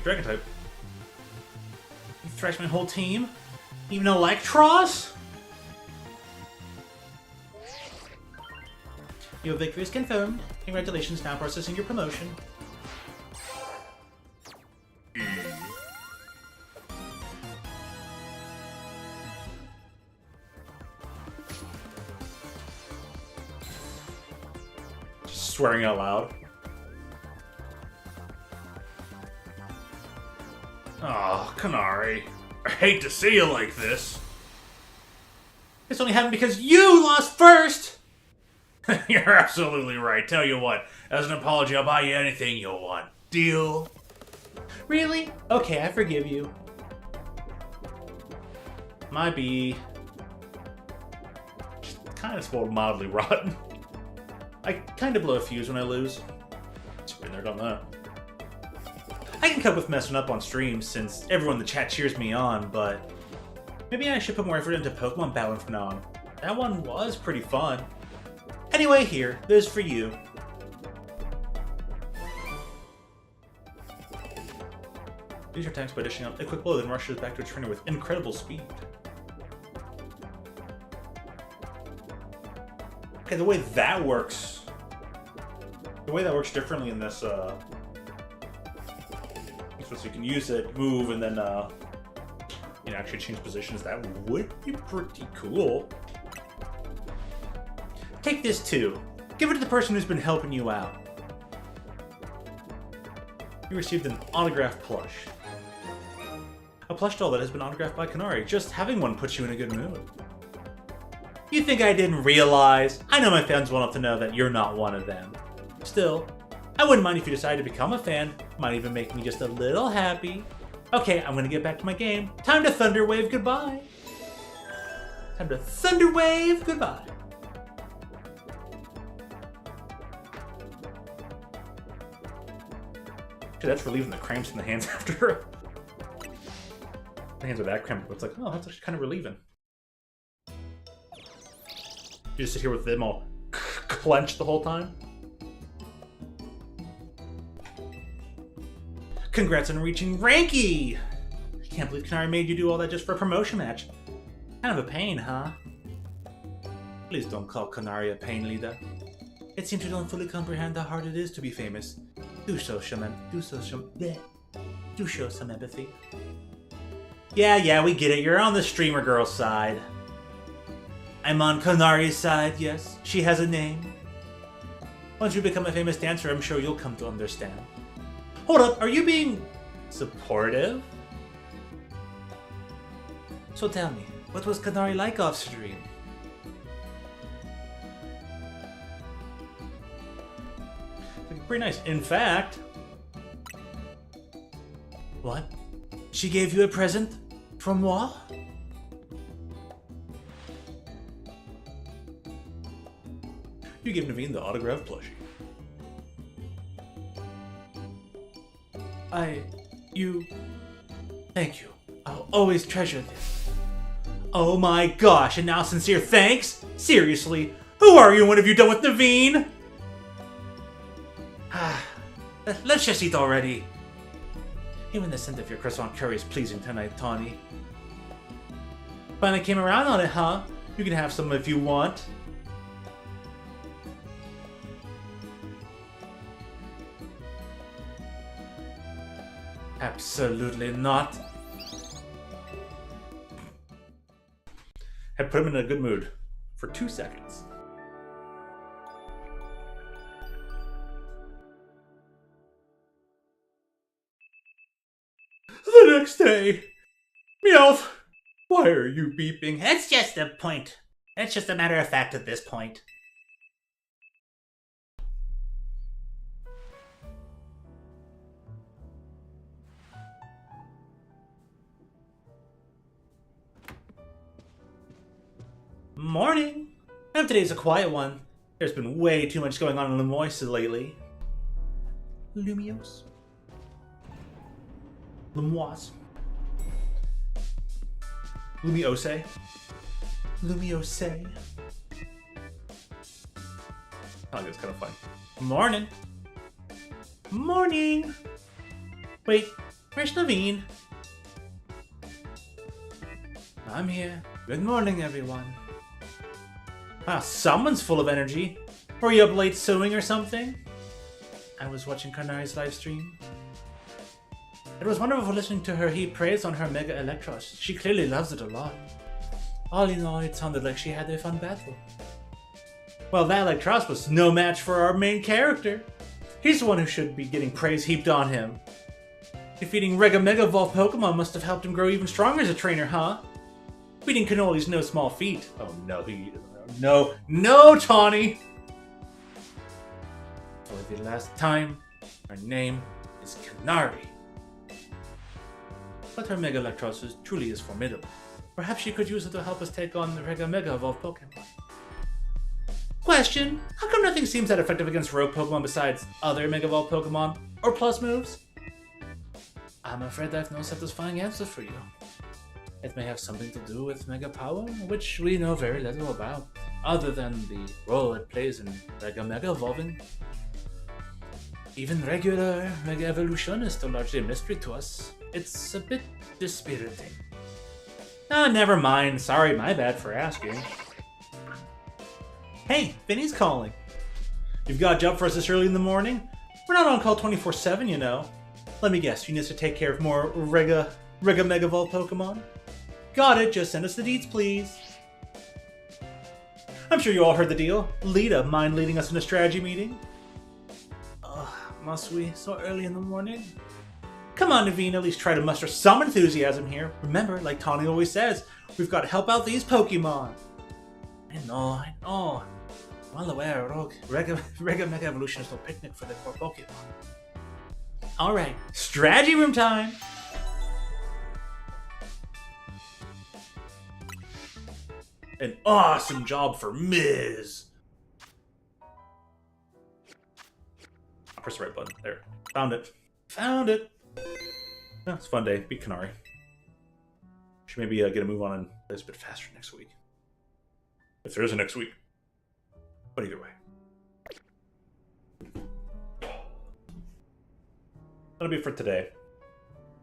Dragon type. You thrashed my whole team? Even Electros? Your victory is confirmed. Congratulations, now processing your promotion. Just swearing out loud. Oh, Kanari. I hate to see you like this. This only happened because you lost first! You're absolutely right. Tell you what, as an apology, I'll buy you anything you want. Deal? Really? Okay, I forgive you. Might be... just kind of spoiled mildly rotten. I kind of blow a fuse when I lose. Just been there, done that. I can cope with messing up on stream since everyone in the chat cheers me on, but maybe I should put more effort into Pokemon battling from now on. That one was pretty fun. Anyway, here, this is for you. Use your attacks by dishing out a quick blow, then rushes back to its trainer with incredible speed. Okay, the way that works differently in this, so you can use it, move, and then, you know, actually change positions. That would be pretty cool. Take this too. Give it to the person who's been helping you out. You received an autographed plush. A plush doll that has been autographed by Kanari. Just having one puts you in a good mood. You think I didn't realize? I know my fans well enough to know that you're not one of them. Still, I wouldn't mind if you decided to become a fan. Might even make me just a little happy. Okay, I'm gonna get back to my game. Time to Thunder Wave goodbye. Time to Thunder Wave goodbye. Dude, that's relieving the cramps in the hands after. The hands are that cramped, but it's like, oh, that's actually kind of relieving. You just sit here with them all clenched the whole time. Congrats on reaching Ranky! I can't believe Kanari made you do all that just for a promotion match. Kind of a pain, huh? Please don't call Kanari a pain, leader. It seems you don't fully comprehend how hard it is to be famous. Do show some empathy. Yeah, we get it. You're on the streamer girl's side. I'm on Kanari's side, yes. She has a name. Once you become a famous dancer, I'm sure you'll come to understand. Hold up, are you being supportive? So tell me, what was Kanari like off stream? Pretty nice. In fact... What? She gave you a present? From moi? You gave Naveen the autographed plushie. Thank you. I'll always treasure this. Oh my gosh, and now sincere thanks? Seriously? Who are you and what have you done with Naveen? Let's just eat already. Even the scent of your croissant curry is pleasing tonight, Tawny. Finally came around on it, huh? You can have some if you want. Absolutely not. put him in a good mood for 2 seconds. The next day, Meowth, why are you beeping? That's just a point. That's just a matter of fact at this point. Morning! I hope today's a quiet one. There's been way too much going on in Lemoyne lately. Lumiose. Lemoise. Lumiose. Lumiose. I think it's kind of fun. Morning. Morning. Wait, where's Naveen? I'm here. Good morning, everyone. Ah, someone's full of energy. Were you up late sewing or something? I was watching Karnari's live stream. It was wonderful listening to her heap praise on her Mega Electros. She clearly loves it a lot. All in all, it sounded like she had a fun battle. Well, that Electros was no match for our main character. He's the one who should be getting praise heaped on him. Defeating Rega Mega Evolved Pokemon must have helped him grow even stronger as a trainer, huh? Beating Cannoli's no small feat. Oh no, no, Tawny! For the last time, her name is Canary. But her Mega Electros truly is formidable. Perhaps she could use it to help us take on the Rega Mega Evolved Pokemon. Question: how come nothing seems that effective against rogue Pokemon besides other Mega Evolved Pokemon or plus moves? I'm afraid I have no satisfying answer for you. It may have something to do with Mega Power, which we know very little about, other than the role it plays in Rega Mega Evolving. Even regular Mega Evolution is still largely a mystery to us. It's a bit dispiriting. Ah, never mind. Sorry, my bad for asking. Hey, Vinny's calling. You've got a job for us this early in the morning? We're not on call 24/7, you know. Let me guess, you need us to take care of more Rega Mega Evolved Pokemon? Got it, just send us the deeds, please. I'm sure you all heard the deal. Lita, mind leading us in a strategy meeting? Must we? So early in the morning? Come on, Naveen, at least try to muster some enthusiasm here. Remember, like Tawny always says, we've got to help out these Pokemon. I know. Well aware, Rega Mega Evolution is no picnic for the poor Pokemon. Alright, strategy room time! An awesome job for Ms. I'll press the right button. There. Found it. Found it! Oh, it's a fun day. Beat Canary. Should maybe get a move on and play this a bit faster next week. If there is a next week. But either way. That'll be it for today.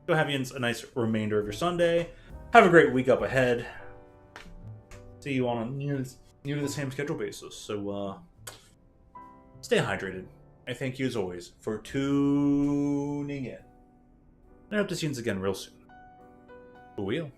Go have you a nice remainder of your Sunday. Have a great week up ahead. See you on a near the same schedule basis. So, stay hydrated. I thank you as always for tuning in. And I hope to see you again real soon. Wheel.